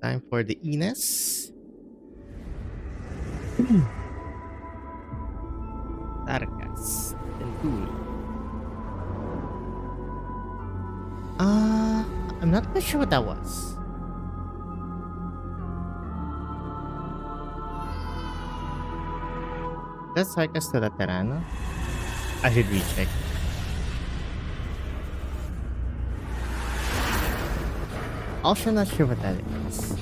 Time for the Ines. Tarkas. Tentul. I'm not quite sure what that was. That's Sarkas to Laterano. I should recheck. Also not sure what that is.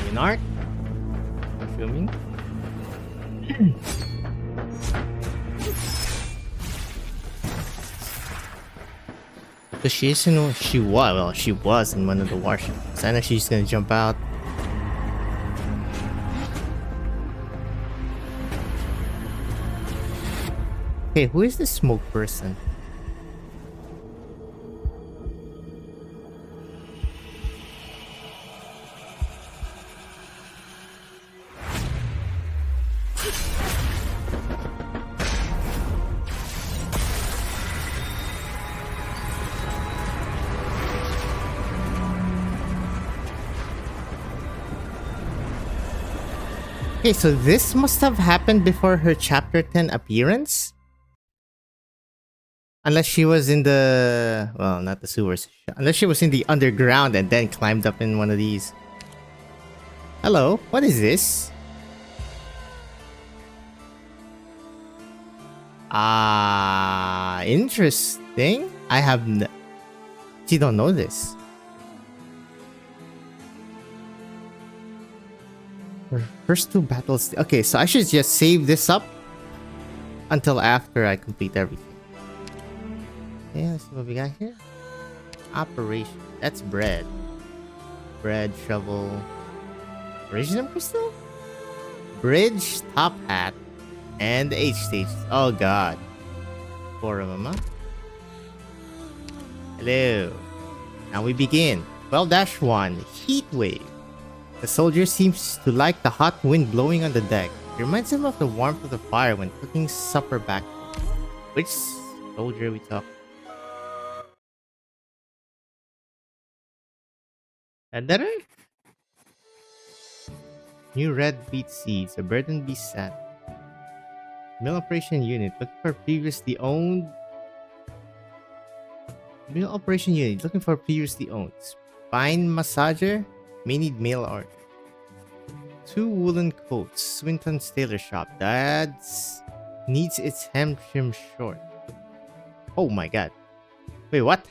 An arc? Assuming. So she was in one of the warships. I know she's gonna jump out. Hey, who is this smoke person? Okay, so this must have happened before her chapter 10 appearance? Unless she was in the... well, not the sewers. Unless she was in the underground and then climbed up in one of these. Hello, what is this? Interesting. I have She don't know this. First two battles. Okay, so I should just save this up until after I complete everything. Okay, let's see what we got here. Operation. That's bread. Bread, shovel. Originum crystal? Bridge, top hat, and the H stages. Oh god. 4 of them, huh? Hello. Now we begin. 12-1. Heat wave. The soldier seems to like the hot wind blowing on the deck. It reminds him of the warmth of the fire when cooking supper back home. Which soldier are we talking? That better? New red beet seeds, a burden be sent. Mill operation unit, looking for previously owned. Mill operation unit, looking for previously owned. Spine massager, may need mail order. 2 woolen coats, Swinton's tailor shop. Dad's needs its hem trim short. Oh my god. Wait, what?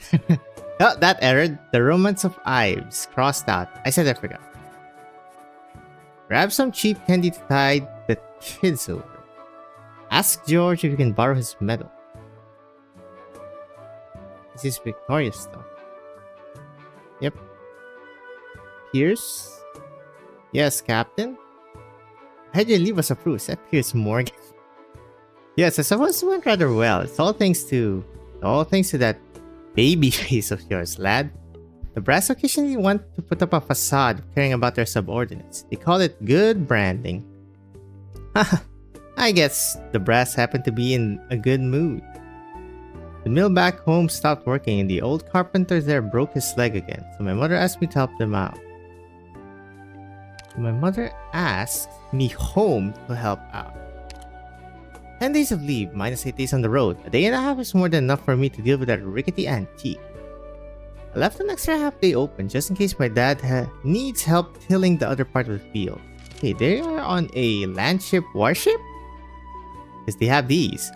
Oh, that error. The romance of Ives crossed out. I said I forgot. Grab some cheap candy to tide the kids over. Ask George if you can borrow his medal. This is Victoria stuff. Yep. Pierce? Yes, Captain? I heard your leave was approved. Is that Pierce Morgan? Yes, I suppose it went rather well. It's all thanks to that baby face of yours, lad. The brass occasionally want to put up a facade caring about their subordinates. They call it good branding. Haha, I guess the brass happened to be in a good mood. The mill back home stopped working and the old carpenter there broke his leg again, so my mother asked me to help them out. My mother asked me home to help out. 10 days of leave, minus 8 days on the road. A day and a half is more than enough for me to deal with that rickety antique. I left an extra half day open just in case my dad needs help tilling the other part of the field. Okay, they are on a landship warship? Because they have these.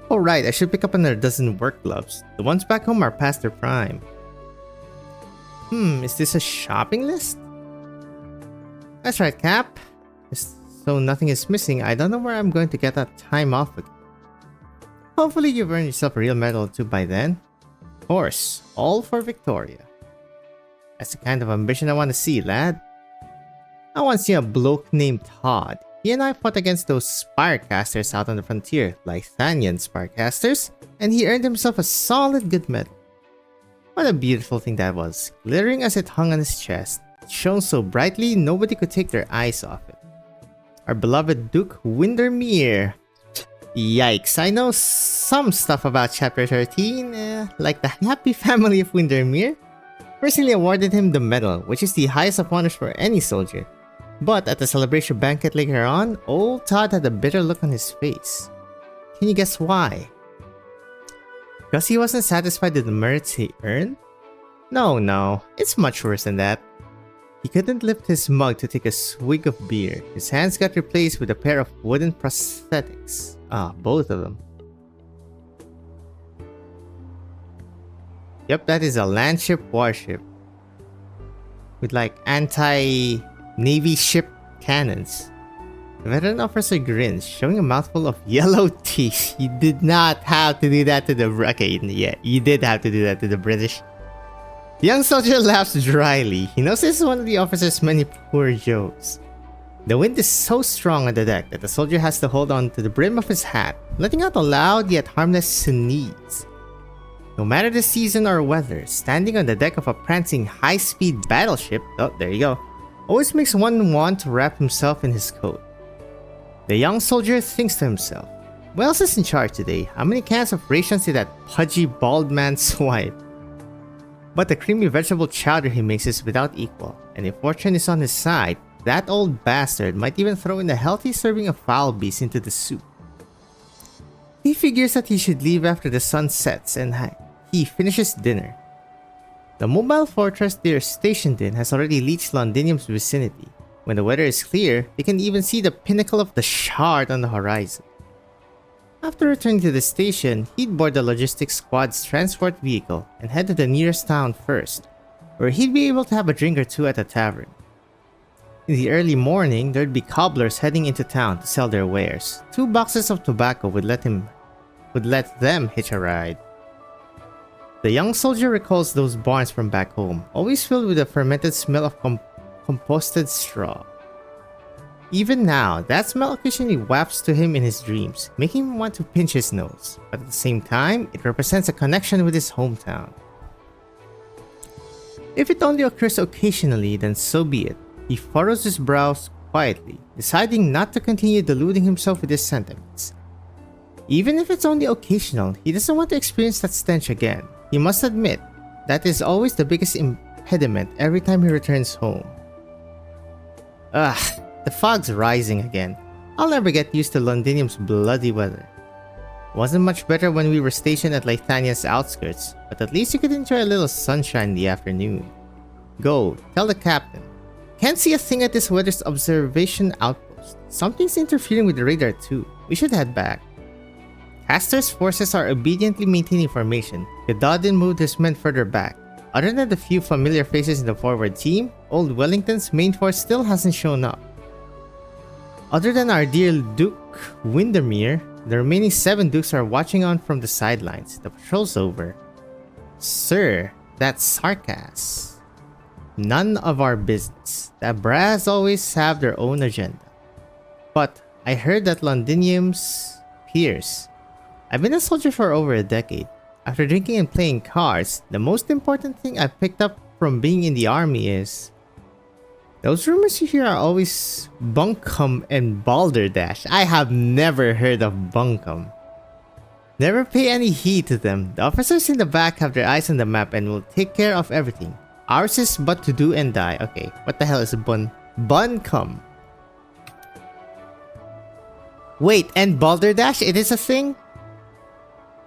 Oh right, I should pick up another dozen work gloves. The ones back home are past their prime. Is this a shopping list? That's right, Cap. So nothing is missing, I don't know where I'm going to get that time off again. Hopefully you've earned yourself a real medal too by then. Of course, all for Victoria. That's the kind of ambition I want to see, lad. I want to see a bloke named Todd. He and I fought against those spirecasters out on the frontier, like Thanian spirecasters, and he earned himself a solid good medal. What a beautiful thing that was, glittering as it hung on his chest. It shone so brightly nobody could take their eyes off it. Our beloved Duke Windermere. Yikes, I know some stuff about Chapter 13, like the Happy Family of Windermere personally awarded him the medal, which is the highest of honors for any soldier. But at the celebration banquet later on, old Todd had a bitter look on his face. Can you guess why? Because he wasn't satisfied with the merits he earned? No, it's much worse than that. He couldn't lift his mug to take a swig of beer. His hands got replaced with a pair of wooden prosthetics. Both of them. Yep, that is a landship warship. With like anti-navy ship cannons. The veteran officer grins, showing a mouthful of yellow teeth. You did not have to do that to the... Okay, yeah, you did have to do that to the British. The young soldier laughs dryly. He knows this is one of the officer's many poor jokes. The wind is so strong on the deck that the soldier has to hold on to the brim of his hat, letting out a loud yet harmless sneeze. No matter the season or weather, standing on the deck of a prancing high-speed battleship, oh, there you go, always makes one want to wrap himself in his coat. The young soldier thinks to himself, "Who else is in charge today? How many cans of rations did that pudgy bald man swipe?" But the creamy vegetable chowder he makes is without equal, and if fortune is on his side, that old bastard might even throw in a healthy serving of fowl beast into the soup. He figures that he should leave after the sun sets and he finishes dinner. The mobile fortress they're stationed in has already reached Londinium's vicinity. When the weather is clear, they can even see the pinnacle of the Shard on the horizon. After returning to the station, he'd board the logistics squad's transport vehicle and head to the nearest town first, where he'd be able to have a drink or two at a tavern. In the early morning, there'd be cobblers heading into town to sell their wares. 2 boxes of tobacco would let them hitch a ride. The young soldier recalls those barns from back home, always filled with the fermented smell of composted straw. Even now, that smell occasionally wafts to him in his dreams, making him want to pinch his nose, but at the same time, it represents a connection with his hometown. If it only occurs occasionally, then so be it. He furrows his brows quietly, deciding not to continue deluding himself with his sentiments. Even if it's only occasional, he doesn't want to experience that stench again. He must admit, that is always the biggest impediment every time he returns home. Ugh. The fog's rising again. I'll never get used to Londinium's bloody weather. Wasn't much better when we were stationed at Lythania's outskirts, but at least you could enjoy a little sunshine in the afternoon. Go, tell the captain. Can't see a thing at this weather's observation outpost. Something's interfering with the radar too. We should head back. Castor's forces are obediently maintaining formation. Gododin moved his men further back. Other than the few familiar faces in the forward team, Old Wellington's main force still hasn't shown up. Other than our dear Duke Windermere, the remaining 7 dukes are watching on from the sidelines. The patrol's over. Sir, that's sarcasm. None of our business. The brass always have their own agenda. But I heard that Londinium's peers. I've been a soldier for over a decade. After drinking and playing cards, the most important thing I've picked up from being in the army is those rumors you hear are always bunkum and balderdash. I have never heard of bunkum. Never pay any heed to them. The officers in the back have their eyes on the map and will take care of everything. Ours is but to do and die. Okay, what the hell is bunkum? Wait, and balderdash? It is a thing?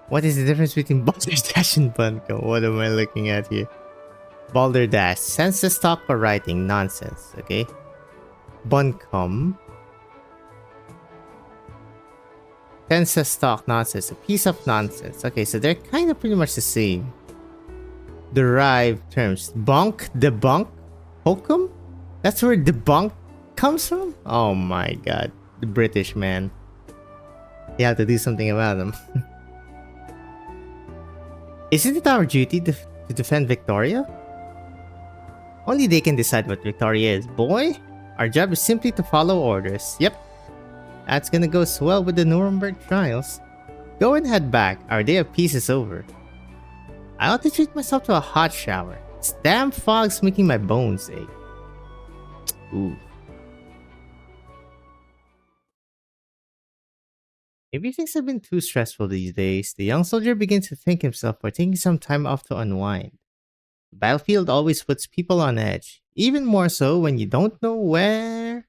What is the difference between balderdash and bunkum? What am I looking at here? Balderdash, census talk for writing, nonsense, okay? Bunkum. Census talk, nonsense, a piece of nonsense. Okay, so they're kind of pretty much the same. Derived terms. Bunk, debunk, hokum? That's where debunk comes from? Oh my god, the British, man. You have to do something about them. Isn't it our duty to defend Victoria? Only they can decide what Victoria is, boy. Our job is simply to follow orders. Yep. That's gonna go swell with the Nuremberg trials. Go and head back. Our day of peace is over. I ought to treat myself to a hot shower. This damn fog's making my bones ache. Ooh. Maybe things have been too stressful these days. The young soldier begins to thank himself for taking some time off to unwind. The battlefield always puts people on edge, even more so when you don't know where's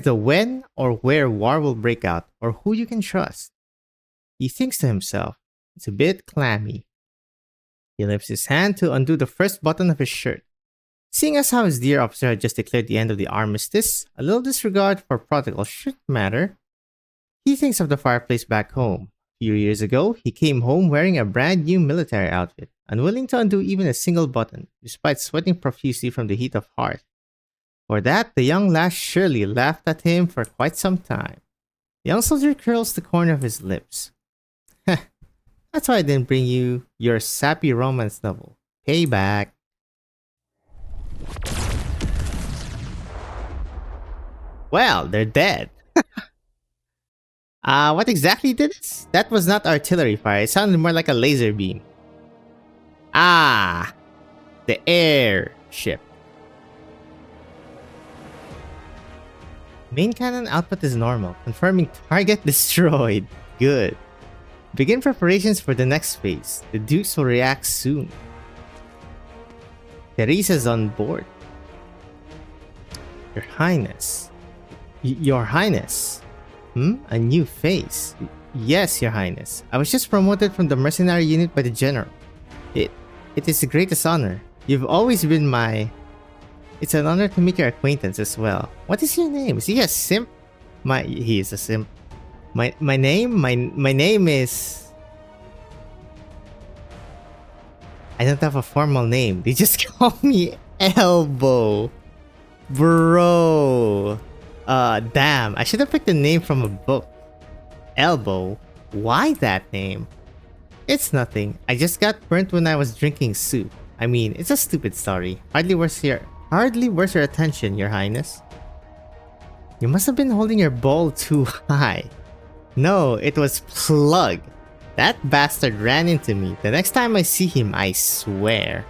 the when or where war will break out or who you can trust. He thinks to himself, it's a bit clammy. He lifts his hand to undo the first button of his shirt. Seeing as how his dear officer had just declared the end of the armistice, a little disregard for protocol shouldn't matter. He thinks of the fireplace back home. A few years ago, he came home wearing a brand new military outfit, unwilling to undo even a single button, despite sweating profusely from the heat of hearth. For that, the young lass surely laughed at him for quite some time. The young soldier curls the corner of his lips. Heh, that's why I didn't bring you your sappy romance novel. Payback. Well, they're dead. What exactly did this? That was not artillery fire. It sounded more like a laser beam. Ah, the airship. Main cannon output is normal, confirming target destroyed. Good. Begin preparations for the next phase. The Dukes will react soon. Teresa's on board. Your Highness. Your Highness. A new face. Yes, Your Highness. I was just promoted from the mercenary unit by the General. It is the greatest honor. You've always been my... It's an honor to make your acquaintance as well. What is your name? Is he a simp? He is a simp. My name is... I don't have a formal name. They just call me Elbow. Bro. Damn. I should have picked a name from a book. Elbow? Why that name? It's nothing. I just got burnt when I was drinking soup. I mean, it's a stupid story. Hardly worth your attention, Your Highness. You must have been holding your bowl too high. No, it was Plug. That bastard ran into me. The next time I see him, I swear.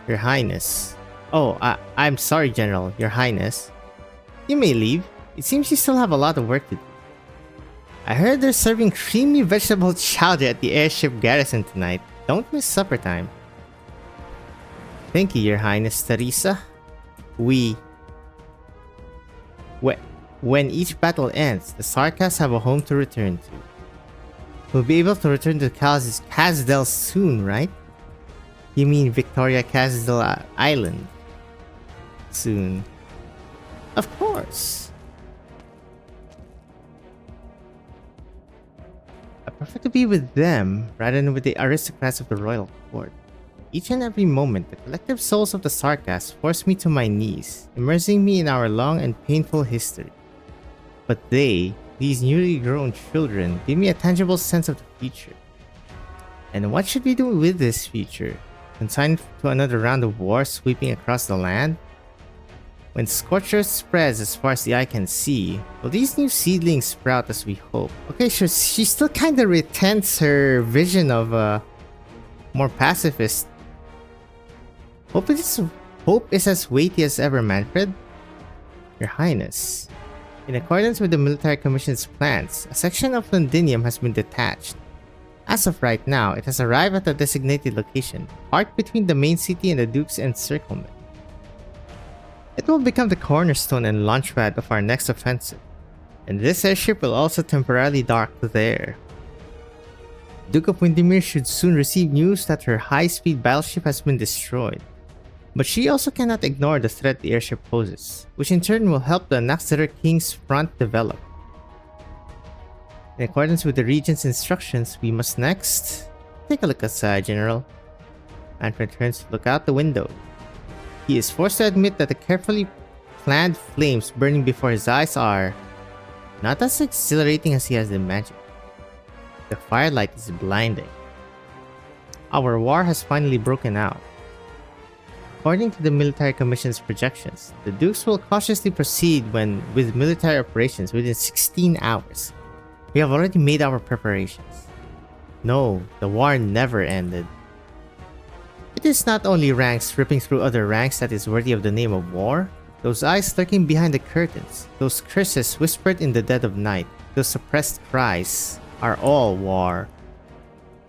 Your Highness. Oh, I'm sorry, General. Your Highness. You may leave. It seems you still have a lot of work to do. I heard they're serving creamy vegetable chowder at the airship garrison tonight. Don't miss supper time. Thank you, Your Highness, Teresa. When each battle ends, the Sarkas have a home to return to. We'll be able to return to Casdell soon, right? You mean Victoria Casdell Island? Soon. Of course. I prefer to be with them rather than with the aristocrats of the royal court. Each and every moment, the collective souls of the Sarkas force me to my knees, immersing me in our long and painful history. But they, these newly grown children, give me a tangible sense of the future. And what should we do with this future? Consigned to another round of war sweeping across the land? When Scorcher spreads as far as the eye can see, will these new seedlings sprout as we hope? Okay, sure, she still kinda retents her vision of a more pacifist. Hope is as weighty as ever, Manfred. Your Highness. In accordance with the Military Commission's plans, a section of Londinium has been detached. As of right now, it has arrived at a designated location, parked between the main city and the Duke's encirclement. It will become the cornerstone and launchpad of our next offensive, and this airship will also temporarily dock there. Duke of Windermere should soon receive news that her high-speed battleship has been destroyed. But she also cannot ignore the threat the airship poses, which in turn will help the Naxxter King's front develop. In accordance with the Regent's instructions, we must next... Take a look outside, General. Manfred turns to look out the window. He is forced to admit that the carefully planned flames burning before his eyes are... not as exhilarating as he has imagined. The firelight is blinding. Our war has finally broken out. According to the Military Commission's projections, the Dukes will cautiously proceed with military operations within 16 hours. We have already made our preparations. No, the war never ended. It is not only ranks ripping through other ranks that is worthy of the name of war. Those eyes lurking behind the curtains, those curses whispered in the dead of night, those suppressed cries, are all war.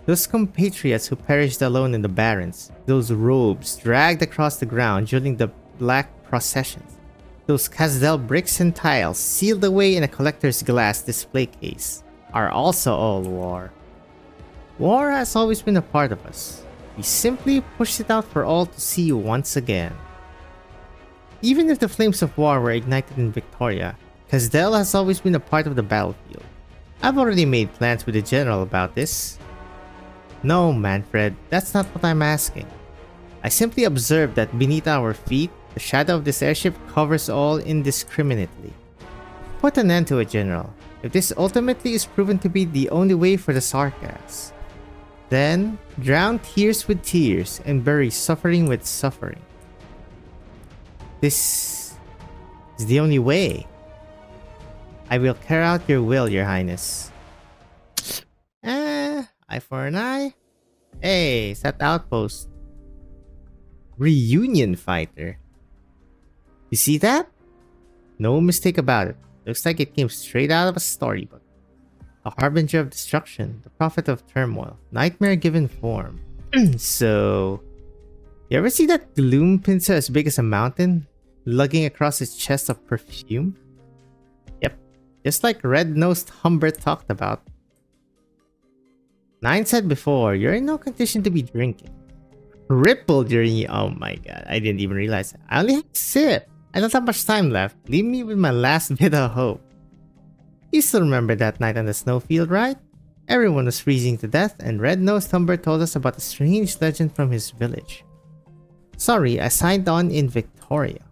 Those compatriots who perished alone in the barrens, those robes dragged across the ground during the black processions, those Casdel bricks and tiles sealed away in a collector's glass display case, are also all war. War has always been a part of us. We simply pushed it out for all to see once again. Even if the flames of war were ignited in Victoria, Casdel has always been a part of the battlefield. I've already made plans with the general about this. No, Manfred, that's not what I'm asking. I simply observed that beneath our feet, the shadow of this airship covers all indiscriminately. Put an end to it, General. If this ultimately is proven to be the only way for the Sarkas, then drown tears with tears and bury suffering with suffering. This is the only way. I will carry out your will, Your Highness. Eye for an eye. Hey, is that outpost? Reunion fighter. You see that? No mistake about it. Looks like it came straight out of a storybook. A harbinger of destruction, the prophet of turmoil, nightmare given form. So, you ever see that gloom pincer as big as a mountain, lugging across its chest of perfume? Yep, just like Red-Nosed Humbert talked about. Nine said before, you're in no condition to be drinking. Ripple during oh my god, I didn't even realize that. I only had a sip. I don't have much time left. Leave me with my last bit of hope. You still remember that night on the snowfield, right? Everyone was freezing to death, and Red-Nosed Humbert told us about a strange legend from his village. Sorry, I signed on in Victoria.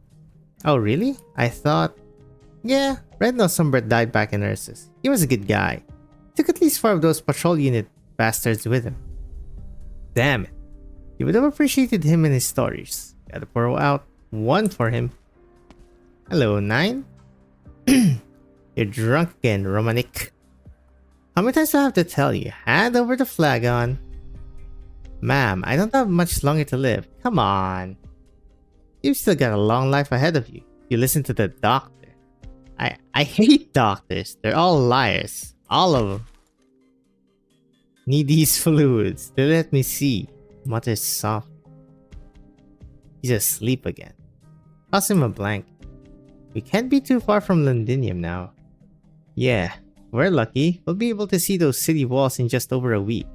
Oh really? I thought... Yeah, Red-Nosed Humbert died back in Ursus. He was a good guy. Took at least 4 of those patrol unit bastards with him. Damn it. You would have appreciated him and his stories. Gotta pour out one for him. Hello, 9. You're drunk again, Romanik. How many times do I have to tell you? Hand over the flagon. Ma'am, I don't have much longer to live. Come on. You've still got a long life ahead of you. You listen to the doctor. I hate doctors. They're all liars. All of them. Need these fluids. They let me see. Mutters softly. He's asleep again. Toss him a blanket. We can't be too far from Londinium now. Yeah, we're lucky. We'll be able to see those city walls in just over a week.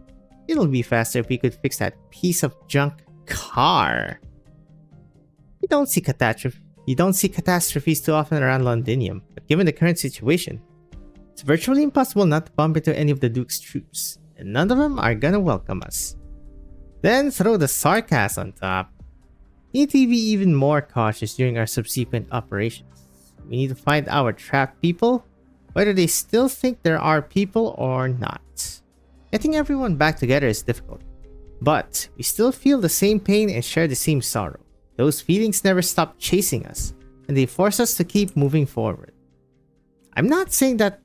It'll be faster if we could fix that piece of junk car. You don't see catastrophes too often around Londinium, but given the current situation, it's virtually impossible not to bump into any of the Duke's troops, and none of them are gonna welcome us. Then throw the Sarkas on top. We need to be even more cautious during our subsequent operations. We need to find our trapped people, whether they still think there are people or not. Getting everyone back together is difficult, but we still feel the same pain and share the same sorrow. Those feelings never stop chasing us, and they force us to keep moving forward. I'm not saying that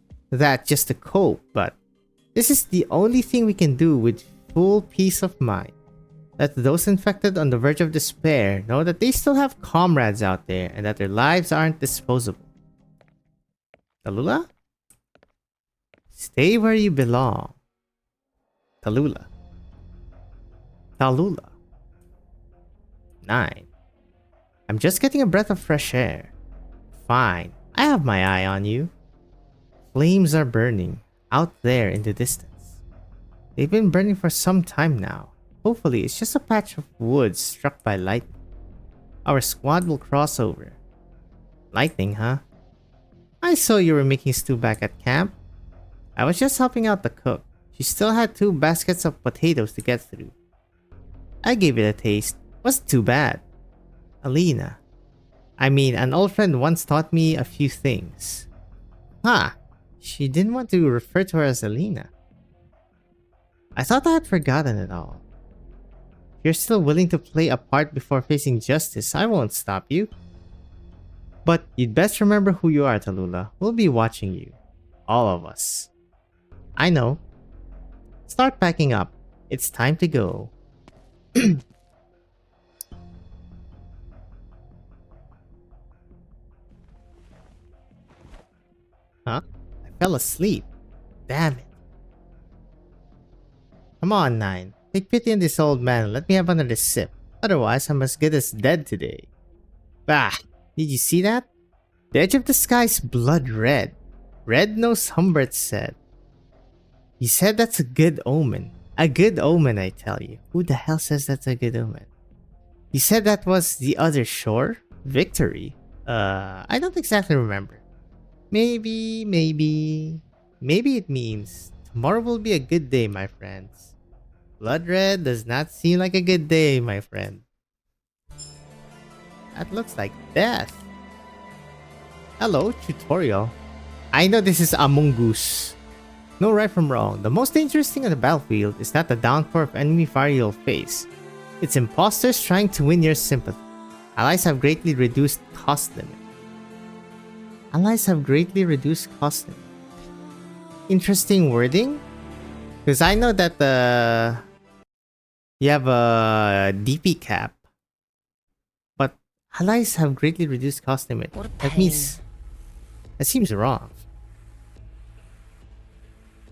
just to cope, but this is the only thing we can do with full peace of mind. Let those infected on the verge of despair know that they still have comrades out there and that their lives aren't disposable. Tallulah? Stay where you belong. Tallulah. Tallulah. 9. I'm just getting a breath of fresh air. Fine, I have my eye on you. Flames are burning out there in the distance. They've been burning for some time now. Hopefully, it's just a patch of wood struck by lightning. Our squad will cross over. Lightning, huh? I saw you were making stew back at camp. I was just helping out the cook. She still had 2 baskets of potatoes to get through. I gave it a taste. Wasn't too bad. Alina. I mean, an old friend once taught me a few things. Huh. She didn't want to refer to her as Alina. I thought I had forgotten it all. If you're still willing to play a part before facing justice, I won't stop you. But you'd best remember who you are, Tallulah. We'll be watching you. All of us. I know. Start packing up. It's time to go. Huh? I fell asleep. Damn it. Come on, 9. Take pity on this old man and let me have another sip. Otherwise, I'm as good as dead today. Ah, did you see that? The edge of the sky is blood red. Red nose Humbert said. He said that's a good omen. A good omen, I tell you. Who the hell says that's a good omen? He said that was the other shore? Victory? I don't exactly remember. Maybe it means tomorrow will be a good day, my friends. Blood red does not seem like a good day, my friend. That looks like death. Hello, tutorial. I know this is Among Us. No right from wrong. The most dangerous thing on the battlefield is not the downpour of enemy fire you'll face. It's imposters trying to win your sympathy. Allies have greatly reduced cost limit. Interesting wording? Because I know that you have a DP cap. But allies have greatly reduced cost limit. That means... that seems wrong.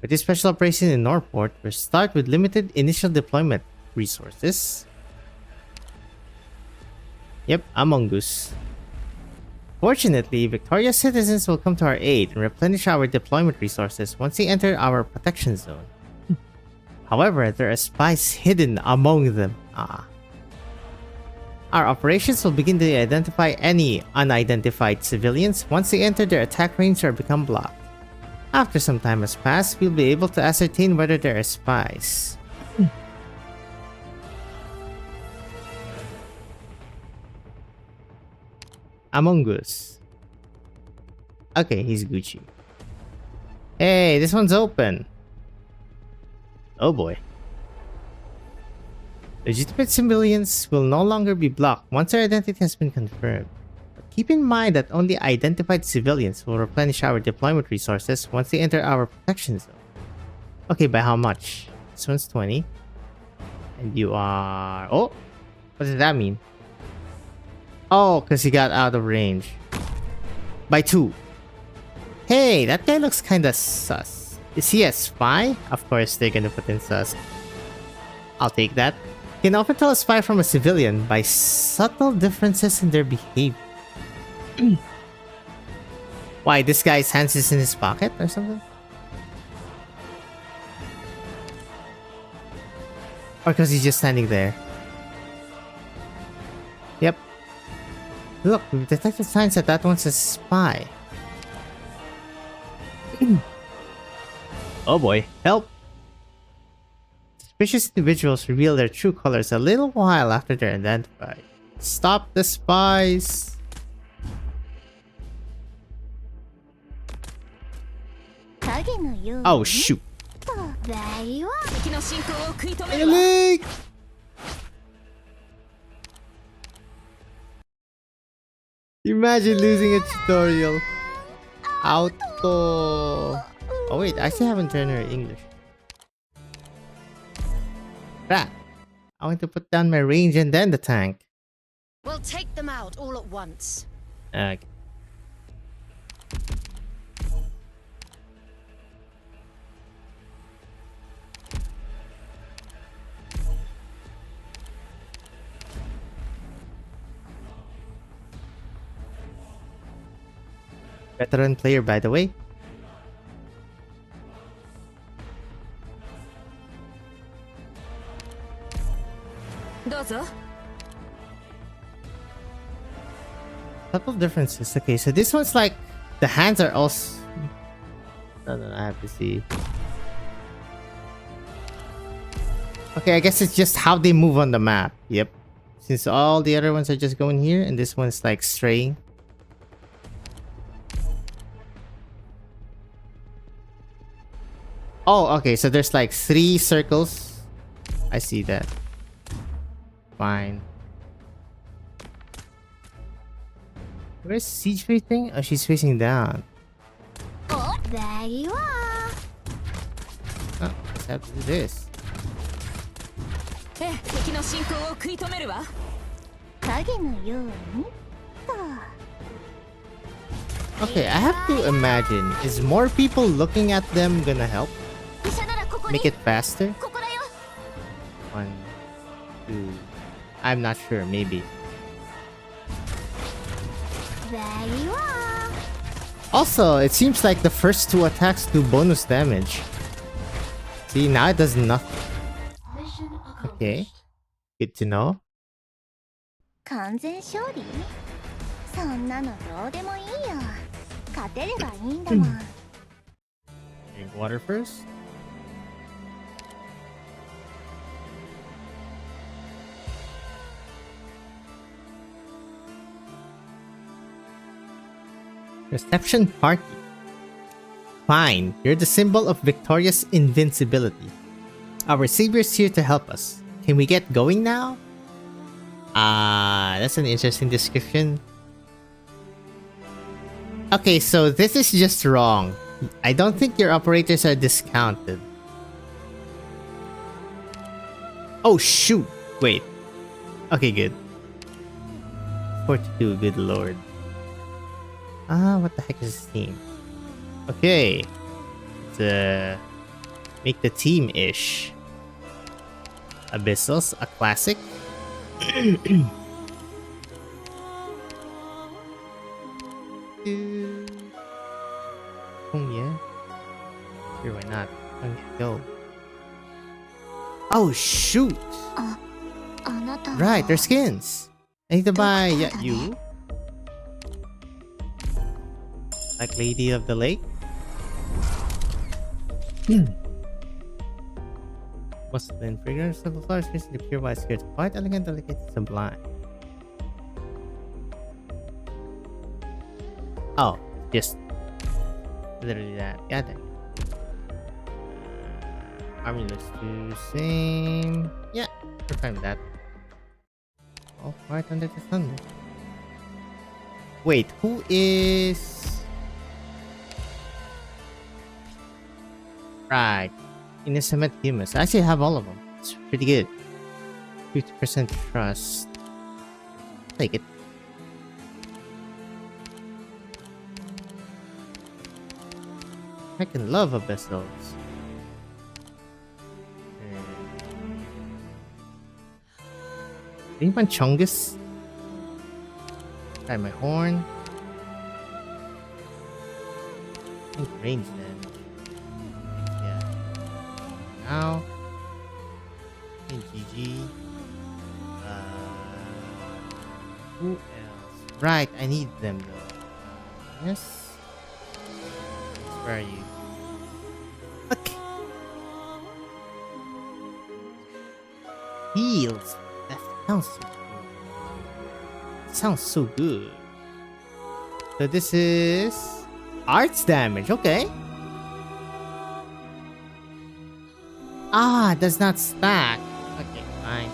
With this special operation in Northport, we start with limited initial deployment resources. Yep, Among Us. Fortunately, Victoria's citizens will come to our aid and replenish our deployment resources once they enter our protection zone. However, there are spies hidden among them. Our operations will begin to identify any unidentified civilians once they enter their attack range or become blocked. After some time has passed, we'll be able to ascertain whether there are spies. Among Us. Okay, he's Gucci. Hey, this one's open. Oh boy. Legitimate civilians will no longer be blocked once their identity has been confirmed. But keep in mind that only identified civilians will replenish our deployment resources once they enter our protection zone. Okay, by how much? This one's 20. And you are... oh! What does that mean? Oh, because he got out of range. By 2. Hey, that guy looks kinda sus. Is he a spy? Of course they're gonna put in sus. I'll take that. You can often tell a spy from a civilian by subtle differences in their behavior. Why, this guy's hands is in his pocket or something? Or because he's just standing there? Yep. Look, we've detected signs that that one's a spy. Oh boy, help! Suspicious individuals reveal their true colors a little while after they're identified. Stop the spies! Oh shoot! Really? Imagine losing a tutorial. Auto. Oh wait, I still haven't turned her English. Crap. I want to put down my range and then the tank. We'll take them out all at once. Okay. Veteran player, by the way. Couple differences. Okay, so this one's like the hands are also. No, I have to see. Okay, I guess it's just how they move on the map. Yep. Since all the other ones are just going here, and this one's like straying. Oh, okay, so there's like 3 circles. I see that. Fine. Where's Siege facing? Oh, she's facing down. Oh, there you are. Oh, let's have to do this. Okay, I have to imagine, is more people looking at them gonna help? Make it faster? One, two. I'm not sure, maybe. There you are. Also, it seems like the first two attacks do bonus damage. See, now it does nothing. Okay, good to know. 完全勝利そんなのどうでもいいよ勝てればいいんだもん Drink water first. Reception party. Fine, you're the symbol of victorious invincibility. Our savior's here to help us. Can we get going now? That's an interesting description. Okay, so this is just wrong. I don't think your operators are discounted. Oh shoot! Wait. Okay, good. 42, good lord. What the heck is this team? Okay. Let's make the team-ish. Abyssals, a classic. Oh yeah. Sure, why not? Go. Oh shoot! あなたは Right, their skins. I need to buy you. Like Lady of the Lake. Muslin fragrance of the flowers, the pure white skirts, quite elegant, delicate, sublime. Oh, just literally that. Got it. Army looks the same. Yeah, we're fine with that. All quiet under the thunder. Wait, who is? Right, innocent humans. I actually have all of them. It's pretty good. 50% trust. Take it. I can love abyssals. Anyone Chungus? Try my horn. I think range damage. Yeah. Now. And GG. Who else? Right, I need them though. Yes. Where are you? Okay. Heals. That sounds so good. Sounds so good. So this is arts damage. Okay. Does not stack. Okay, fine.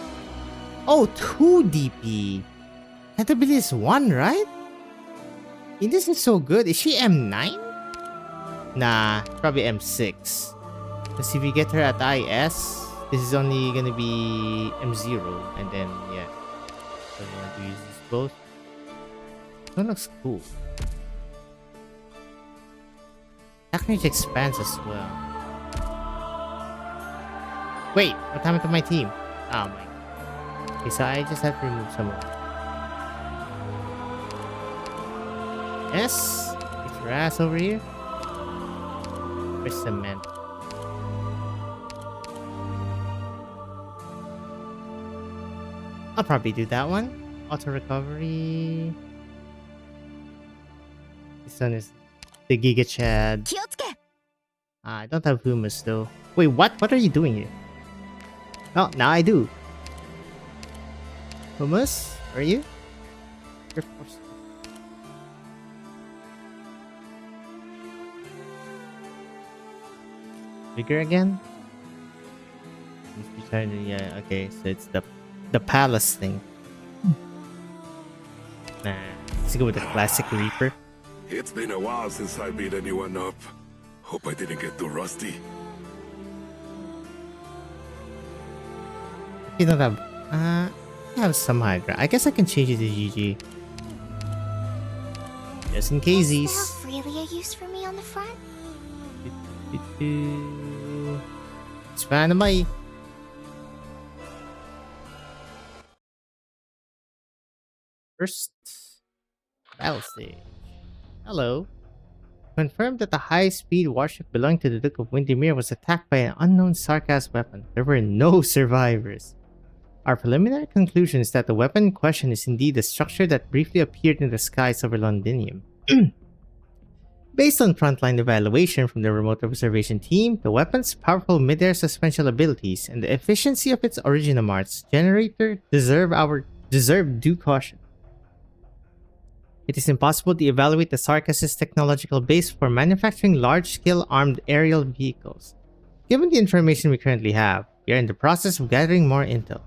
Oh, 2 DP. Canterbury is 1, right? This is so good. Is she M9? Nah, probably M6. Because if you get her at IS, this is only gonna be M0. And then, yeah. So you want to use this both. This one looks cool. Arknights expands as well. Wait, what happened to my team? Oh my. Okay, so I just have to remove some of them. Yes! Get your ass over here. Where's cement? I'll probably do that one. Auto recovery. This one is the Giga Chad. 気をつけ I don't have humus though. Wait, what? What are you doing here? Oh, now I do. Humus? Where are you? You're forced. Bigger again? Yeah, okay, so it's the palace thing. Nah, let's go with the classic Reaper. It's been a while since I beat anyone up. Hope I didn't get too rusty. You don't have I have some Hydra. I guess I can change it to GG. Just in Is casies. there really a use for me on the front? Expand my. First battle stage. Hello. Confirmed that the high-speed warship belonging to the Duke of Windermere was attacked by an unknown Sarkas weapon. There were no survivors. Our preliminary conclusion is that the weapon in question is indeed a structure that briefly appeared in the skies over Londinium. Based on frontline evaluation from the remote observation team, the weapon's powerful mid-air suspension abilities and the efficiency of its Originamarts generator deserve due caution. It is impossible to evaluate the Sarkas' technological base for manufacturing large-scale armed aerial vehicles. Given the information we currently have, we are in the process of gathering more intel.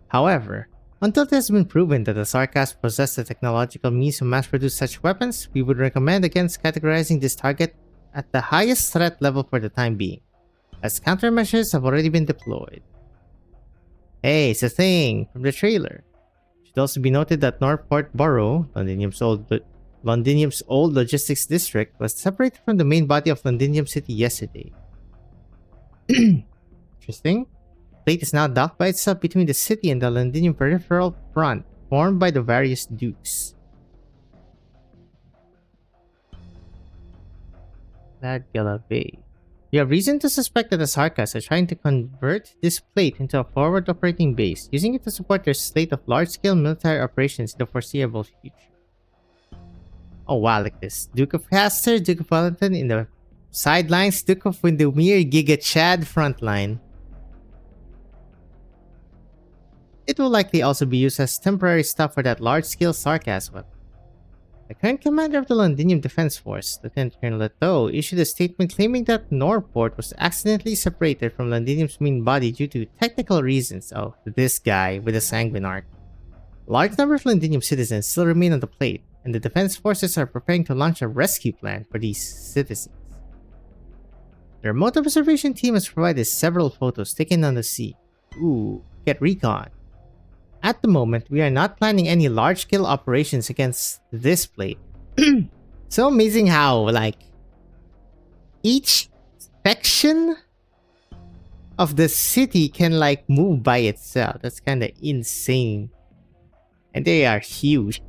However, until it has been proven that the Sarkas possess the technological means to mass-produce such weapons, we would recommend against categorizing this target at the highest threat level for the time being, as countermeasures have already been deployed. Hey, it's a thing from the trailer. It should also be noted that Northport Borough, Londinium's old logistics district, was separated from the main body of Londinium City yesterday. Interesting. The plate is now docked by itself between the city and the Londinium peripheral front, formed by the various dukes. Ladgala Bay. We have reason to suspect that the Sarkas are trying to convert this plate into a forward operating base, using it to support their slate of large-scale military operations in the foreseeable future. Oh wow, like this. Duke of Castor, Duke of Wellington in the sidelines, Duke of Windermere, Giga Chad frontline. It will likely also be used as temporary stuff for that large-scale Sarkas weapon. The current commander of the Londinium Defense Force, Lieutenant Colonel Leto, issued a statement claiming that Norport was accidentally separated from Londinium's main body due to technical reasons. Oh, this guy with a sanguine arc. A large number of Londinium citizens still remain on the plate, and the defense forces are preparing to launch a rescue plan for these citizens. The remote observation team has provided several photos taken on the sea. Ooh, get recon. At the moment, we are not planning any large-scale operations against this plate. So amazing how, like, each section of the city can, like, move by itself. That's kind of insane. And they are huge.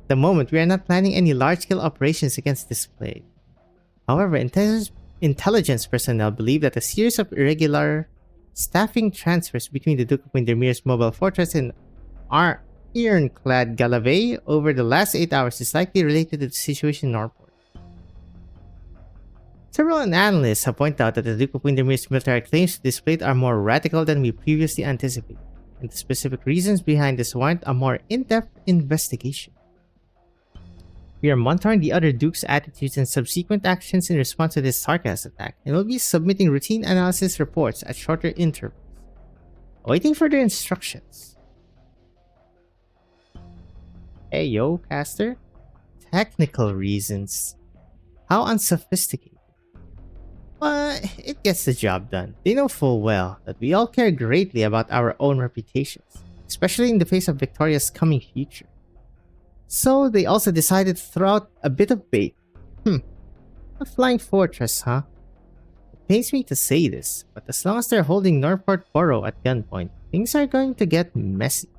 At the moment, we are not planning any large-scale operations against this plate. However, intelligence personnel believe that a series of irregular staffing transfers between the Duke of Windermere's mobile fortress and our ironclad Galavay over the last 8 hours is likely related to the situation in Norport. Several analysts have pointed out that the Duke of Windermere's military claims to this plate are more radical than we previously anticipated, and the specific reasons behind this warrant a more in-depth investigation. We are monitoring the other Duke's attitudes and subsequent actions in response to this Sarkas attack, and will be submitting routine analysis reports at shorter intervals, awaiting further instructions. Hey yo, Caster. Technical reasons. How unsophisticated. But it gets the job done. They know full well that we all care greatly about our own reputations, especially in the face of Victoria's coming future. So they also decided to throw out a bit of bait. A flying fortress, huh? It pains me to say this, but as long as they're holding Norport Borough at gunpoint, things are going to get messy.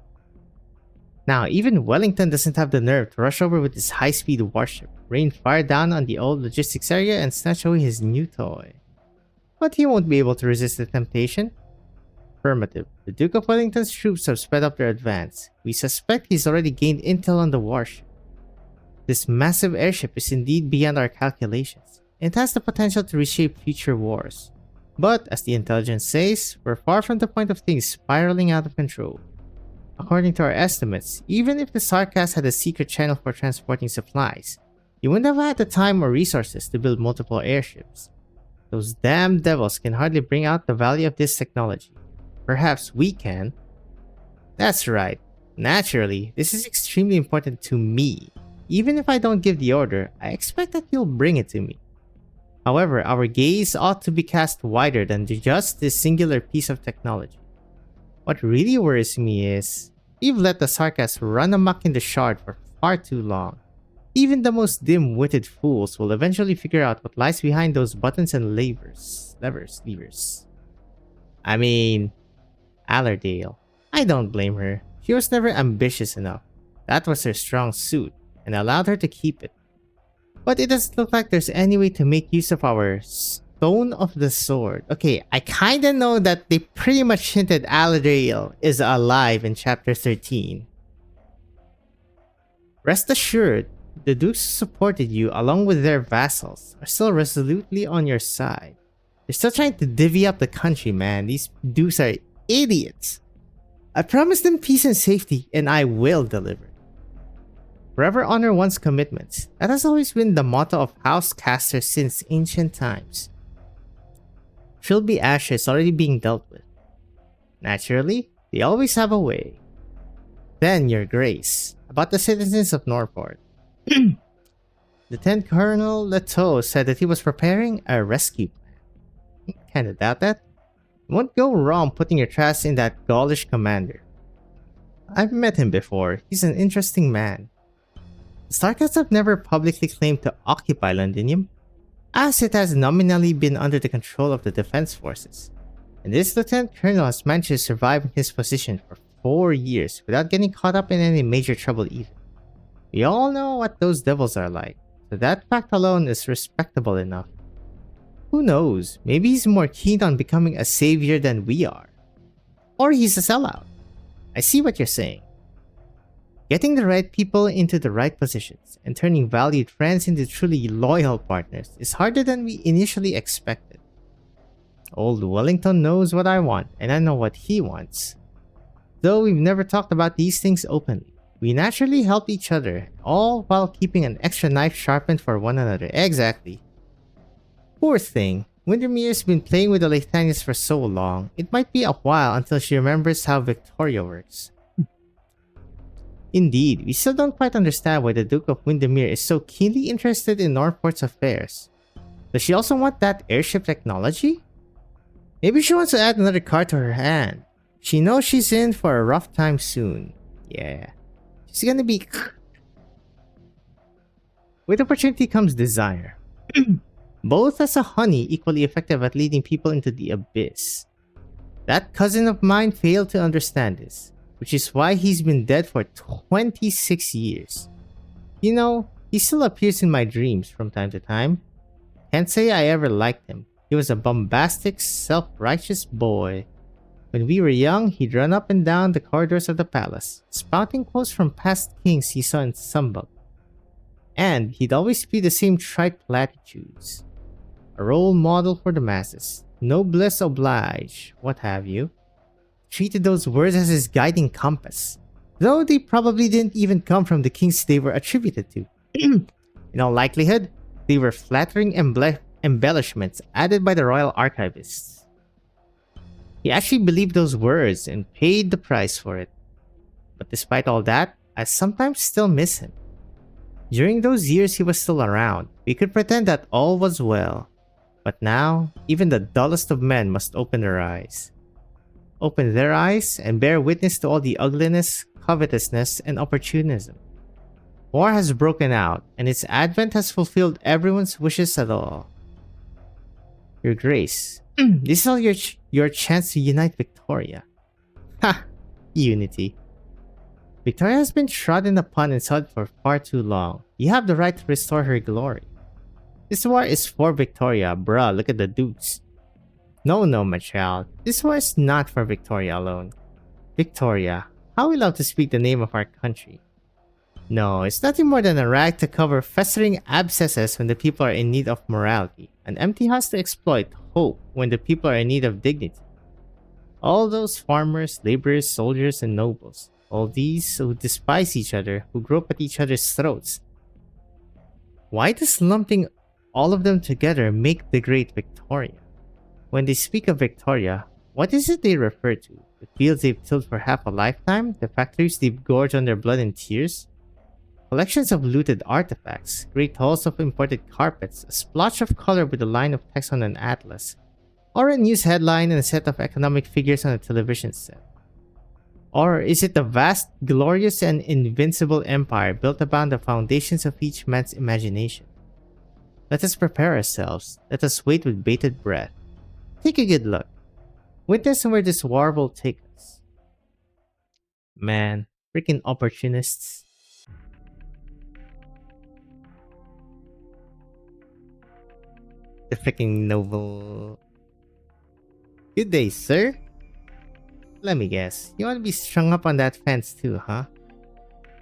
Now, even Wellington doesn't have the nerve to rush over with his high-speed warship, rain fire down on the old logistics area, and snatch away his new toy. But he won't be able to resist the temptation. Affirmative. The Duke of Wellington's troops have sped up their advance. We suspect he's already gained intel on the warship. This massive airship is indeed beyond our calculations. It has the potential to reshape future wars. But, as the intelligence says, we're far from the point of things spiraling out of control. According to our estimates, even if the Sarkas had a secret channel for transporting supplies, he wouldn't have had the time or resources to build multiple airships. Those damn devils can hardly bring out the value of this technology. Perhaps we can. That's right. Naturally, this is extremely important to me. Even if I don't give the order, I expect that you'll bring it to me. However, our gaze ought to be cast wider than just this singular piece of technology. What really worries me is, we've let the Sarkas run amok in the Shard for far too long. Even the most dim-witted fools will eventually figure out what lies behind those buttons and levers. I mean, Allerdale. I don't blame her. She was never ambitious enough. That was her strong suit, and allowed her to keep it. But it doesn't look like there's any way to make use of our Stone of the Sword. Okay, I kinda know that they pretty much hinted Allerdale is alive in chapter 13. Rest assured, the dukes who supported you along with their vassals are still resolutely on your side. They're still trying to divvy up the country, man. These dukes are idiots. I promised them peace and safety, and I will deliver. Forever honor one's commitments. That has always been the motto of House Caster since ancient times. Trilby Asher is already being dealt with. Naturally, they always have a way. Then, Your Grace, about the citizens of Norport. Lieutenant Colonel Leto said that he was preparing a rescue plan. Kinda doubt that. You won't go wrong putting your trust in that Gaulish commander. I've met him before. He's an interesting man. The Starcats have never publicly claimed to occupy Londinium, as it has nominally been under the control of the defense forces. And this Lieutenant Colonel has managed to survive in his position for 4 years without getting caught up in any major trouble either. We all know what those devils are like, so that fact alone is respectable enough. Who knows, maybe he's more keen on becoming a savior than we are. Or he's a sellout. I see what you're saying. Getting the right people into the right positions and turning valued friends into truly loyal partners is harder than we initially expected. Old Wellington knows what I want, and I know what he wants. Though we've never talked about these things openly, we naturally help each other, all while keeping an extra knife sharpened for one another. Exactly. Poor thing, Windermere's been playing with the Latanians for so long, it might be a while until she remembers how Victoria works. Indeed, we still don't quite understand why the Duke of Windermere is so keenly interested in Northport's affairs. Does she also want that airship technology? Maybe she wants to add another card to her hand. She knows she's in for a rough time soon. Yeah. She's gonna be... With opportunity comes desire. Both as a honey equally effective at leading people into the abyss. That cousin of mine failed to understand this, which is why he's been dead for 26 years. You know, he still appears in my dreams from time to time. Can't say I ever liked him. He was a bombastic, self-righteous boy. When we were young, he'd run up and down the corridors of the palace, spouting quotes from past kings he saw in Sumbug. And he'd always speak the same trite platitudes. A role model for the masses. Noblesse oblige, what have you. Treated those words as his guiding compass, though they probably didn't even come from the kings they were attributed to. In all likelihood, they were flattering embellishments added by the royal archivists. He actually believed those words and paid the price for it. But despite all that, I sometimes still miss him. During those years he was still around, we could pretend that all was well. But now, even the dullest of men must open their eyes. Open their eyes and bear witness to all the ugliness, covetousness, and opportunism. War has broken out, and its advent has fulfilled everyone's wishes at all. Your Grace, this is your chance to unite Victoria. Ha! Unity. Victoria has been trodden upon and sought for far too long. You have the right to restore her glory. This war is for Victoria, bruh, look at the dukes. No, my child. This war is not for Victoria alone. Victoria, how we love to speak the name of our country. No, it's nothing more than a rag to cover festering abscesses when the people are in need of morality. An empty house to exploit hope when the people are in need of dignity. All those farmers, laborers, soldiers, and nobles. All these who despise each other, who grope at each other's throats. Why does lumping all of them together make the great Victoria? When they speak of Victoria, what is it they refer to? The fields they've tilled for half a lifetime? The factories they've gorged on their blood and tears? Collections of looted artifacts, great halls of imported carpets, a splotch of color with a line of text on an atlas, or a news headline and a set of economic figures on a television set. Or is it the vast, glorious, and invincible empire built upon the foundations of each man's imagination? Let us prepare ourselves. Let us wait with bated breath. Take a good look. Witness where this war will take us. Man, freaking opportunists. The freaking noble. Good day, sir. Let me guess, you want to be strung up on that fence too, huh?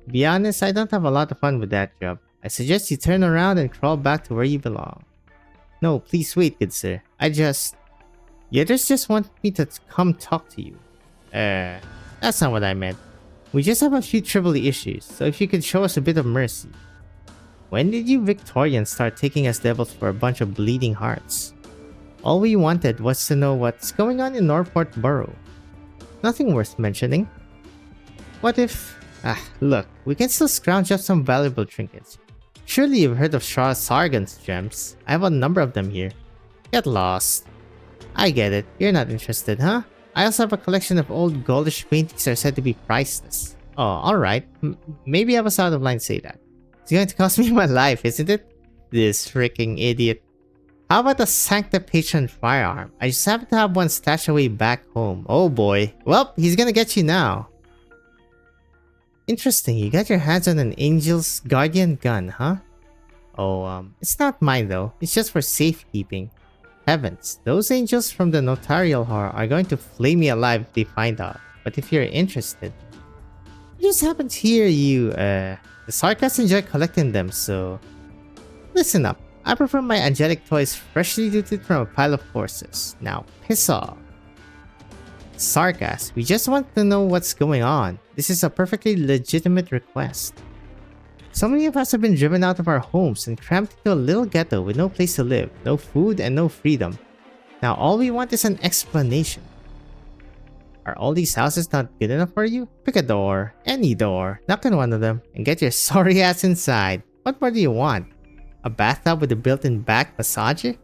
Be honest, I don't have a lot of fun with that job. I suggest you turn around and crawl back to where you belong. No, please wait, good sir. You others just want me to come talk to you. That's not what I meant. We just have a few trivial issues, so if you could show us a bit of mercy. When did you Victorians start taking us devils for a bunch of bleeding hearts? All we wanted was to know what's going on in Norport Borough. Nothing worth mentioning. What if... look, we can still scrounge up some valuable trinkets. Surely you've heard of Shah Sargon's gems. I have a number of them here. Get lost. I get it. You're not interested, huh? I also have a collection of old goldish paintings that are said to be priceless. Oh, alright. Maybe I was out of line to say that. It's going to cost me my life, isn't it? This freaking idiot. How about a Sancta Patron firearm? I just happen to have one stashed away back home. Oh boy. Well, he's gonna get you now. Interesting, you got your hands on an Angel's Guardian gun, huh? Oh, it's not mine though. It's just for safekeeping. Heavens, those angels from the notarial horror are going to flay me alive if they find out. But if you're interested... I just happen to hear you, the Sarkas enjoy collecting them, so... Listen up. I prefer my angelic toys freshly looted from a pile of horses. Now, piss off. Sarkas, we just want to know what's going on. This is a perfectly legitimate request. So many of us have been driven out of our homes and cramped into a little ghetto with no place to live, no food, and no freedom. Now all we want is an explanation. Are all these houses not good enough for you? Pick a door, any door, knock on one of them, and get your sorry ass inside. What more do you want? A bathtub with a built-in back massager?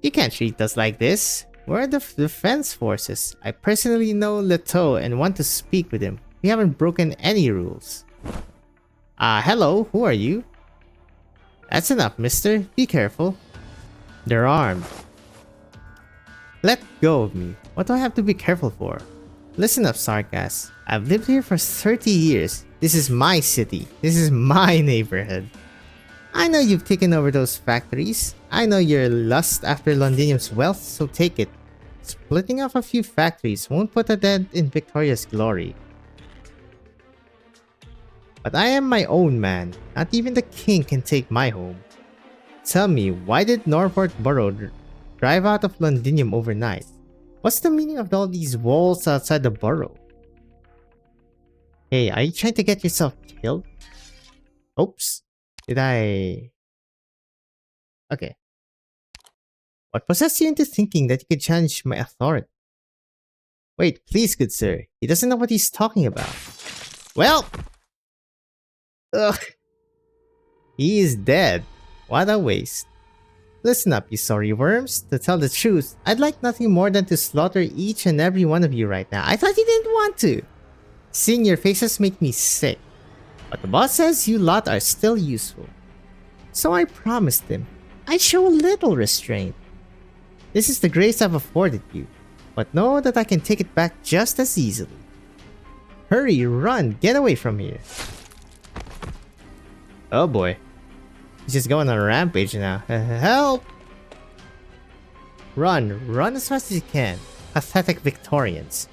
You can't treat us like this. We're the defense forces. I personally know Leto and want to speak with him. We haven't broken any rules. Hello, who are you? That's enough, mister. Be careful. They're armed. Let go of me. What do I have to be careful for? Listen up, Sarkas. I've lived here for 30 years. This is my city. This is my neighborhood. I know you've taken over those factories. I know your lust after Londinium's wealth, so take it. Splitting off a few factories won't put a dent in Victoria's glory. But I am my own man. Not even the king can take my home. Tell me, why did Norport Borough drive out of Londinium overnight? What's the meaning of all these walls outside the borough? Hey, are you trying to get yourself killed? Oops. Did I... Okay. What possessed you into thinking that you could challenge my authority? Wait, please, good sir. He doesn't know what he's talking about. Well... Ugh. He is dead. What a waste. Listen up, you sorry worms. To tell the truth, I'd like nothing more than to slaughter each and every one of you right now. I thought you didn't want to. Seeing your faces make me sick. But the boss says you lot are still useful. So I promised him I'd show a little restraint. This is the grace I've afforded you. But know that I can take it back just as easily. Hurry, run, get away from here. Oh boy. He's just going on a rampage now. Help! Run as fast as you can. Pathetic Victorians.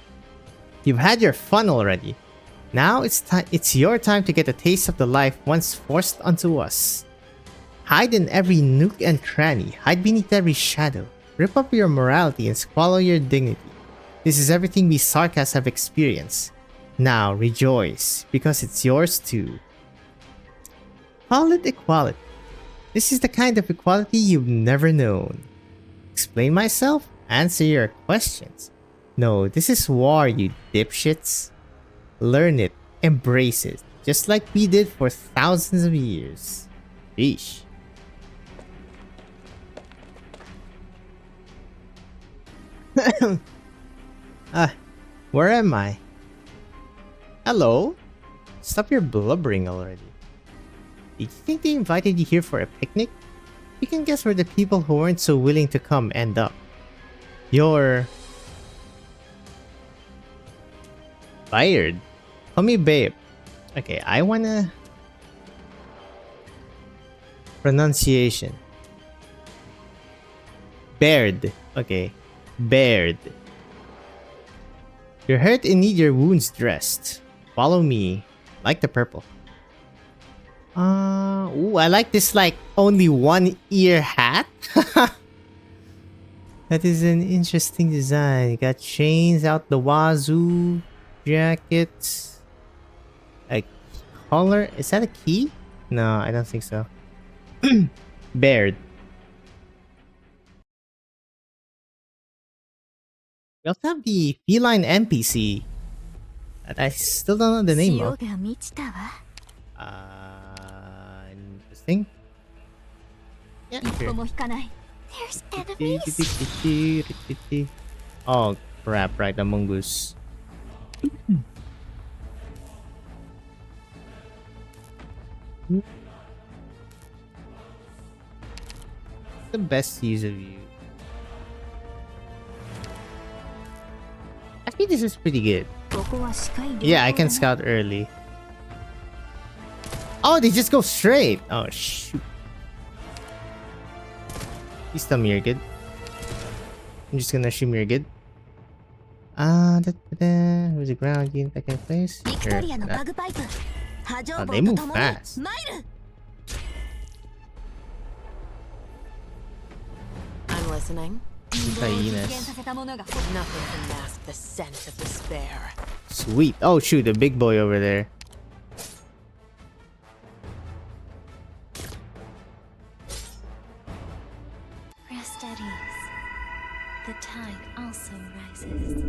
You've had your fun already. Now it's your time to get a taste of the life once forced onto us. Hide in every nook and cranny. Hide beneath every shadow. Rip up your morality and swallow your dignity. This is everything we Sarkas have experienced. Now rejoice, because it's yours too. Call it equality. This is the kind of equality you've never known. Explain myself? Answer your questions. No, this is war, you dipshits. Learn it, embrace it, just like we did for thousands of years. Sheesh. Where am I? Hello? Stop your blubbering already. Did you think they invited you here for a picnic? You can guess where the people who weren't so willing to come end up. You're... fired. Call me babe. Okay, I wanna... pronunciation. Bared. Okay. Bared. You're hurt and need your wounds dressed. Follow me. Like the purple. Ooh, I like this like only one ear hat. That is an interesting design. You got chains out the wazoo. Jacket. A collar. Is that a key? No, I don't think so. Bared. We also have the feline NPC that I still don't know the name of. Interesting. Yeah, sure. There's enemies. Oh crap, right, the mongoose. The best use of you. I think this is pretty good. Yeah, I can scout early. Oh, they just go straight. Oh shoot. Please tell me you're good. I'm just gonna assume you're good. Where's the ground unit that can place? Sure. Oh, they move fast. I'm listening. Hyenas. Nothing can mask the scent of despair. Sweet. Oh shoot, the big boy over there. Rest at ease. The tide also rises.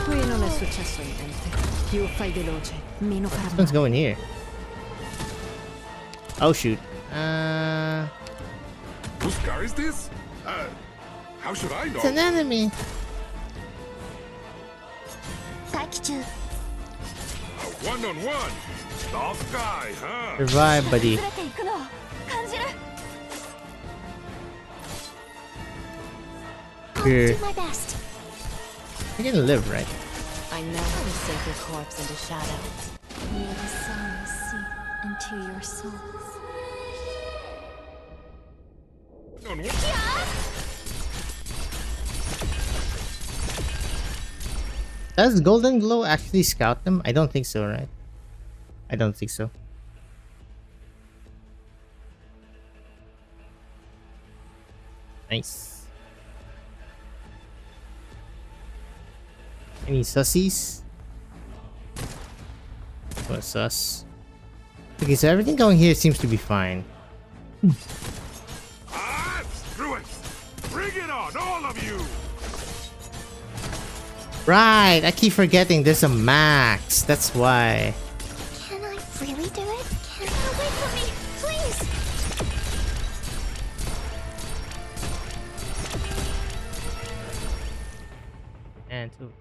Qui non è successo niente. Più fai veloce, meno farà Let's male. go in here. Oh shoot. Whose car is this? How should I know? It's an enemy. 待機中。 A one-on-one. Tough guy, huh? Survive, buddy. ずれていくのを感じる。Here. Do my best. You're gonna live, right? I never sink your corpse into shadow. May the sun seep into your souls. Does Golden Glow actually scout them? I don't think so, right? I don't think so. Nice. Any sussies? What sus? Okay, so everything going here seems to be fine. Screw it. Bring it on, all of you. Right, I keep forgetting there's a max. That's why. Can I really do it? Can you wait for me, please? And two.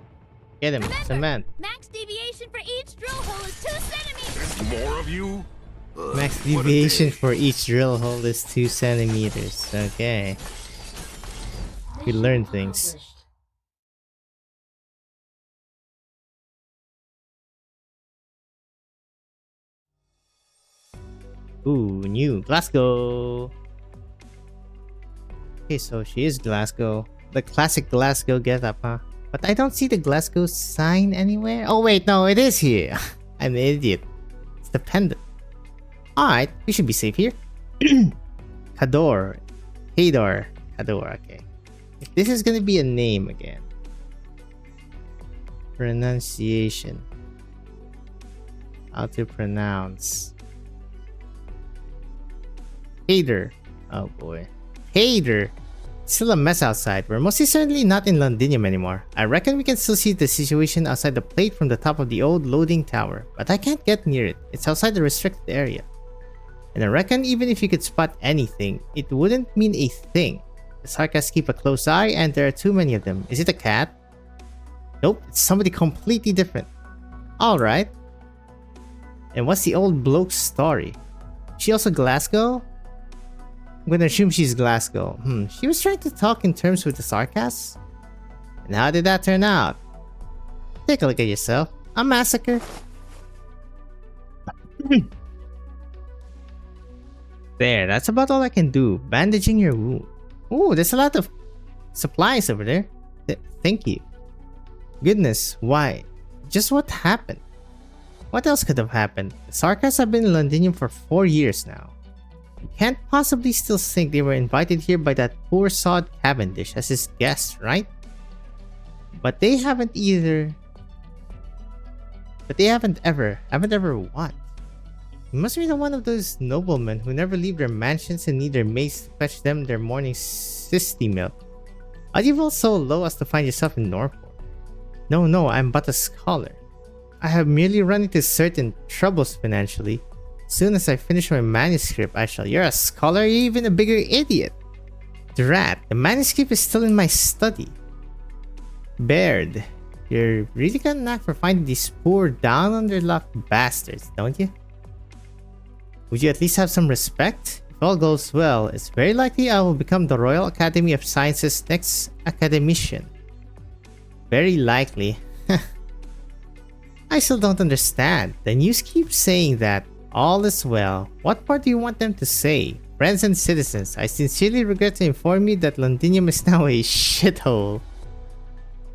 Get him. Cement. Max deviation for each drill hole is 2 centimeters. There's more of you? Max What a deviation day. for each drill hole is 2 centimeters. Okay. We learn things. Ooh, new Glasgow. Okay, so she is Glasgow. The classic Glasgow getup, huh? But I don't see the Glasgow sign anywhere. Oh wait, no, it is here. I'm an idiot. It's the pendant. Alright, we should be safe here. Hador. Hador. Hador, okay. If this is gonna be a name again. Pronunciation. How to pronounce. Hader. Oh boy. Hader. Still a mess outside. We're mostly certainly not in Londinium anymore. I reckon we can still see the situation outside the plate from the top of the old loading tower, but I can't get near it. It's outside the restricted area. And I reckon even if you could spot anything, it wouldn't mean a thing. The Sarkas keep a close eye and there are too many of them. Is it a cat? Nope, it's somebody completely different. Alright. And what's the old bloke's story? She also Glasgow? I'm gonna assume she's Glasgow. She was trying to talk in terms with the sarcasm? And how did that turn out? Take a look at yourself. A massacre. There, that's about all I can do. Bandaging your wound. Ooh, there's a lot of supplies over there. Thank you. Goodness, why? Just what happened? What else could have happened? The Sarkas have been in Londinium for 4 years now. You can't possibly still think they were invited here by that poor sod Cavendish as his guests, right? But they haven't either. But they haven't ever what? You must be the one of those noblemen who never leave their mansions and need their maids to fetch them their morning sisty milk. Are you fall so low as to find yourself in Norfolk? No, I'm but a scholar. I have merely run into certain troubles financially. Soon as I finish my manuscript, I shall. You're a scholar, you're even a bigger idiot. Drat, the manuscript is still in my study. Baird, you're really got a knack for finding these poor, down on their luck bastards, don't you? Would you at least have some respect? If all goes well, it's very likely I will become the Royal Academy of Sciences' next academician. Very likely. I still don't understand. The news keeps saying that all is well. What part do you want them to say? Friends and citizens, I sincerely regret to inform you that Londinium is now a shithole.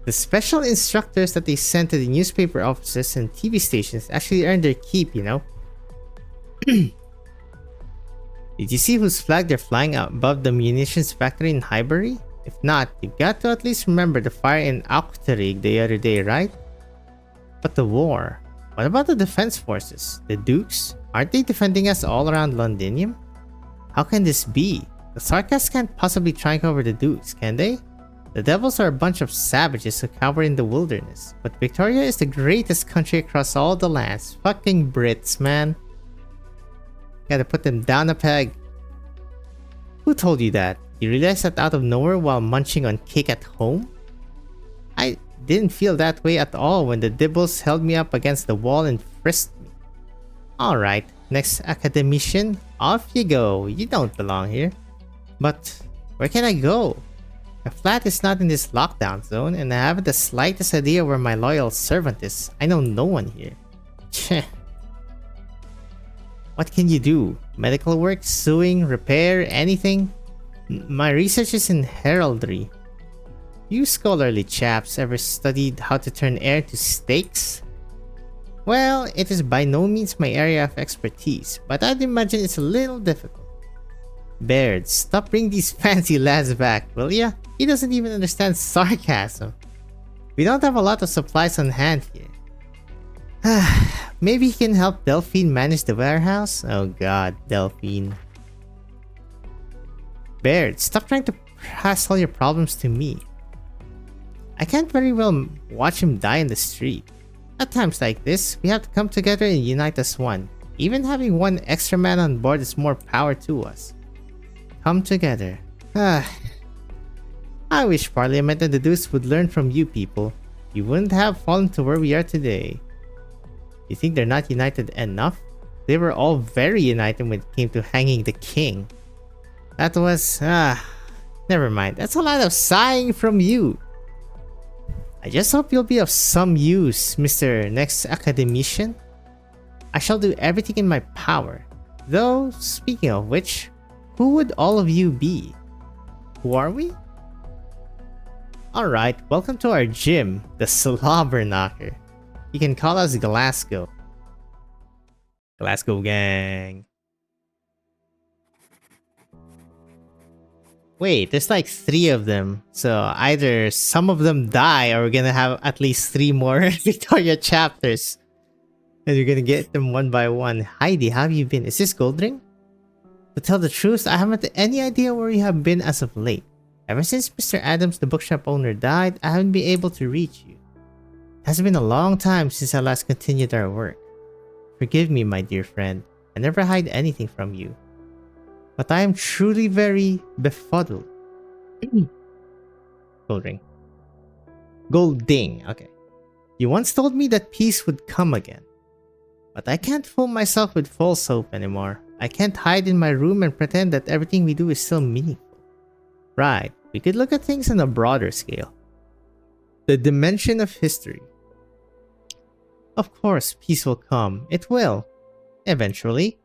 The special instructors that they sent to the newspaper offices and TV stations actually earned their keep, you know? Did you see whose flag they're flying out above the munitions factory in Highbury? If not, you've got to at least remember the fire in Auchterrig the other day, right? But the war. What about the defense forces? The Dukes? Aren't they defending us all around Londinium? How can this be? The Sarkas can't possibly triumph over the Dukes, can they? The Devils are a bunch of savages who cower in the wilderness. But Victoria is the greatest country across all the lands. Fucking Brits, man. Gotta put them down a peg. Who told you that? You realized that out of nowhere while munching on cake at home? I didn't feel that way at all when the Dibbles held me up against the wall and frisked me. Alright, next academician, off you go. You don't belong here. But where can I go? My flat is not in this lockdown zone and I haven't the slightest idea where my loyal servant is. I know no one here. Cheh. What can you do? Medical work, sewing, repair, anything? My research is in heraldry. You scholarly chaps ever studied how to turn air to steaks? Well, it is by no means my area of expertise, but I'd imagine it's a little difficult. Baird, stop bringing these fancy lads back, will ya? He doesn't even understand sarcasm. We don't have a lot of supplies on hand here. Maybe he can help Delphine manage the warehouse? Oh god, Delphine. Baird, stop trying to pass all your problems to me. I can't very well watch him die in the street. At times like this, we have to come together and unite as one. Even having one extra man on board is more power to us. Come together. I wish Parliament and the Deuce would learn from you people. You wouldn't have fallen to where we are today. You think they're not united enough? They were all very united when it came to hanging the king. That was... never mind. That's a lot of sighing from you. I just hope you'll be of some use, Mr. Next Academician. I shall do everything in my power. Though, speaking of which, who would all of you be? Who are we? Alright, welcome to our gym, the Slobber Knocker. You can call us Glasgow. Glasgow gang. Wait, there's like 3 of them. So either some of them die or we're gonna have at least 3 more Victoria chapters. And you're gonna get them one by one. Heidi, how have you been? Is this Goldring? To tell the truth, I haven't any idea where you have been as of late. Ever since Mr. Adams, the bookshop owner, died, I haven't been able to reach you. It has been a long time since I last continued our work. Forgive me, my dear friend. I never hide anything from you. But I am truly very befuddled. Goldring. Golding, okay. You once told me that peace would come again. But I can't fool myself with false hope anymore. I can't hide in my room and pretend that everything we do is still meaningful. Right, we could look at things on a broader scale. The dimension of history. Of course, peace will come. It will. Eventually.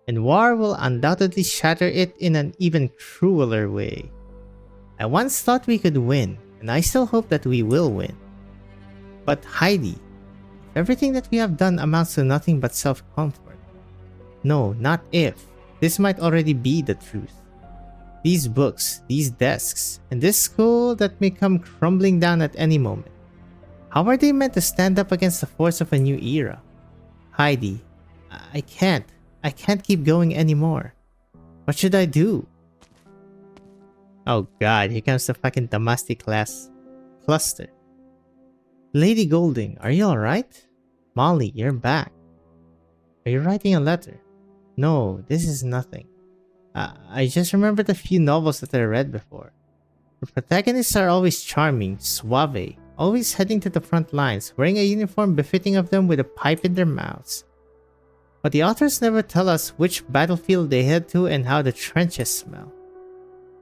And war will undoubtedly shatter it in an even crueler way. I once thought we could win, and I still hope that we will win. But Heidi, if everything that we have done amounts to nothing but self-comfort. No, not if. This might already be the truth. These books, these desks, and this school that may come crumbling down at any moment. How are they meant to stand up against the force of a new era? Heidi, I can't keep going anymore. What should I do? Oh god, here comes the fucking Damastic class cluster. Lady Golding, are you alright? Molly, you're back. Are you writing a letter? No, this is nothing. I just remembered a few novels that I read before. The protagonists are always charming, suave, always heading to the front lines, wearing a uniform befitting of them with a pipe in their mouths. But the authors never tell us which battlefield they head to and how the trenches smell.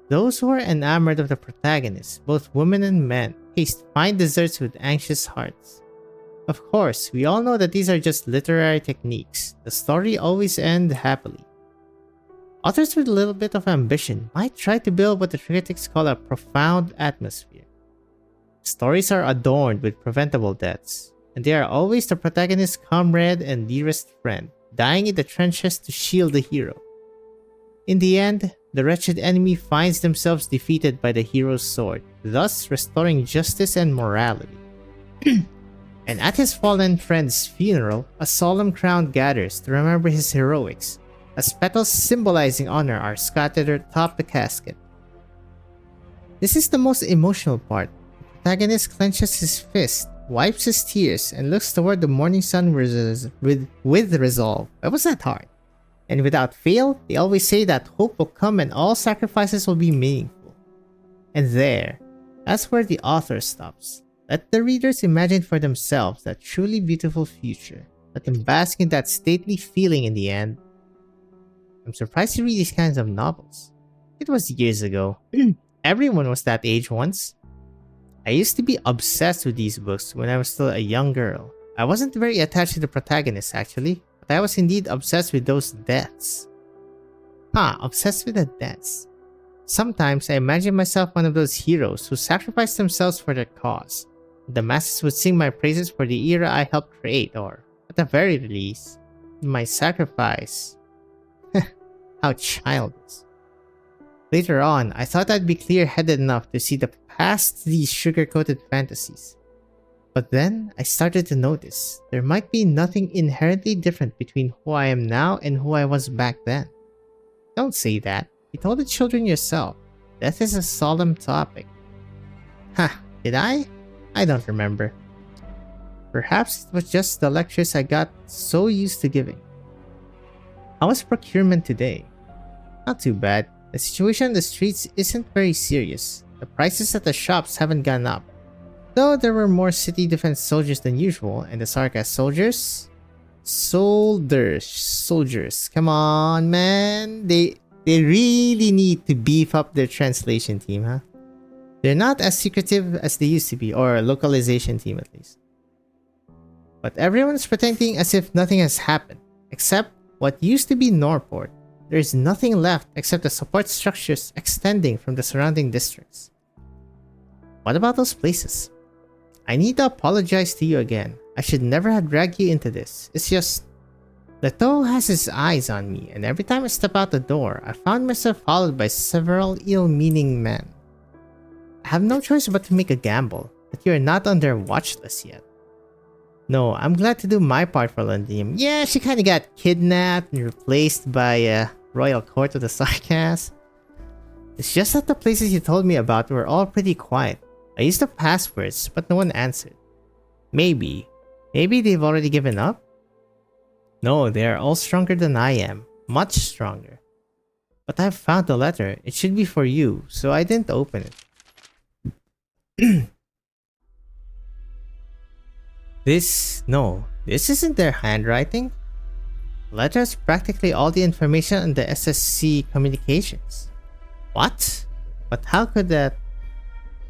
Those who are enamored of the protagonists, both women and men, taste fine desserts with anxious hearts. Of course, we all know that these are just literary techniques. The story always ends happily. Authors with a little bit of ambition might try to build what the critics call a profound atmosphere. Stories are adorned with preventable deaths, and they are always the protagonist's comrade and dearest friend, dying in the trenches to shield the hero. In the end, the wretched enemy finds themselves defeated by the hero's sword, thus restoring justice and morality. And at his fallen friend's funeral, a solemn crowd gathers to remember his heroics, as petals symbolizing honor are scattered atop the casket. This is the most emotional part. The protagonist clenches his fist, wipes his tears, and looks toward the morning sun with resolve. Why was that hard? And without fail, they always say that hope will come and all sacrifices will be meaningful. And that's where the author stops. Let the readers imagine for themselves that truly beautiful future. Let them bask in that stately feeling in the end. I'm surprised you read these kinds of novels. It was years ago. Everyone was that age once. I used to be obsessed with these books when I was still a young girl. I wasn't very attached to the protagonist actually, but I was indeed obsessed with those deaths. Obsessed with the deaths. Sometimes I imagine myself one of those heroes who sacrificed themselves for their cause. The masses would sing my praises for the era I helped create, or, at the very least, my sacrifice. How childish. Later on, I thought I'd be clear-headed enough to see past these sugar-coated fantasies. But then, I started to notice there might be nothing inherently different between who I am now and who I was back then. Don't say that. You told the children yourself. Death is a solemn topic. Did I? I don't remember. Perhaps it was just the lectures I got so used to giving. How was procurement today? Not too bad. The situation on the streets isn't very serious. The prices at the shops haven't gone up. Though there were more city defense soldiers than usual, and the sarcasm soldiers? Soldiers. Come on, man. They really need to beef up their translation team, huh? They're not as secretive as they used to be, or a localization team at least. But everyone's pretending as if nothing has happened, except what used to be Norport. There is nothing left except the support structures extending from the surrounding districts. What about those places? I need to apologize to you again. I should never have dragged you into this. It's just... Leto has his eyes on me, and every time I step out the door, I found myself followed by several ill-meaning men. I have no choice but to make a gamble, that you are not on their watch list yet. No, I'm glad to do my part for Londinium. Yeah, she kinda got kidnapped and replaced by a royal court of the Sarkas. It's just that the places you told me about were all pretty quiet. I used the passwords, but no one answered. Maybe they've already given up? No, they are all stronger than I am. Much stronger. But I've found the letter. It should be for you, so I didn't open it. This isn't their handwriting. Letters practically all the information on the SSC communications. What? But how could that?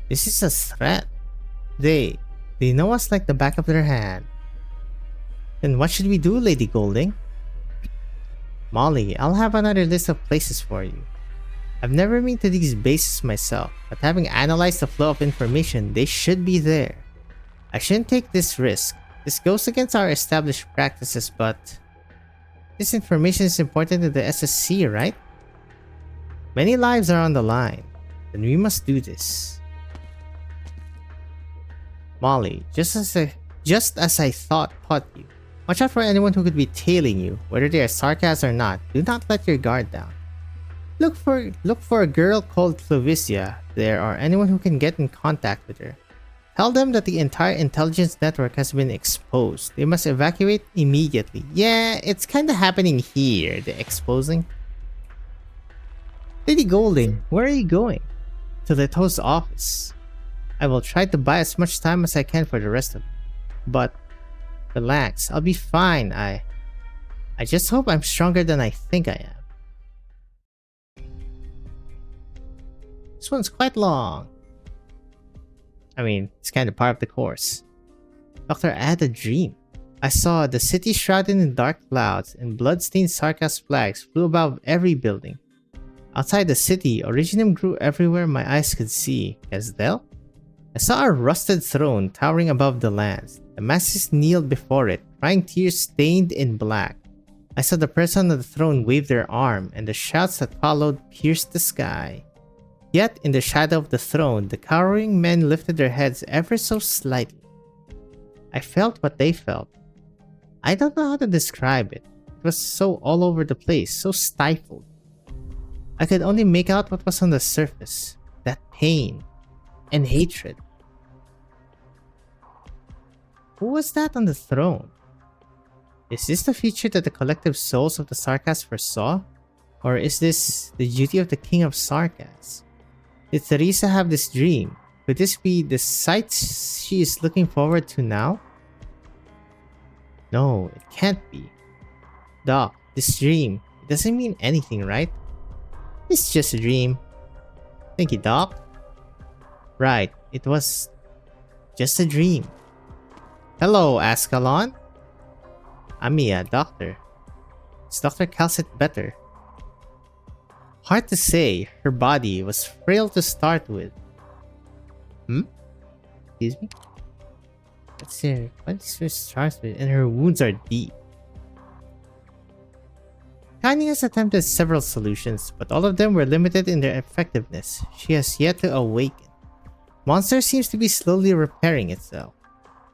This is a threat. They know us like the back of their hand. Then what should we do, Lady Golding? Molly, I'll have another list of places for you. I've never been to these bases myself, but having analyzed the flow of information, they should be there. I shouldn't take this risk. This goes against our established practices, but this information is important to the SSC, right? Many lives are on the line, then we must do this. Molly, just as I thought taught you, watch out for anyone who could be tailing you, whether they are sarcasm or not. Do not let your guard down. Look for a girl called Clovicia there or anyone who can get in contact with her. Tell them that the entire intelligence network has been exposed. They must evacuate immediately. Yeah, it's kinda happening here, the exposing. Lady Golding, where are you going? To the host's office. I will try to buy as much time as I can for the rest of it. But relax, I'll be fine. I just hope I'm stronger than I think I am. This one's quite long. I mean, it's kind of part of the course. Doctor, I had a dream. I saw the city shrouded in dark clouds and blood-stained sarcasm flags flew above every building. Outside the city, Originium grew everywhere my eyes could see. Casdell? I saw a rusted throne towering above the lands. The masses kneeled before it, crying tears stained in black. I saw the person on the throne wave their arm, and the shouts that followed pierced the sky. Yet, in the shadow of the throne, the cowering men lifted their heads ever so slightly. I felt what they felt. I don't know how to describe it. It was so all over the place, so stifled. I could only make out what was on the surface. That pain and hatred. Who was that on the throne? Is this the future that the collective souls of the Sarkas foresaw? Or is this the duty of the King of Sarkas? Did Teresa have this dream? Could this be the sight she is looking forward to now? No, it can't be. Doc, this dream, it doesn't mean anything, right? It's just a dream. Thank you, Doc. Right, it was just a dream. Hello, Ascalon. I'm Mia, Doctor. Is Dr. Calcit better? Hard to say, her body was frail to start with. Excuse me? Let's see, what is her starts with? And her wounds are deep. Tiny has attempted several solutions, but all of them were limited in their effectiveness. She has yet to awaken. Monster seems to be slowly repairing itself.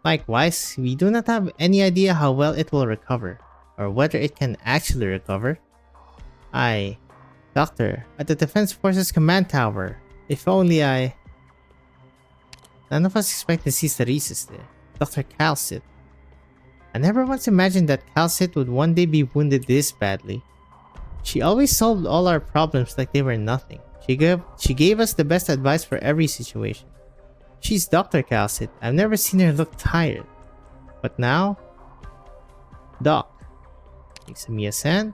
Likewise, we do not have any idea how well it will recover, or whether it can actually recover. Doctor, at the Defense Forces Command Tower, if only I... None of us expect to see Ceresis there. Dr. Calcit. I never once imagined that Calcit would one day be wounded this badly. She always solved all our problems like they were nothing. She gave us the best advice for every situation. She's Dr. Calcit. I've never seen her look tired. But now... Doc. Thanks to Mia-san.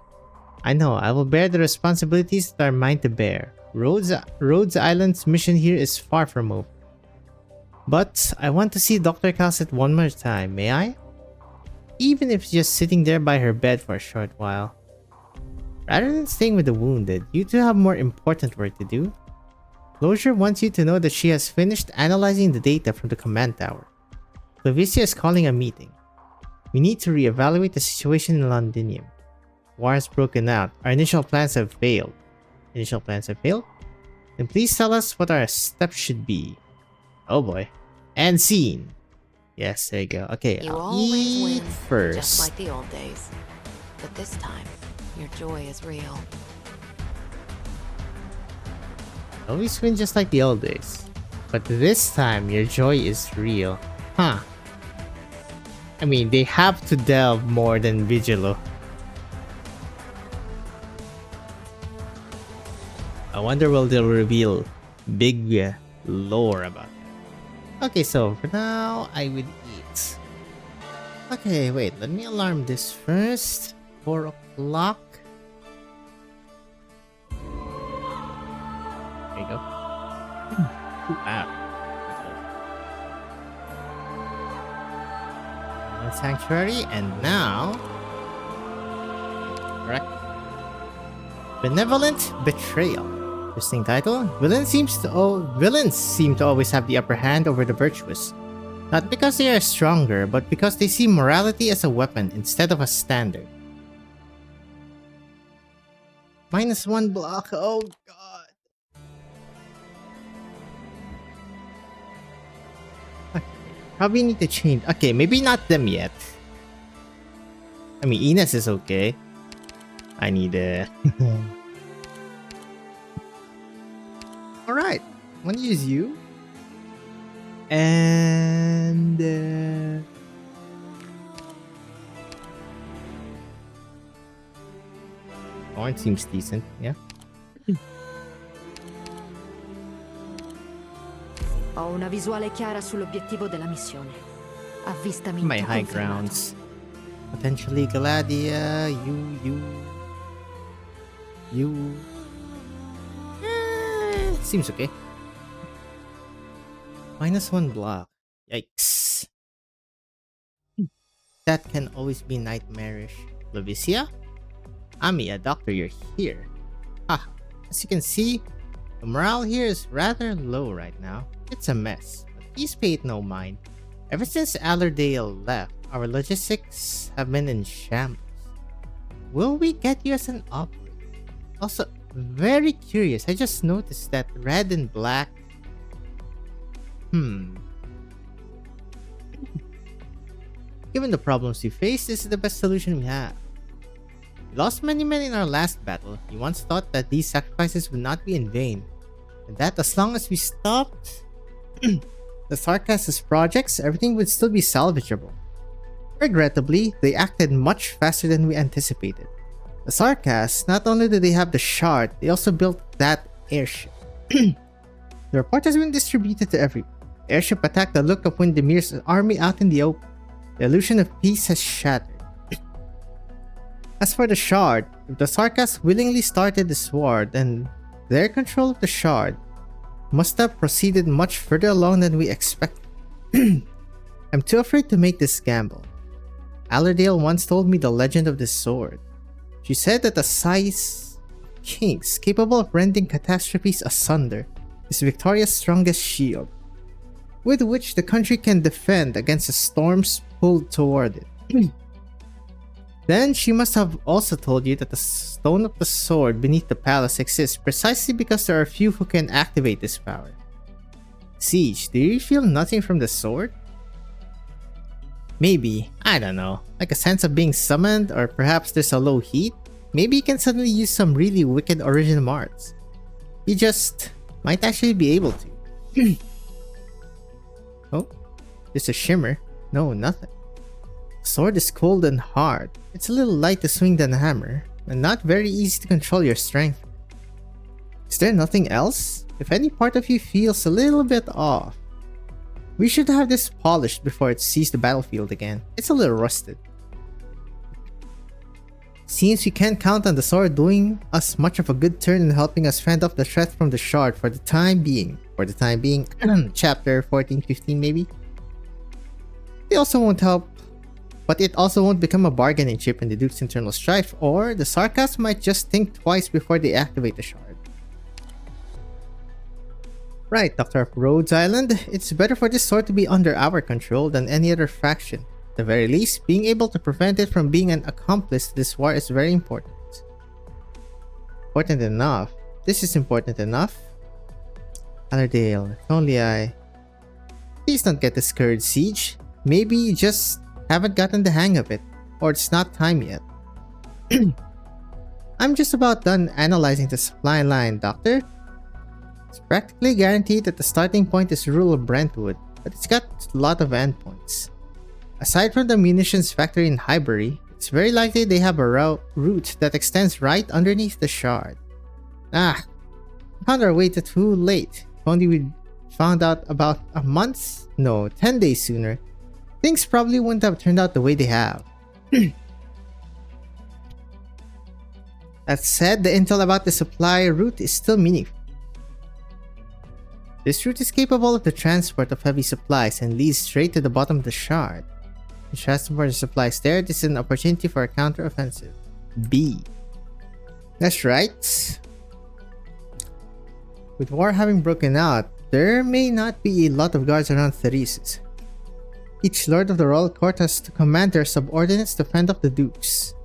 I know, I will bear the responsibilities that are mine to bear. Rhodes Island's mission here is far from over. But I want to see Dr. Calcit one more time, may I? Even if just sitting there by her bed for a short while. Rather than staying with the wounded, you two have more important work to do. Closure wants you to know that she has finished analyzing the data from the command tower. Clovicia is calling a meeting. We need to reevaluate the situation in Londinium. War has broken out. Our initial plans have failed. Initial plans have failed? Then please tell us what our steps should be. Oh boy. And scene. Yes, there you go. Okay, You I'll always eat win, first. just like the old days. But this time, your joy is real. Always win just like the old days. But this time, your joy is real. Huh. I mean, they have to delve more than Vigilo. I wonder will they reveal big lore about it. Okay, so for now, I would eat. Okay, wait, let me alarm this first. 4 o'clock. There you go. Wow. Sanctuary, and now. Correct. Benevolent Betrayal. Interesting title. Villains seem to always have the upper hand over the virtuous. Not because they are stronger, but because they see morality as a weapon instead of a standard. -1 block. Oh god. Okay. Probably need to change. Okay, maybe not them yet. I mean, Ines is okay. I need Alright. I'm gonna use you. And Orange seems decent, yeah. Ho una visuale chiara sull'obiettivo della missione. Avvistamento My high confermato. grounds. Potentially Galadia, you. Seems okay. -1 block. Yikes. That can always be nightmarish. Lavicia? Ami, a doctor, you're here. Ah, as you can see, the morale here is rather low right now. It's a mess, but please pay it no mind. Ever since Allerdale left, our logistics have been in shambles. Will we get you as an upgrade? Also, very curious, I just noticed that red and black... Given the problems we face, this is the best solution we have. We lost many men in our last battle. We once thought that these sacrifices would not be in vain, and that as long as we stopped the Sarkas's projects, everything would still be salvageable. Regrettably, they acted much faster than we anticipated. The Sarkas, not only did they have the shard, they also built that airship. The report has been distributed to everyone. The airship attacked the look of Windemir's army out in the open. The illusion of peace has shattered. As for the shard, if the Sarkas willingly started this war, then their control of the shard must have proceeded much further along than we expected. I'm too afraid to make this gamble. Allerdale once told me the legend of this sword. She said that the size of kings capable of rending catastrophes asunder is Victoria's strongest shield, with which the country can defend against the storms pulled toward it. Then she must have also told you that the stone of the sword beneath the palace exists precisely because there are few who can activate this power. Siege, do you feel nothing from the sword? Maybe, I don't know, like a sense of being summoned, or perhaps there's a low heat? Maybe you can suddenly use some really wicked original arts. You just might actually be able to. Oh, just a shimmer. No, nothing. The sword is cold and hard. It's a little light to swing than a hammer, and not very easy to control your strength. Is there nothing else? If any part of you feels a little bit off, we should have this polished before it sees the battlefield again. It's a little rusted. Seems we can't count on the sword doing us much of a good turn in helping us fend off the threat from the shard for the time being. Chapter 14-15 maybe? They also won't help, but it also won't become a bargaining chip in the Duke's internal strife, or the Sarkas might just think twice before they activate the shard. Right, Dr. of Rhodes Island, it's better for this sword to be under our control than any other faction. At the very least, being able to prevent it from being an accomplice to this war is very important. Important enough. This is important enough. Allerdale, if only I... Please don't get discouraged, Siege. Maybe you just haven't gotten the hang of it, or it's not time yet. I'm just about done analyzing the supply line, Doctor. It's practically guaranteed that the starting point is rural Brentwood, but it's got a lot of endpoints. Aside from the munitions factory in Highbury, it's very likely they have a route that extends right underneath the shard. Ah, found our way too late. If only we'd found out about 10 days sooner. things probably wouldn't have turned out the way they have. That said, the intel about the supply route is still meaningful. This route is capable of the transport of heavy supplies and leads straight to the bottom of the shard. The transport of supplies there, this is an opportunity for a counter-offensive. B. That's right. With war having broken out, there may not be a lot of guards around Theresis. Each lord of the royal court has to command their subordinates to fend off the dukes.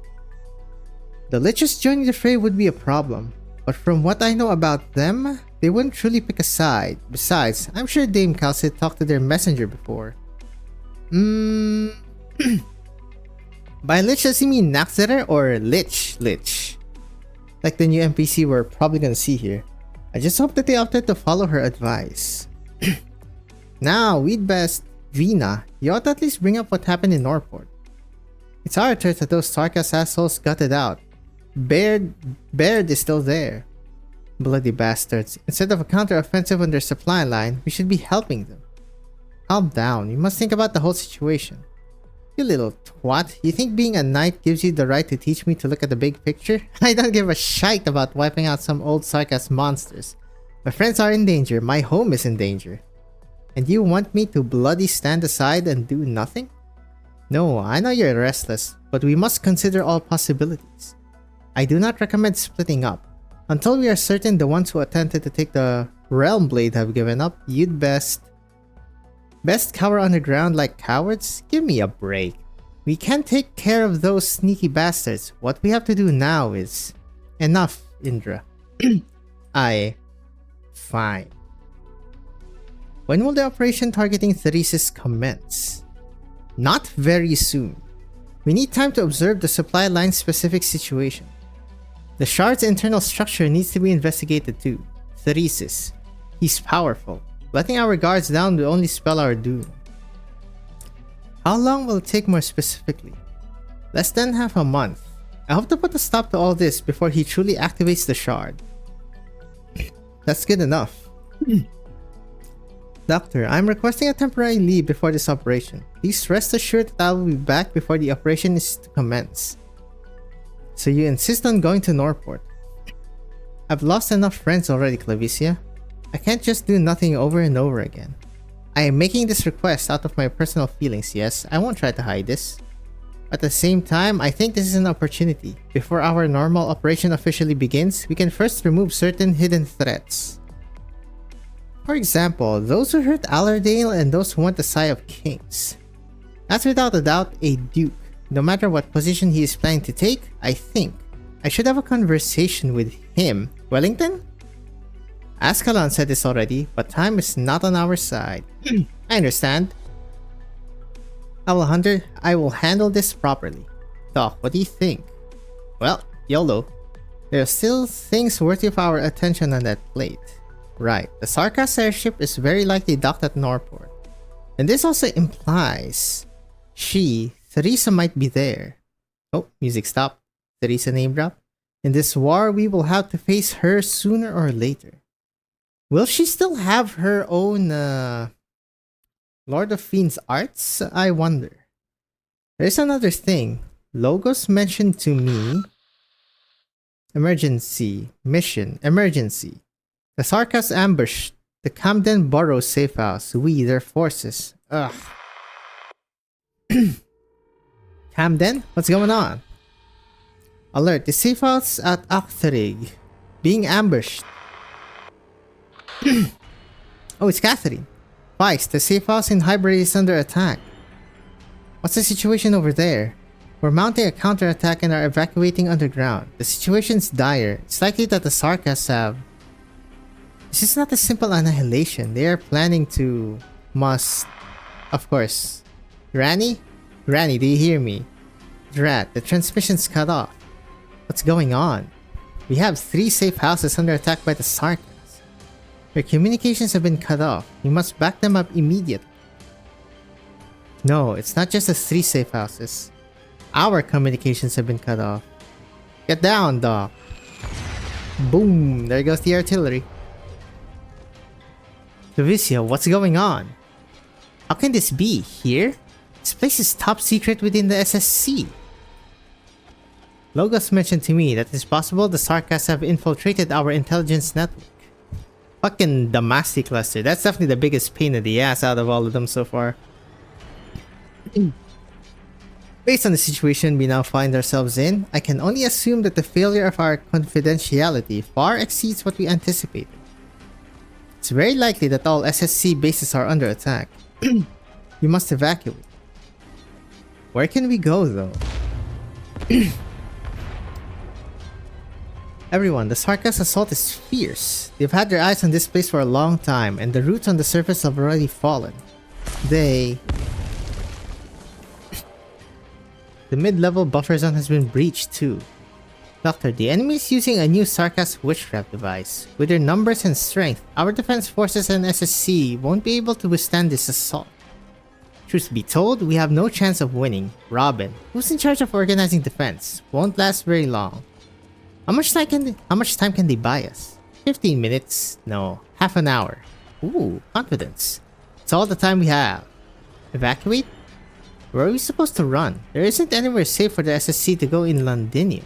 The liches joining the fray would be a problem, but from what I know about them, they wouldn't truly pick a side. Besides, I'm sure Dame Calcid talked to their messenger before. By lich does he mean Naxerer or Lich? Like the new NPC we're probably gonna see here. I just hope that they opted to follow her advice. Now, we'd best... Vina, you ought to at least bring up what happened in Norport. It's our turn that those Sarkas assholes gutted out. Baird is still there. Bloody bastards. Instead of a counter-offensive on their supply line, we should be helping them. Calm down, you must think about the whole situation. You little twat, you think being a knight gives you the right to teach me to look at the big picture? I don't give a shite about wiping out some old Sarkas monsters. My friends are in danger, my home is in danger. And you want me to bloody stand aside and do nothing? No, I know you're restless, but we must consider all possibilities. I do not recommend splitting up. Until we are certain the ones who attempted to take the Realm Blade have given up, you'd best cower underground like cowards? Give me a break. We can't take care of those sneaky bastards. What we have to do now is... Enough, Indra. Fine. When will the operation targeting Theresis commence? Not very soon. We need time to observe the supply line's specific situation. The shard's internal structure needs to be investigated too. Theresis. He's powerful. Letting our guards down will only spell our doom. How long will it take more specifically? Less than half a month. I hope to put a stop to all this before he truly activates the shard. That's good enough. Doctor, I'm requesting a temporary leave before this operation. Please rest assured that I will be back before the operation is to commence. So you insist on going to Norport? I've lost enough friends already, Clavicia. I can't just do nothing over and over again. I am making this request out of my personal feelings, yes, I won't try to hide this. At the same time, I think this is an opportunity. Before our normal operation officially begins, we can first remove certain hidden threats. For example, those who hurt Allerdale and those who want the Sigh of Kings. That's without a doubt a duke. No matter what position he is planning to take, I think I should have a conversation with him. Wellington? Ascalon said this already, but time is not on our side. I understand. I will handle this properly. Doc, what do you think? Well, YOLO. There are still things worthy of our attention on that plate. Right, the Sarkas airship is very likely docked at Norport. And this also implies Theresa might be there. Oh, music stopped. Theresa name drop. In this war, we will have to face her sooner or later. Will she still have her own Lord of Fiends arts? I wonder. There's another thing. Logos mentioned to me... Emergency. Mission. Emergency. The Sarkas ambushed the Camden Borough safe house. We, their forces. Ugh. Camden? What's going on? Alert. The safe house at Achtharig. Being ambushed. Oh, it's Catherine. Vice, the safe house in Hybrid is under attack. What's the situation over there? We're mounting a counterattack and are evacuating underground. The situation's dire. It's likely that the Sarkas have... This is not a simple annihilation. They are planning to... Of course. Granny? Granny, do you hear me? Drat, the transmission's cut off. What's going on? We have 3 safe houses under attack by the Sarkas. Their communications have been cut off. We must back them up immediately. No, it's not just the 3 safe houses. Our communications have been cut off. Get down, Doc. Boom! There goes the artillery. Clavicia, what's going on? How can this be? Here? This place is top secret within the SSC. Logos mentioned to me that it's possible the Sarkas have infiltrated our intelligence network. Fucking Damasti cluster. That's definitely the biggest pain in the ass out of all of them so far. Based on the situation we now find ourselves in, I can only assume that the failure of our confidentiality far exceeds what we anticipated. It's very likely that all SSC bases are under attack. We must evacuate. Where can we go though? Everyone, the Sarkas assault is fierce. They've had their eyes on this place for a long time, and the roots on the surface have already fallen. The mid-level buffer zone has been breached too. Doctor, the enemy is using a new Sarkas witchcraft device. With their numbers and strength, our defense forces and SSC won't be able to withstand this assault. Truth be told, we have no chance of winning. Robin, who's in charge of organizing defense, won't last very long. How much time can they buy us? 15 minutes? No, half an hour. Ooh, confidence. It's all the time we have. Evacuate? Where are we supposed to run? There isn't anywhere safe for the SSC to go in Londinium.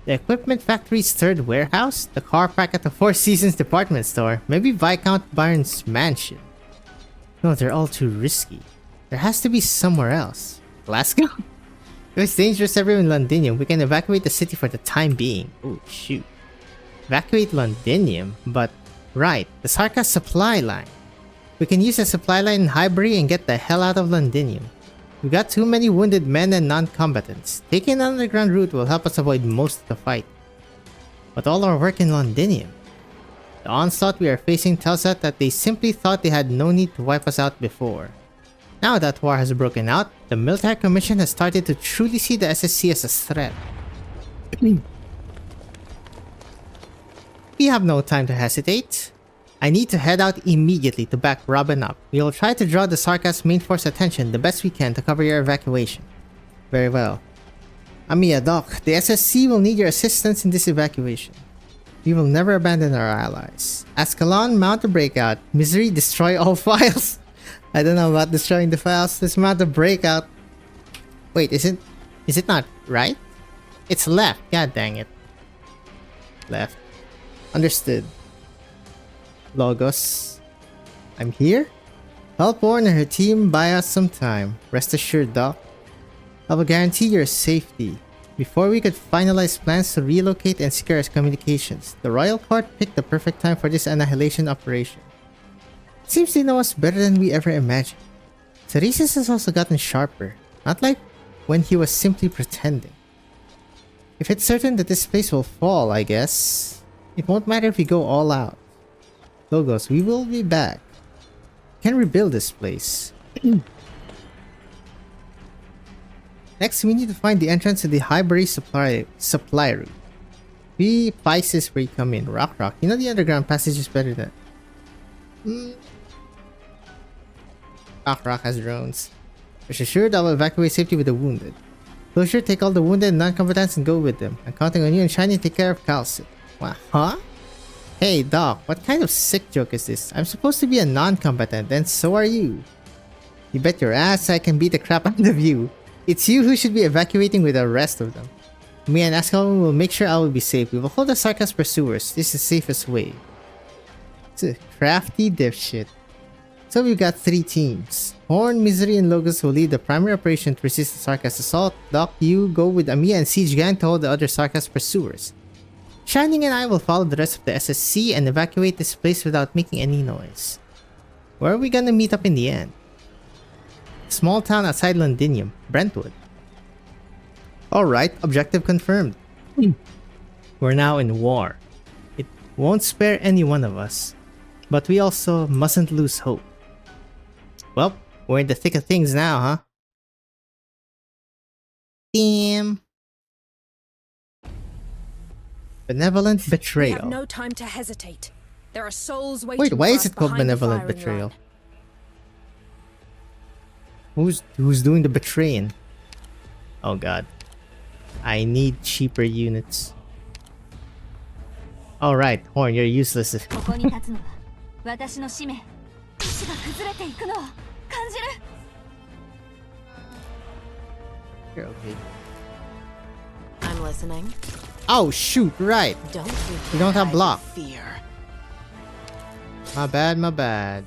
The equipment factory's third warehouse? The car park at the Four Seasons department store? Maybe Viscount Byron's mansion? No, they're all too risky. There has to be somewhere else. Glasgow? If it's dangerous everywhere in Londinium, we can evacuate the city for the time being. Oh shoot. Evacuate Londinium? But, right, the Sarkas supply line. We can use the supply line in Highbury and get the hell out of Londinium. We got too many wounded men and non-combatants. Taking an underground route will help us avoid most of the fight. But all our work in Londinium. The onslaught we are facing tells us that they simply thought they had no need to wipe us out before. Now that war has broken out, the Military Commission has started to truly see the SSC as a threat. We have no time to hesitate. I need to head out immediately to back Robin up. We will try to draw the Sarkas main force attention the best we can to cover your evacuation. Very well. Amiya, Doc, the SSC will need your assistance in this evacuation. We will never abandon our allies. Ascalon, mount the breakout. Misery, destroy all files. I don't know about destroying the files. Let's mount the breakout. Wait, is it not right? It's left. God dang it. Left. Understood. Logos. I'm here? Help Orn and her team buy us some time. Rest assured, Doc. I will guarantee your safety. Before we could finalize plans to relocate and secure our communications, the Royal Court picked the perfect time for this annihilation operation. It seems they know us better than we ever imagined. Teresa's has also gotten sharper, not like when he was simply pretending. If it's certain that this place will fall, I guess, it won't matter if we go all out. Logos, we will be back. We can rebuild this place. Next, we need to find the entrance to the Highbury supply route. Vice is where you come in. Rock. You know the underground passage is better than... Rock has drones. Rest assured, I will evacuate safety with the wounded. Closure, take all the wounded and non-combatants and go with them. I'm counting on you and Shiny to take care of Calcit. What? Huh? Hey, Doc, what kind of sick joke is this? I'm supposed to be a non-combatant, and so are you. You bet your ass I can beat the crap out of you. It's you who should be evacuating with the rest of them. Me and Ascalon will make sure I will be safe. We will hold the Sarkas pursuers. This is the safest way. It's a crafty dipshit. So we've got 3 teams. Horn, Misery, and Logos will lead the primary operation to resist the Sarkas assault. Doc, you go with Amiya and Siege Gang to hold the other Sarkas pursuers. Shining and I will follow the rest of the SSC and evacuate this place without making any noise. Where are we gonna meet up in the end? Small town outside Londinium, Brentwood. Alright, objective confirmed. We're now in war. It won't spare any one of us. But we also mustn't lose hope. Well, we're in the thick of things now, huh? Damn. Benevolent Betrayal. We have no time to hesitate. There are souls waiting. Wait, why for is us it called behind the Benevolent firing Betrayal? line. Who's doing the betraying? Oh god. I need cheaper units. Alright, Horn, you're useless. ここに立つのは私の使命。都市が崩れていくのを感じる。You're okay. I'm listening. Oh shoot! Right. You don't have block. Fear. My bad. My bad.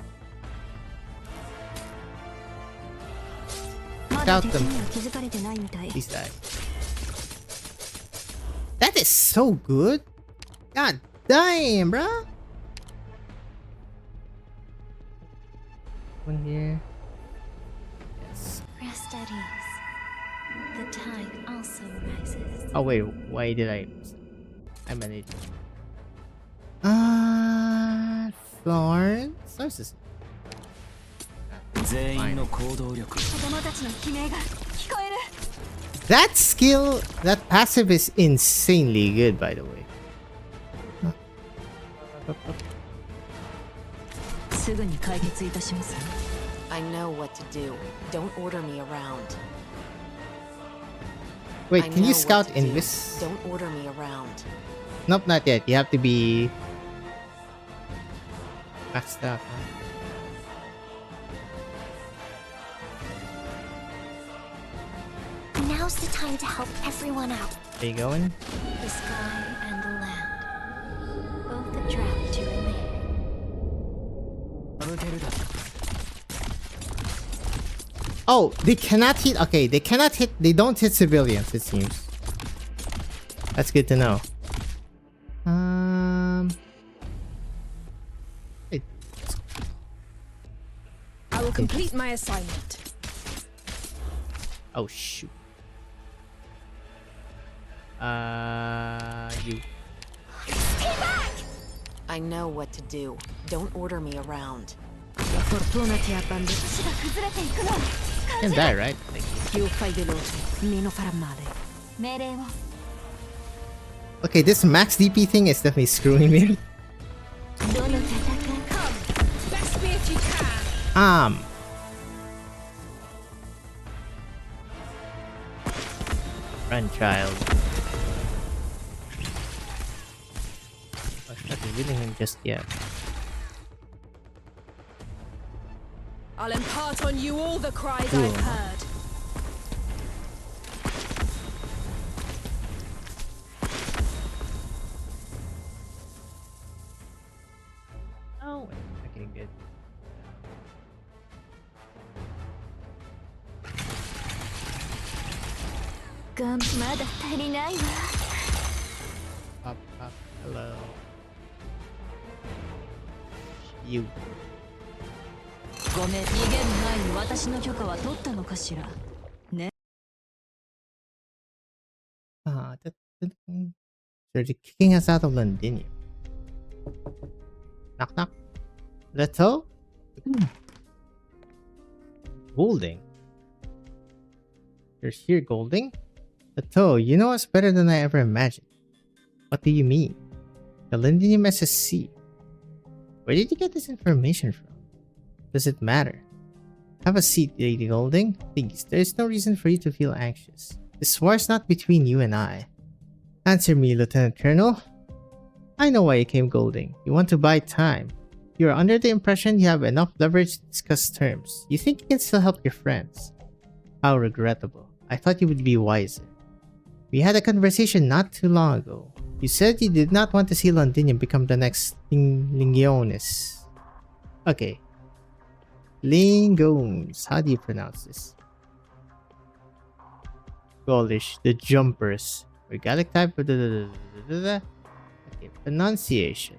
Scout them. Please die. That is so good. God damn, bro. One here. Yes. Rest at ease. The tide also rises. Oh wait, why did I managed. Florence? What's this? Fine. That skill, that passive is insanely good, by the way. I know what to do. Don't order me around. Wait, I can you know scout what to do. Invis? Don't order me around. Nope, not yet. You have to be maxed out. Huh? Now's the time to help everyone out. Are you going? The sky and the land, both a draft to remain. Oh, they cannot hit. Okay, they cannot hit. They don't hit civilians, it seems. That's good to know. Wait. I will complete my assignment. Oh shoot. You. I know what to do. Don't order me around. Can die, right? Okay, this max DP thing is definitely screwing me. Run, child. I'm not revealing him just yet. I'll impart on you all the cries Cool. I've heard. Oh, okay, good. Pop, pop, hello. You. They're kicking us out of Londinium. Knock knock. Leto? Golding. You're here, Golding? Leto, you know us better than I ever imagined. What do you mean? The Londinium SSC. Where did you get this information from? Does it matter? Have a seat, Lady Golding. Please, there is no reason for you to feel anxious. This war is not between you and I. Answer me, Lieutenant Colonel. I know why you came, Golding. You want to buy time. You are under the impression you have enough leverage to discuss terms. You think you can still help your friends. How regrettable. I thought you would be wiser. We had a conversation not too long ago. You said you did not want to see Londinium become the next Lingionis. Okay. Lingones. How do you pronounce this? Gaulish. The Jumpers. Regalic type. Okay. Pronunciation.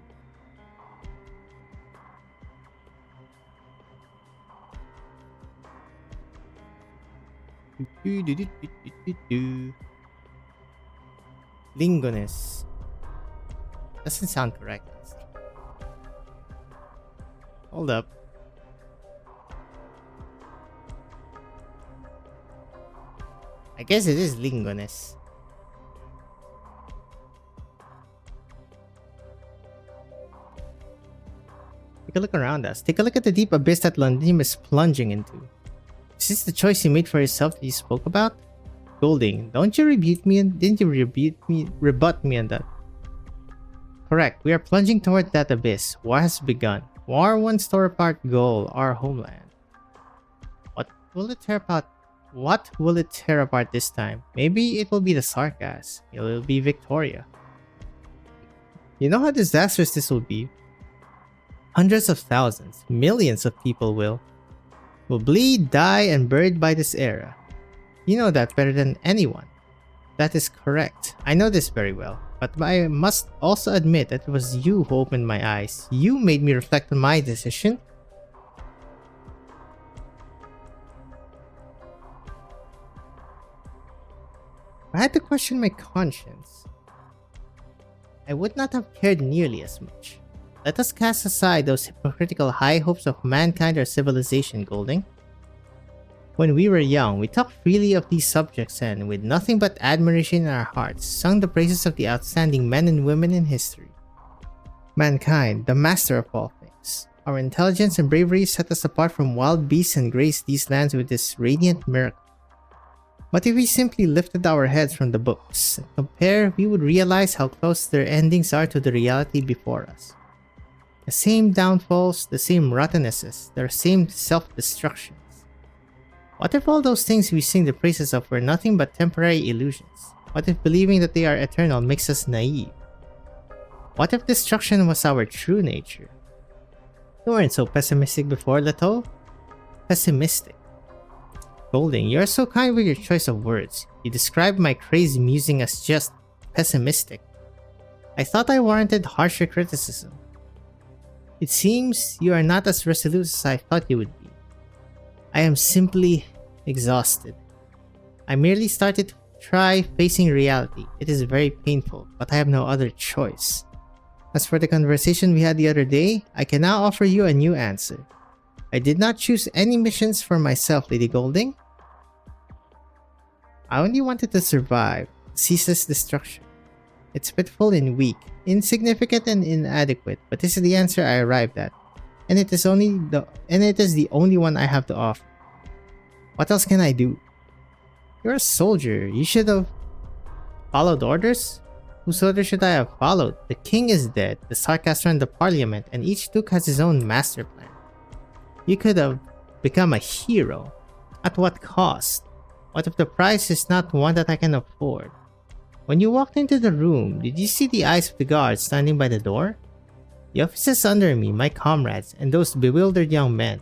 Lingones. Doesn't sound correct. Hold up. I guess it is Lingones. Take a look around us. Take a look at the deep abyss that Londinium is plunging into. Is this the choice you made for yourself that you spoke about? Golding, don't you rebut me? Didn't you rebut me on that? Correct. We are plunging toward that abyss. War has begun. War once tore apart Gaul, our homeland. What will it tear apart What will it tear apart this time? Maybe it will be the Sarkas. It will be Victoria. You know how disastrous this will be? Hundreds of thousands, millions of people will bleed, die, and buried by this era. You know that better than anyone. That is correct. I know this very well. But I must also admit that it was you who opened my eyes. You made me reflect on my decision. If I had to question my conscience, I would not have cared nearly as much. Let us cast aside those hypocritical high hopes of mankind or civilization, Golding. When we were young, we talked freely of these subjects and, with nothing but admiration in our hearts, sung the praises of the outstanding men and women in history. Mankind, the master of all things. Our intelligence and bravery set us apart from wild beasts and graced these lands with this radiant miracle. But if we simply lifted our heads from the books and compare, we would realize how close their endings are to the reality before us. The same downfalls, the same rottennesses, the same self-destructions. What if all those things we sing the praises of were nothing but temporary illusions? What if believing that they are eternal makes us naive? What if destruction was our true nature? You weren't so pessimistic before, Leto. Pessimistic. Golding, you are so kind with your choice of words. You described my crazy musing as just pessimistic. I thought I warranted harsher criticism. It seems you are not as resolute as I thought you would be. I am simply exhausted. I merely started to try facing reality. It is very painful, but I have no other choice. As for the conversation we had the other day, I can now offer you a new answer. I did not choose any missions for myself, Lady Golding. I only wanted to survive, ceaseless destruction. It's pitiful and weak, insignificant and inadequate, but this is the answer I arrived at, and it is the only one I have to offer. What else can I do? You're a soldier. You should have followed orders? Whose orders should I have followed? The king is dead, the Sarkas run the parliament, and each duke has his own master plan. You could have become a hero. At what cost? What if the price is not one that I can afford? When you walked into the room, did you see the eyes of the guards standing by the door? The officers under me, my comrades, and those bewildered young men.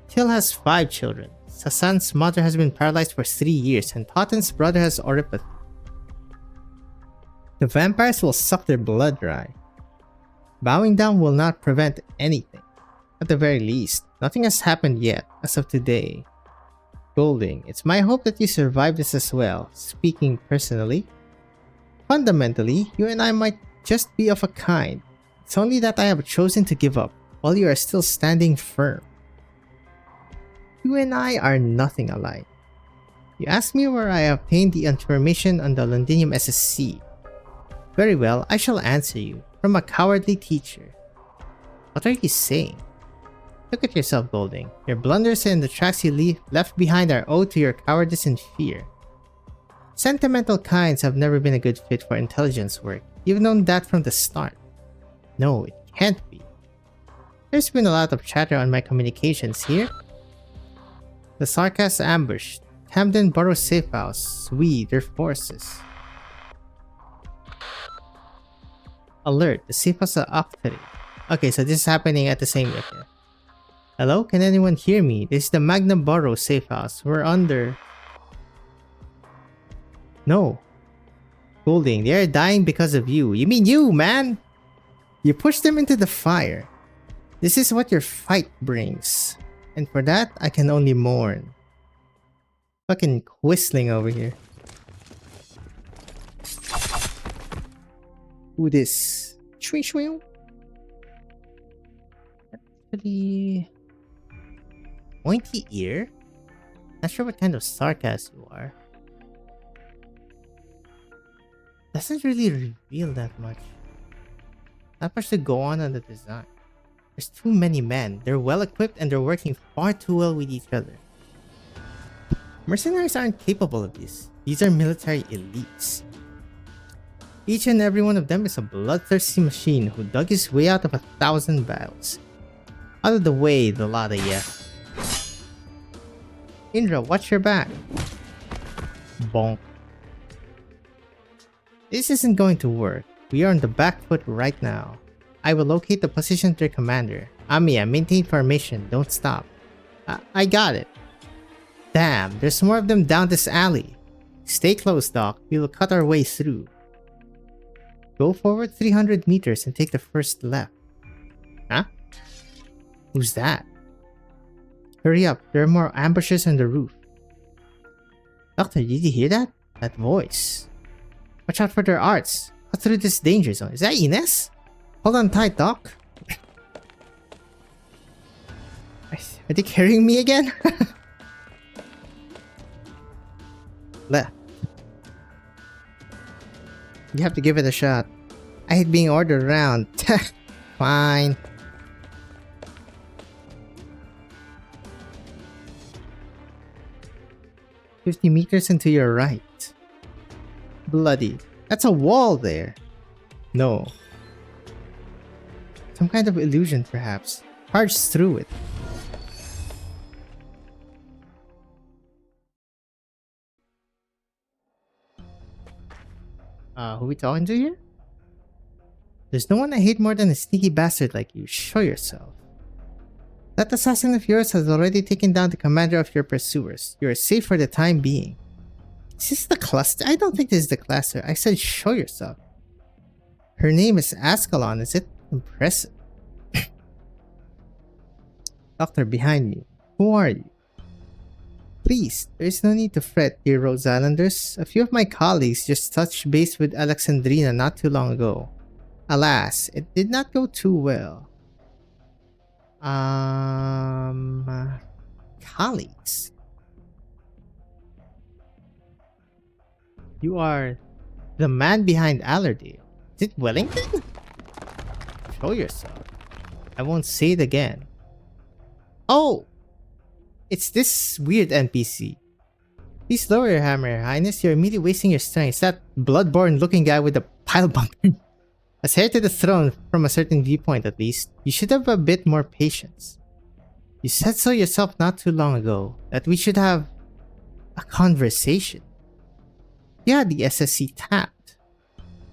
Till has 5 children. Sasan's mother has been paralyzed for 3 years, and Toten's brother has oripathy. The vampires will suck their blood dry. Bowing down will not prevent anything. At the very least, nothing has happened yet, as of today. Golding, it's my hope that you survive this as well, speaking personally. Fundamentally, you and I might just be of a kind. It's only that I have chosen to give up, while you are still standing firm. You and I are nothing alike. You asked me where I obtained the information on the Londinium SSC. Very well, I shall answer you, from a cowardly teacher. What are you saying? Look at yourself, Golding. Your blunders and the tracks you left behind are owed to your cowardice and fear. Sentimental kinds have never been a good fit for intelligence work. You've known that from the start. No, it can't be. There's been a lot of chatter on my communications here. The Sarkas ambushed. Camden Borough safe house. We, their forces. Alert, the safe house are activated. Okay, so this is happening at the same time. Hello, can anyone hear me? This is the Magnum Borough safe house. We're under... No. Golding, they are dying because of you. You mean you, man? You pushed them into the fire. This is what your fight brings. And for that, I can only mourn. Fucking whistling over here. Who this? Shwing shwing. Actually... Pointy ear? Not sure what kind of sarcasm you are. Doesn't really reveal that much. Not much to go on the design. There's too many men. They're well equipped and they're working far too well with each other. Mercenaries aren't capable of this. These are military elites. Each and every one of them is a bloodthirsty machine who dug his way out of 1,000 battles. Out of the way, the Lada, yeah. Indra, watch your back. Bonk. This isn't going to work. We are on the back foot right now. I will locate the position of their commander. Amiya, maintain formation. Don't stop. I got it. Damn, there's more of them down this alley. Stay close, Doc. We will cut our way through. Go forward 300 meters and take the first left. Huh? Who's that? Hurry up, there are more ambushes on the roof. Doctor, did you hear that? That voice. Watch out for their arts. Cut through this danger zone. Is that Ines? Hold on tight, Doc. Are they carrying me again? Left. You have to give it a shot. I hate being ordered around. Fine. "50 meters and to your right." Bloody. That's a wall there. No. Some kind of illusion, perhaps. Charge through it. Who we talking to here? There's no one I hate more than a sneaky bastard like you. Show yourself. That assassin of yours has already taken down the commander of your pursuers. You are safe for the time being. Is this the cluster? I don't think this is the cluster. I said show yourself. Her name is Ascalon, is it? Impressive. Doctor, behind me. Who are you? Please, there is no need to fret, dear Rhodes Islanders. A few of my colleagues just touched base with Alexandrina not too long ago. Alas, it did not go too well. Colleagues? You are the man behind Allerdale. Is it Wellington? Show yourself. I won't say it again. Oh! It's this weird NPC. Please lower your hammer, Your Highness. You're immediately wasting your strength. It's that bloodborne looking guy with the pile bunker. As heir to the throne, from a certain viewpoint at least, you should have a bit more patience. You said so yourself not too long ago, that we should have a conversation. Yeah, the SSC tapped.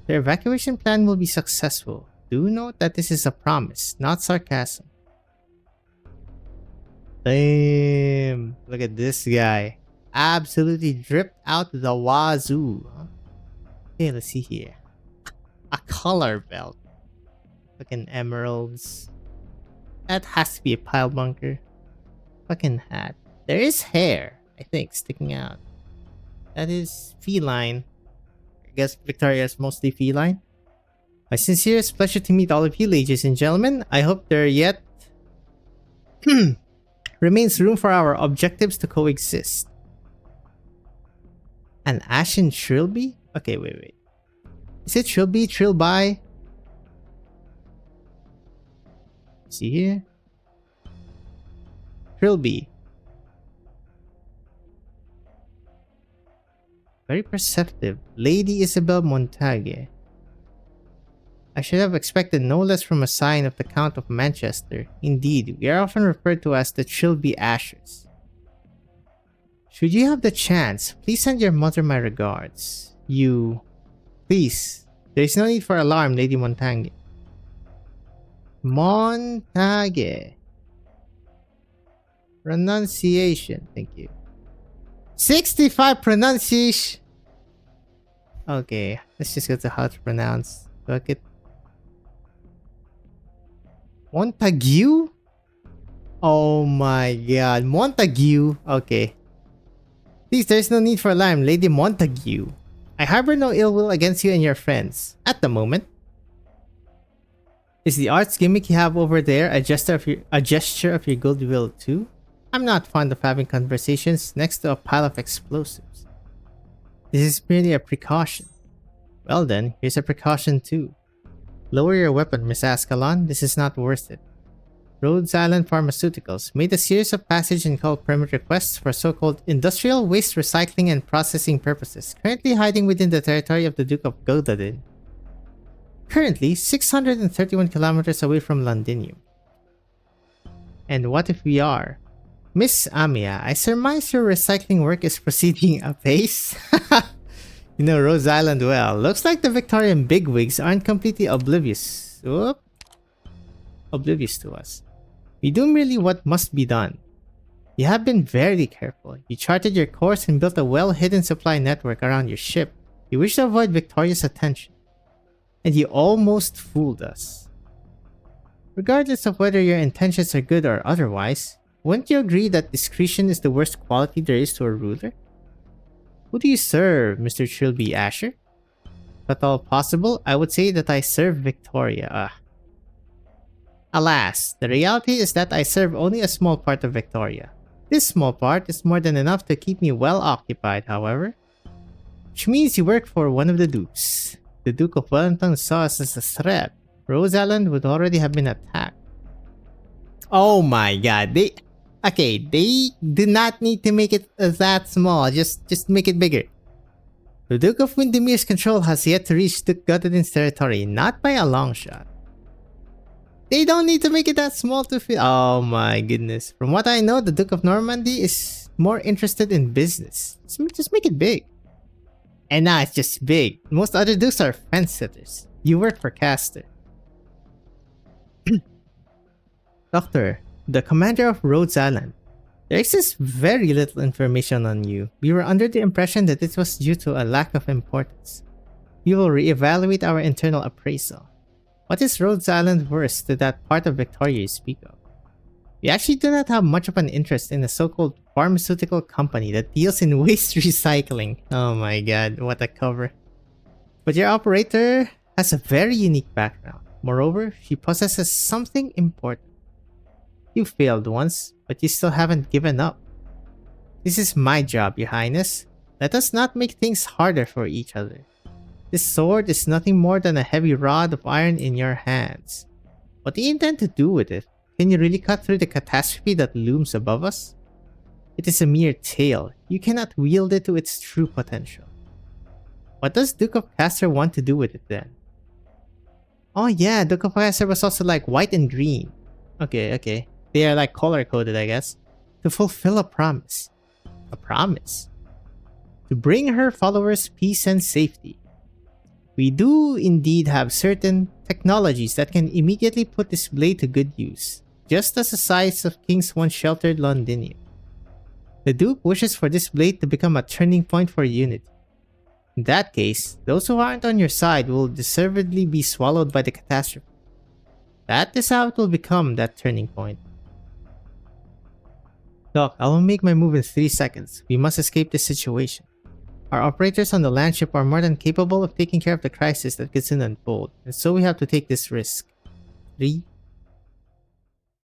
Their evacuation plan will be successful. Do note that this is a promise, not sarcasm. Damn, look at this guy. Absolutely dripped out the wazoo. Huh? Okay, let's see here. A collar belt. Fucking emeralds. That has to be a pile bunker. Fucking hat. There is hair, I think, sticking out. That is feline. I guess Victoria is mostly feline. My sincerest pleasure to meet all of you, ladies and gentlemen. I hope there yet remains room for our objectives to coexist. An Ashen Trilby? Okay, wait. Is it Trilby? Trilby? See here? Trilby. Very perceptive. Lady Isabel Montague. I should have expected no less from a sign of the Count of Manchester. Indeed, we are often referred to as the Trilby Ashers. Should you have the chance, please send your mother my regards. Please. There is no need for alarm, Lady Montague. Montague. Pronunciation. Thank you. 65 pronunciation. Okay, let's just go to how to pronounce. Fuck it. Montague? Oh my god. Montague. Okay. Please, there is no need for alarm, Lady Montague. I harbor no ill will against you and your friends. At the moment. Is the arts gimmick you have over there a gesture of your goodwill too? I'm not fond of having conversations next to a pile of explosives. This is merely a precaution. Well then, here's a precaution too. Lower your weapon, Miss Ascalon. This is not worth it. Rhodes Island Pharmaceuticals made a series of passage and call permit requests for so-called industrial waste recycling and processing purposes, currently hiding within the territory of the Duke of Godadin. Currently, 631 kilometers away from Londinium. And what if we are? Miss Amia, I surmise your recycling work is proceeding apace? You know Rose Island well. Looks like the Victorian bigwigs aren't completely oblivious. Oblivious to us. We do merely what must be done. You have been very careful. You charted your course and built a well-hidden supply network around your ship. You wish to avoid Victoria's attention. And you almost fooled us. Regardless of whether your intentions are good or otherwise, wouldn't you agree that discretion is the worst quality there is to a ruler? Who do you serve, Mr. Trilby Asher? If at all possible, I would say that I serve Victoria. Alas, the reality is that I serve only a small part of Victoria. This small part is more than enough to keep me well occupied, however. Which means you work for one of the dukes. The Duke of Wellington saw us as a threat. Rose Island would already have been attacked. Oh my god, they did not need to make it that small, just make it bigger. The Duke of Windermere's control has yet to reach Duke Godwin's territory, not by a long shot. They don't need to make it that small to feel. Oh my goodness. From what I know, the Duke of Normandy is more interested in business. Just make it big. And now it's just big. Most other dukes are fence sitters. You work for Castor. Doctor, the commander of Rhodes Island. There exists very little information on you. We were under the impression that this was due to a lack of importance. We will reevaluate our internal appraisal. What is Rhodes Island worth to that part of Victoria you speak of? We actually do not have much of an interest in a so-called pharmaceutical company that deals in waste recycling. Oh my god, what a cover. But your operator has a very unique background. Moreover, she possesses something important. You failed once, but you still haven't given up. This is my job, Your Highness. Let us not make things harder for each other. This sword is nothing more than a heavy rod of iron in your hands. What do you intend to do with it? Can you really cut through the catastrophe that looms above us? It is a mere tale. You cannot wield it to its true potential. What does Duke of Castor want to do with it then? Oh yeah, Duke of Castor was also like white and green. Okay. They are like color-coded, I guess. To fulfill a promise. A promise? To bring her followers peace and safety. We do indeed have certain technologies that can immediately put this blade to good use, just as the size of kings once sheltered Londinium. The Duke wishes for this blade to become a turning point for unity. In that case, those who aren't on your side will deservedly be swallowed by the catastrophe. That is how it will become that turning point. Doc, I will make my move in 3 seconds. We must escape this situation. Our operators on the landship are more than capable of taking care of the crisis that could soon unfold, and so we have to take this risk. 3.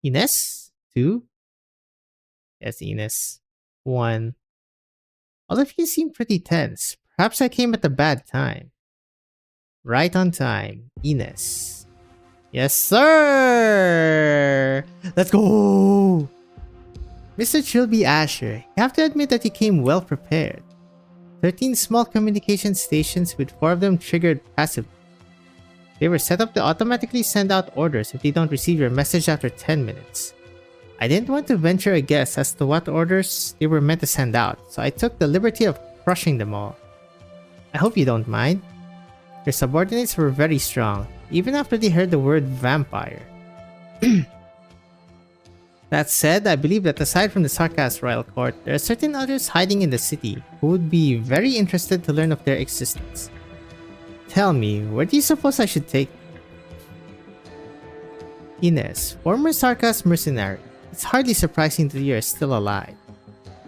Ines? 2. Yes, Ines. 1. All of you seem pretty tense. Perhaps I came at a bad time. Right on time. Ines. Yes, sir! Let's go! Mr. Trilby Asher, you have to admit that you came well prepared. 13 small communication stations with 4 of them triggered passively. They were set up to automatically send out orders if they don't receive your message after 10 minutes. I didn't want to venture a guess as to what orders they were meant to send out, so I took the liberty of crushing them all. I hope you don't mind. Your subordinates were very strong, even after they heard the word vampire. That said, I believe that aside from the Sarkas Royal Court, there are certain others hiding in the city who would be very interested to learn of their existence. Tell me, where do you suppose I should take them? Ines, former Sarkas mercenary, it's hardly surprising that you are still alive.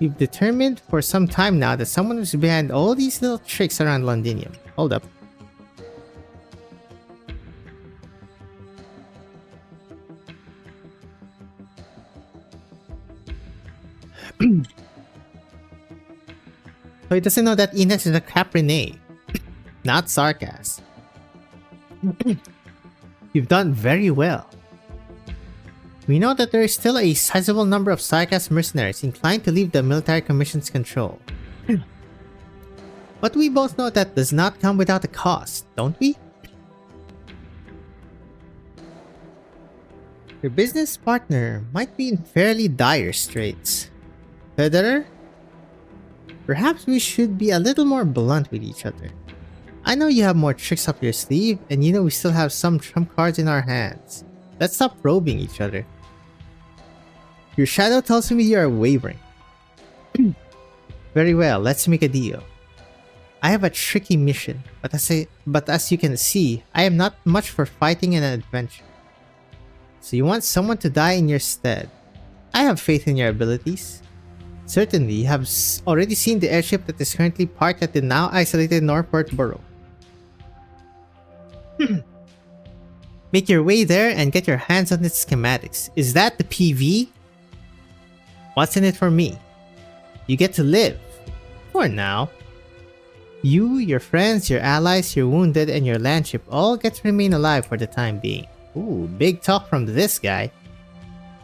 We've determined for some time now that someone was behind all these little tricks around Londinium. Hold up. So he doesn't know that Ines is a Caprinay, not Sarkas. You've done very well. We know that there is still a sizable number of Sarkas mercenaries inclined to leave the military commission's control. But we both know that does not come without a cost, don't we? Your business partner might be in fairly dire straits. Federer? Perhaps we should be a little more blunt with each other. I know you have more tricks up your sleeve, and you know we still have some trump cards in our hands. Let's stop probing each other. Your shadow tells me you are wavering. Very well, let's make a deal. I have a tricky mission, but as you can see, I am not much for fighting and adventure. So you want someone to die in your stead. I have faith in your abilities. Certainly, you have already seen the airship that is currently parked at the now isolated Northport Borough. Make your way there and get your hands on its schematics. Is that the PV? What's in it for me? You get to live. For now. You, your friends, your allies, your wounded, and your landship all get to remain alive for the time being. Ooh, big talk from this guy.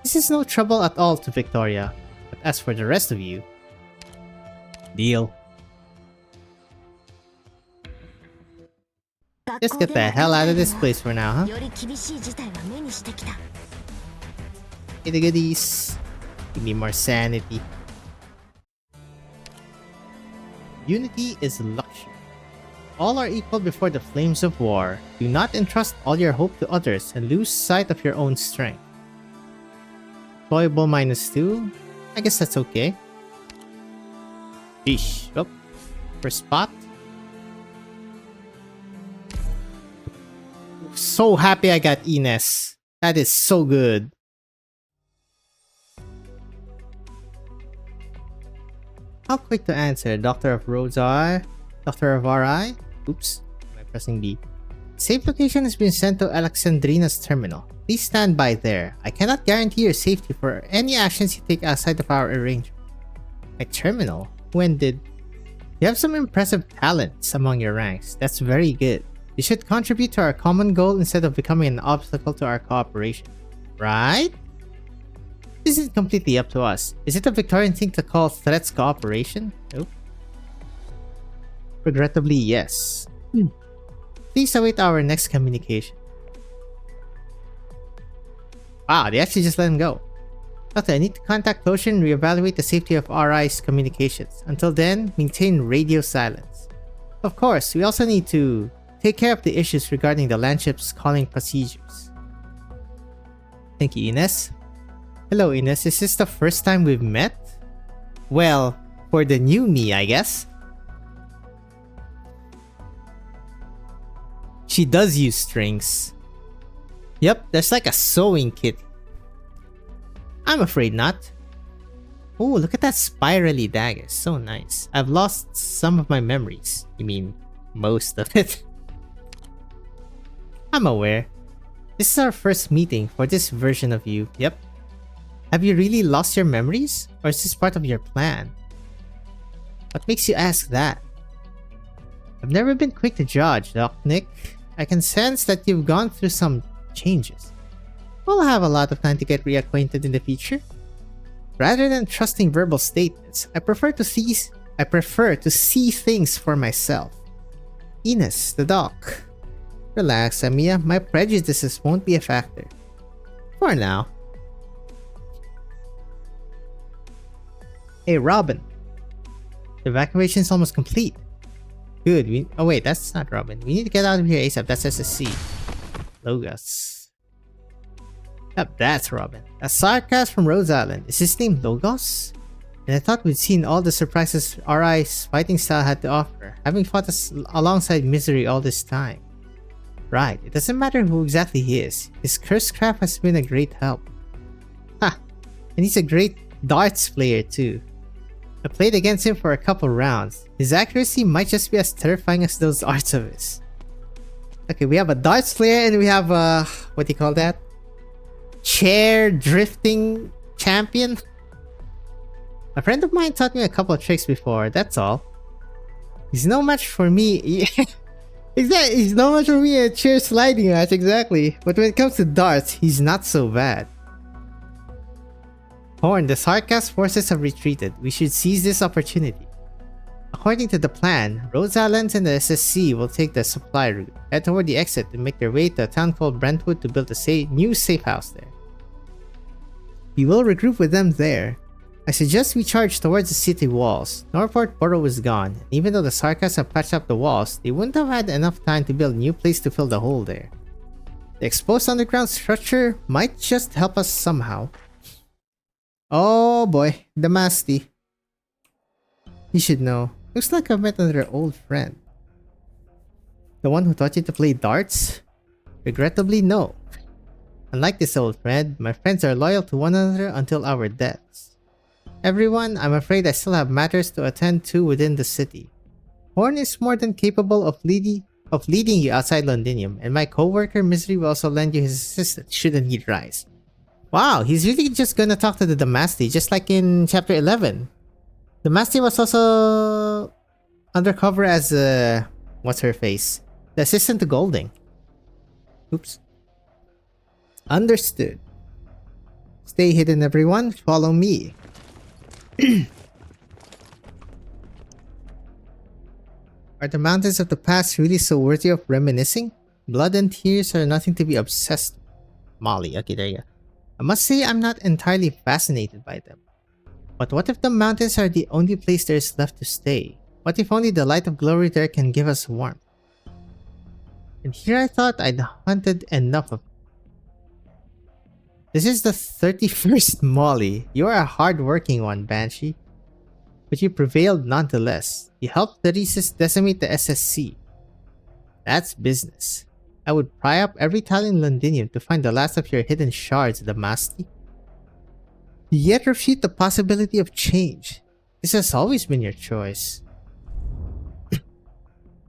This is no trouble at all to Victoria. But as for the rest of you... Deal. Just get the hell out of this place for now, huh? Hey, the goodies. Give me more sanity. Unity is luxury. All are equal before the flames of war. Do not entrust all your hope to others and lose sight of your own strength. Deployable -2? I guess that's okay. Sheesh. Oh, first spot. So happy I got Ines. That is so good. How quick to answer? Doctor of Roads are... Doctor of RI? Oops. Am I pressing B? Safe location has been sent to Alexandrina's terminal. Please stand by there. I cannot guarantee your safety for any actions you take outside of our arrangement. My terminal? When did... You have some impressive talents among your ranks. That's very good. You should contribute to our common goal instead of becoming an obstacle to our cooperation. Right? This isn't completely up to us. Is it a Victorian thing to call threats cooperation? Nope. Regrettably, yes. Please await our next communication. Wow, they actually just let him go. Okay, I need to contact Ocean and reevaluate the safety of RI's communications. Until then, maintain radio silence. Of course, we also need to take care of the issues regarding the landship's calling procedures. Thank you, Ines. Hello, Ines. Is this the first time we've met? Well, for the new me, I guess. She does use strings. Yep, there's like a sewing kit. I'm afraid not. Oh, look at that spirally dagger. So nice. I've lost some of my memories. You mean, most of it. I'm aware. This is our first meeting for this version of you. Yep. Have you really lost your memories? Or is this part of your plan? What makes you ask that? I've never been quick to judge, Doc Nick. I can sense that you've gone through some changes. We'll have a lot of time to get reacquainted in the future. Rather than trusting verbal statements, I prefer to see things for myself. Ines, the doc. Relax, Amiya. My prejudices won't be a factor. For now. Hey, Robin. The evacuation's almost complete. Good. Oh wait, that's not Robin. We need to get out of here ASAP. That's SSC. Logos. Yep, that's Robin. A sarcasm from Rose Island. Is his name Logos? And I thought we'd seen all the surprises RI's fighting style had to offer, having fought us alongside Misery all this time. Right, it doesn't matter who exactly he is. His cursed craft has been a great help. Ha! And he's a great darts player too. I played against him for a couple rounds. His accuracy might just be as terrifying as those arts of his. Okay, we have a darts player and we have a... what do you call that? Chair drifting champion? A friend of mine taught me a couple of tricks before, that's all. He's no match for me. He's no match for me at chair sliding match, exactly. But when it comes to darts, he's not so bad. Horn, the Sarkas forces have retreated. We should seize this opportunity. According to the plan, Rose Islands and the SSC will take the supply route, head toward the exit and make their way to a town called Brentwood to build a new safe house there. We will regroup with them there. I suggest we charge towards the city walls. Norport Borough is gone, and even though the Sarkas have patched up the walls, they wouldn't have had enough time to build a new place to fill the hole there. The exposed underground structure might just help us somehow. Oh boy, the Masty. You should know. Looks like I've met another old friend. The one who taught you to play darts? Regrettably, no. Unlike this old friend, my friends are loyal to one another until our deaths. Everyone, I'm afraid I still have matters to attend to within the city. Horn is more than capable of leading you outside Londinium, and my co-worker Misery will also lend you his assistance should the need rise. Wow, he's really just gonna talk to the Damasty, just like in chapter 11. Damasty was also undercover as what's her face? The assistant to Golding. Oops. Understood. Stay hidden, everyone. Follow me. Are the mountains of the past really so worthy of reminiscing? Blood and tears are nothing to be obsessed with. Molly, okay, there you go. I must say I'm not entirely fascinated by them. But what if the mountains are the only place there is left to stay? What if only the light of glory there can give us warmth? And here I thought I'd hunted enough of. This is the 31st Molly. You are a hard-working one, Banshee. But you prevailed nonetheless. You helped Theresis decimate the SSC. That's business. I would pry up every tile in Londinium to find the last of your hidden shards, the Masty. You yet refute the possibility of change. This has always been your choice.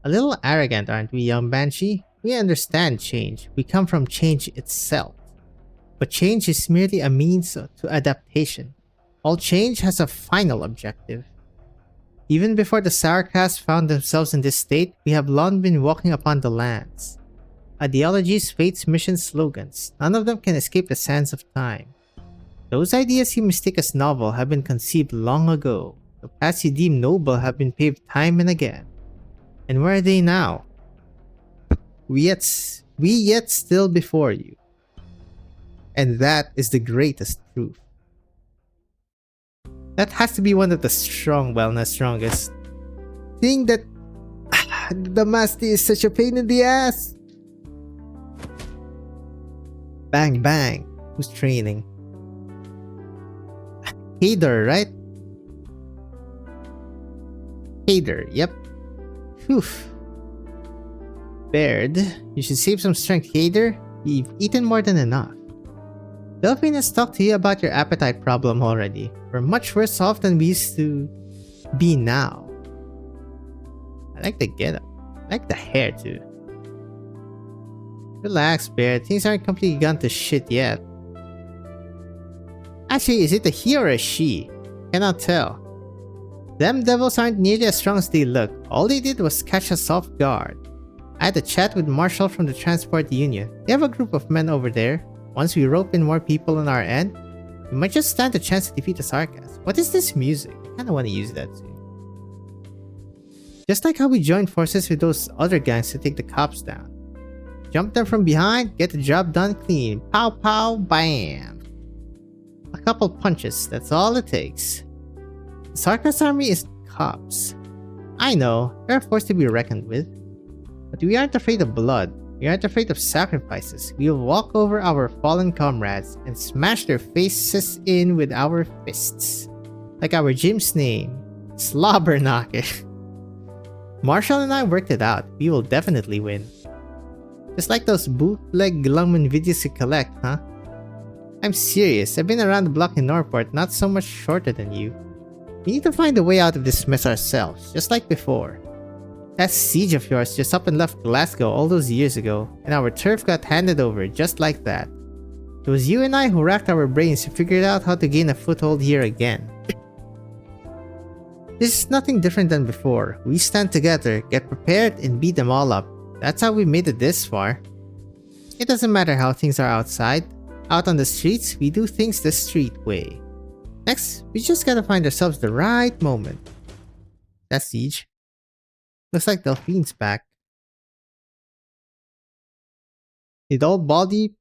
A little arrogant, aren't we, young Banshee? We understand change. We come from change itself. But change is merely a means to adaptation. All change has a final objective. Even before the Sarkas found themselves in this state, we have long been walking upon the lands. Ideologies, fates, missions, slogans, none of them can escape the sands of time. Those ideas you mistake as novel have been conceived long ago. The paths you deem noble have been paved time and again. And where are they now? We yet still before you. And that is the greatest truth. That has to be one of the strongest. Thing that the Masty is such a pain in the ass. Bang bang. Who's training? Hader, right? Hader, yep. Phew. Baird, you should save some strength, Hader. You've eaten more than enough. Delphine has talked to you about your appetite problem already. We're much worse off than we used to be now. I like the getup. I like the hair too. Relax, Bear. Things aren't completely gone to shit yet. Actually, is it a he or a she? Cannot tell. Them devils aren't nearly as strong as they look. All they did was catch us off guard. I had a chat with Marshall from the Transport Union. They have a group of men over there. Once we rope in more people on our end, we might just stand a chance to defeat the Sarkas. What is this music? I kinda wanna use that too. Just like how we joined forces with those other gangs to take the cops down. Jump them from behind, get the job done clean. Pow pow, bam. A couple punches, that's all it takes. The Sarkas army is cops. I know, they're a force to be reckoned with. But we aren't afraid of blood. We aren't afraid of sacrifices. We will walk over our fallen comrades and smash their faces in with our fists. Like our gym's name, Slobberknocker. Marshall and I worked it out. We will definitely win. Just like those bootleg Lungman videos you collect, huh? I'm serious. I've been around the block in Norport, not so much shorter than you. We need to find a way out of this mess ourselves, just like before. That siege of yours just up and left Glasgow all those years ago, and our turf got handed over just like that. It was you and I who racked our brains to figure out how to gain a foothold here again. This is nothing different than before. We stand together, get prepared, and beat them all up. That's how we made it this far. It doesn't matter how things are outside. Out on the streets, we do things the street way. Next, we just gotta find ourselves the right moment. That's siege. Looks like Delphine's back. Did old Baldy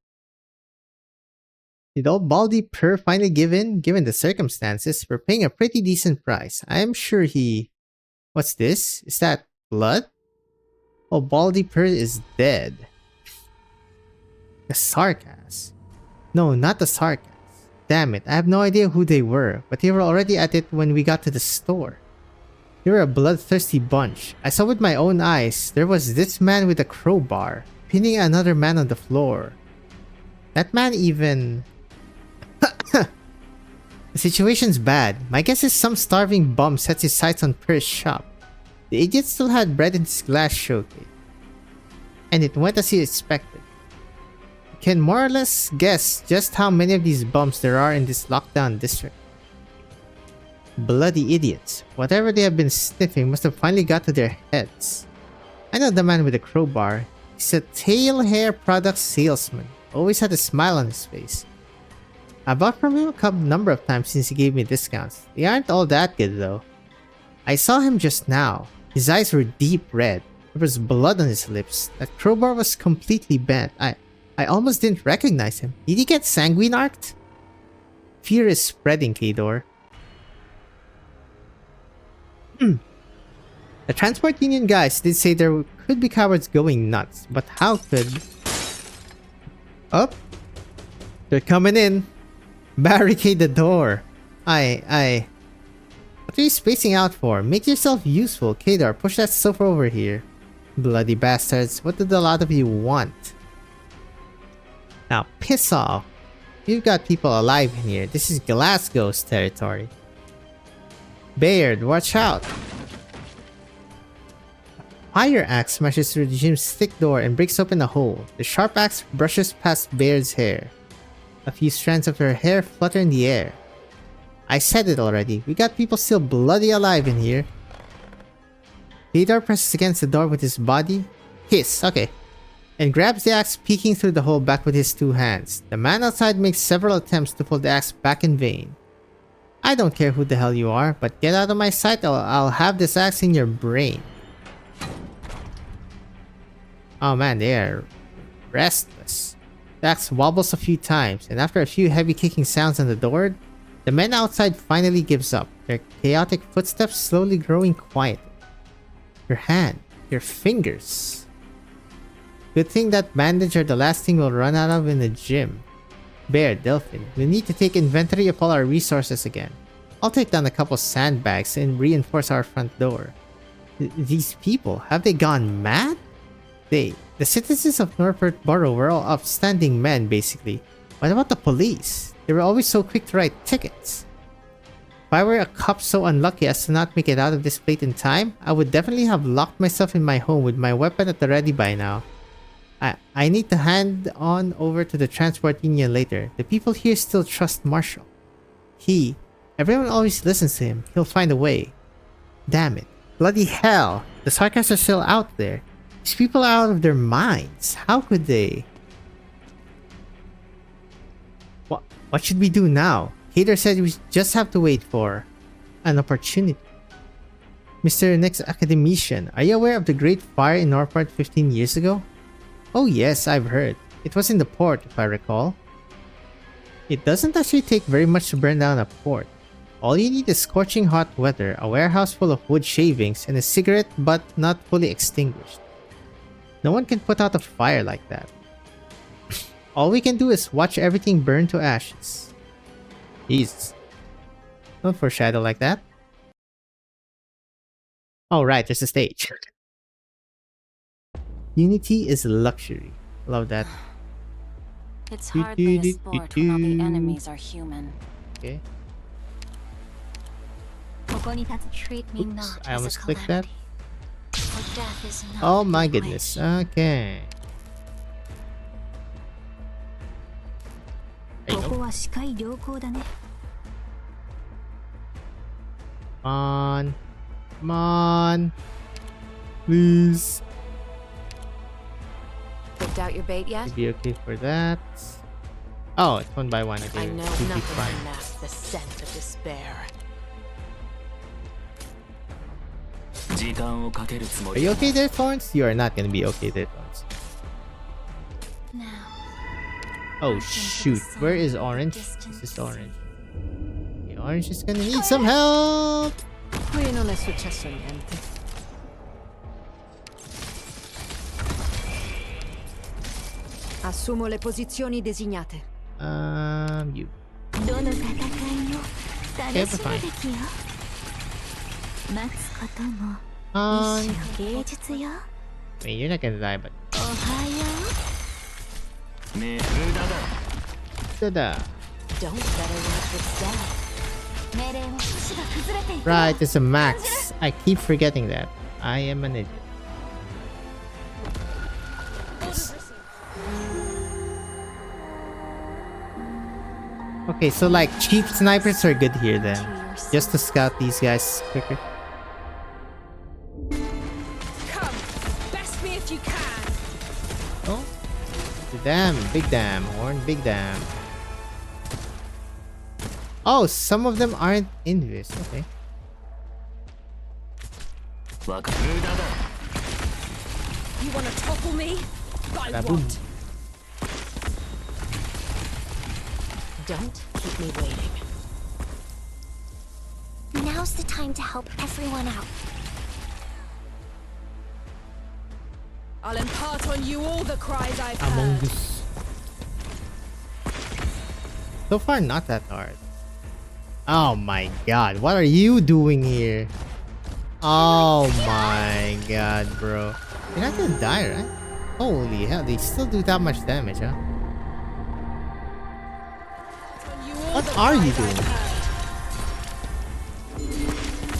Did old Baldy Purr finally give in? Given the circumstances, we're paying a pretty decent price. I am sure he... What's this? Is that blood? Oh, Baldy Purr is dead. The Sarkas. No, not the Sarkas. Damn it, I have no idea who they were, but they were already at it when we got to the store. They were a bloodthirsty bunch. I saw with my own eyes, there was this man with a crowbar, pinning another man on the floor. That man even... The situation's bad. My guess is some starving bum sets his sights on Purr's shop. The idiot still had bread in his glass showcase. And it went as he expected. You can more or less guess just how many of these bums there are in this lockdown district. Bloody idiots. Whatever they have been sniffing must have finally got to their heads. I know the man with the crowbar. He's a tail hair product salesman. Always had a smile on his face. I bought from him a number of times since he gave me discounts. They aren't all that good though. I saw him just now. His eyes were deep red. There was blood on his lips. That crowbar was completely bent. I almost didn't recognize him. Did he get sanguine arced? Fear is spreading, Kador. The transport union guys did say there could be cowards going nuts, but how could... Oh! They're coming in! Barricade the door! What are you spacing out for? Make yourself useful, Kadar. Push that sofa over here. Bloody bastards, what did a lot of you want? Now piss off. You've got people alive in here. This is Glasgow's territory. Bayard, watch out! Fire axe smashes through the gym's thick door and breaks open a hole. The sharp axe brushes past Bayard's hair. A few strands of her hair flutter in the air. I said it already. We got people still bloody alive in here. Kadar presses against the door with his body. Hiss, okay. And grabs the axe, peeking through the hole back with his two hands. The man outside makes several attempts to pull the axe back in vain. I don't care who the hell you are, but get out of my sight or I'll have this axe in your brain. Oh man, they are restless. The axe wobbles a few times, and after a few heavy kicking sounds on the door, the man outside finally gives up, their chaotic footsteps slowly growing quiet. Your hand, your fingers. Good thing that bandage are the last thing we'll run out of in the gym. Bear, Delphin, we need to take inventory of all our resources again. I'll take down a couple sandbags and reinforce our front door. These people, have they gone mad? The citizens of Norport Borough were all upstanding men, basically. What about the police? They were always so quick to write tickets. If I were a cop so unlucky as to not make it out of this place in time, I would definitely have locked myself in my home with my weapon at the ready by now. I need to hand on over to the transport union later. The people here still trust Marshall. Everyone always listens to him. He'll find a way. Damn it. Bloody hell. The Sarkas are still out there. These people are out of their minds. How could they? What should we do now? Hader said we just have to wait for an opportunity. Mr. Next Academician, are you aware of the Great Fire in Norport 15 years ago? Oh yes, I've heard. It was in the port, if I recall. It doesn't actually take very much to burn down a port. All you need is scorching hot weather, a warehouse full of wood shavings, and a cigarette butt not fully extinguished. No one can put out a fire like that. All we can do is watch everything burn to ashes. Jesus. Don't foreshadow like that. Oh right, there's a stage. Unity is luxury. Love that. It's hardly a sport when all the enemies are human. Okay. ここに立つ Treat me Oops, not I as a almost clicked that. calamity. For death is not Oh my my goodness. wish. Okay. There you こ go. こは視界良好だね Come on. Come on. Please. Picked out your bait yet? Should be okay for that. Oh, it's one by one. I Okay. know Should be nothing fine. can mask the scent of despair. Are you okay there, Thorns? You are not gonna be okay there, Thorns. Now, Oh shoot, where is Orange? This is Orange. Okay, Orange is gonna need some help! Qui non è successo niente. Assumo le posizioni designate. You. どの戦いも楽 Okay, し we're む fine. べきよ。待つことも On. 一種の芸術よ。 Wait, you're not gonna die, but. おはよ Tada. Don't better watch with step. う。命令は都市が崩れていく。 Right, it's a max. I keep forgetting that. I am an idiot. Okay, so like cheap snipers are good here then. Just to scout these guys quicker. Come, best me if you can. Oh. Damn, big damn. Horn, big damn. Oh, some of them aren't invis. Okay. You want to topple me? By Baboom. what? Don't keep me waiting. Now's the time to help everyone out. I'll impart on you all the cries I've Among heard. Us. So far, not that hard. Oh my god, what are you doing here? Oh my god, bro. You're not gonna die, right? Holy hell, they still do that much damage, huh? On you all What the are you cries I've doing? heard.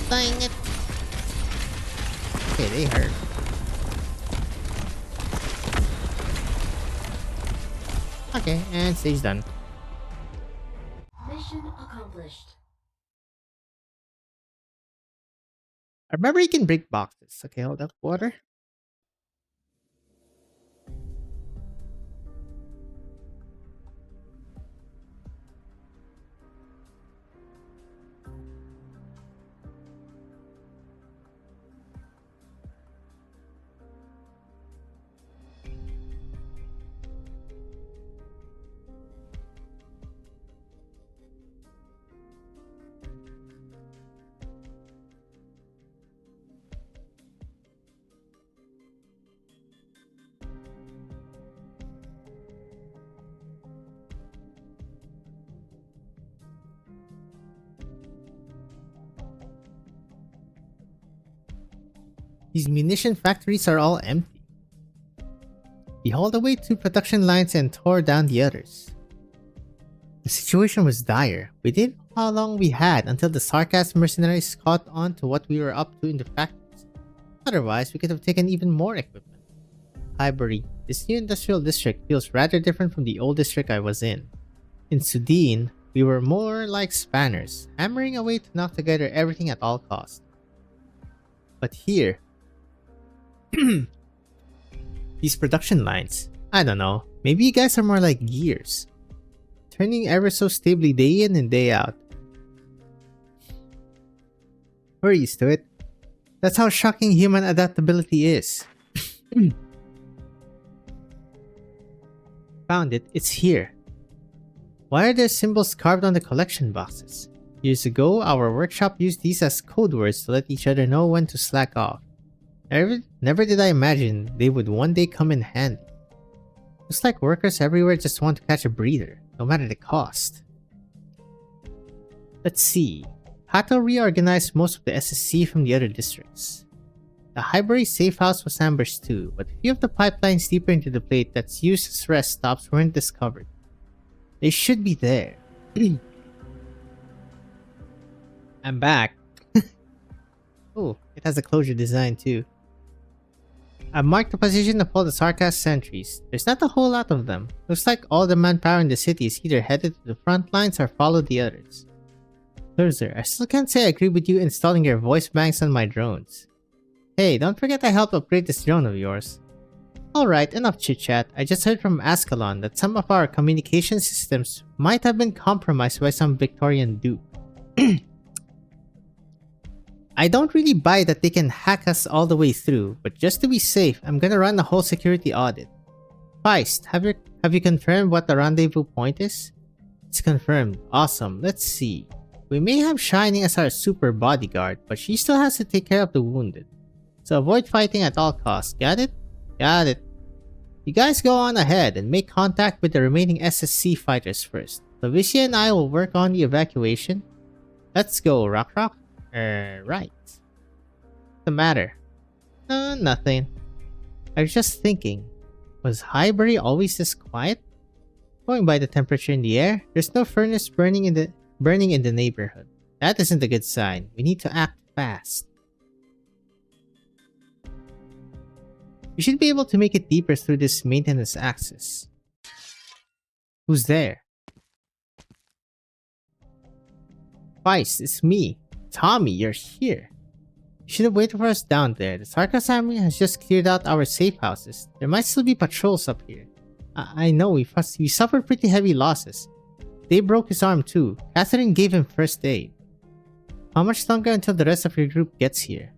Dang it. Okay, they hurt. Okay, and stage done. Mission accomplished. I remember you can break boxes. Okay, hold up. Water. These munition factories are all empty. We hauled away 2 production lines and tore down the others. The situation was dire. We didn't know how long we had until the sarcasm mercenaries caught on to what we were up to in the factories. Otherwise, we could have taken even more equipment. Highbury, this new industrial district feels rather different from the old district I was in. In Sudin, we were more like spanners, hammering away to knock together everything at all costs. But here, these production lines, I don't know, maybe you guys are more like gears, turning ever so stably day in and day out. We're used to it. That's how shocking human adaptability is. Found it, it's here. Why are there symbols carved on the collection boxes? Years ago, our workshop used these as code words to let each other know when to slack off. Never did I imagine they would one day come in handy. Looks like workers everywhere just want to catch a breather, no matter the cost. Let's see. Hato reorganized most of the SSC from the other districts. The Highbury safe house was ambushed too, but a few of the pipelines deeper into the plate that's used as rest stops weren't discovered. They should be there. I'm back. Oh, it has a closure design too. I've marked the position of all the Sarkaz sentries. There's not a whole lot of them. Looks like all the manpower in the city is either headed to the front lines or followed the others. Loser, I still can't say I agree with you installing your voice banks on my drones. Hey, don't forget I helped upgrade this drone of yours. Alright, enough chit-chat. I just heard from Ascalon that some of our communication systems might have been compromised by some Victorian dupe. I don't really buy that they can hack us all the way through, but just to be safe, I'm gonna run a whole security audit. Feist, have Have you confirmed what the rendezvous point is? It's confirmed. Awesome. Let's see. We may have Shining as our super bodyguard, but she still has to take care of the wounded. So avoid fighting at all costs. Got it? Got it. You guys go on ahead and make contact with the remaining SSC fighters first. Lavicia and I will work on the evacuation. Let's go, Rock. Right. What's the matter? Nothing. I was just thinking, was Highbury always this quiet? Going by the temperature in the air, there's no furnace burning in the neighborhood. That isn't a good sign. We need to act fast. We should be able to make it deeper through this maintenance access. Who's there? Feist, it's me. Tommy, you're here. You should have waited for us down there. The Sarkas army has just cleared out our safe houses. There might still be patrols up here. I know, we suffered pretty heavy losses. Dave broke his arm too. Catherine gave him first aid. How much longer until the rest of your group gets here?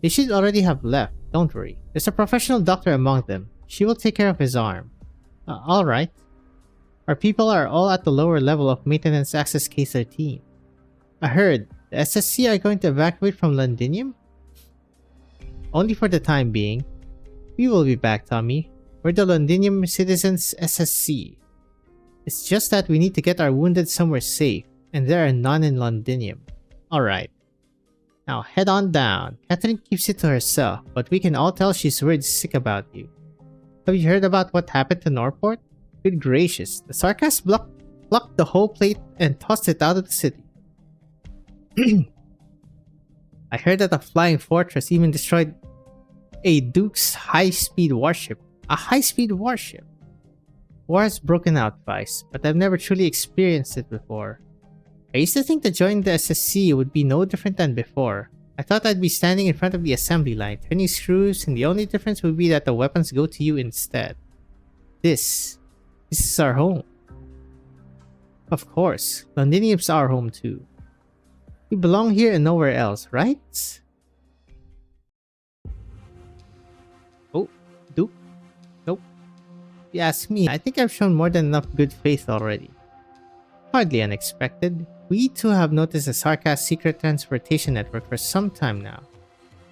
They should already have left, don't worry. There's a professional doctor among them. She will take care of his arm. Alright. Our people are all at the lower level of maintenance access K13. I heard the SSC are going to evacuate from Londinium? Only for the time being. We will be back, Tommy. We're the Londinium Citizens SSC. It's just that we need to get our wounded somewhere safe, and there are none in Londinium. Alright. Now head on down. Catherine keeps it to herself, but we can all tell she's worried sick about you. Have you heard about what happened to Norport? Good gracious, the Sarkas plucked the whole plate and tossed it out of the city. I heard that a flying fortress even destroyed a Duke's high-speed warship. A high-speed warship? War has broken out, Vice, but I've never truly experienced it before. I used to think that joining the SSC would be no different than before. I thought I'd be standing in front of the assembly line, turning screws, and the only difference would be that the weapons go to you instead. This is our home. Of course, Londinium's our home too. We belong here and nowhere else, right? Oh, Duke? Nope. If you ask me, I think I've shown more than enough good faith already. Hardly unexpected. We too have noticed the Sarkas secret transportation network for some time now.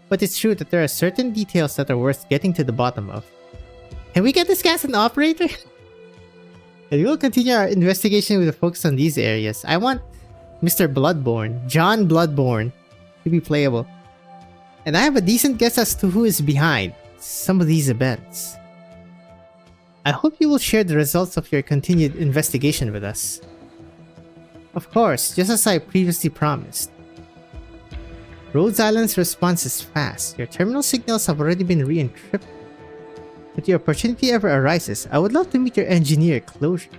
But it's true that there are certain details that are worth getting to the bottom of. Can we get this gas an operator? And we will continue our investigation with a focus on these areas. I want Mr. Bloodborne, John Bloodborne, to be playable. And I have a decent guess as to who is behind some of these events. I hope you will share the results of your continued investigation with us. Of course, just as I previously promised. Rhodes Island's response is fast. Your terminal signals have already been re-encrypted. If the opportunity ever arises, I would love to meet your engineer, Closure.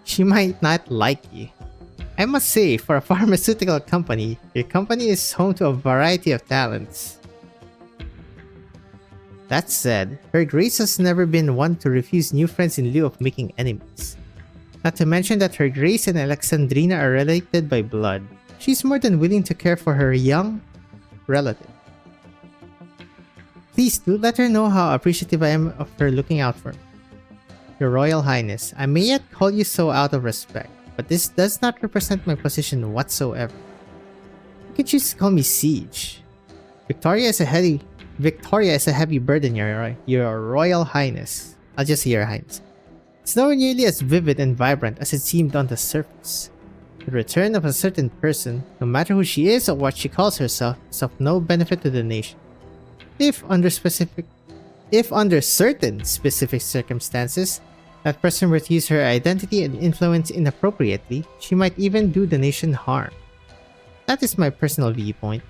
She might not like you. I must say, for a pharmaceutical company, your company is home to a variety of talents. That said, Her Grace has never been one to refuse new friends in lieu of making enemies. Not to mention that Her Grace and Alexandrina are related by blood. She's more than willing to care for her young relative. Please do let her know how appreciative I am of her looking out for me. Your Royal Highness, I may yet call you so out of respect, but this does not represent my position whatsoever. You can choose to call me Siege. Victoria is a heavy burden, your Royal Highness. I'll just say Your Highness. It's nowhere nearly as vivid and vibrant as it seemed on the surface. The return of a certain person, no matter who she is or what she calls herself, is of no benefit to the nation. If under certain specific circumstances, that person were to use her identity and influence inappropriately, she might even do the nation harm. That is my personal viewpoint.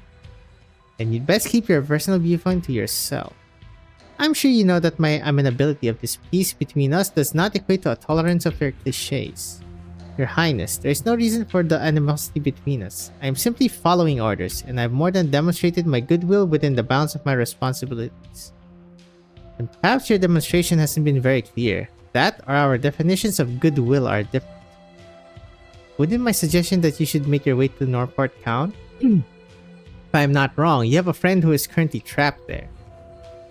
And you'd best keep your personal viewpoint to yourself. I'm sure you know that my amenability of this peace between us does not equate to a tolerance of your cliches. Your Highness, there is no reason for the animosity between us. I am simply following orders, and I have more than demonstrated my goodwill within the bounds of my responsibilities. And perhaps your demonstration hasn't been very clear. That or our definitions of goodwill are different. Wouldn't my suggestion that you should make your way to Norport count? If I am not wrong, you have a friend who is currently trapped there.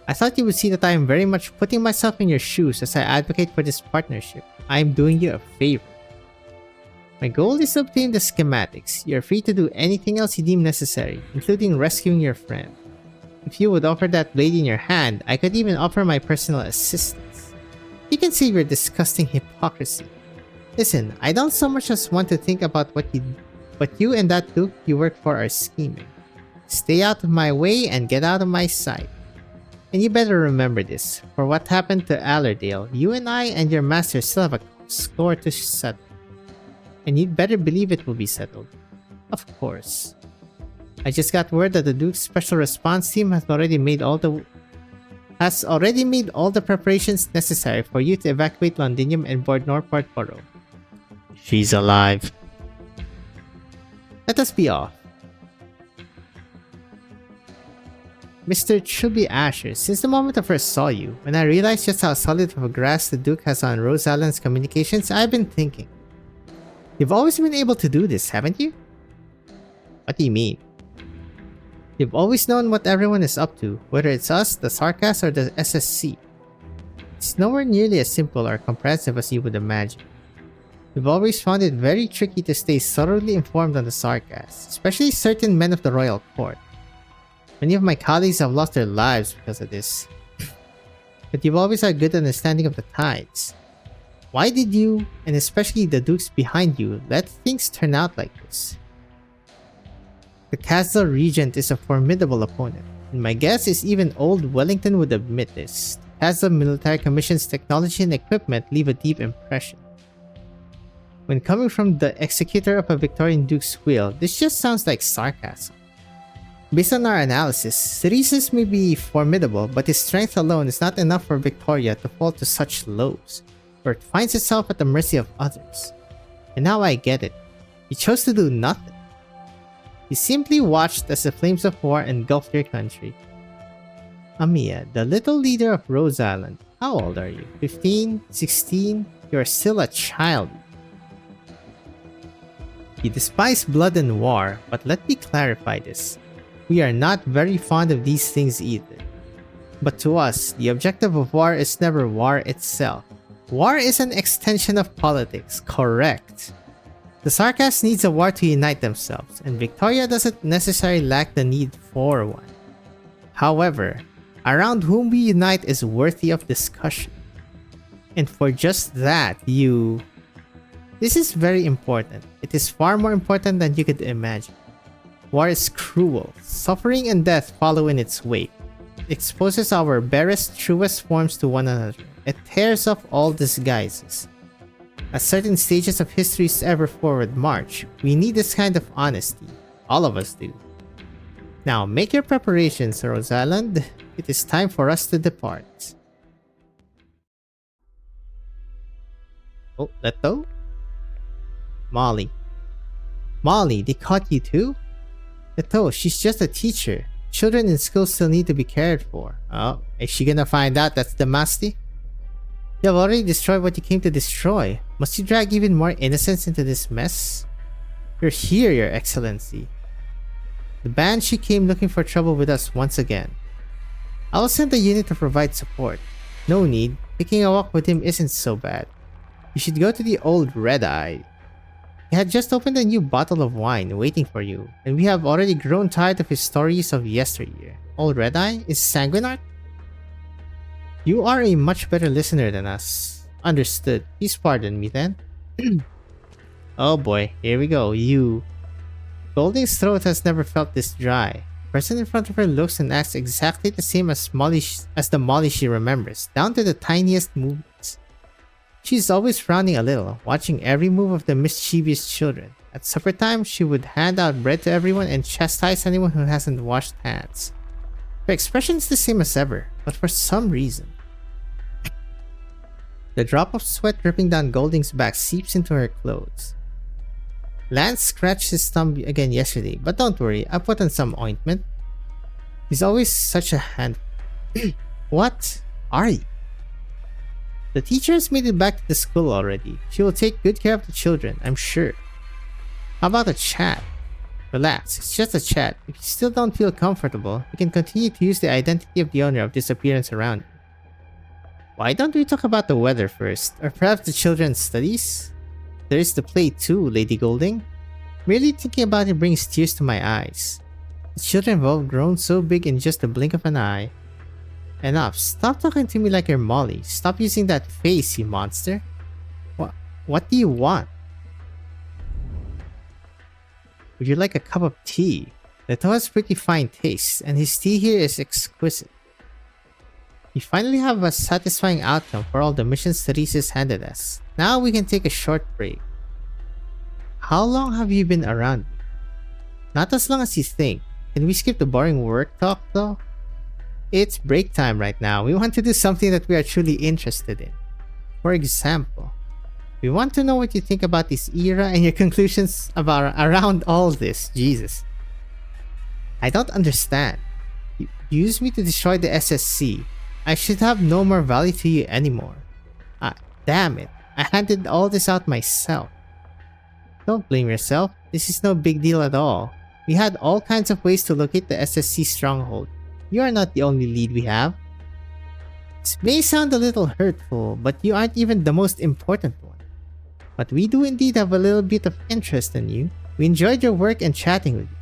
I thought you would see that I am very much putting myself in your shoes as I advocate for this partnership. I am doing you a favor. My goal is to obtain the schematics. You are free to do anything else you deem necessary, including rescuing your friend. If you would offer that blade in your hand, I could even offer my personal assistance. You can save your disgusting hypocrisy. Listen, I don't so much as want to think about what you and that Duke you work for are scheming. Stay out of my way and get out of my sight. And you better remember this, for what happened to Allerdale, you and I and your master still have a score to settle. And you'd better believe it will be settled. Of course. I just got word that the Duke's special response team has already made all the preparations necessary for you to evacuate Londinium and board Norport Borough. She's alive. Let us be off. Mr. Chubby Asher, since the moment I first saw you, when I realized just how solid of a grasp the Duke has on Rose Island's communications, I've been thinking. You've always been able to do this, haven't you? What do you mean? You've always known what everyone is up to, whether it's us, the Sarkas, or the SSC. It's nowhere nearly as simple or comprehensive as you would imagine. We've always found it very tricky to stay thoroughly informed on the Sarkas, especially certain men of the royal court. Many of my colleagues have lost their lives because of this. But you've always had a good understanding of the tides. Why did you, and especially the Dukes behind you, let things turn out like this? The Castle Regent is a formidable opponent, and my guess is even old Wellington would admit this. Castle Military Commission's technology and equipment leave a deep impression. When coming from the executor of a Victorian Duke's will, this just sounds like sarcasm. Based on our analysis, Ceresis may be formidable, but his strength alone is not enough for Victoria to fall to such lows, where it finds itself at the mercy of others. And now I get it. He chose to do nothing. He simply watched as the flames of war engulfed your country. Amiya, the little leader of Rose Island, how old are you? 15? 16? You are still a child. You despise blood and war, but let me clarify this. We are not very fond of these things either. But to us, the objective of war is never war itself. War is an extension of politics, correct. The Sarkas needs a war to unite themselves, and Victoria doesn't necessarily lack the need for one. However, around whom we unite is worthy of discussion. And for just that, This is very important. It is far more important than you could imagine. War is cruel. Suffering and death follow in its wake. It exposes our barest, truest forms to one another. It tears off all disguises. At certain stages of history's ever-forward march, we need this kind of honesty. All of us do. Now, make your preparations, Rose Island. It is time for us to depart. Oh, Leto? Molly. Molly, they caught you too? Leto, she's just a teacher. Children in school still need to be cared for. Oh, is she gonna find out that's the Masti? You have already destroyed what you came to destroy. Must you drag even more innocents into this mess? You're here, Your Excellency. The Banshee came looking for trouble with us once again. I will send a unit to provide support. No need. Taking a walk with him isn't so bad. You should go to the old Red-Eye. He had just opened a new bottle of wine waiting for you, and we have already grown tired of his stories of yesteryear. Old Red-Eye is Sanguinart? You are a much better listener than us. Understood. Please pardon me then. Oh boy, here we go. You. Golding's throat has never felt this dry. The person in front of her looks and acts exactly the same as the Molly she remembers, down to the tiniest movements. She's always frowning a little, watching every move of the mischievous children. At supper time, she would hand out bread to everyone and chastise anyone who hasn't washed hands. Her expression is the same as ever, but for some reason. The drop of sweat dripping down Golding's back seeps into her clothes. Lance scratched his thumb again yesterday, but don't worry, I put on some ointment. He's always such a hand. What are you? The teacher has made it back to the school already. She will take good care of the children, I'm sure. How about a chat? Relax, it's just a chat. If you still don't feel comfortable, we can continue to use the identity of the owner of this appearance around you. Why don't we talk about the weather first? Or perhaps the children's studies? There is the play too, Lady Golding. Merely thinking about it brings tears to my eyes. The children have all grown so big in just the blink of an eye. Enough, stop talking to me like you're Molly. Stop using that face, you monster. What do you want? Would you like a cup of tea? Leto has pretty fine taste, and his tea here is exquisite. We finally have a satisfying outcome for all the missions Therese's handed us. Now we can take a short break. How long have you been around me? Not as long as you think. Can we skip the boring work talk though? It's break time right now. We want to do something that we are truly interested in. For example, we want to know what you think about this era and your conclusions around all this. Jesus. I don't understand. You used me to destroy the SSC. I should have no more value to you anymore. Damn it. I handed all this out myself. Don't blame yourself. This is no big deal at all. We had all kinds of ways to locate the SSC stronghold. You are not the only lead we have. This may sound a little hurtful, but you aren't even the most important one. But we do indeed have a little bit of interest in you. We enjoyed your work and chatting with you.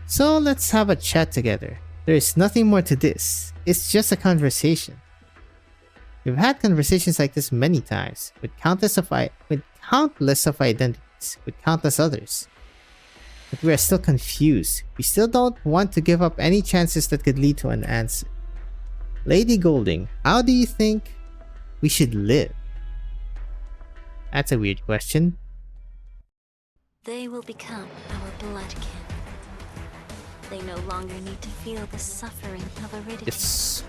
So let's have a chat together. There is nothing more to this. It's just a conversation. We've had conversations like this many times, with countless of identities, with countless others. But we are still confused. We still don't want to give up any chances that could lead to an answer. Lady Golding, how do you think we should live? That's a weird question. They will become our bloodkin. They no longer need to feel the suffering of aridity. Yes.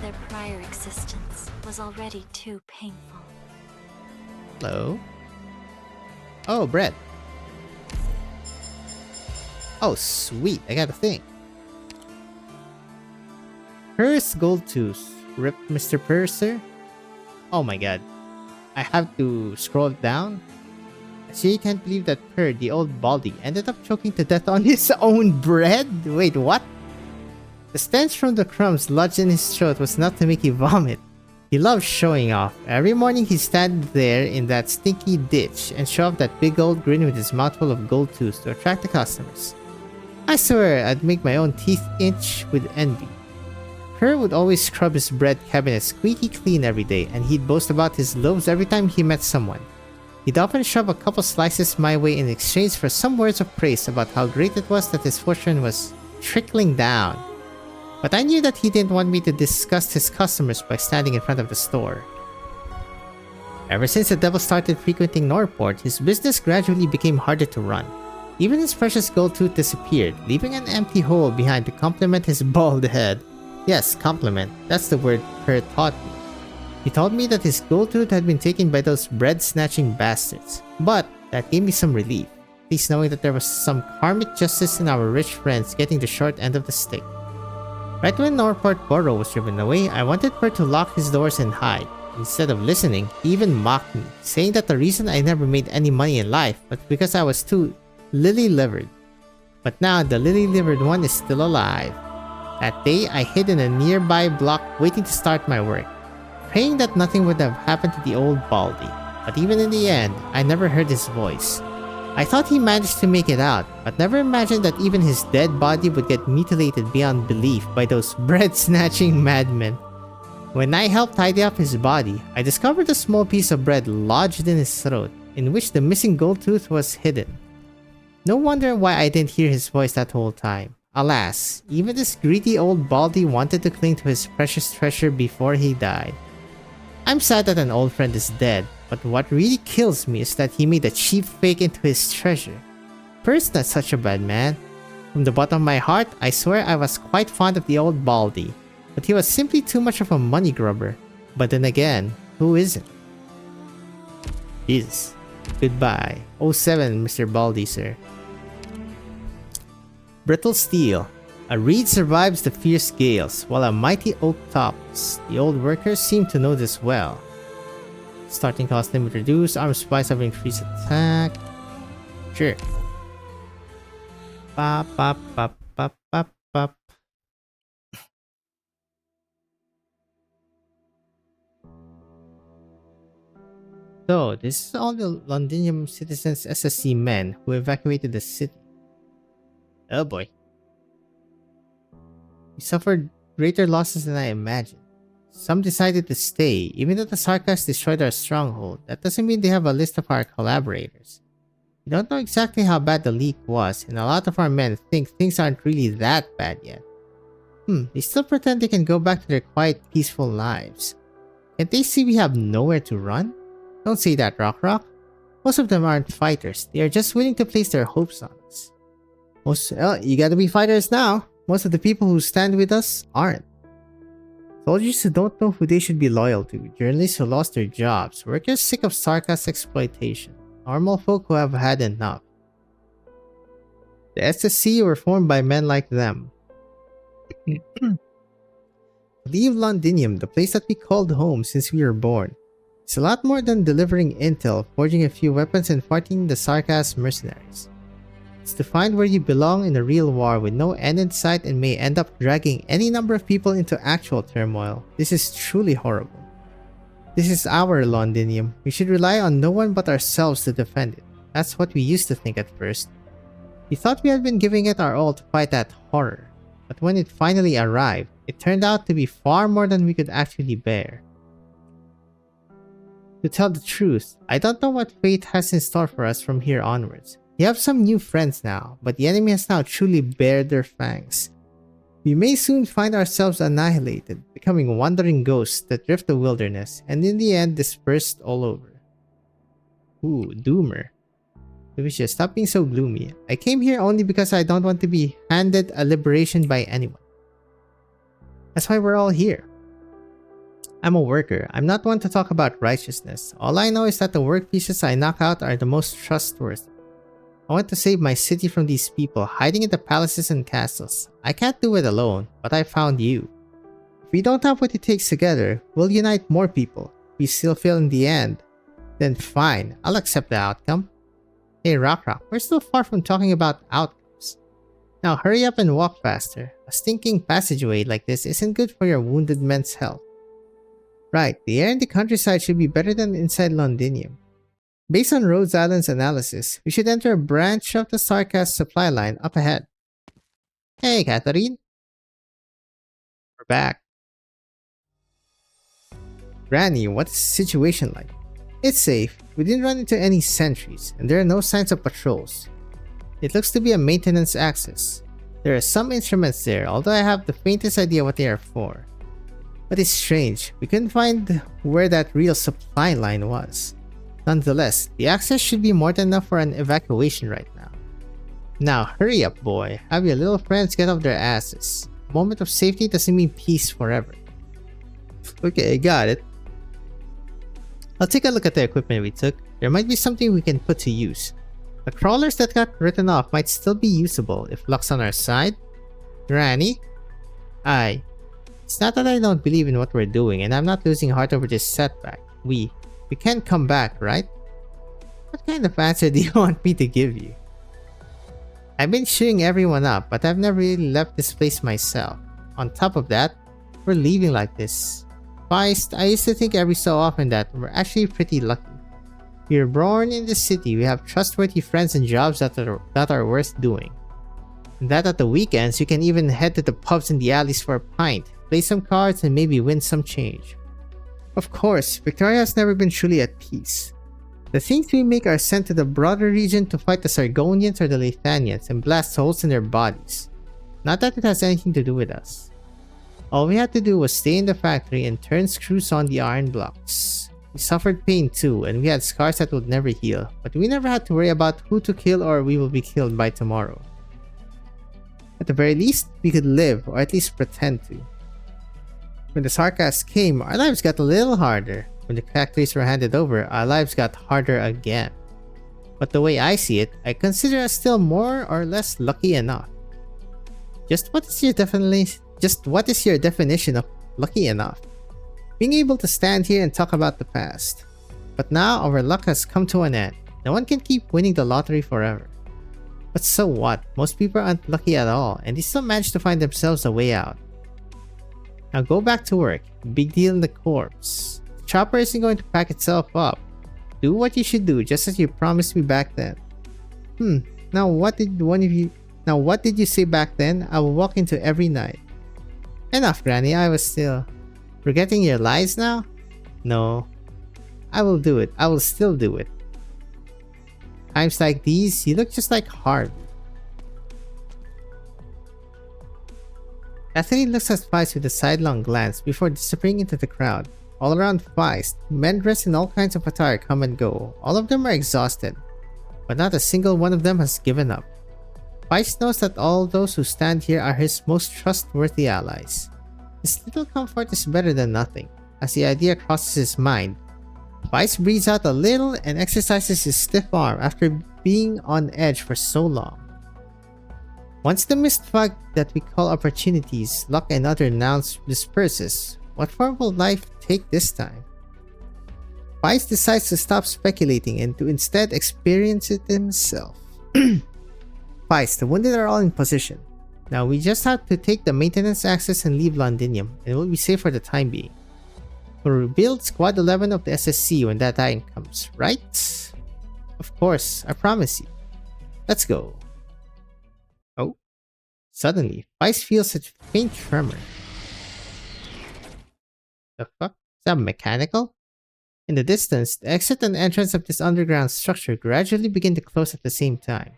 Their prior existence was already too painful. Hello? Oh, bread. Oh, sweet. I got a thing. Purse Gold Tooth. Rip Mr. Purser. Oh my god. I have to scroll down. She can't believe that Purr, the old baldy, ended up choking to death on his own bread? Wait, what? The stench from the crumbs lodged in his throat was enough to make him vomit. He loved showing off. Every morning he'd stand there in that stinky ditch and show off that big old grin with his mouthful of gold tooth to attract the customers. I swear I'd make my own teeth itch with envy. Purr would always scrub his bread cabinet squeaky clean every day, and he'd boast about his loaves every time he met someone. He'd often shove a couple slices my way in exchange for some words of praise about how great it was that his fortune was trickling down. But I knew that he didn't want me to disgust his customers by standing in front of the store. Ever since the devil started frequenting Norport, his business gradually became harder to run. Even his precious gold tooth disappeared, leaving an empty hole behind to complement his bald head. Yes, compliment. That's the word Purr taught me. He told me that his gold tooth had been taken by those bread-snatching bastards. But that gave me some relief, at least knowing that there was some karmic justice in our rich friends getting the short end of the stick. Right when Norport Borough was driven away, I wanted Purr to lock his doors and hide. Instead of listening, he even mocked me, saying that the reason I never made any money in life was because I was too lily-livered. But now the lily-livered one is still alive. That day, I hid in a nearby block waiting to start my work, praying that nothing would have happened to the old baldy. But even in the end, I never heard his voice. I thought he managed to make it out, but never imagined that even his dead body would get mutilated beyond belief by those bread-snatching madmen. When I helped tidy up his body, I discovered a small piece of bread lodged in his throat, in which the missing gold tooth was hidden. No wonder why I didn't hear his voice that whole time. Alas, even this greedy old baldy wanted to cling to his precious treasure before he died. I'm sad that an old friend is dead, but what really kills me is that he made a cheap fake into his treasure. Purr's not such a bad man. From the bottom of my heart, I swear I was quite fond of the old baldy, but he was simply too much of a money grubber. But then again, who isn't? Jesus. Goodbye. 07, Mr. Baldy, sir. Brittle steel. A reed survives the fierce gales, while a mighty oak tops. The old workers seem to know this well. Starting cost limit reduced, armor supplies have increased attack. Sure. Pop, pop, pop, pop, pop, pop. So, this is all the Londinium citizens SSC men who evacuated the city. Oh boy. We suffered greater losses than I imagined. Some decided to stay, even though the Sarkas destroyed our stronghold. That doesn't mean they have a list of our collaborators. We don't know exactly how bad the leak was, and a lot of our men think things aren't really that bad yet. They still pretend they can go back to their quiet, peaceful lives. Can't they see we have nowhere to run? Don't say that, Rock Rock. Most of them aren't fighters. They are just willing to place their hopes on us. You gotta be fighters now. Most of the people who stand with us aren't. Soldiers who don't know who they should be loyal to, journalists who lost their jobs, workers sick of Sarkas exploitation, normal folk who have had enough. The SSC were formed by men like them. Leave Londinium, the place that we called home since we were born. It's a lot more than delivering intel, forging a few weapons, and fighting the Sarkas mercenaries. It's to find where you belong in a real war with no end in sight and may end up dragging any number of people into actual turmoil. This is truly horrible. This is our Londinium. We should rely on no one but ourselves to defend it. That's what we used to think at first. We thought we had been giving it our all to fight that horror. But when it finally arrived, it turned out to be far more than we could actually bear. To tell the truth, I don't know what fate has in store for us from here onwards. We have some new friends now, but the enemy has now truly bared their fangs. We may soon find ourselves annihilated, becoming wandering ghosts that drift the wilderness, and in the end dispersed all over. Ooh, doomer. Lucia, stop being so gloomy. I came here only because I don't want to be handed a liberation by anyone. That's why we're all here. I'm a worker. I'm not one to talk about righteousness. All I know is that the work pieces I knock out are the most trustworthy. I want to save my city from these people hiding in the palaces and castles. I can't do it alone, but I found you. If we don't have what it takes together, we'll unite more people. If we still fail in the end, then fine, I'll accept the outcome. Hey Rock Rock, we're still far from talking about outcomes. Now hurry up and walk faster. A stinking passageway like this isn't good for your wounded men's health. Right, the air in the countryside should be better than inside Londinium. Based on Rhodes Island's analysis, we should enter a branch of the Sarkas supply line up ahead. Hey, Catherine. We're back. Granny, what's the situation like? It's safe. We didn't run into any sentries, and there are no signs of patrols. It looks to be a maintenance access. There are some instruments there, although I have the faintest idea what they are for. But it's strange, we couldn't find where that real supply line was. Nonetheless, the access should be more than enough for an evacuation right now. Now hurry up, boy. Have your little friends get off their asses. A moment of safety doesn't mean peace forever. Okay, got it. I'll take a look at the equipment we took. There might be something we can put to use. The crawlers that got written off might still be usable if luck's on our side. Granny? It's not that I don't believe in what we're doing, and I'm not losing heart over this setback. We can come back, right? What kind of answer do you want me to give you? I've been cheering everyone up, but I've never really left this place myself. On top of that, we're leaving like this. I used to think every so often that we're actually pretty lucky. We were born in the city, we have trustworthy friends and jobs that are worth doing. And that at the weekends, you can even head to the pubs and the alleys for a pint, play some cards, and maybe win some change. Of course, Victoria has never been truly at peace. The things we make are sent to the broader region to fight the Sargonians or the Lethanians and blast holes in their bodies. Not that it has anything to do with us. All we had to do was stay in the factory and turn screws on the iron blocks. We suffered pain too, and we had scars that would never heal, but we never had to worry about who to kill or we will be killed by tomorrow. At the very least, we could live, or at least pretend to. When the Sarkas came, our lives got a little harder. When the factories were handed over, our lives got harder again. But the way I see it, I consider us still more or less lucky enough. Just what is your definition of lucky enough? Being able to stand here and talk about the past. But now our luck has come to an end. No one can keep winning the lottery forever. But so what? Most people aren't lucky at all, and they still manage to find themselves a way out. Now go back to work. Big deal in the corpse. The chopper isn't going to pack itself up. Do what you should do, just as you promised me back then. Now what did you say back then? I will walk into every night. Enough, Granny, I was still... Forgetting your lies now? No. I will do it. I will still do it. Times like these, you look just like Harvey. Catherine looks at Feist with a sidelong glance before disappearing into the crowd. All around Feist, men dressed in all kinds of attire come and go. All of them are exhausted, but not a single one of them has given up. Feist knows that all those who stand here are his most trustworthy allies. This little comfort is better than nothing. As the idea crosses his mind, Feist breathes out a little and exercises his stiff arm after being on edge for so long. Once the mist fog that we call opportunities, luck, and other nouns disperses, what form will life take this time? Feist decides to stop speculating and to instead experience it himself. Feist, the wounded are all in position. Now we just have to take the maintenance access and leave Londinium, and we'll be safe for the time being. We'll rebuild Squad 11 of the SSC when that time comes, right? Of course, I promise you. Let's go. Oh. Suddenly, Feist feels a faint tremor. The fuck? Is that mechanical? In the distance, the exit and entrance of this underground structure gradually begin to close at the same time.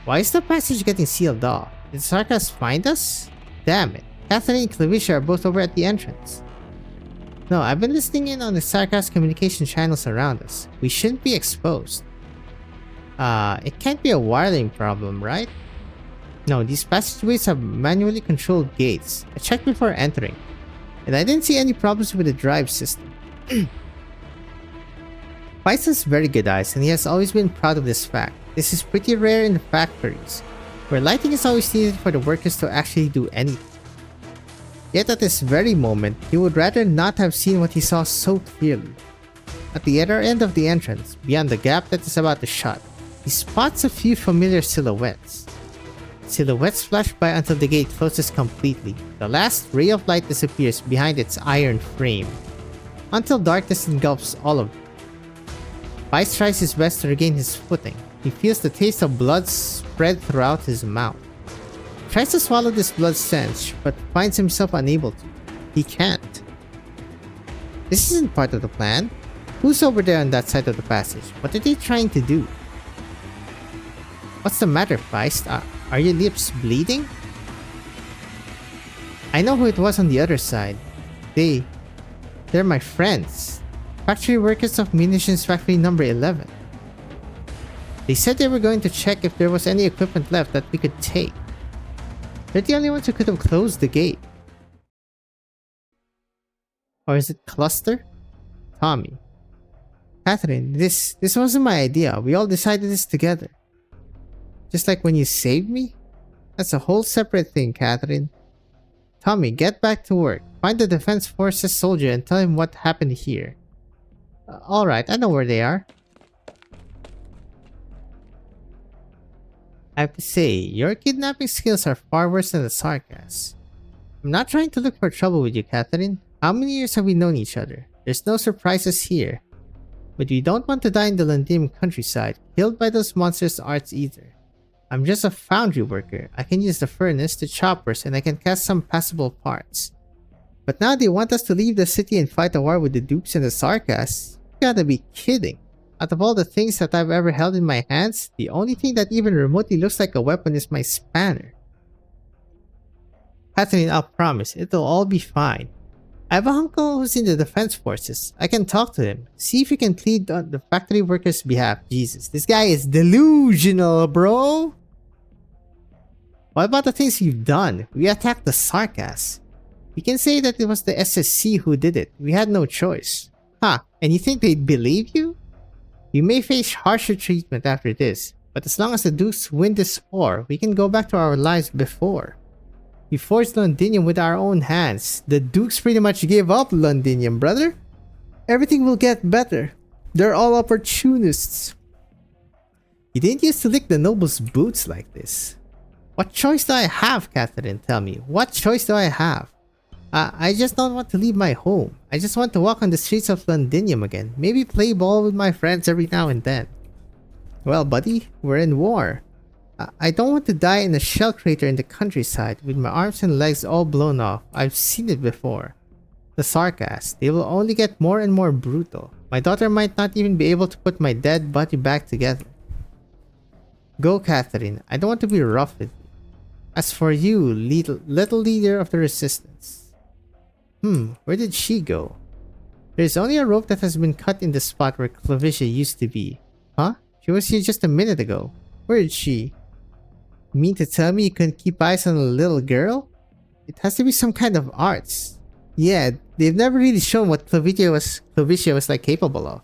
Why is the passage getting sealed off? Did Sarkas find us? Damn it. Catherine and Clavicia are both over at the entrance. No, I've been listening in on the Sarkas communication channels around us. We shouldn't be exposed. It can't be a wiring problem, right? No, these passageways have manually controlled gates. I checked before entering, and I didn't see any problems with the drive system. Feist has very good eyes, and he has always been proud of this fact. This is pretty rare in the factories, where lighting is always needed for the workers to actually do anything. Yet at this very moment, he would rather not have seen what he saw so clearly. At the other end of the entrance, beyond the gap that is about to shut, he spots a few familiar silhouettes. Silhouettes flash by until the gate closes completely. The last ray of light disappears behind its iron frame, until darkness engulfs all of them. Feist tries his best to regain his footing. He feels the taste of blood spread throughout his mouth. He tries to swallow this blood stench, but finds himself unable to. He can't. This isn't part of the plan. Who's over there on that side of the passage? What are they trying to do? What's the matter, Feist? Are your lips bleeding? I know who it was on the other side. They're my friends. Factory workers of Munitions Factory number 11. They said they were going to check if there was any equipment left that we could take. They're the only ones who could have closed the gate. Or is it Cluster? Tommy. Catherine, this wasn't my idea. We all decided this together. Just like when you saved me? That's a whole separate thing, Catherine. Tommy, get back to work. Find the Defense Forces soldier and tell him what happened here. Alright, I know where they are. I have to say, your kidnapping skills are far worse than the Sarkas. I'm not trying to look for trouble with you, Catherine. How many years have we known each other? There's no surprises here. But we don't want to die in the Landim countryside, killed by those monstrous arts either. I'm just a foundry worker. I can use the furnace, the choppers, and I can cast some passable parts. But now they want us to leave the city and fight a war with the Dukes and the Sarkas? You gotta be kidding. Out of all the things that I've ever held in my hands, the only thing that even remotely looks like a weapon is my spanner. Catherine, I'll promise, it'll all be fine. I have a uncle who's in the Defense Forces. I can talk to him. See if he can plead on the factory workers' behalf. Jesus, this guy is delusional, bro! What about the things you've done? We attacked the Sarkas. We can say that it was the SSC who did it. We had no choice. Huh, and you think they'd believe you? We may face harsher treatment after this, but as long as the Dukes win this war, we can go back to our lives before. We forged Londinium with our own hands. The Dukes pretty much gave up Londinium, brother. Everything will get better. They're all opportunists. You didn't used to lick the noble's boots like this. What choice do I have, Catherine? Tell me. What choice do I have? I just don't want to leave my home. I just want to walk on the streets of Londinium again. Maybe play ball with my friends every now and then. Well, buddy, we're in war. I don't want to die in a shell crater in the countryside with my arms and legs all blown off. I've seen it before. The sarcasm. They will only get more and more brutal. My daughter might not even be able to put my dead body back together. Go, Catherine. I don't want to be rough with you. As for you, little leader of the resistance. Where did she go? There's only a rope that has been cut in the spot where Clavicia used to be. Huh? She was here just a minute ago. Where is she? You mean to tell me you couldn't keep eyes on a little girl? It has to be some kind of arts. Yeah, they've never really shown what Clavicia was like capable of.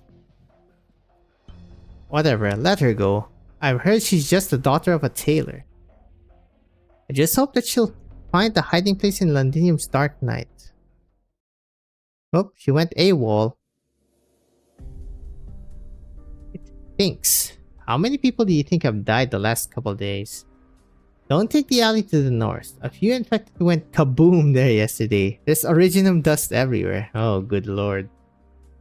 Whatever, let her go. I've heard she's just the daughter of a tailor. I just hope that she'll find the hiding place in Londinium's dark night. Oh, she went AWOL. It thinks. How many people do you think have died the last couple days? Don't take the alley to the north. A few infected went kaboom there yesterday. There's originum dust everywhere. Oh, good lord.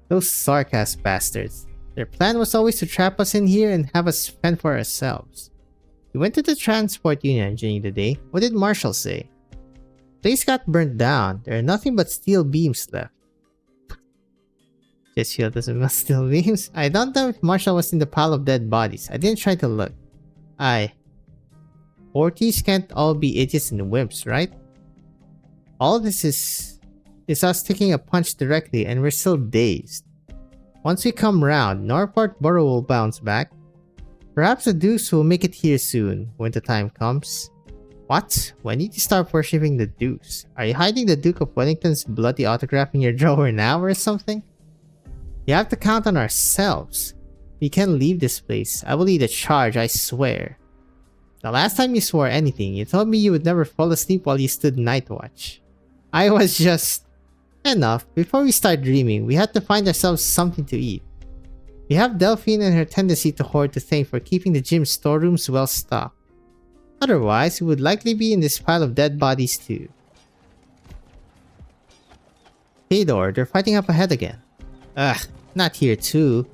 Those sarcasm bastards. Their plan was always to trap us in here and have us fend for ourselves. We went to the transport union during the day. What did Marshall say? The place got burnt down. There are nothing but steel beams left. Jet shield doesn't melt steel beams. I don't know if Marshall was in the pile of dead bodies. I didn't try to look. Ortiz can't all be idiots and wimps, right? All this is us taking a punch directly and we're still dazed. Once we come round, Norport Borough will bounce back. Perhaps the Dukes will make it here soon, when the time comes. What? We need to start worshipping the Dukes. Are you hiding the Duke of Wellington's bloody autograph in your drawer now or something? You have to count on ourselves. We can't leave this place. I will lead a charge, I swear. The last time you swore anything, you told me you would never fall asleep while you stood night watch. I was just... Enough. Before we start dreaming, we had to find ourselves something to eat. We have Delphine and her tendency to hoard to thank for keeping the gym storerooms well stocked. Otherwise, we would likely be in this pile of dead bodies too. Fedor, they're fighting up ahead again. Ugh, not here too.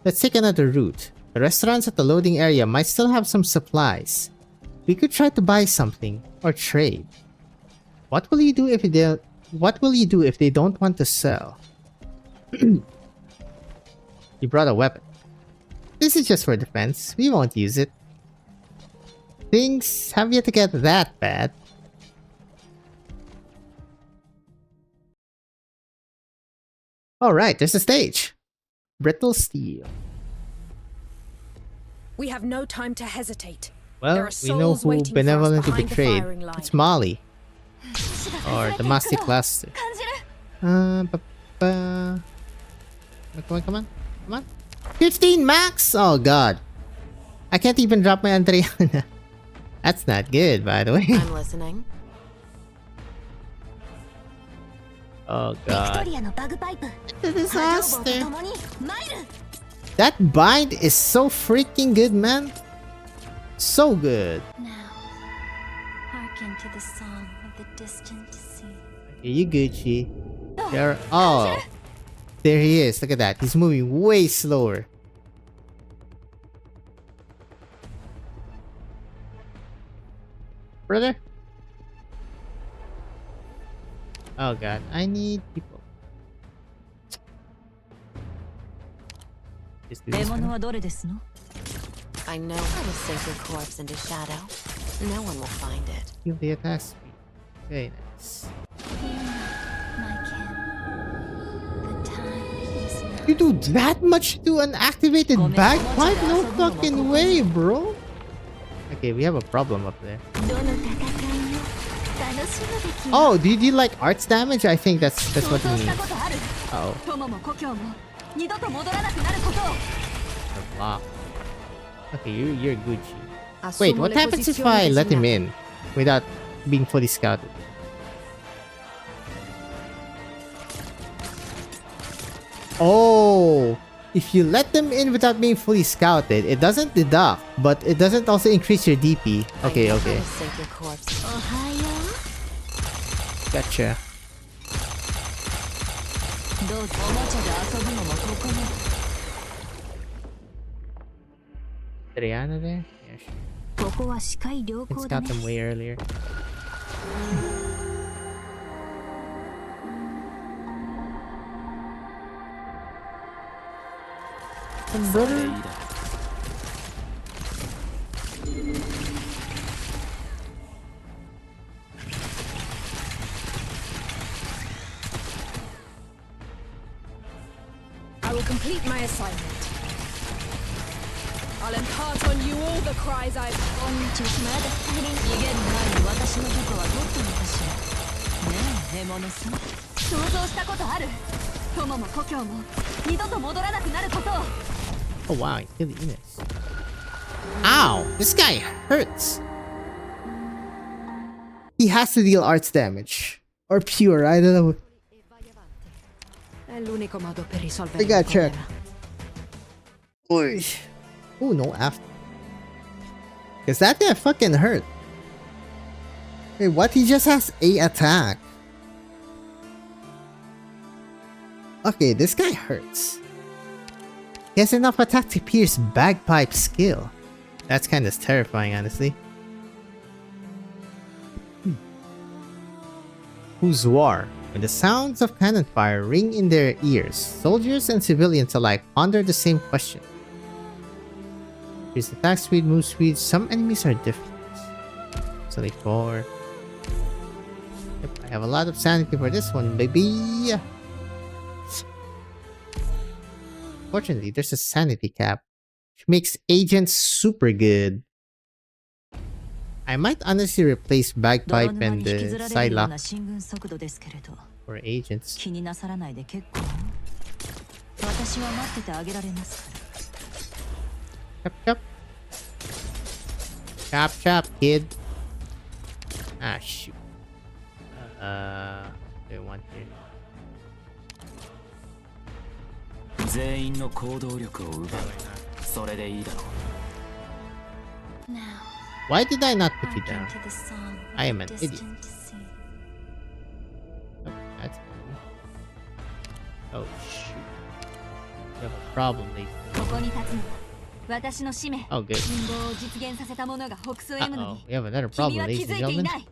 Let's take another route. The restaurants at the loading area might still have some supplies. We could try to buy something, or trade. What will you do if they don't want to sell? You brought a weapon. This is just for defense. We won't use it. Things have yet to get that bad. Alright, there's a stage. Brittle steel. We have no time to hesitate. Well, we know who benevolently betrayed. It's Molly. Or the Master Cluster. Come on. 15 max? Oh god. I can't even drop my Andriana. That's not good, by the way. I'm listening. Oh god. The disaster. That bind is so freaking good, man. So good. Now, hearken to the song of the distant sea. Okay, you Gucci. There. Oh. There he is. Look at that. He's moving way slower. Brother? Oh god. I need people. Just do this one. I know how to sink your corpse into shadow. No one will find it. Heal the attack speed. Very nice. My kin. The time is now. You do that much to an activated bagpipe? No fucking way, bro. Okay, we have a problem up there. Oh, do you deal like arts damage? I think that's what it means. Uh oh. Block. Okay, you're Gucci. Wait, what happens if I let him in without being fully scouted? Oh, If you let them in without being fully scouted, it doesn't deduct, but it doesn't also increase your DP. Okay, okay. Sink your corpse. Gotcha. どうぞおもちゃで遊ぶのもここね Triana there? Yeah, sure. ここは視界良 It's 好だ got ね them way earlier. Brother? I will complete my assignment. I'll impart on you all the cries I've... こんな調子まだ帰り逃げる前に私の許可は取ったのかしらねえ獲物さん想像したことある友も故郷も二度と戻らなくなることを Oh wow, he killed Enos. Ow! This guy hurts! He has to deal arts damage. Or pure, I don't know. È l'unico modo per risolvere I il gotta check. problema. Oh no, after. Cause that guy fucking hurt. Wait, what? He just has a attack. Okay, this guy hurts. He has enough attack to pierce bagpipe skill. That's kind of terrifying, honestly. Who's war? When the sounds of cannon fire ring in their ears, soldiers and civilians alike ponder the same question. His attack speed, move speed, some enemies are different. It's only 4. Yep, I have a lot of sanity for this one, baby! Fortunately, there's a sanity cap, which makes agents super good. I might honestly replace bagpipe and the Psylocke 進軍速度ですけれど for agents. 気になさらないで結構私は待っててあげられますから Chop chop. Chop chop, kid. Ah, shoot. Do I want here? 全員の行動力を奪う。それでいいだろう。 Now Why did I not put you down? hearken to the song of I am an distant idiot. sea. Oh, that's funny. Oh, shoot. You have a problem, lady. ここに立つのは私の使命 Oh, good. 信号を実現させた者が北総 M の Uh-oh. に We have another 君 problem, は気 ladies づ and いてい gentlemen. ない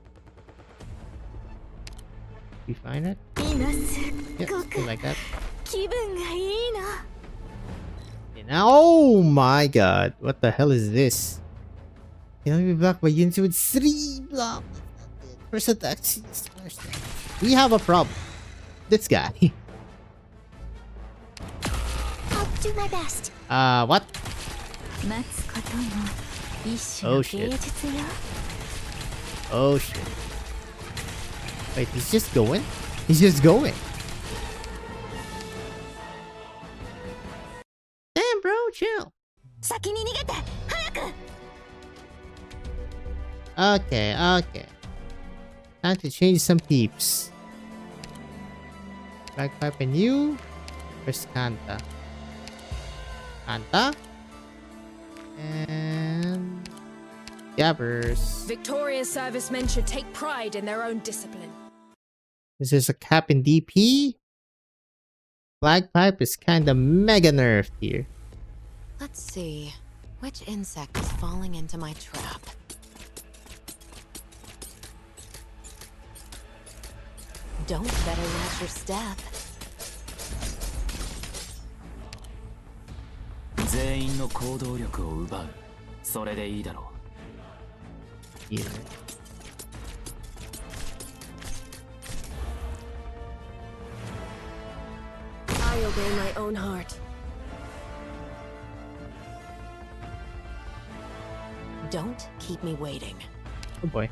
You find it? 今す Yep, ご something く like that. 気分がいいの And now, oh my god. What the hell is this? Can only be blocked by units with 3 blocks. First attack. We have a problem. This guy. I'll do my best What? 待つことも一種 Oh の shit. 芸術よ Oh shit. Wait, he's just going? He's just going. Damn, bro, chill. 先に逃げて早く Okay, okay. Time to change some peeps. Bagpipe and you. Where's Kanta? Kanta? And... Gabbers. Victorious servicemen should take pride in their own discipline. This is a cap in DP. Bagpipe is kinda mega nerfed here. Let's see. Which insect is falling into my trap? Don't better watch your step. 全員の行動力を奪う。それでいいだろ Either. I obey my own heart. Don't keep me waiting. Oh boy.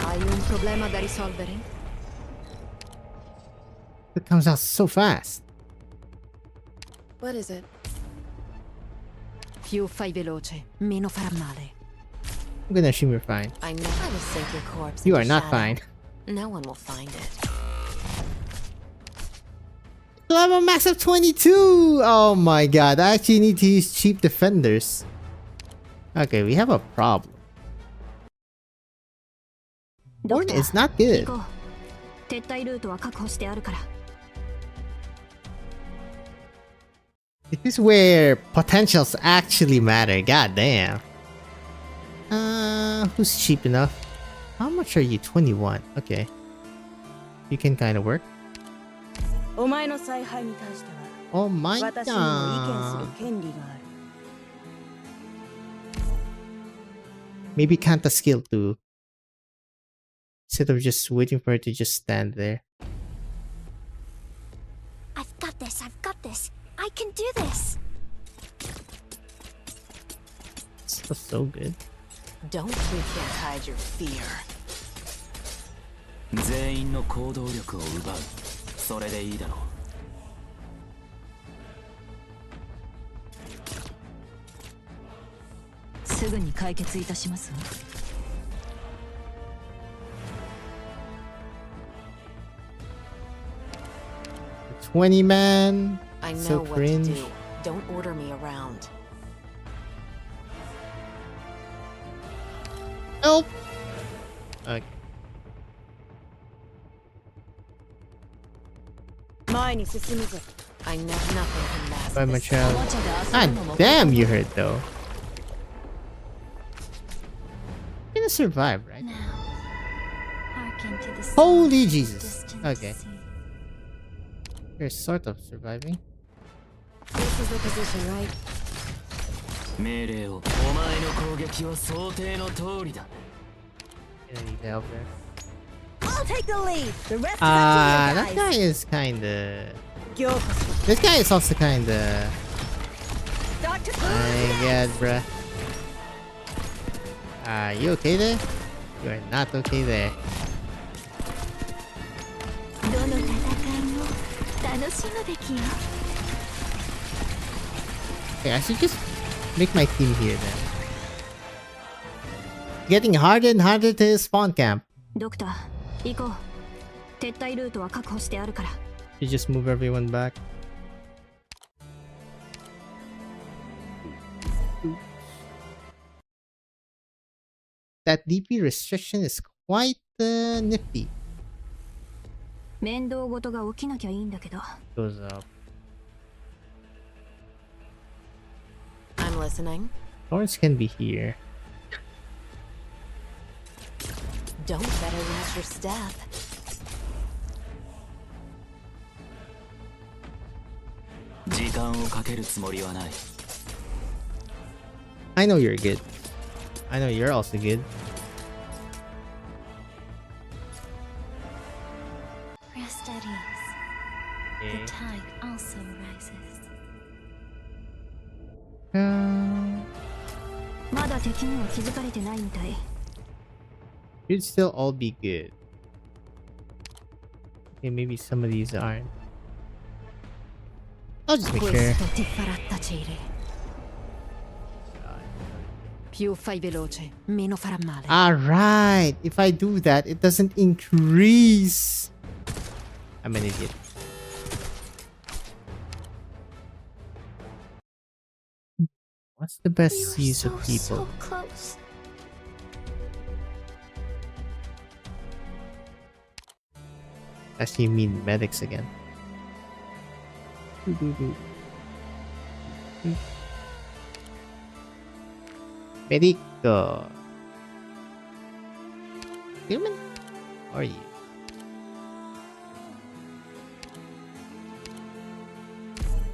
Hai un problema da risolvere? It comes out so fast. What is it? Più fai veloce, meno farà male. I'm gonna assume you're fine. I know how to sink your corpse. You into are not shadow. fine. No one will find it. Level max of 22! Oh my god, I actually need to use cheap defenders. Okay, we have a problem. Born is not good. 行こう。撤退ルートは確保してあるから。This is where potentials actually matter. God damn. Who's cheap enough? How much are you? 21. Okay. You can kind of work. お前の采配に対しては Oh my 私にも意見す god. る権利がある。Maybe Kanta skill too. Instead of just waiting for her to just stand there. I've got this. I've got this. I can do this. So good. Don't we can't hide your fear. 全員の行動力を奪う。それでいいだろう。すぐに解決いたしますわ。20 man. I know So what to cringe. do. Don't order me around. Help. Okay. 前に進むぞ。 I know nothing can mask Bye, my this. child. God damn, you hurt though. You're gonna survive, right? Now, hearken to the sound Holy of the Jesus. distant Okay. sea. You're sort of surviving. This is the position, right? 命令を。お前の攻撃は想定の通りだ。You don't need help there. I'll take the lead. The rest is That up to you guy guys. is kinda... ようこそ。 This guy is also kinda... Dr. My god, bruh. Are you okay there? You are not okay there. どの戦いも楽しむべきよ。 Okay, I should just make my team here then. Getting harder and harder to spawn camp. ドクター、行こう。撤退ルートは確保してあるから。You just move everyone back. That DP restriction is quite nifty. 面倒事が起きなきゃいいんだけど。Goes up. I'm listening. Thorns can be here. Don't better lose your step. 時間をかけるつもりはない。I know you're good. I know you're also good. Rest at ease. The tide also rises. Uh, まだ敵には気づかれてないみたい。Should still all be good. Okay, maybe some of these aren't. I'll just make sure. Questo ti farà tacere. Più fai veloce, meno farà male. Alright, if I do that, it doesn't increase. I'm an idiot. What's the best use of people? So close. Actually, you mean medics again. Medico. Human? Or you?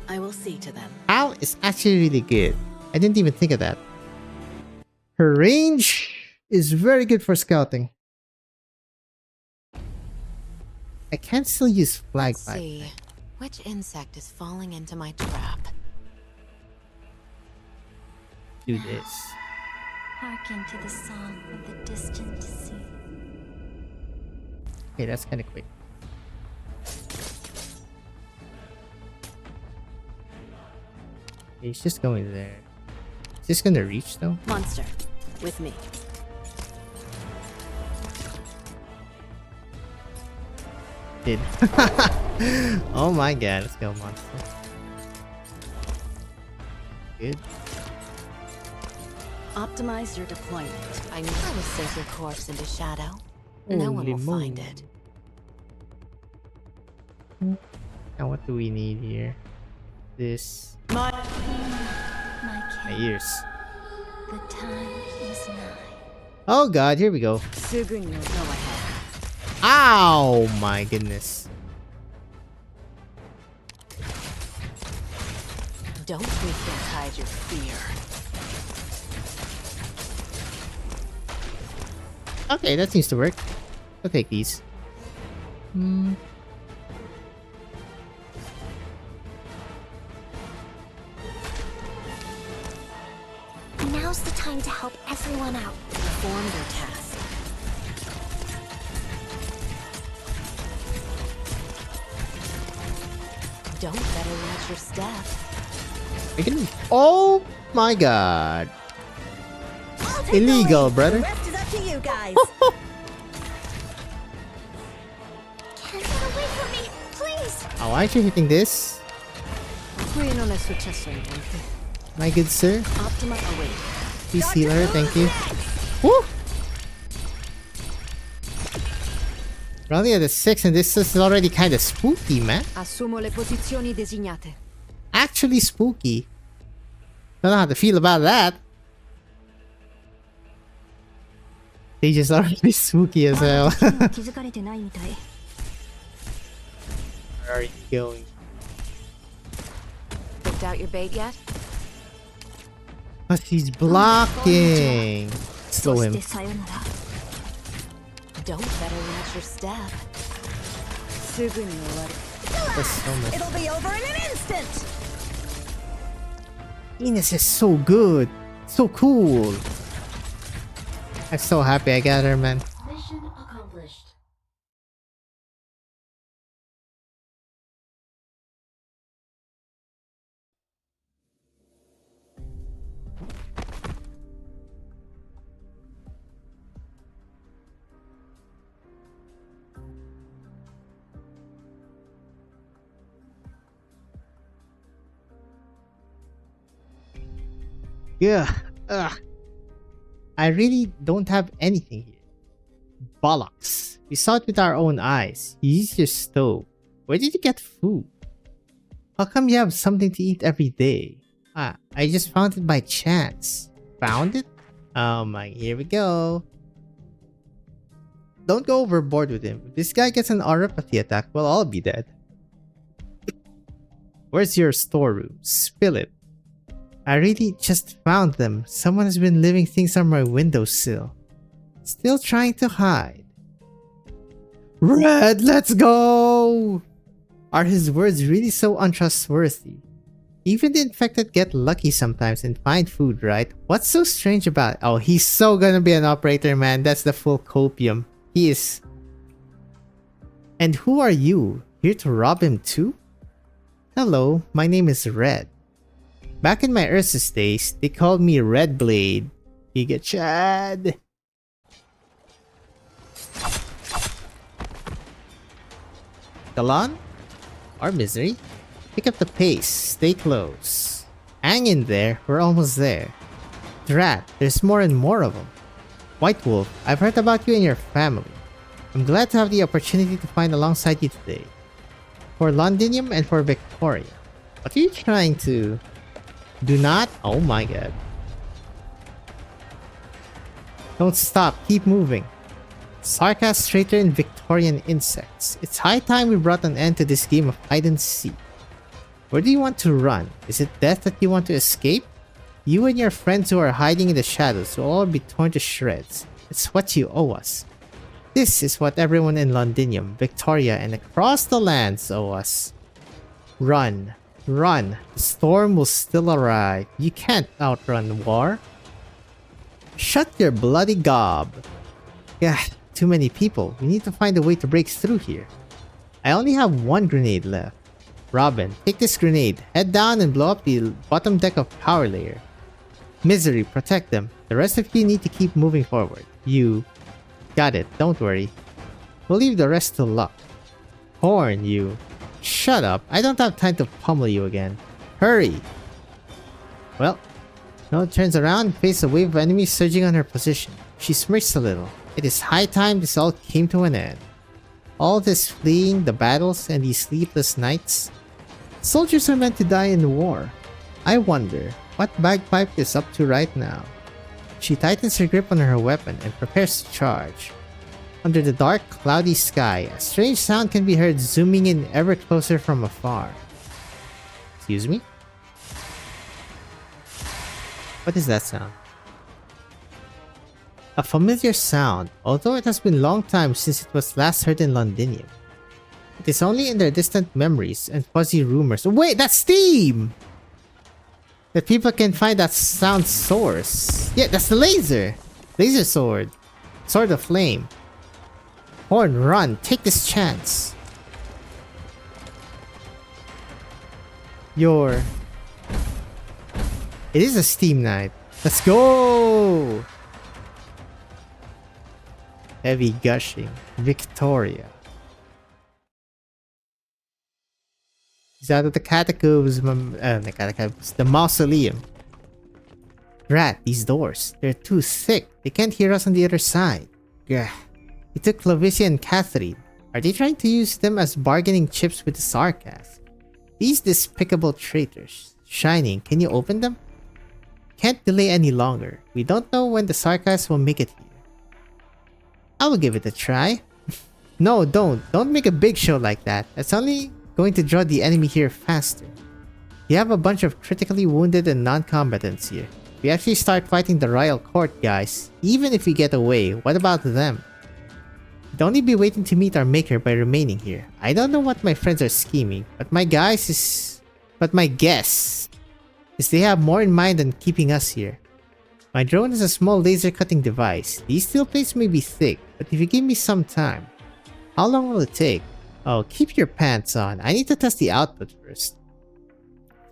I will see to them. Al is actually really good. I didn't even think of that. Her range is very good for scouting. I can still use flag Let's pipe. see. Which insect is falling into my trap? Do this. Hearken to the song of the distant sea. Okay, that's kind of quick. Okay, he's just going there. Is this gonna reach though? Monster, with me. did. Oh my god, let's go, monster. Good. Optimize your deployment. I knew I would sink your corpse into shadow. No one will Holy find moly. it. Now what do we need here? This. My My king, ears. the time is nigh. Oh god, here we go. すぐにおざわへ。 Ow! My goodness. Don't hide your fear. Okay, that seems to work. I'll take these. Now's the time to help everyone out. Perform their task. Don't better watch your step. Oh my god. I'll take Illegal, the lead. brother. The rest is up to you guys. Get away from me, please. Oh, aren't you hitting this? Qui non è successo niente. My good sir? Optima await. Please heal her, thank you. Woo! We're only at the 6 and this is already kinda spooky, man. Assumo le posizioni designate. Actually spooky. Don't know how to feel about that. They just already spooky as well. 気づかれてないみたい。 Where are you going? Picked out your bait yet? But he's blocking. Slow そし him. てさよなら。 Don't better watch your step. すぐに終わる。 That's so much. It'll be over in an instant. Ines is so good. So cool. I'm so happy I got her, man. Mission accomplished. Yeah. Ugh. I really don't have anything here. Bollocks. We saw it with our own eyes. You used your stove. Where did you get food? How come you have something to eat every day? Ah, I just found it by chance. Found it? Oh my, here we go. Don't go overboard with him. If this guy gets an auropathy attack, we'll all be dead. Where's your storeroom? Spill it. I really just found them. Someone has been leaving things on my windowsill. Still trying to hide. Red, let's go! Are his words really so untrustworthy? Even the infected get lucky sometimes and find food, right? What's so strange about it? Oh, he's so gonna be an operator, man. That's the full copium. He is. And who are you? Here to rob him too? Hello, my name is Red. Back in my Ursus days, they called me Red Blade. Giga Chad. Galan? Or Misery? Pick up the pace, stay close. Hang in there, we're almost there. Drat, there's more and more of them. White Wolf, I've heard about you and your family. I'm glad to have the opportunity to find alongside you today. For Londinium and for Victoria. What are you trying to... Do not? Oh my god. Don't stop, keep moving. Sarcas, traitor, and Victorian insects. It's high time we brought an end to this game of hide and seek. Where do you want to run? Is it death that you want to escape? You and your friends who are hiding in the shadows will all be torn to shreds. It's what you owe us. This is what everyone in Londinium, Victoria, and across the lands owe us. Run. Run. The storm will still arrive. You can't outrun war. Shut your bloody gob. Yeah, too many people. We need to find a way to break through here. I only have one grenade left. Robin, take this grenade. Head down and blow up the bottom deck of Power Layer. Misery, protect them. The rest of you need to keep moving forward. You... Got it, don't worry. We'll leave the rest to luck. Horn, you. Shut up. I don't have time to pummel you again. Hurry. Well, Snow turns around and faces a wave of enemies surging on her position. She smirks a little. It is high time this all came to an end. All this fleeing, the battles, and these sleepless nights. Soldiers are meant to die in war. I wonder what Bagpipe is up to right now. She tightens her grip on her weapon and prepares to charge. Under the dark, cloudy sky, a strange sound can be heard zooming in ever closer from afar. Excuse me? What is that sound? A familiar sound, although it has been a long time since it was last heard in Londinium. It is only in their distant memories and fuzzy rumors. Wait, that's steam! That people can find that sound source. Yeah, that's the laser! Laser sword. Sword of flame. Horn, run! Take this chance! It is a steam knight. Let's go! Heavy gushing. Victoria. He's out of the catacombs. The mausoleum. Rat, these doors. They're too thick. They can't hear us on the other side. Gah. He took Clovicia and Catherine. Are they trying to use them as bargaining chips with the Sarkas? These despicable traitors. Shining, can you open them? Can't delay any longer. We don't know when the Sarkas will make it here. I will give it a try. No, don't. Don't make a big show like that. That's only going to draw the enemy here faster. You have a bunch of critically wounded and non-combatants here. If we actually start fighting the royal court guys, even if we get away, what about them? We'd only be waiting to meet our maker by remaining here. I don't know what my friends are scheming, but my guess is they have more in mind than keeping us here. My drone is a small laser cutting device. These steel plates may be thick, but if you give me some time. How long will it take? Oh, keep your pants on. I need to test the output first.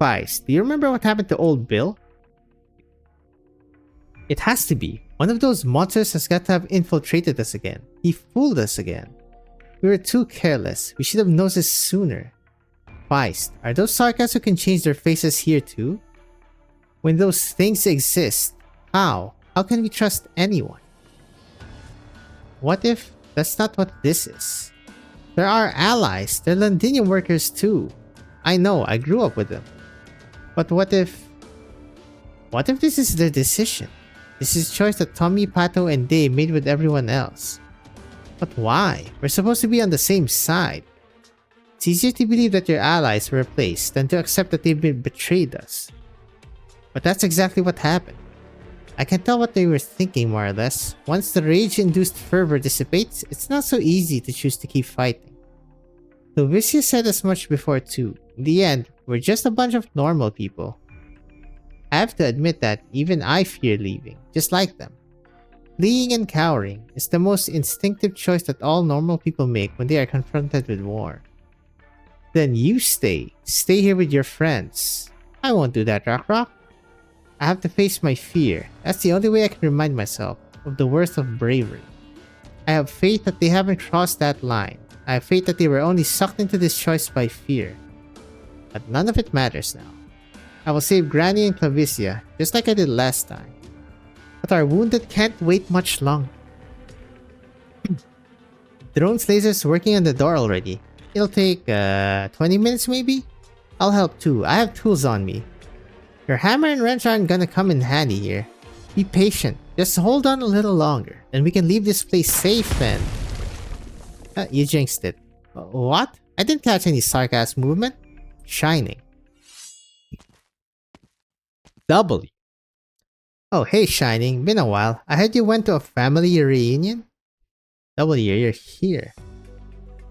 Feist, do you remember what happened to old Bill? It has to be. One of those monsters has got to have infiltrated us again. He fooled us again. We were too careless. We should have noticed sooner. Feist, are those Sarkas who can change their faces here too? When those things exist, how? How can we trust anyone? What if that's not what this is? They're our allies. They're Londinium workers too. I know, I grew up with them. But what if this is their decision? This is a choice that Tommy, Pato, and Day made with everyone else. But why? We're supposed to be on the same side. It's easier to believe that your allies were replaced than to accept that they've been betrayed us. But that's exactly what happened. I can tell what they were thinking more or less. Once the rage-induced fervor dissipates, it's not so easy to choose to keep fighting. Clovicia said as much before too. In the end, we're just a bunch of normal people. I have to admit that even I fear leaving, just like them. Fleeing and cowering is the most instinctive choice that all normal people make when they are confronted with war. Then you stay. Stay here with your friends. I won't do that, Rock. I have to face my fear. That's the only way I can remind myself of the worth of bravery. I have faith that they haven't crossed that line. I have faith that they were only sucked into this choice by fear. But none of it matters now. I will save Granny and Clovicia, just like I did last time. But our wounded can't wait much longer. Drone's laser's working on the door already. It'll take 20 minutes maybe? I'll help too. I have tools on me. Your hammer and wrench aren't gonna come in handy here. Be patient. Just hold on a little longer, and we can leave this place safe and... you jinxed it. What? I didn't catch any sarcasm movement. Shining. W. Oh, hey Shining. Been a while. I heard you went to a family reunion? W, you're here.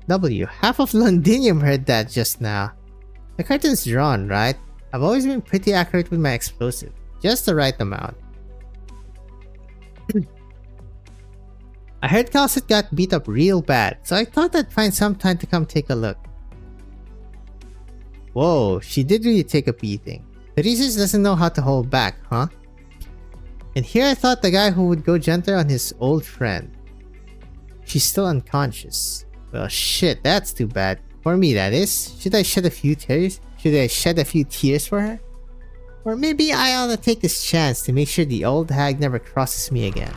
W, half of Londinium heard that just now. The curtain's drawn, right? I've always been pretty accurate with my explosive. Just the right amount. I heard Calcit got beat up real bad, so I thought I'd find some time to come take a look. Whoa, she did really take a beating. Theresis doesn't know how to hold back, huh? And here I thought the guy who would go gentler on his old friend. She's still unconscious. Well shit, that's too bad. For me, that is. Should I shed a few tears? Should I shed a few tears for her? Or maybe I ought to take this chance to make sure the old hag never crosses me again.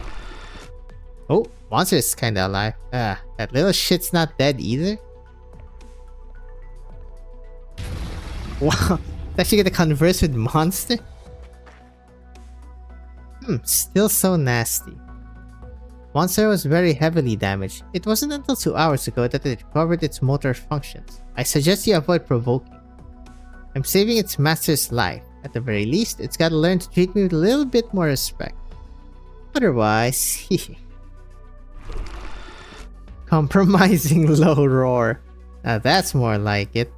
Oh, monster is kinda alive. That little shit's not dead either? Wow, it's actually gonna converse with monster? Still so nasty. Monster was very heavily damaged. It wasn't until 2 hours ago that it recovered its motor functions. I suggest you avoid provoking. I'm saving its master's life. At the very least, it's gotta learn to treat me with a little bit more respect. Otherwise, compromising low roar. Now that's more like it.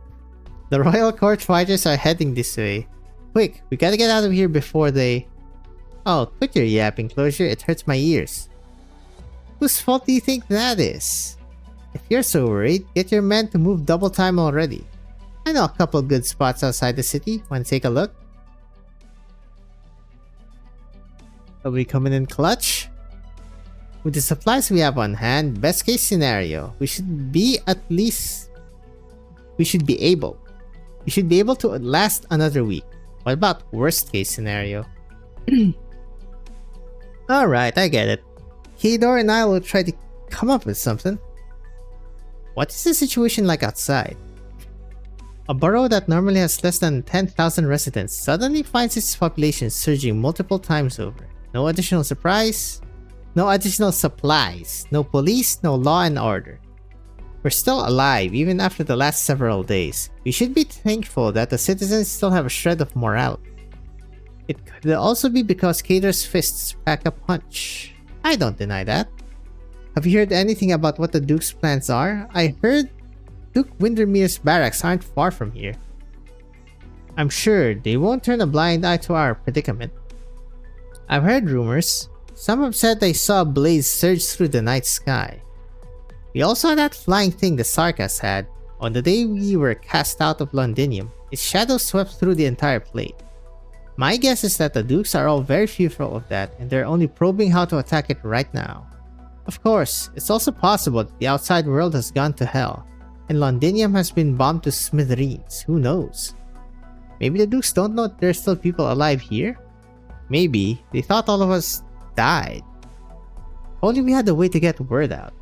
The royal court fighters are heading this way. Quick, we gotta get out of here before they... Oh, quit your yapping, Closure. It hurts my ears. Whose fault do you think that is? If you're so worried, get your men to move double time already. I know a couple good spots outside the city. Wanna take a look? Are we coming in clutch? With the supplies we have on hand, best case scenario, we should be able to last another week. What about worst case scenario? Alright, I get it. Kador and I will try to come up with something. What is the situation like outside? A borough that normally has less than 10,000 residents suddenly finds its population surging multiple times over. No additional supplies, no police, no law and order. We're still alive even after the last several days. We should be thankful that the citizens still have a shred of morale. It could also be because Kador's fists pack a punch. I don't deny that. Have you heard anything about what the Duke's plans are? I heard Duke Windermere's barracks aren't far from here. I'm sure they won't turn a blind eye to our predicament. I've heard rumors. Some have said they saw a blaze surge through the night sky. We also saw that flying thing the Sarkas had. On the day we were cast out of Londinium, its shadow swept through the entire plate. My guess is that the Dukes are all very fearful of that and they're only probing how to attack it right now. Of course, it's also possible that the outside world has gone to hell, and Londinium has been bombed to smithereens. Who knows? Maybe the Dukes don't know there's still people alive here? Maybe they thought all of us died. Only we had a way to get word out.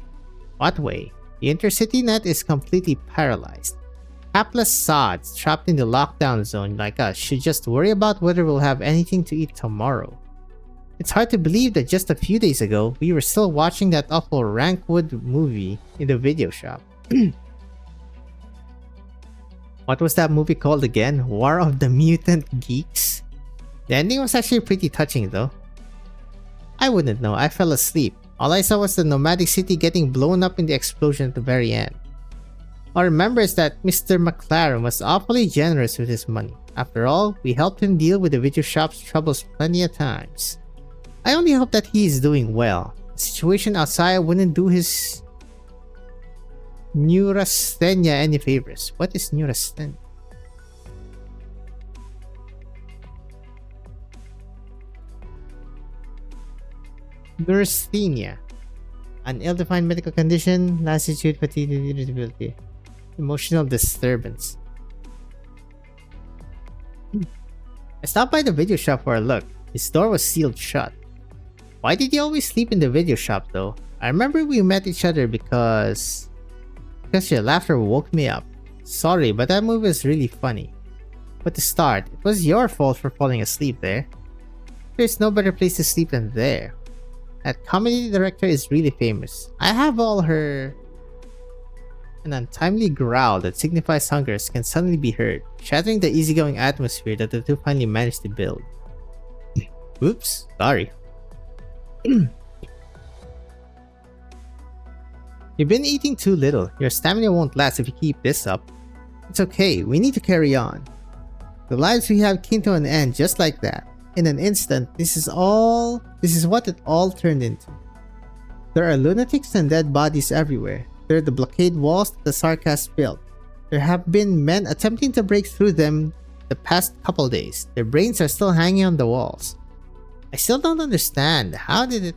What way? The intercity net is completely paralyzed. Hapless sods trapped in the lockdown zone like us should just worry about whether we'll have anything to eat tomorrow. It's hard to believe that just a few days ago, we were still watching that awful Rankwood movie in the video shop. What was that movie called again? War of the Mutant Geeks? The ending was actually pretty touching though. I wouldn't know, I fell asleep. All I saw was the nomadic city getting blown up in the explosion at the very end. All I remember is that Mr. McLaren was awfully generous with his money. After all, we helped him deal with the video shop's troubles plenty of times. I only hope that he is doing well. The situation outside wouldn't do his neurasthenia any favors. What is neurasthenia? Neurasthenia. An ill-defined medical condition, lassitude, fatigue, irritability, emotional disturbance. I stopped by the video shop for a look. His door was sealed shut. Why did he always sleep in the video shop though? I remember we met each other because your laughter woke me up. Sorry, but that movie was really funny. But to start, it was your fault for falling asleep there. There's no better place to sleep than there. That comedy director is really famous. I have all her... An untimely growl that signifies hunger can suddenly be heard, shattering the easygoing atmosphere that the two finally managed to build. Oops, sorry. You've been eating too little. Your stamina won't last if you keep this up. It's okay, we need to carry on. The lives we have came to an end just like that. In an instant, this is what it all turned into. There are lunatics and dead bodies everywhere. There are the blockade walls that the Sarkas built. There have been men attempting to break through them the past couple days. Their brains are still hanging on the walls. I still don't understand. How did it...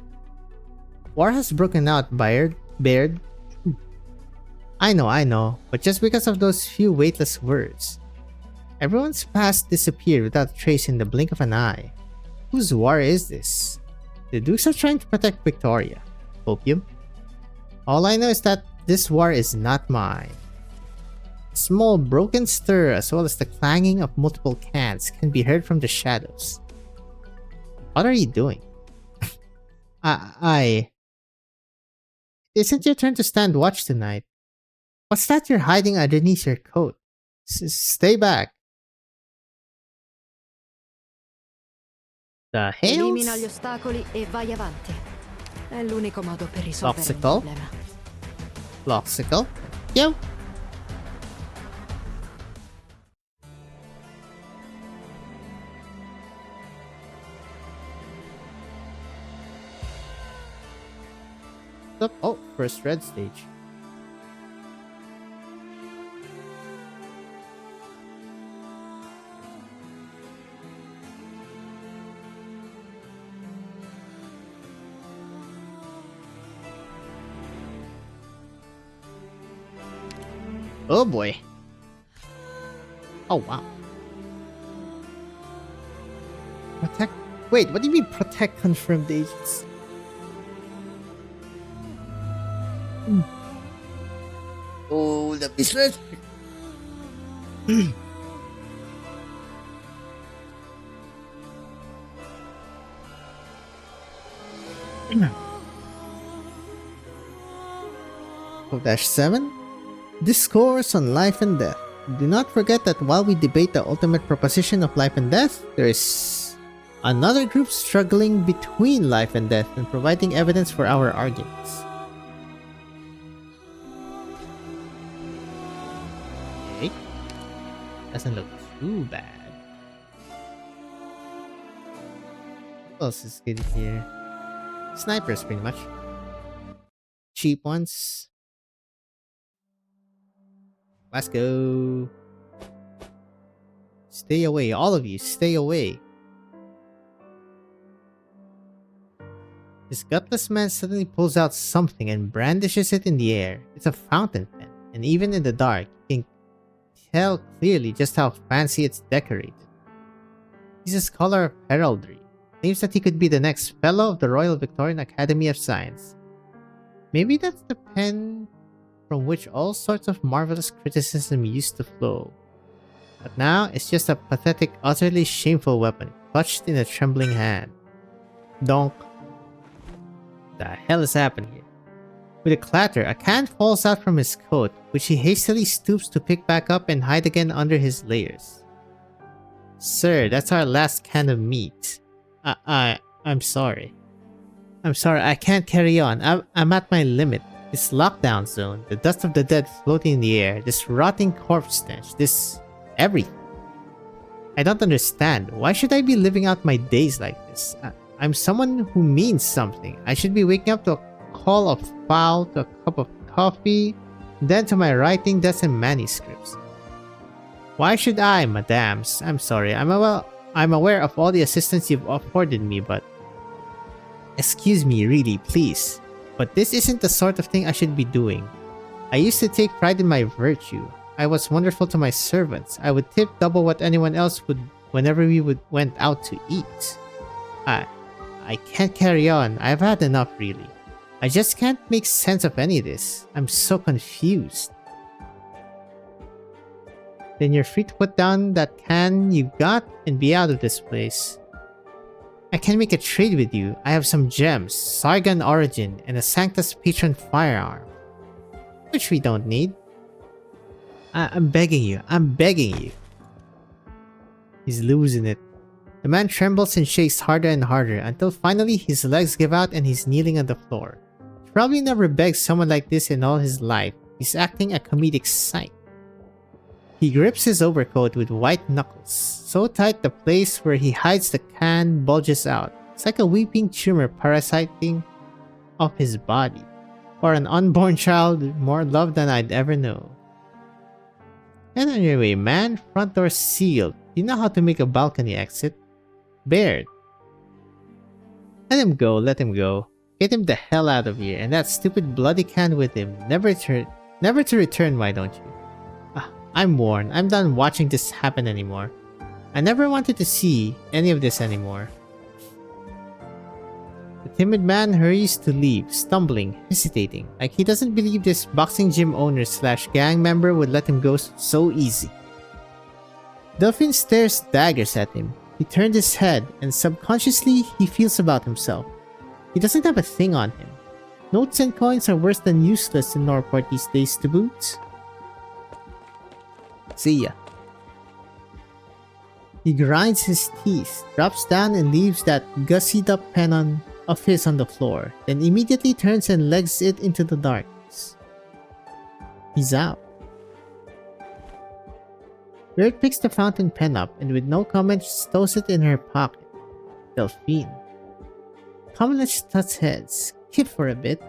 War has broken out, Baird. I know, but just because of those few weightless words. Everyone's past disappeared without a trace in the blink of an eye. Whose war is this? The Dukes are trying to protect Victoria. Opium? All I know is that this war is not mine. A small broken stir as well as the clanging of multiple cans can be heard from the shadows. What are you doing? It isn't your turn to stand watch tonight. What's that you're hiding underneath your coat? Stay back. The Elimina gli hails? ostacoli e vai avanti. È l'unico modo per risolvere il Obstacle? problema. Loxical? Yo! Oh, first red stage. Oh boy. Oh wow. Protect. Wait, what do you mean protect confirmed agents? Oh, the business. -7 Discourse on life and death. Do not forget that while we debate the ultimate proposition of life and death, there is another group struggling between life and death and providing evidence for our arguments. Okay. Doesn't look too bad. What else is good here? Snipers, pretty much. Cheap ones. Let's go. Stay away, all of you, stay away. This gutless man suddenly pulls out something and brandishes it in the air. It's a fountain pen, and even in the dark, you can tell clearly just how fancy it's decorated. He's a scholar of heraldry. Claims that he could be the next fellow of the Royal Victorian Academy of Science. Maybe that's the pen from which all sorts of marvelous criticism used to flow. But now, it's just a pathetic, utterly shameful weapon, clutched in a trembling hand. Donk. The hell is happening here? With a clatter, a can falls out from his coat, which he hastily stoops to pick back up and hide again under his layers. Sir, that's our last can of meat. I'm sorry. I'm sorry, I can't carry on. I'm at my limit. This lockdown zone, the dust of the dead floating in the air, this rotting corpse stench, this everything. I don't understand. Why should I be living out my days like this? I'm someone who means something. I should be waking up to a call of foul, to a cup of coffee, then to my writing desk and manuscripts. Why should I, madams? I'm sorry. I'm aware of all the assistance you've afforded me, but excuse me, really, please. But this isn't the sort of thing I should be doing. I used to take pride in my virtue. I was wonderful to my servants. I would tip double what anyone else would whenever we went out to eat. I can't carry on. I've had enough, really. I just can't make sense of any of this. I'm so confused. Then you're free to put down that can you got and be out of this place. I can make a trade with you. I have some gems, Sargon origin, and a Sanctus Patron firearm. Which we don't need. I'm begging you. I'm begging you. He's losing it. The man trembles and shakes harder and harder until finally his legs give out and he's kneeling on the floor. He probably never begged someone like this in all his life. He's acting a comedic sight. He grips his overcoat with white knuckles, so tight the place where he hides the can bulges out. It's like a weeping tumor parasiting off his body, or an unborn child more loved than I'd ever know. And on your way, man, front door sealed. You know how to make a balcony exit? Baird. Let him go, let him go. Get him the hell out of here, and that stupid bloody can with him. Never Never to return, why don't you? Ah, I'm warned. I'm done watching this happen anymore. I never wanted to see any of this anymore. The timid man hurries to leave, stumbling, hesitating, like he doesn't believe this boxing gym owner / gang member would let him go so easy. Delphine stares daggers at him. He turned his head, and subconsciously he feels about himself. He doesn't have a thing on him. Notes and coins are worse than useless in Norport these days to boot. See ya. He grinds his teeth, drops down and leaves that gussied up pen of his on the floor, then immediately turns and legs it into the darkness. He's out. Bird picks the fountain pen up and with no comment stows it in her pocket. Delphine. Commoners tuts heads, skip for a bit.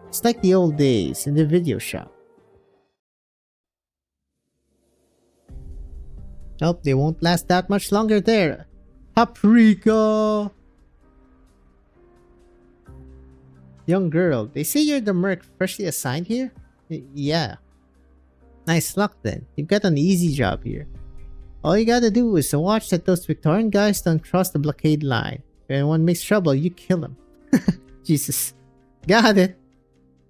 It's like the old days in the video shop. Nope, they won't last that much longer there. Paprika! Young girl, they say you're the merc freshly assigned here? Yeah. Nice luck then. You've got an easy job here. All you gotta do is to watch that those Victorian guys don't cross the blockade line. If anyone makes trouble, you kill them. Jesus. Got it.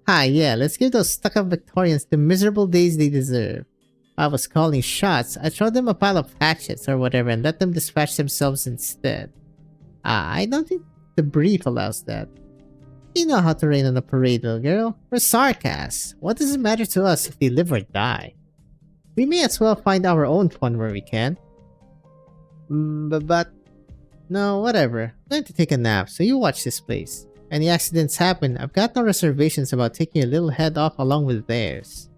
Hi, yeah, let's give those stuck-up Victorians the miserable days they deserve. If I was calling shots, I'd throw them a pile of hatchets or whatever and let them dispatch themselves instead. I don't think the brief allows that. You know how to rain on a parade, little girl. We're sarcasts. What does it matter to us if they live or die? We may as well find our own fun where we can. But... No, whatever. I'm going to take a nap, so you watch this place. Any accidents happen, I've got no reservations about taking your little head off along with theirs.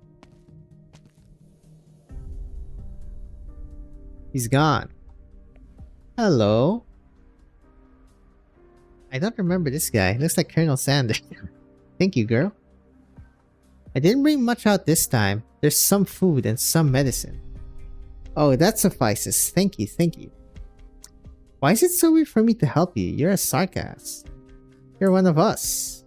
He's gone. Hello? I don't remember this guy. He looks like Colonel Sanders. Thank you, girl. I didn't bring much out this time. There's some food and some medicine. Oh, that suffices. Thank you, thank you. Why is it so weird for me to help you? You're a sarcast. You're one of us.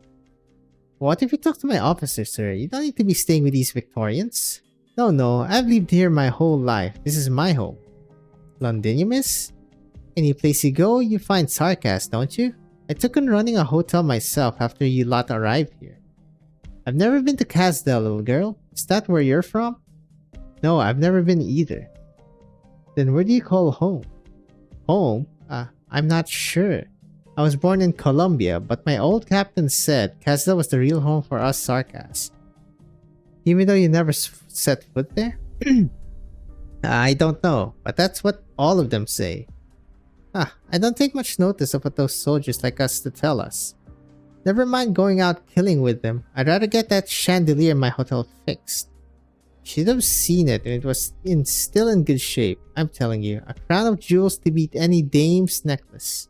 What if you talk to my officer, sir? You don't need to be staying with these Victorians. No, I've lived here my whole life. This is my home. Londinium is? Any place you go, you find sarcasm, don't you? I took on running a hotel myself after you lot arrived here. I've never been to Casdell, little girl. Is that where you're from? No, I've never been either. Then where do you call home? Home? I'm not sure. I was born in Colombia, but my old captain said Casdell was the real home for us sarcasts. Even though you never set foot there? I don't know, but that's what all of them say. I don't take much notice of what those soldiers like us to tell us. Never mind going out killing with them. I'd rather get that chandelier in my hotel fixed. Should have seen it and it was still in good shape. I'm telling you, a crown of jewels to beat any dame's necklace.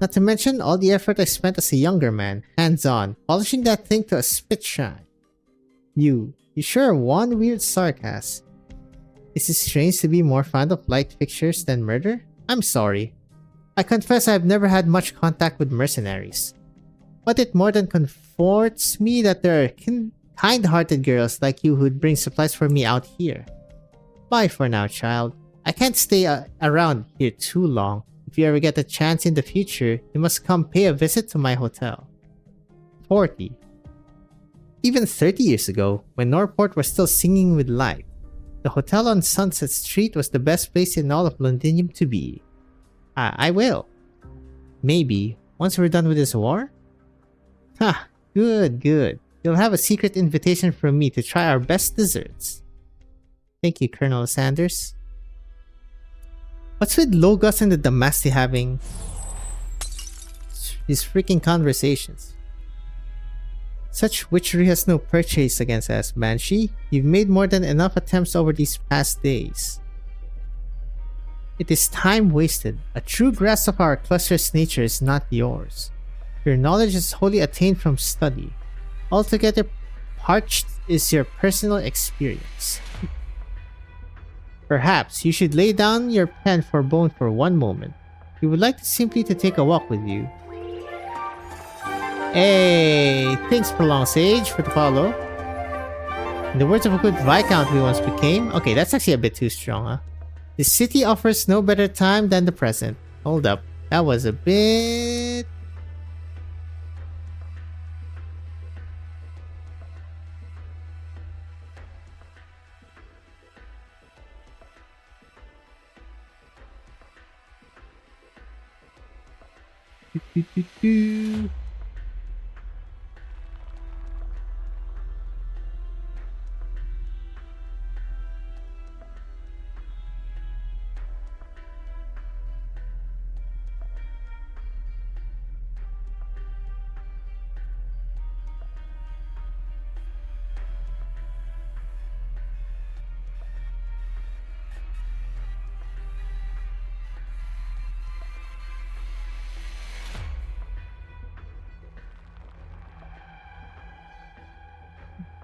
Not to mention all the effort I spent as a younger man, hands-on, polishing that thing to a spit shine. You sure are one weird sarcasm. Is it strange to be more fond of light fixtures than murder? I'm sorry. I confess I've never had much contact with mercenaries. But it more than comforts me that there are kind-hearted girls like you who'd bring supplies for me out here. Bye for now, child. I can't stay around here too long. If you ever get a chance in the future, you must come pay a visit to my hotel. 40. Even 30 years ago, when Norport was still singing with life, the hotel on Sunset Street was the best place in all of Londinium to be. I will. Maybe, once we're done with this war? Good. You'll have a secret invitation from me to try our best desserts. Thank you, Colonel Sanders. What's with Logos and the Damasti having these freaking conversations? Such witchery has no purchase against us, Banshee. You've made more than enough attempts over these past days. It is time wasted. A true grasp of our cluster's nature is not yours. Your knowledge is wholly attained from study. Altogether parched is your personal experience. Perhaps you should lay down your pen for bone for one moment. We would like simply to take a walk with you. Hey, thanks Prolonged Sage for the follow. In the words of a good Viscount we once became... Okay, that's actually a bit too strong, huh? The city offers no better time than the present. Hold up. That was a bit...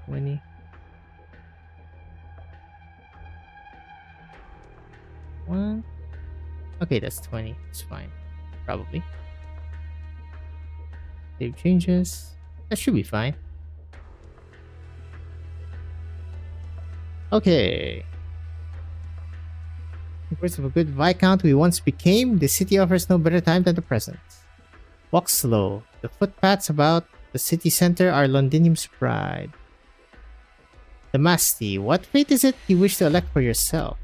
Winnie. What? Okay, that's 20. It's fine. Probably. Save changes. That should be fine. Okay. In the words of a good Viscount we once became, the city offers no better time than the present. Walk slow. The footpaths about the city center are Londinium's pride. The Masti, what fate is it you wish to elect for yourself?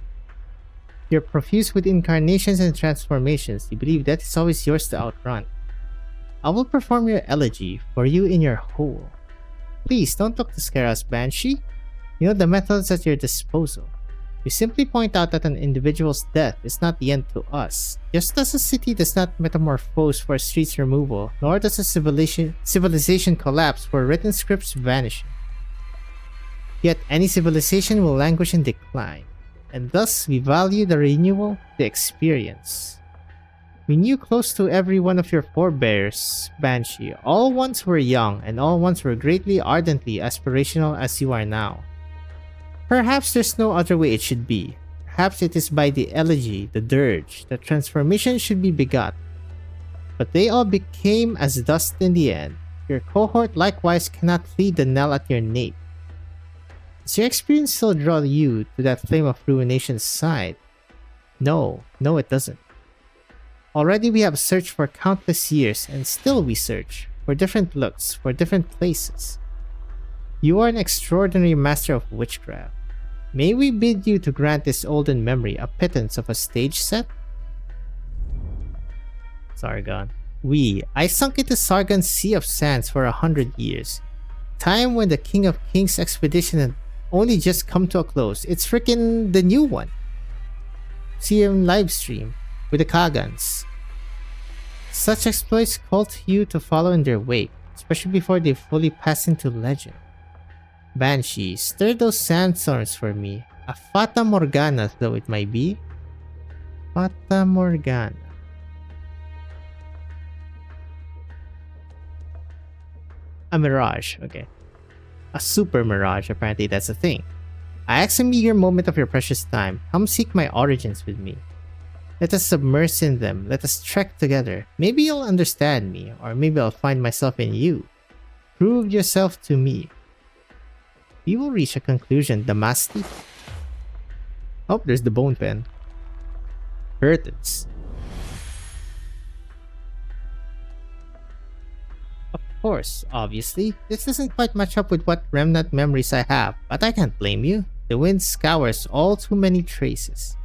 You're profuse with incarnations and transformations. You believe that is always yours to outrun. I will perform your elegy for you in your whole. Please don't look to scare us, Banshee. You know the methods at your disposal. We simply point out that an individual's death is not the end to us. Just as a city does not metamorphose for a street's removal, nor does a civilization collapse for written scripts vanishing. Yet any civilization will languish in decline, and thus we value the renewal, the experience. We knew close to every one of your forebears, Banshee. All once were young, and all once were greatly ardently aspirational as you are now. Perhaps there's no other way it should be. Perhaps it is by the elegy, the dirge, that transformation should be begot. But they all became as dust in the end. Your cohort likewise cannot plead the knell at your nape. Does your experience still draw you to that flame of ruination's side? No, it doesn't. Already we have searched for countless years, and still we search, for different looks, for different places. You are an extraordinary master of witchcraft. May we bid you to grant this olden memory a pittance of a stage set? Sargon. I sunk into Sargon's sea of sands for 100 years. Time when the King of Kings expedition had only just come to a close. It's freaking the new one. See him livestream with the Kagans. Such exploits call to you to follow in their wake, especially before they fully pass into legend. Banshee, stir those sandstorms for me. A Fata Morgana though it might be. Fata Morgana. A mirage, okay. A super mirage, apparently that's a thing. I ask a meager moment of your precious time. Come seek my origins with me. Let us submerge in them. Let us trek together. Maybe you'll understand me, or maybe I'll find myself in you. Prove yourself to me. We will reach a conclusion, Damasti. Oh, there's the bone pen. Curtains. Of course, obviously, this doesn't quite match up with what remnant memories I have, but I can't blame you. The wind scours all too many traces.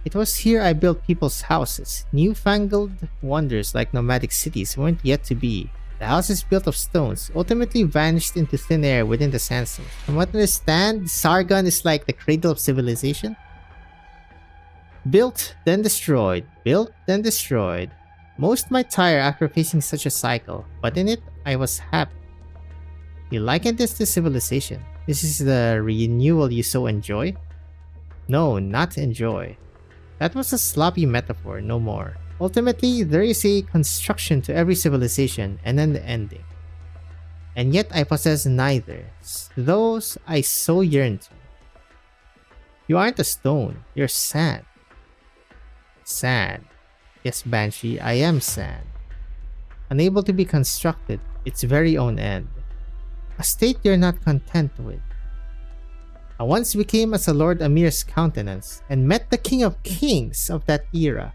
It was here I built people's houses. Newfangled wonders like nomadic cities weren't yet to be. The houses built of stones ultimately vanished into thin air within the sandstorm. From what I understand, Sargon is like the cradle of civilization. Built, then destroyed. Built, then destroyed. Most might tire after facing such a cycle, but in it, I was happy. You likened this to civilization. This is the renewal you so enjoy? No, not enjoy. That was a sloppy metaphor, no more. Ultimately, there is a construction to every civilization and an ending. And yet I possess neither. Those I so yearn to. You aren't a stone, you're sand. Sand. Yes, Banshee, I am sand. Unable to be constructed, its very own end. a state you're not content with. I once became as a Lord Amir's countenance and met the King of Kings of that era.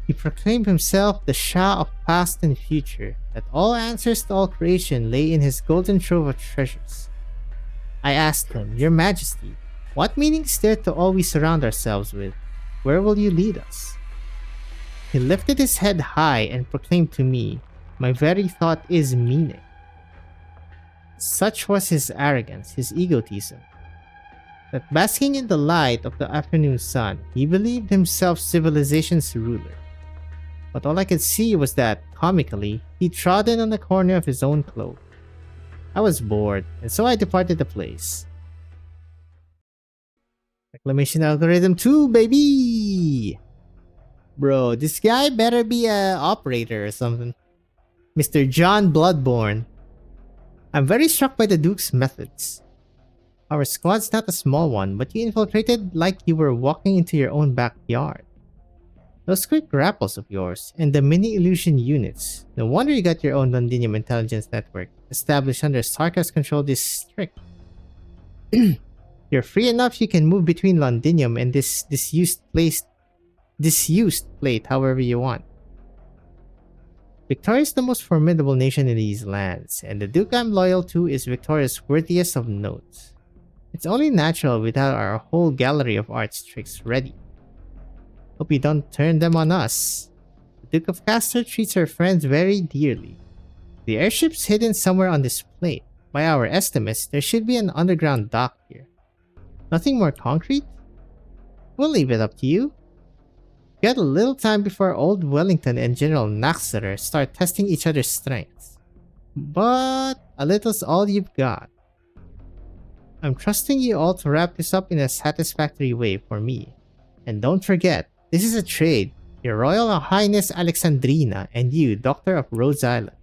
He proclaimed himself the Shah of past and future, that all answers to all creation lay in his golden trove of treasures. I asked him, Your Majesty, what meaning is there to all we surround ourselves with? Where will you lead us? He lifted his head high and proclaimed to me, My very thought is meaning. Such was his arrogance, his egotism, that basking in the light of the afternoon sun, he believed himself civilization's ruler. But all I could see was that, comically, he trodden on the corner of his own cloak. I was bored, and so I departed the place. Reclamation algorithm 2, baby! Bro, this guy better be a operator or something. Mr. John Bloodborne. I'm very struck by the Duke's methods. Our squad's not a small one, but you infiltrated like you were walking into your own backyard. Those quick grapples of yours, and the mini-illusion units. No wonder you got your own Londinium intelligence network, established under Sarkis' control district. You're free enough you can move between Londinium and this disused plate however you want. Victoria is the most formidable nation in these lands, and the Duke I'm loyal to is Victoria's worthiest of note. It's only natural without our whole gallery of arts tricks ready. Hope you don't turn them on us. The Duke of Castor treats her friends very dearly. The airship's hidden somewhere on this plate. By our estimates, there should be an underground dock here. Nothing more concrete? We'll leave it up to you. You got a little time before Old Wellington and General Naxeter start testing each other's strengths. But a little's all you've got. I'm trusting you all to wrap this up in a satisfactory way for me. And don't forget, this is a trade. Your Royal Highness Alexandrina and you, Doctor of Rhodes Island.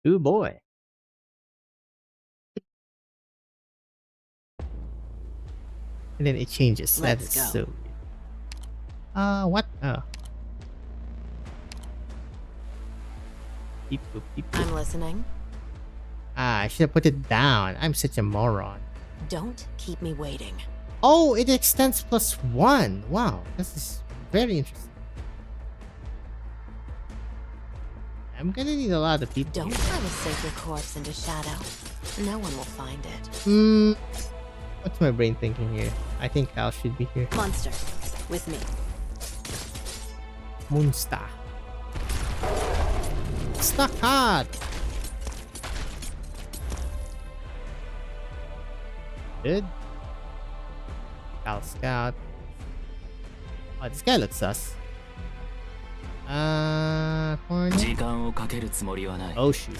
Ooh boy. And then it changes. That is so weird. What? Oh. Beep, boop, beep, boop. I'm listening. I should have put it down. I'm such a moron. Don't keep me waiting. Oh, it extends +1. Wow, this is very interesting. I'm gonna need a lot of people. Don't try to sink your corpse into shadow. No one will find it. What's my brain thinking here? I think Hal should be here. Monster, with me. Moonstar. Stuck hard. Good. Hal Scout. Oh, this guy looks sus. Corner. 時間をかけるつもりはない。 Oh shoot.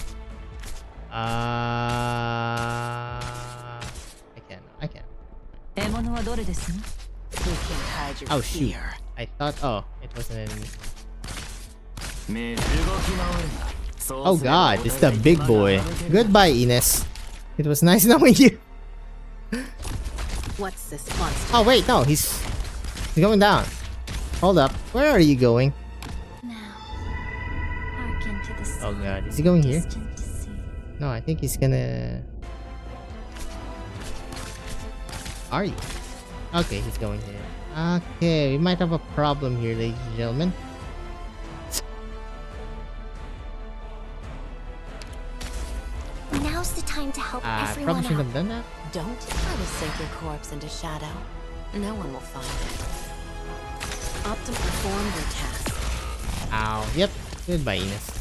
I can't. 獲物はどれです？ You can't hide your Oh shoot. fear. I thought, oh, it was an enemy. 目動き回るな。そう Oh すれば god, it's the big お boy. 互いに学べる。 Goodbye, Ines. It was nice knowing you. What's this monster? Oh wait, no, he's going down. Hold up. Where are you going? Now, hearken to the Oh sound god, is he going here? distant to see. No, I think he's gonna... Are you? Okay, he's going here. Okay, we might have a problem here, ladies and gentlemen. Now's the time to help Probably everyone shouldn't out. have done that. Don't try to sink your corpse into shadow. No one will find it. Optim, perform your task. Ow. Yep. Goodbye, Ines.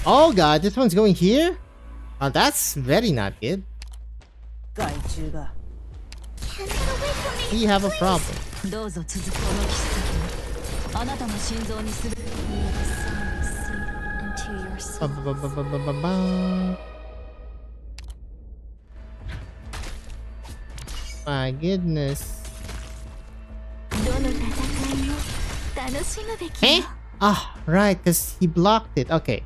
Oh god, this one's going here? Oh, that's very not good. 害虫が Can't get away from me. We have a problem. どうぞ続くこの奇跡をあなたの心臓にする。 May the sound seep into your soul. Ba-ba-ba-ba-ba-ba. My goodness. どの戦いも楽しむべき Eh? よ。 Ah, right, because he blocked it. Okay.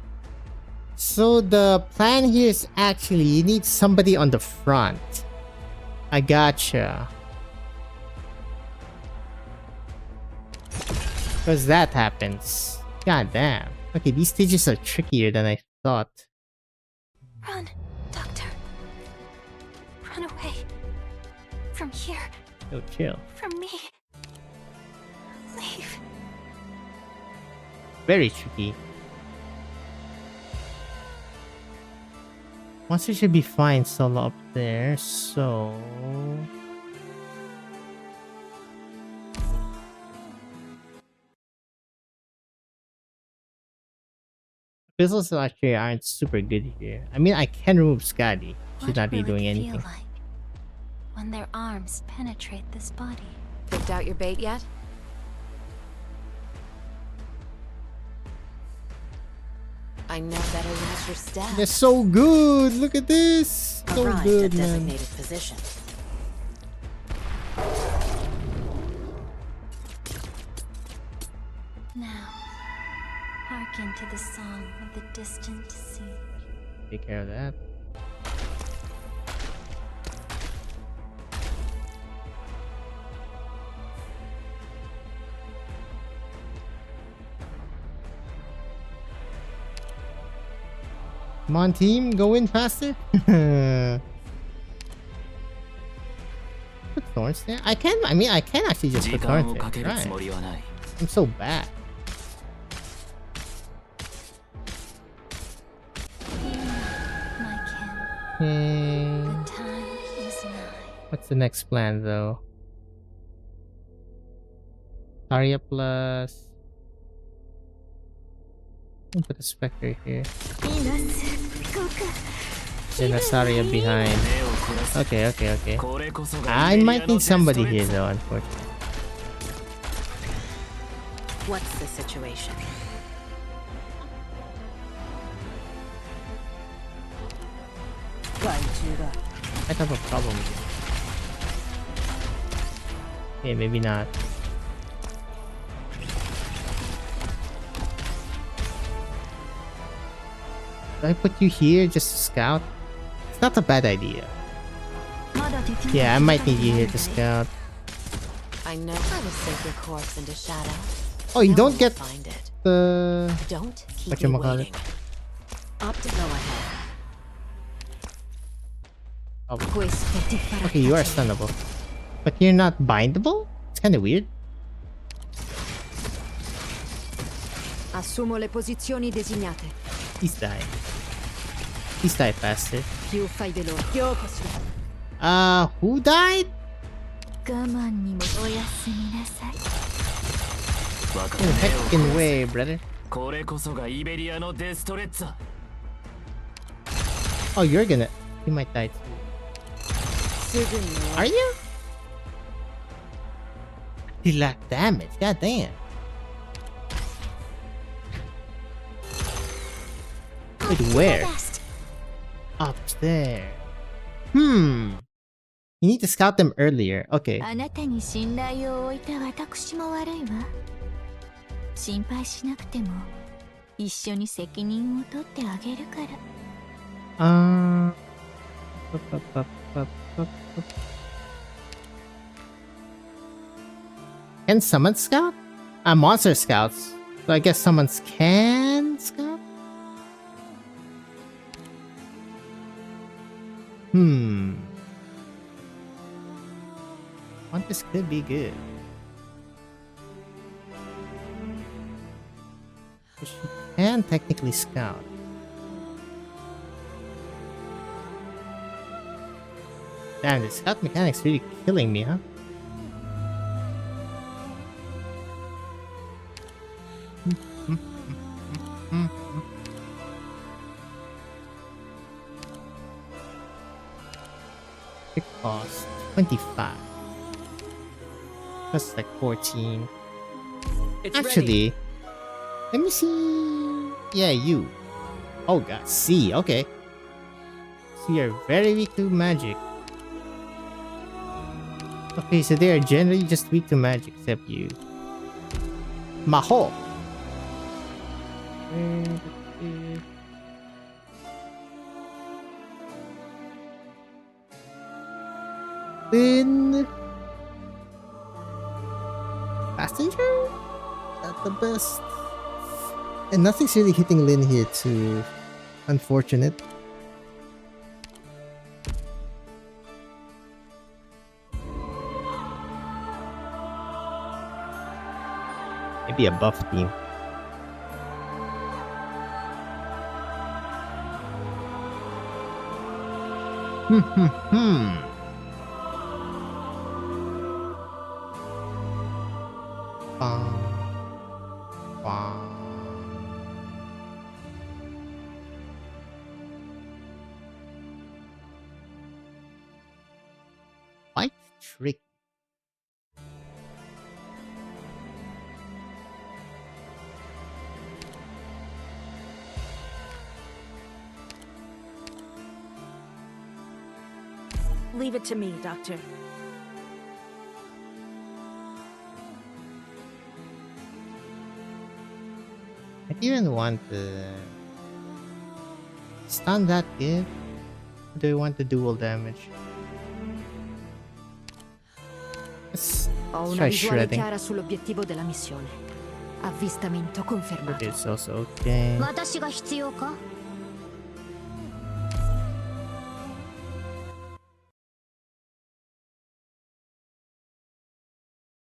So the plan here is actually you need somebody on the front. I gotcha. Because that happens. God damn. Okay, these stages are trickier than I thought. Run, Doctor. Run away. From here. Yo, chill. From me. Leave. Very tricky. Monster should be fine solo up there, so... Pistols actually aren't super good here. I mean, I can remove Scotty. Should not be What will doing it anything. feel like when their arms penetrate this body? Picked out your bait yet? I know better use your staff. They're so good! Look at this! So Arrived good, at man. designated position. Now, hearken to the song of the distant sea. Take care of that. Come on, team, go in faster. Put thorns there. I can actually just put 時間 thorns をかけ there. るつ Right. もりはない I'm so bad. My kin, Hmm. the time is nigh. What's the next plan, though? Arya plus. I'll put a Spectre here. Then a Saria behind. 目を凝らす Okay, okay, okay. これこそが I イベリ might アの need テスト somebody レッ here, ツ though, unfortunately. What's the situation? I have a problem with this. Okay, maybe not. Do I put you here just to scout? It's not a bad idea. Yeah, I might need you here to scout. I know how to sink your corpse into shadow. Oh, you No don't one will get find it. the... Don't keep me Whatchamacallit? waiting. Optic, go ahead. Oh. Questo ti farà Okay, you are piacere. stunnable. But you're not bindable? It's kinda weird. Assumo le posizioni designate. Please die. Please die faster. Più fai veloce. Who died? 我慢にもおやすみなさい。分かる No 目を heckin' way, brother. これこそがイベリアのデストレッツァ Oh, you're gonna... You might die too. すぐに終わ Are you? You lack damage. God damn. Wait, where? Up there. You need to scout them earlier. Okay. あなたに信頼を置いた私も悪いわ。心配しなくても一緒に責任を取ってあげるから。Can summon scout? Monster scouts. So I guess summons can scout? This could be good. She can technically scout. Damn, the scout mechanic's really killing me, huh? Pick cost 25. That's like 14. Actually, let me see. Yeah, you. Oh god, C. Okay. So you're very weak to magic. Okay, so they are generally just weak to magic, except you. Maho. Then passenger? Not the best. And nothing's really hitting Lin here too. Unfortunate. Maybe a buff team. Hmm. Quite tricky. Leave it to me, Doctor. I even want to stun that kid. Or do I want the dual damage? Let's Ho una try visuale shredding. chiara sull'obiettivo della missione. Avvistamento confermato. It's also okay. 私が必要か？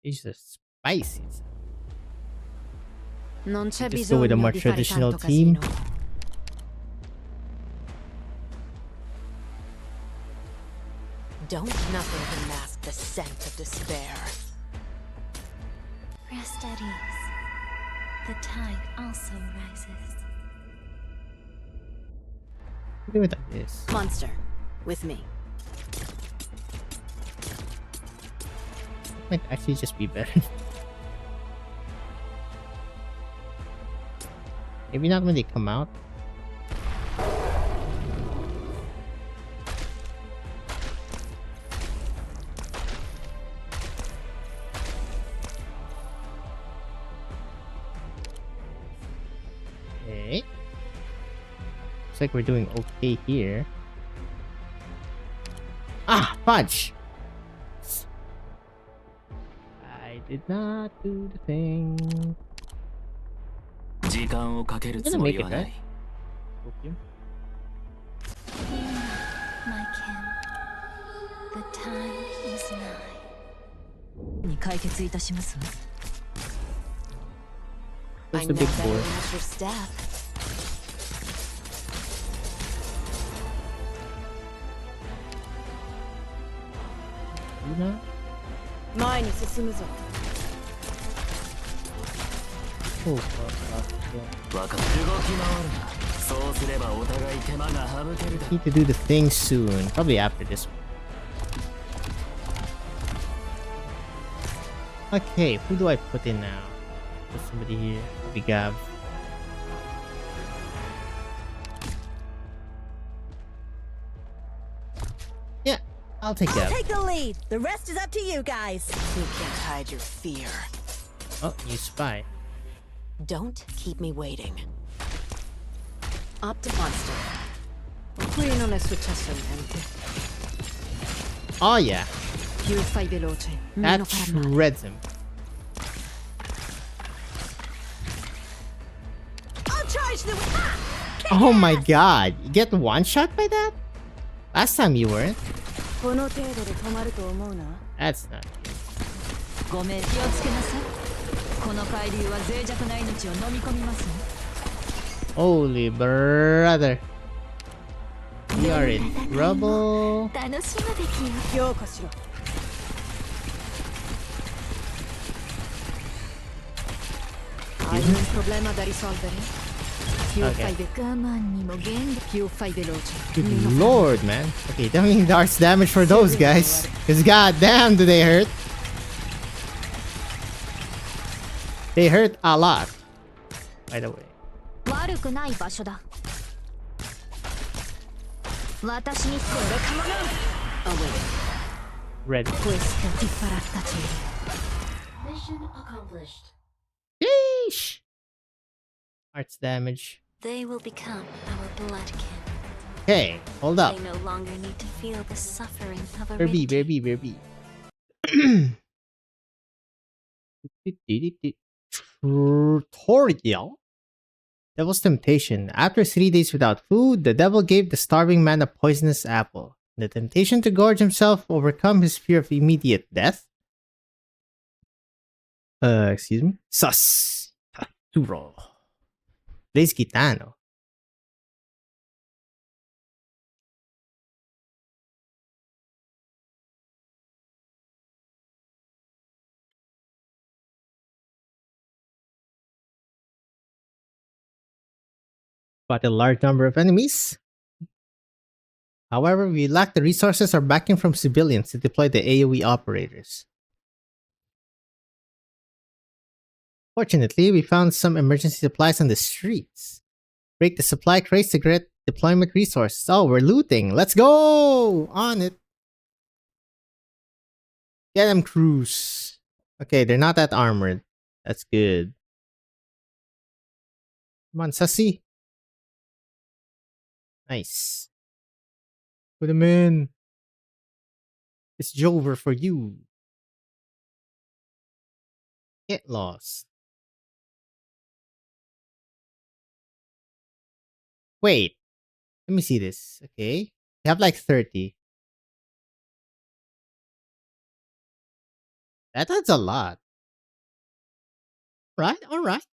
These are spicy. Non c'è Just go with a bisogno more di fare traditional tanto team. casino. Don't nothing can mask the scent of despair. Rest at ease. The tide also rises. Do it like this. Monster, with me. Might actually just be better. Maybe not when they come out. Okay. Looks like we're doing okay here. Ah, fudge! I did not do the thing. 時間をかける Gonna つも make り it, はな right? い。 Okay. My kin. The time is nigh. に解決いたしますわ。Where's I the know big better boy? than at your step. You know? 前に進むぞ。 Oh, fuck. わかった。動き回るな。そうすればお互い手間が省けるだ。 Need to do the thing soon. Probably after this one. Okay, who do I put in now? Put somebody here. Maybe Gav. Yeah, I'll take Gav. Take the lead. The rest is up to you guys. You can't hide your fear. Oh, you spy. Don't keep me waiting. Monster. Qui non è successo niente. Oh yeah, Più fai veloce, that meno farà male. shreds him. I'll charge the. Oh my god, you get one shot by that? Last time you weren't. この程度で止まると思うな。 That's not. ごめん、気をつけなさい。この海流は脆弱な命を飲み込みますね。 Holy brother. We are in trouble. 楽しむべきよ。ようこしろ。 Hai un problema da risolvere? Più Ok. fai più fai veloce, meno Good farà lord, man. Okay, definitely darts damage for those guys. Cause goddamn do they hurt. They hurt a lot. By the way. 悪くない場所だ。私にそれかもな。 Oh wait, Red. questo ti farà tacere. Sheesh. Arts damage. They will become our blood kin. Okay, hold up. They no longer need to feel the suffering of a Verbi, renegade. verbi, verbi. tutorial. Devil's temptation. After 3 days without food, the devil gave the starving man a poisonous apple. The temptation to gorge himself overcome his fear of immediate death. Excuse me. Sus. Taturo. Blaze Gitano. But a large number of enemies. However, we lack the resources or backing from civilians to deploy the AoE operators. Fortunately, we found some emergency supplies on the streets. Break the supply crates to get deployment resources. Oh, we're looting. Let's go! On it. Get them, crews. Okay, they're not that armored. That's good. Come on, sussy. Nice. Put them in. It's Jover for you. Get lost. Wait. Let me see this. Okay. You have like 30. That adds a lot. Right? Alright.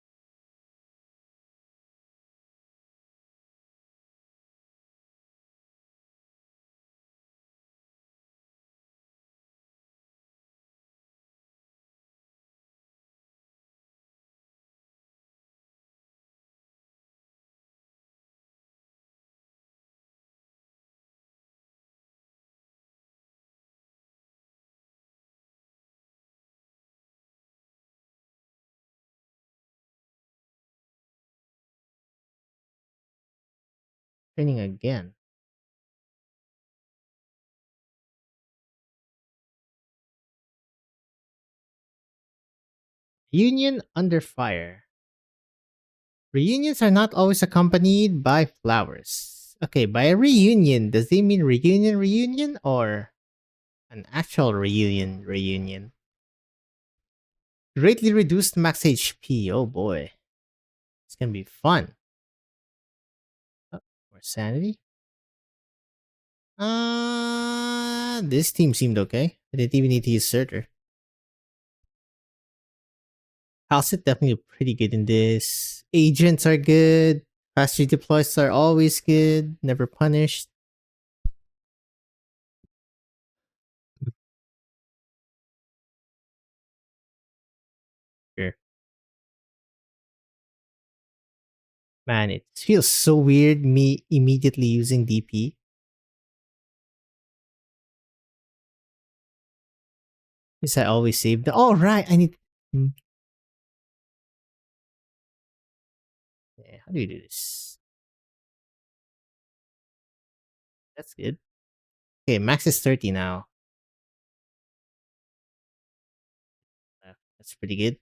Training again. Union under fire. Reunions are not always accompanied by flowers. Okay, by a reunion, does they mean reunion or an actual reunion? Greatly reduced max HP. Oh boy. It's gonna be fun. Oh, more sanity. This team seemed okay. I didn't even need to use Surtur. Halcet definitely pretty good in this. Agents are good. Fast redeploys are always good. Never punished. Sure. Man, it feels so weird me immediately using DP. Because I always save the. Oh, right. I need. Yeah, how do you do this? That's good. Okay, max is 30 now. That's pretty good.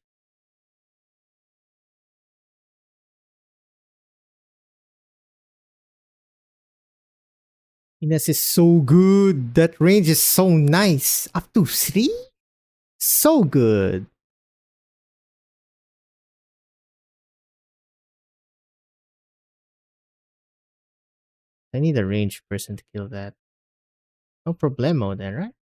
Ines is so good. That range is so nice. Up to 3? So good. I need a ranged person to kill that. No problemo then, right?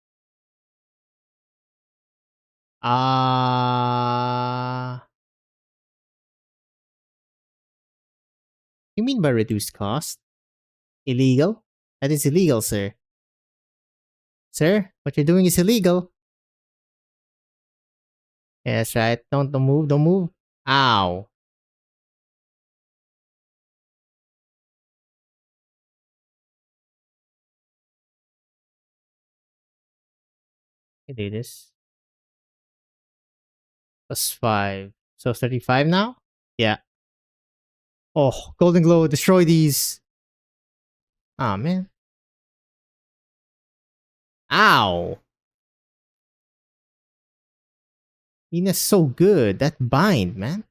You mean by reduced cost? Illegal? That is illegal, sir. Sir, what you're doing is illegal. Yeah, that's right. Don't move, don't move. Ow. I do this. +5. So 35 now? Yeah. Oh, Golden Glow, destroy these. Ah, man. Ow. Ina's so good. That bind, man.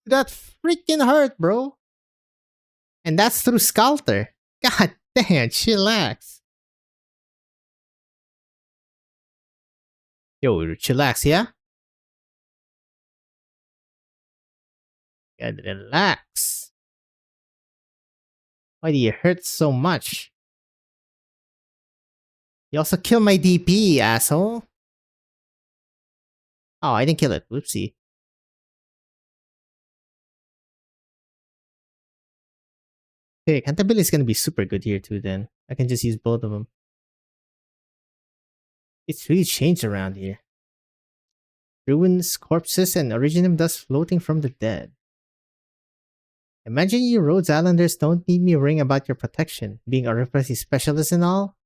That freaking hurt, bro. And that's through Scalter. God damn, chillax. Yo, chillax, yeah? Gotta relax. Why do you hurt so much? You also killed my DP, asshole. Oh, I didn't kill it. Whoopsie. Okay, Cantabile is gonna be super good here too then. I can just use both of them. It's really changed around here. Ruins, corpses, and originum dust floating from the dead. Imagine you Rhodes Islanders don't need me worrying about your protection, being a refugee specialist and all.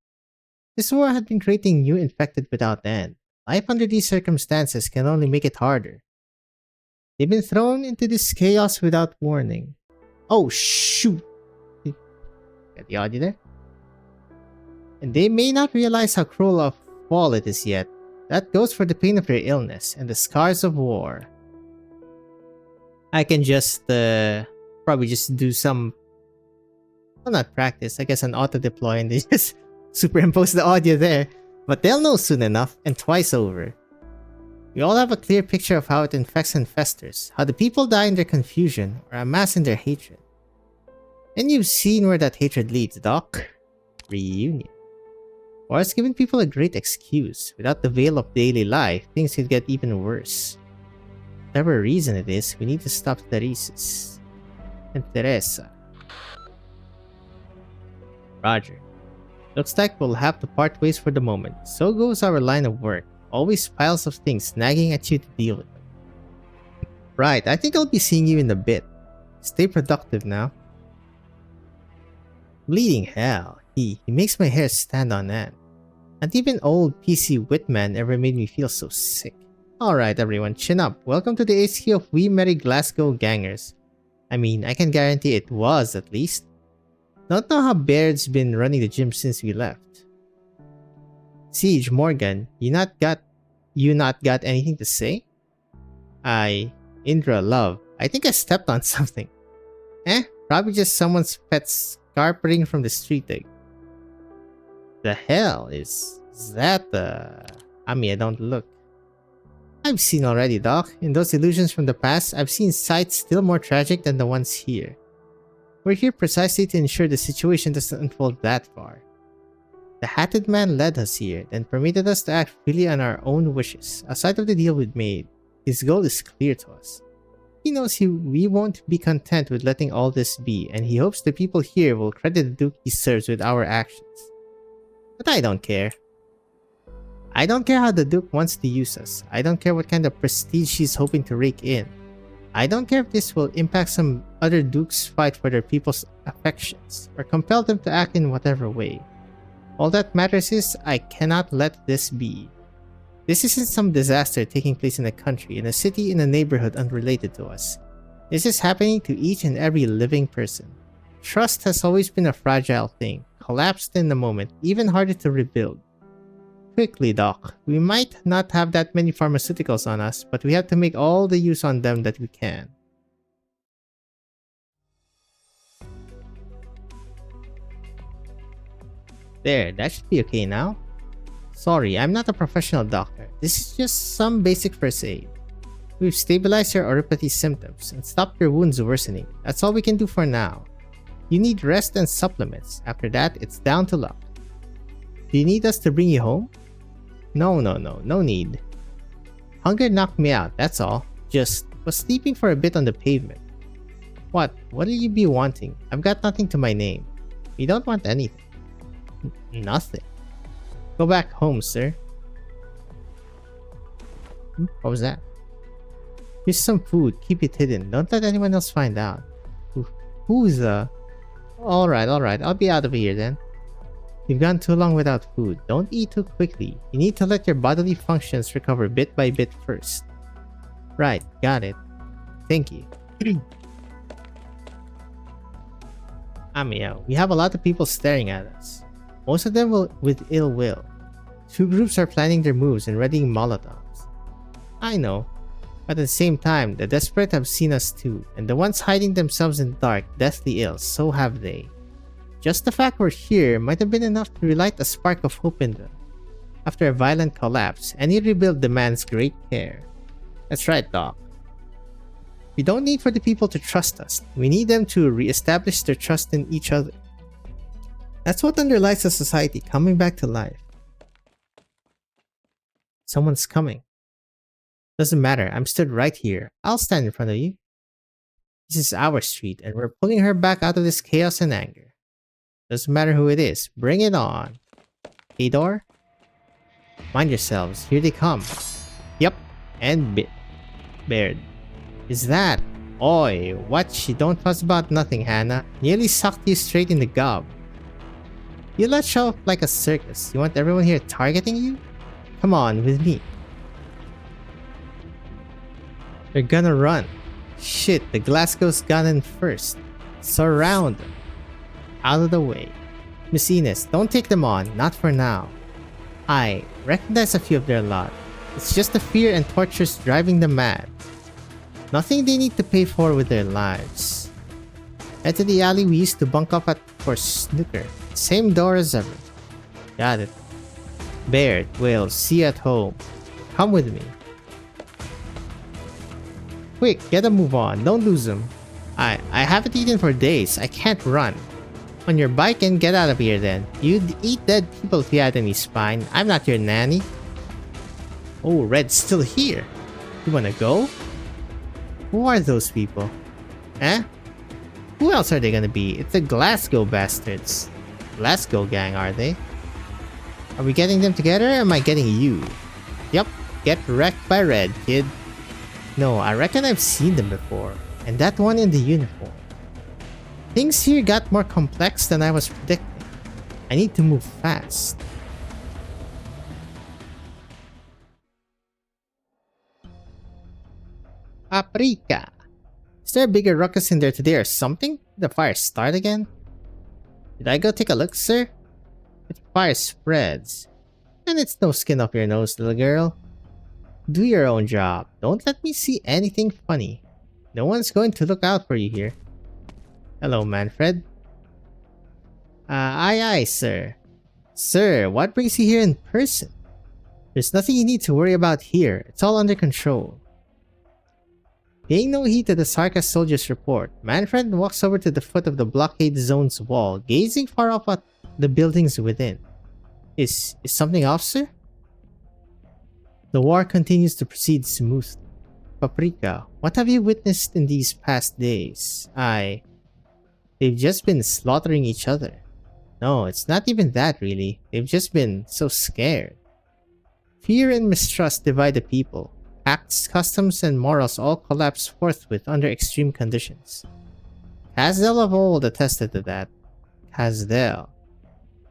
This war had been creating new infected without end. Life under these circumstances can only make it harder. They've been thrown into this chaos without warning. Oh shoot! Got the audio there? And they may not realize how cruel of fall it is yet. That goes for the pain of their illness and the scars of war. I can just probably just do some, well, not practice, I guess an auto deploy and they just superimpose the audio there. But they'll know soon enough and twice over. We all have a clear picture of how it infects and festers, how the people die in their confusion or amass in their hatred. And you've seen where that hatred leads, Doc. Reunion. War has given people a great excuse. Without the veil of daily life, things could get even worse. Whatever reason it is, we need to stop Theresis. And Teresa. Roger. Looks like we'll have to part ways for the moment. So goes our line of work. Always piles of things nagging at you to deal with them. Right, I think I'll be seeing you in a bit. Stay productive now. Bleeding hell. He makes my hair stand on end. Not even old PC Whitman ever made me feel so sick. Alright everyone, chin up. Welcome to the HQ of We Merry Glasgow Gangers. I mean, I can guarantee it was at least. Don't know how Baird's been running the gym since we left. Siege, Morgan, you not got anything to say? Indra, love. I think I stepped on something. Probably just someone's pet scarpering from the street egg. The hell is that? I mean, I don't look. I've seen already, Doc. In those illusions from the past, I've seen sights still more tragic than the ones here. We're here precisely to ensure the situation doesn't unfold that far. The Hatted Man led us here, then permitted us to act freely on our own wishes. Aside of the deal we'd made, his goal is clear to us. He knows we won't be content with letting all this be, and he hopes the people here will credit the Duke he serves with our actions. But I don't care. I don't care how the Duke wants to use us. I don't care what kind of prestige he's hoping to rake in. I don't care if this will impact some other Dukes' fight for their people's affections, or compel them to act in whatever way. All that matters is, I cannot let this be. This isn't some disaster taking place in a country, in a city, in a neighborhood unrelated to us. This is happening to each and every living person. Trust has always been a fragile thing, collapsed in a moment, even harder to rebuild. Quickly, Doc. We might not have that many pharmaceuticals on us, but we have to make all the use on them that we can. There, that should be okay now. Sorry, I'm not a professional doctor. This is just some basic first aid. We've stabilized your oropathy symptoms and stopped your wounds worsening. That's all we can do for now. You need rest and supplements. After that, it's down to luck. Do you need us to bring you home? No need. Hunger knocked me out, that's all. Just was sleeping for a bit on the pavement. What'll you be wanting? I've got nothing to my name. We don't want anything. Nothing. Go back home, sir. What was that? Here's some food. Keep it hidden. Don't let anyone else find out. Who's Alright. I'll be out of here then. You've gone too long without food. Don't eat too quickly. You need to let your bodily functions recover bit by bit first. Right, got it. Thank you. We have a lot of people staring at us. Most of them with ill will. Two groups are planning their moves and readying Molotovs. I know, but at the same time, the desperate have seen us too, and the ones hiding themselves in the dark, deathly ill, so have they. Just the fact we're here might have been enough to relight a spark of hope in them. after a violent collapse. Any rebuild demands great care. That's right, Doc. We don't need for the people to trust us. We need them to re-establish their trust in each other. That's what underlies a society coming back to life. Someone's coming. Doesn't matter, I'm stood right here. I'll stand in front of you. This is our street, and we're pulling her back out of this chaos and anger. Doesn't matter who it is, bring it on. Ador? Mind yourselves, here they come. Yep, and Baird. Is that? Oi, what? You don't fuss about nothing, Hannah. Nearly sucked you straight in the gob. You let show up like a circus. You want everyone here targeting you? Come on, with me. They're gonna run. Shit, the Glasgow's gone in first. Surround them. Out of the way. Miss Ines, don't take them on. Not for now. I recognize a few of their lot. It's just the fear and tortures driving them mad. Nothing they need to pay for with their lives. Head to the alley we used to bunk up at for snooker. Same door as ever. Got it. Baird, we'll see you at home. Come with me. Quick, get a move on. Don't lose them. I haven't eaten for days. I can't run. On your bike and get out of here then. You'd eat dead people if you had any spine. I'm not your nanny. Oh, Red's still here. You wanna go? Who are those people? Eh? Who else are they gonna be? It's the Glasgow bastards. Glasgow gang, are they? Are we getting them together or am I getting you? Yup, get wrecked by Red, kid. No, I reckon I've seen them before. And that one in the uniform. Things here got more complex than I was predicting. I need to move fast. Paprika. Is there a bigger ruckus in there today or something? Did the fire start again? Did I go take a look, sir? If fire spreads, and it's no skin off your nose, little girl. Do your own job. Don't let me see anything funny. No one's going to look out for you here. Hello, Manfred. Aye, sir. Sir, what brings you here in person? There's nothing you need to worry about here. It's all under control. Paying no heed to the sarcastic soldier's report, Manfred walks over to the foot of the blockade zone's wall, gazing far off at the buildings within. Is something off, sir? The war continues to proceed smoothly. Paprika, what have you witnessed in these past days? They've just been slaughtering each other. No, it's not even that really. They've just been so scared. Fear and mistrust divide the people. Acts, customs, and morals all collapse forthwith under extreme conditions. Casdell of old attested to that. Casdell.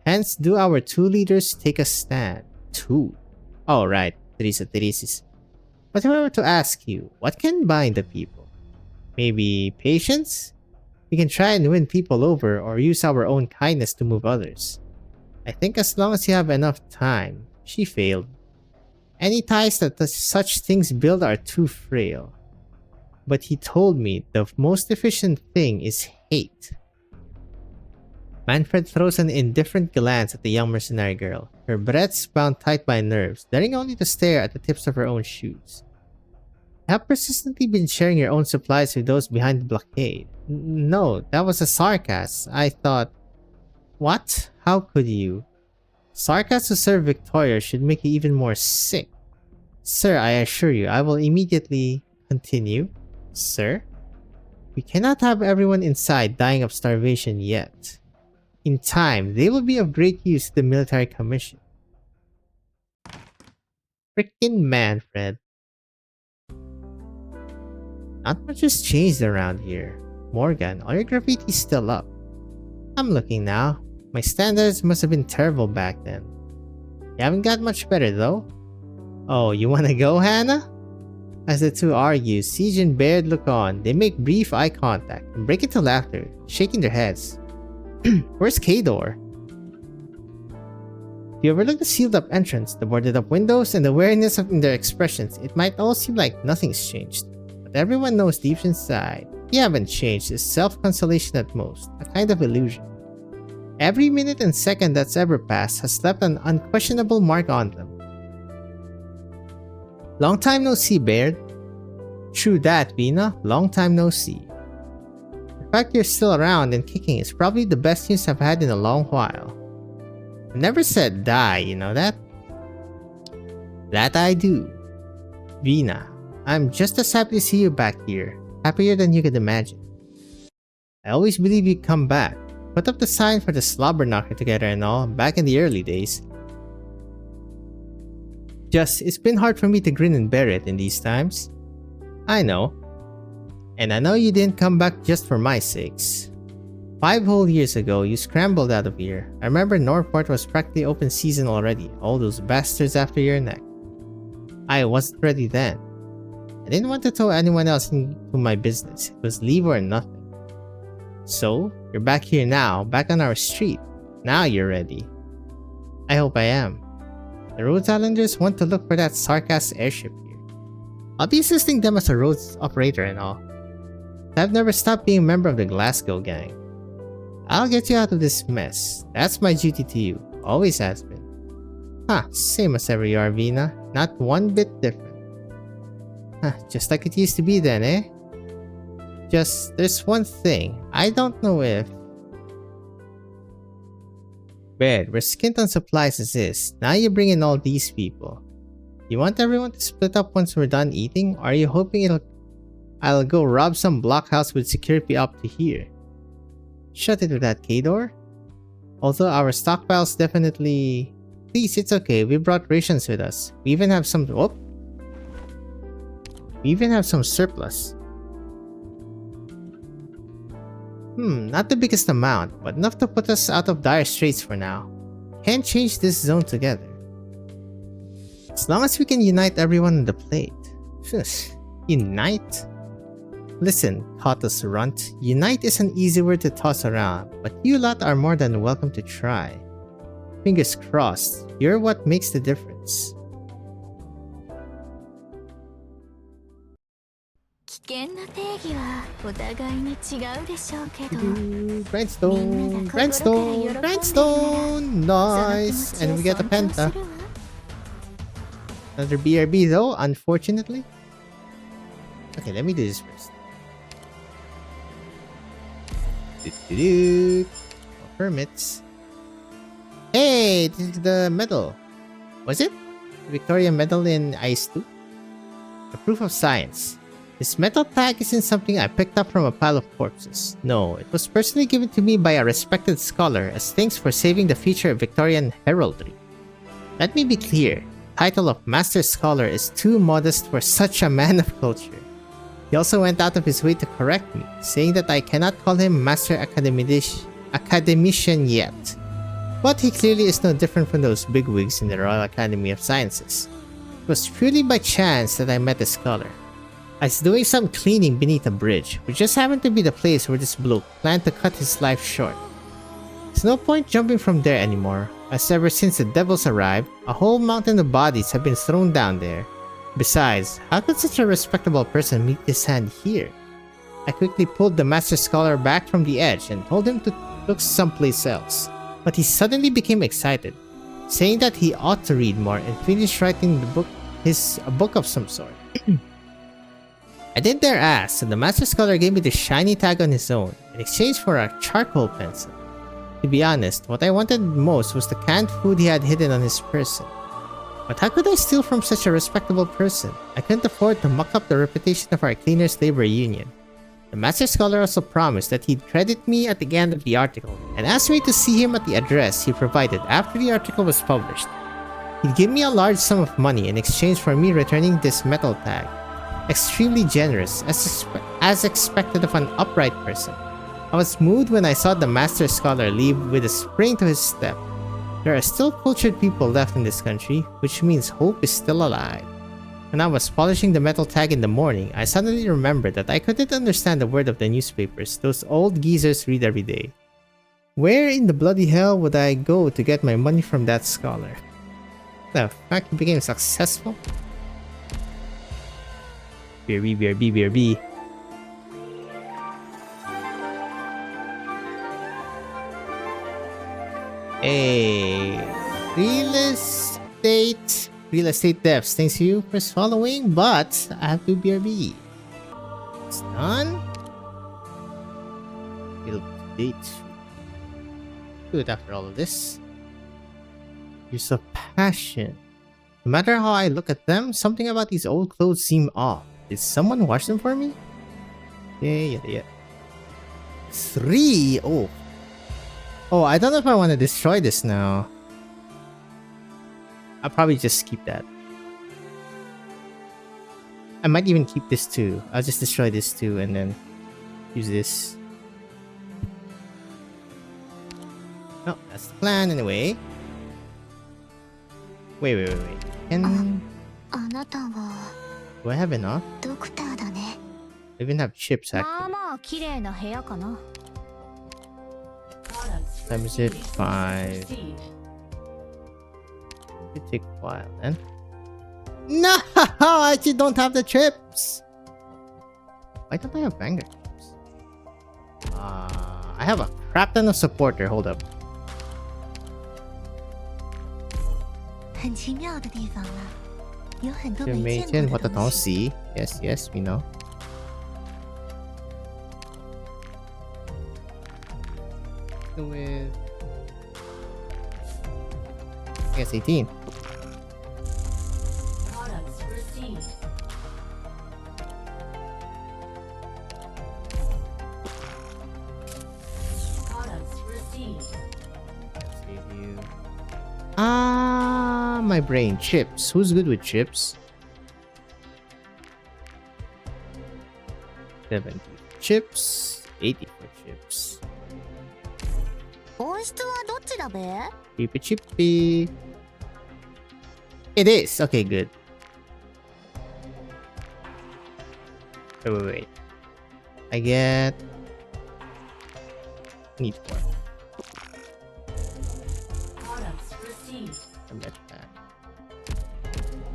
Hence do our two leaders take a stand. Two. Oh right, Theresis. But if I were to ask you, what can bind the people? Maybe patience? We can try and win people over or use our own kindness to move others. I think as long as you have enough time. She failed. Any ties that such things build are too frail. But he told me the most efficient thing is hate. Manfred throws an indifferent glance at the young mercenary girl, her breaths bound tight by nerves, daring only to stare at the tips of her own shoes. You have persistently been sharing your own supplies with those behind the blockade. No, that was a sarcasm. I thought... What? How could you? Sarcasm to serve Victoria should make you even more sick. Sir, I assure you, I will immediately continue. Sir? We cannot have everyone inside dying of starvation yet. In time, they will be of great use to the military commission. Frickin' Manfred. Not much has changed around here. Morgan, all your graffiti's still up. I'm looking now. My standards must have been terrible back then. You haven't got much better though. Oh, you wanna go, Hannah? As the two argue, Siege and Baird look on. They make brief eye contact and break into laughter, shaking their heads. Where's Kador? If you overlook the sealed up entrance, the boarded up windows, and the wariness in their expressions, it might all seem like nothing's changed. But everyone knows deep inside, you haven't changed. It's self-consolation at most, a kind of illusion. Every minute and second that's ever passed has left an unquestionable mark on them. Long time no see, Baird. True that, Vina. Long time no see. The fact you're still around and kicking is probably the best news I've had in a long while. I never said die, you know that? That I do. Vina, I'm just as happy to see you back here. Happier than you could imagine. I always believed you'd come back. Put up the sign for the slobber knocker together and all, back in the early days. Just, it's been hard for me to grin and bear it in these times. I know. And I know you didn't come back just for my sakes. 5 whole years ago, you scrambled out of here. I remember Northport was practically open season already. All those bastards after your neck. I wasn't ready then. I didn't want to throw anyone else into my business. It was leave or nothing. So, you're back here now, back on our street. Now you're ready. I hope I am. The Rhodes Islanders want to look for that Sarkas airship here. I'll be assisting them as a Rhodes operator and all. I've never stopped being a member of the Glasgow gang. I'll get you out of this mess. That's my duty to you. Always has been. Huh, same as ever you are, Vina. Not one bit different. Huh, just like it used to be then, eh? Just, there's one thing. I don't know if... Bed, we're skint on supplies as is. Now you bring in all these people. You want everyone to split up once we're done eating? Or are you hoping I'll go rob some blockhouse with security up to here? Shut it with that K-door. Although our stockpiles definitely... Please, it's okay. We brought rations with us. We even have some... Whoop. We even have some surplus. Not the biggest amount, but enough to put us out of dire straits for now. Can't change this zone together. As long as we can unite everyone on the plate. Unite? Listen, Totus Runt, unite is an easy word to toss around, but you lot are more than welcome to try. Fingers crossed, you're what makes the difference. 危険な定義はお互いに違うでしょうけど Grindstone, Grindstone, Grindstone! Nice! And we get a Penta. Another BRB though, unfortunately. Okay, let me do this first. Permits. Hey, this is the medal. Was it? The Victoria medal in Ice 2? The proof of science. This metal tag isn't something I picked up from a pile of corpses. No, it was personally given to me by a respected scholar as thanks for saving the future of Victorian heraldry. Let me be clear, the title of Master Scholar is too modest for such a man of culture. He also went out of his way to correct me, saying that I cannot call him Master Academician yet. But he clearly is no different from those bigwigs in the Royal Academy of Sciences. It was purely by chance that I met the scholar. I was doing some cleaning beneath a bridge, which just happened to be the place where this bloke planned to cut his life short. There's no point jumping from there anymore, as ever since the devils arrived, a whole mountain of bodies have been thrown down there. Besides, how could such a respectable person meet his hand here? I quickly pulled the Master Scholar back from the edge and told him to look someplace else, but he suddenly became excited, saying that he ought to read more and finish writing a book of some sort. I didn't dare ask, so the Master Scholar gave me the shiny tag on his own, in exchange for a charcoal pencil. To be honest, what I wanted most was the canned food he had hidden on his person. But how could I steal from such a respectable person? I couldn't afford to muck up the reputation of our Cleaners Labor Union. The Master Scholar also promised that he'd credit me at the end of the article, and asked me to see him at the address he provided after the article was published. He'd give me a large sum of money in exchange for me returning this metal tag. Extremely generous, as expected of an upright person. I was moved when I saw the Master Scholar leave with a spring to his step. There are still cultured people left in this country, which means hope is still alive. When I was polishing the metal tag in the morning, I suddenly remembered that I couldn't understand a word of the newspapers those old geezers read every day. Where in the bloody hell would I go to get my money from that scholar? The fact he became successful? BRB. Hey, real estate devs. Thanks you for following, but I have to BRB. It's done. Real estate. Good after all of this. Use of passion. No matter how I look at them, something about these old clothes seem off. Did someone wash them for me? Yeah. 3. Oh, I don't know if I want to destroy this now. I'll probably just keep that. I might even keep this too. I'll just destroy this too and then use this. No, that's the plan anyway. Wait. Can... あなたは Do I have enough? ドクターだね。 I even have chips まあ actually. まあ綺麗な部屋かな。 Times it 5. It take a while then. No! I actually don't have the chips! Why don't I have banger chips? I have a crap ton of supporter. Hold up. 很奇妙的地方啊，有很多就没没见过的见过的东东西。西。Yes, we know. Go with... I guess 18. Save you. My brain. Chips. Who's good with chips? 70 chips. 80 for chips. 音質はどっちだべ？ Chippy chippy. It is. Okay, good. Wait. I get... Need 4. I bet that.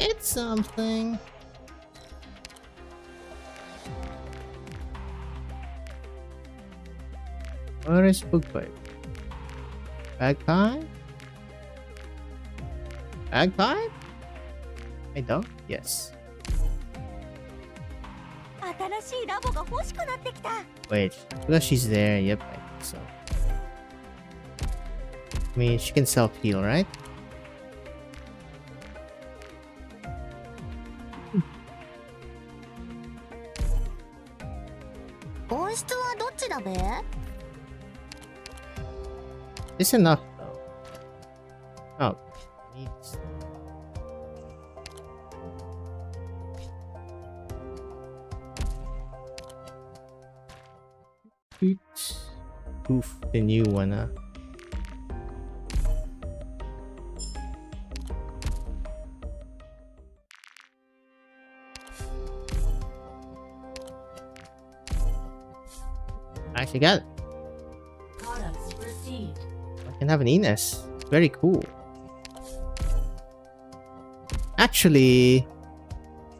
It's something. What is bookpipe? Bagpipe? Bagpipe? I don't? Yes. 新しいラボが欲しくなってきた。 Wait, because she's there, yep, I think so. I mean, she can self-heal, right? It's enough, though. Oh, needs. Oof, the new one, huh? I actually got it. I can have an Ines. Very cool. Actually,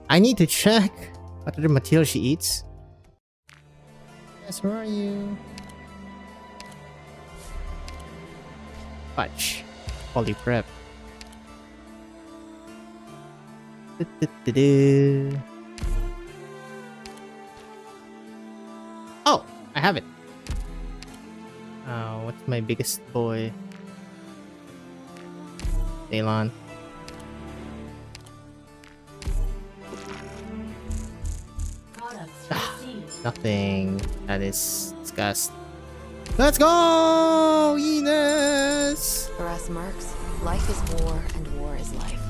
I need to check what other material she eats. Yes, where are you? Fudge. Poly prep. Oh, I have it. What's my biggest boy? Daylon. Nothing. That is disgust. Let's go, Ines! For us mercs, life is war and war is life.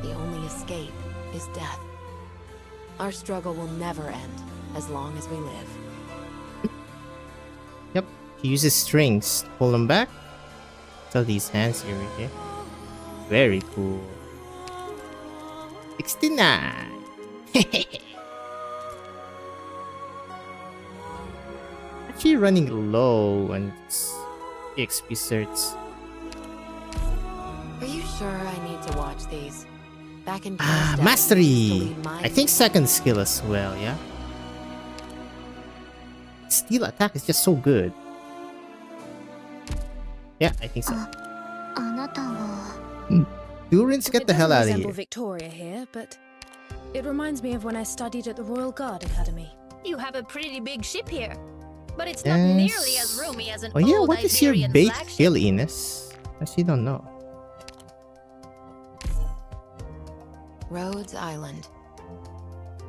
The only escape is death. Our struggle will never end as long as we live. Yep, he uses strings to pull them back. So these hands here, okay? Very cool. 69! Actually running low and XP certs. Are you sure I need to watch these? Back in Mastery! I think second skill as well, yeah? Steel attack is just so good. Yeah, I think so. なたは Durins, get It the hell doesn't out of resemble here. Victoria here, but it reminds me of when I studied at the Royal Guard Academy. You have a pretty big ship here, but it's not nearly as roomy as an Oh yeah, what is your bait skill, Ines? I actually don't know. Rhodes Island.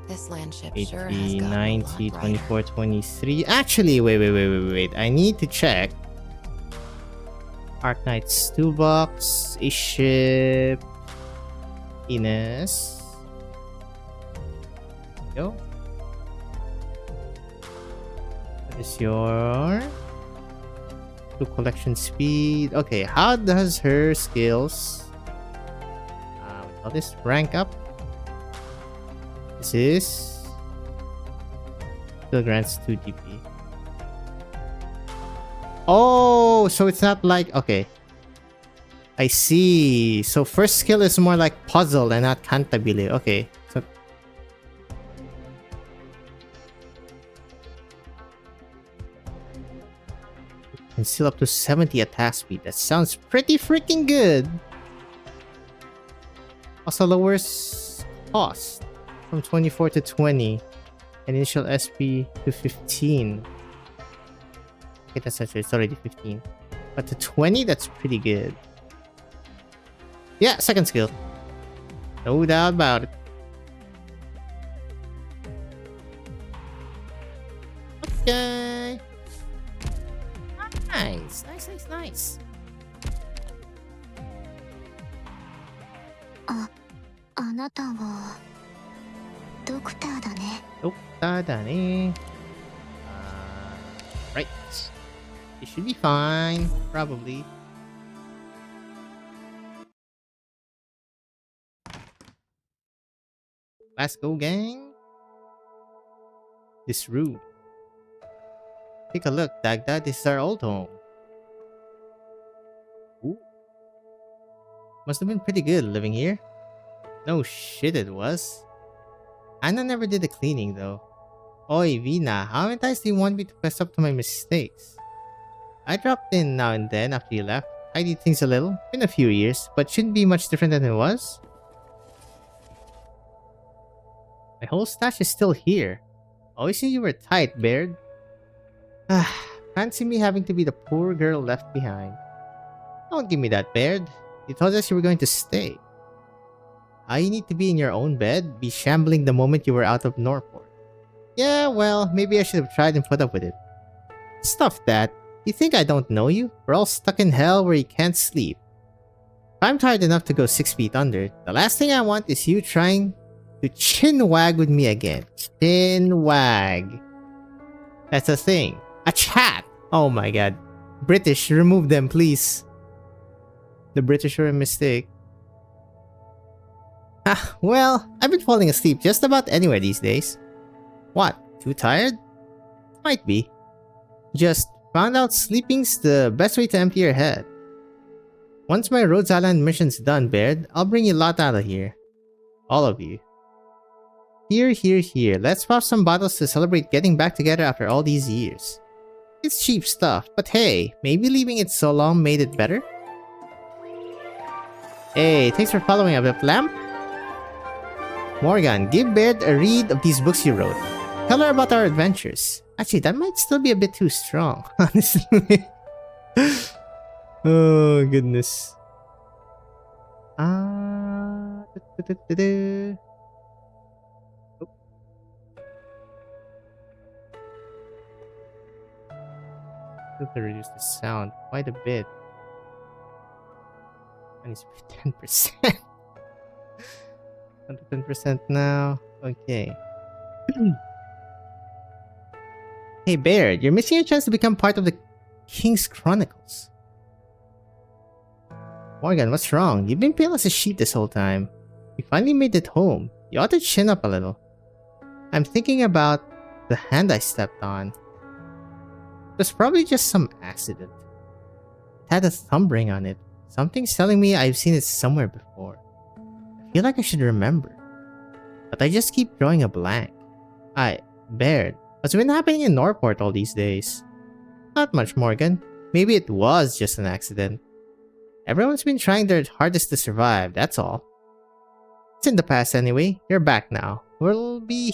This land ship 80, sure has got 90, a lot brighter. 24, 23. Actually, wait. I need to check. Arknights toolbox, a ship. Ines. Go. What is your tool collection speed? Okay, how does her skills we call this rank up? This is still grants 2 GP. Oh, so it's not like, okay, I see. So first skill is more like puzzle and not cantabile. Okay, so and still up to 70 attack speed. That sounds pretty freaking good. Also lowers cost from 24 to 20 and initial SP to 15. Okay, that's actually, it's already 15. But to 20, that's pretty good. Yeah, second skill. No doubt about it. Okay. Nice. あなたはドクターだね。Right. It should be fine, probably. Let's go, gang. This room. Take a look, Dagda. This is our old home. Ooh. Must have been pretty good living here. No shit, it was. Anna never did the cleaning, though. Oi, Vina, how many times do you want me to fess up to my mistakes? I dropped in now and then after you left. Tidied things a little. Been a few years, but shouldn't be much different than it was. My whole stash is still here. Always knew you were tight, Baird. Fancy me having to be the poor girl left behind. Don't give me that, Baird. You told us you were going to stay. You need to be in your own bed, be shambling the moment you were out of Norport. Yeah, well, maybe I should have tried and put up with it. Stuff that. You think I don't know you? We're all stuck in hell where you can't sleep. If I'm tired enough to go 6 feet under, the last thing I want is you trying to chin wag with me again. Chin wag. That's a thing. A chat! Oh my god. British, remove them, please. The British were a mistake. Well, I've been falling asleep just about anywhere these days. What? Too tired? Might be. Just found out sleeping's the best way to empty your head. Once my Rhodes Island mission's done, Baird, I'll bring you a lot out of here. All of you. Here. Let's pop some bottles to celebrate getting back together after all these years. It's cheap stuff, but hey, maybe leaving it so long made it better? Hey, thanks for following up, Lamp. Morgan, give Baird a read of these books you wrote. Tell her about our adventures. Actually, that might still be a bit too strong, honestly. Oh, goodness. To reduce the sound quite a bit. I need to be 10%. 10% now. Okay. Hey Baird, you're missing a chance to become part of the King's Chronicles. Morgan, what's wrong? You've been pale as a sheet this whole time. You finally made it home. You ought to chin up a little. I'm thinking about the hand I stepped on. It was probably just some accident. It had a thumb ring on it. Something's telling me I've seen it somewhere before. I feel like I should remember. But I just keep drawing a blank. Baird, what's been happening in Norport all these days? Not much, Morgan. Maybe it was just an accident. Everyone's been trying their hardest to survive, that's all. It's in the past anyway. You're back now. We'll be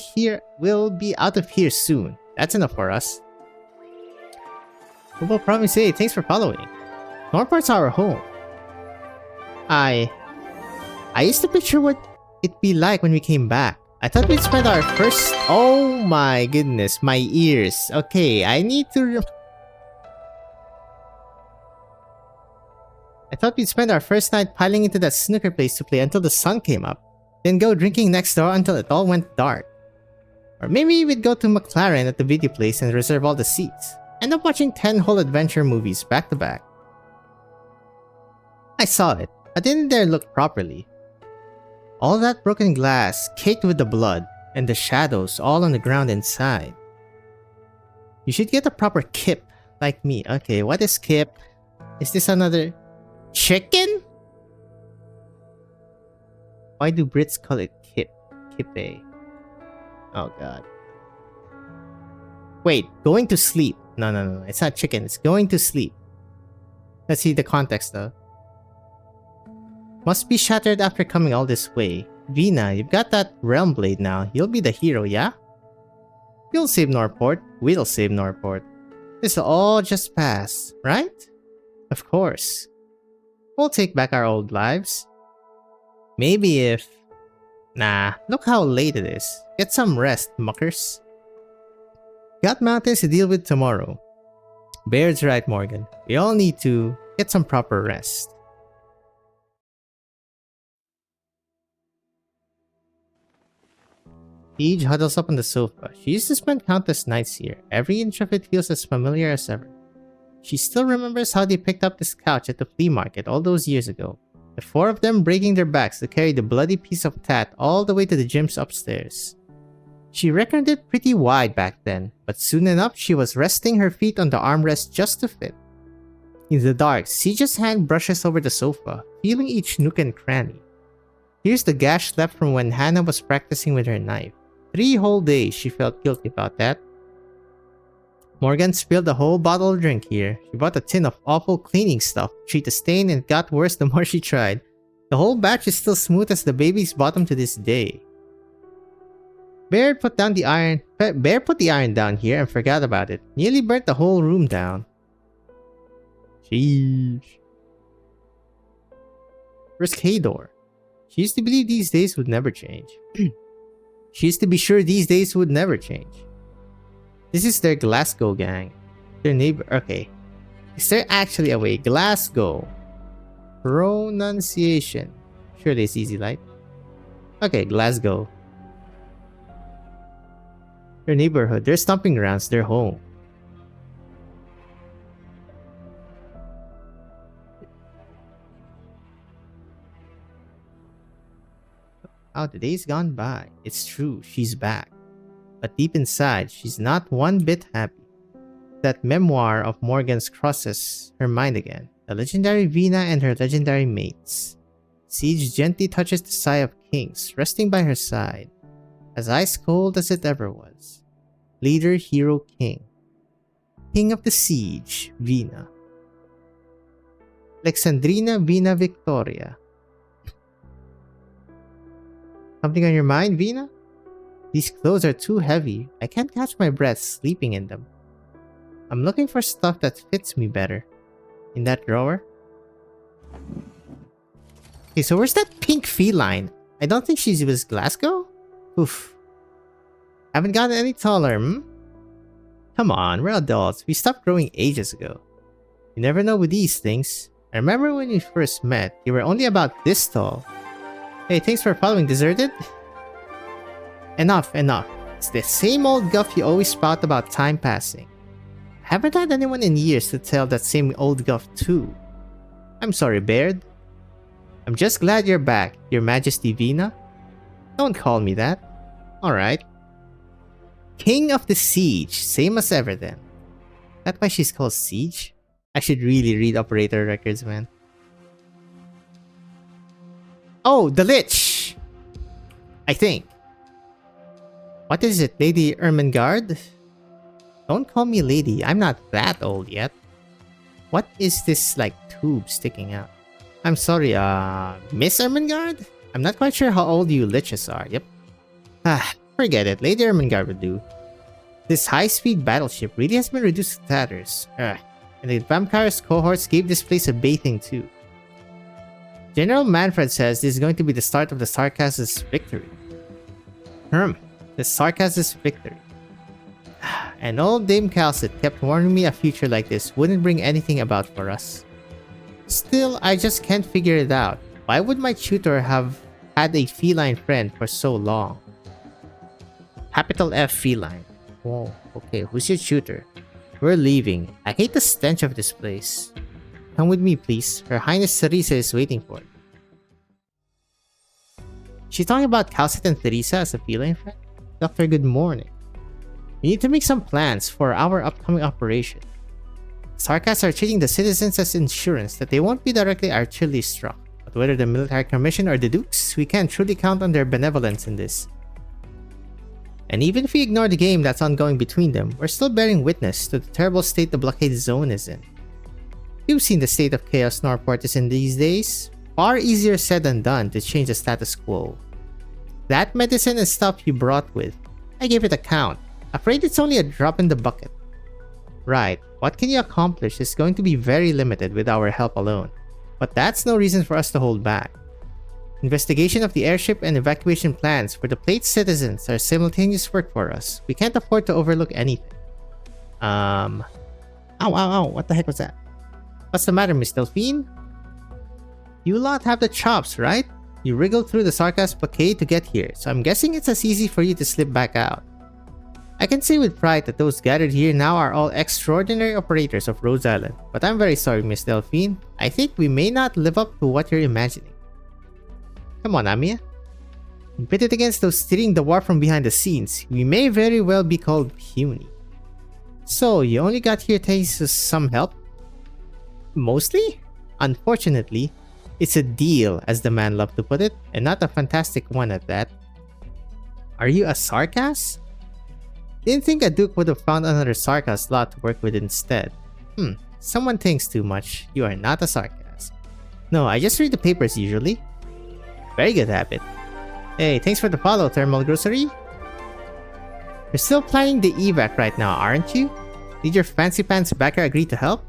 out of here soon. That's enough for us. Well, promise, hey, thanks for following. Northport's our home. I used to picture what it'd be like when we came back. I thought we'd spend our first... Oh my goodness, my ears. Okay, I thought we'd spend our first night piling into that snooker place to play until the sun came up. Then go drinking next door until it all went dark. Or maybe we'd go to McLaren at the video place and reserve all the seats. End up watching 10 whole adventure movies back to back. I saw it. I didn't dare look properly. All that broken glass, caked with the blood, and the shadows all on the ground inside. You should get a proper kip, like me. Okay, what is kip? Is this another... chicken? Why do Brits call it kip? Kippe. Oh god. Wait, going to sleep. No. It's not chicken. It's going to sleep. Let's see the context though. Must be shattered after coming all this way. Vina, you've got that realm blade now. You'll be the hero, yeah? You'll save Northport. We'll save Northport. This'll all just pass, right? Of course. We'll take back our old lives. Maybe if... Nah, look how late it is. Get some rest, muckers. Got mountains to deal with tomorrow. Baird's right, Morgan. We all need to get some proper rest. Siege huddles up on the sofa. She used to spend countless nights here. Every inch of it feels as familiar as ever. She still remembers how they picked up this couch at the flea market all those years ago. The four of them breaking their backs to carry the bloody piece of tat all the way to the gyms upstairs. She reckoned it pretty wide back then, but soon enough she was resting her feet on the armrest just to fit. In the dark, Siege's hand brushes over the sofa, feeling each nook and cranny. Here's the gash left from when Hannah was practicing with her knife. 3 whole days she felt guilty about that. Morgan spilled a whole bottle of drink here. She bought a tin of awful cleaning stuff to treat the stain and it got worse the more she tried. The whole batch is still smooth as the baby's bottom to this day. Bear put the iron down here and forgot about it. Nearly burnt the whole room down. Sheesh. Where's Kador? She used to believe these days would never change. She used to be sure these days would never change. This is their Glasgow gang. Their neighbor. Okay. Is there actually a way? Glasgow. Pronunciation. Surely it's easy, right? Okay, Glasgow. Their neighborhood. Their stomping grounds. Their home. How the days gone by. It's true, she's back. But deep inside, she's not one bit happy. That memoir of Morgan's crosses her mind again. The legendary Vina and her legendary mates. Siege gently touches the sigh of Kings, resting by her side. As ice cold as it ever was. Leader, hero, king. King of the Siege, Vina. Alexandrina Vina Victoria. Something on your mind, Vina? These clothes are too heavy. I can't catch my breath sleeping in them. I'm looking for stuff that fits me better. In that drawer? Okay, so where's that pink feline? I don't think she was Glasgow? Oof. Haven't gotten any taller, hmm? Come on, we're adults. We stopped growing ages ago. You never know with these things. I remember when we first met, you were only about this tall. Hey, thanks for following, Deserted. Enough. It's the same old guff you always spout about time passing. Haven't had anyone in years to tell that same old guff too. I'm sorry, Baird. I'm just glad you're back, Your Majesty Vina. Don't call me that. Alright. King of the Siege, same as ever then. That's why she's called Siege? I should really read operator records, man. Oh, the Lich! I think. What is it, Lady Ermengarde? Don't call me lady, I'm not that old yet. What is this, like, tube sticking out? I'm sorry, Miss Ermengarde? I'm not quite sure how old you liches are, yep. Forget it, Lady Ermengarde would do. This high-speed battleship really has been reduced to tatters. And the vampires cohorts gave this place a bathing too. General Manfred says this is going to be the start of the Sarkaz's victory. The Sarkaz's victory. And old Dame Calcit kept warning me a future like this wouldn't bring anything about for us. Still, I just can't figure it out. Why would my tutor have had a feline friend for so long? Capital F feline. Whoa, okay, who's your tutor? We're leaving. I hate the stench of this place. Come with me, please. Her Highness Teresa is waiting for it. She's talking about Calcit and Teresa as a feline friend? Doctor, good morning. We need to make some plans for our upcoming operation. Sarkas are treating the citizens as insurance that they won't be directly artillery struck. But whether the military commission or the dukes, we can't truly count on their benevolence in this. And even if we ignore the game that's ongoing between them, we're still bearing witness to the terrible state the blockade zone is in. You've seen the state of chaos Norport is in these days. Far easier said than done to change the status quo. That medicine and stuff you brought with, I gave it a count. Afraid it's only a drop in the bucket. Right, what can you accomplish is going to be very limited with our help alone. But that's no reason for us to hold back. Investigation of the airship and evacuation plans for the plate citizens are simultaneous work for us. We can't afford to overlook anything. Ow, what the heck was that? What's the matter, Miss Delphine? You lot have the chops, right? You wriggled through the Sarkas blockade to get here, so I'm guessing it's as easy for you to slip back out. I can say with pride that those gathered here now are all extraordinary operators of Rhodes Island, but I'm very sorry, Miss Delphine. I think we may not live up to what you're imagining. Come on, Amiya. Pitted against those steering the war from behind the scenes, we may very well be called puny. So, you only got here thanks to some help? Mostly? Unfortunately, it's a deal, as the man loved to put it, and not a fantastic one at that. Are you a Sarkas? Didn't think a Duke would have found another Sarkas lot to work with instead. Someone thinks too much. You are not a Sarkas. No, I just read the papers usually. Very good habit. Hey, thanks for the follow, Thermal Grocery. You're still planning the evac right now, aren't you? Did your fancy pants backer agree to help?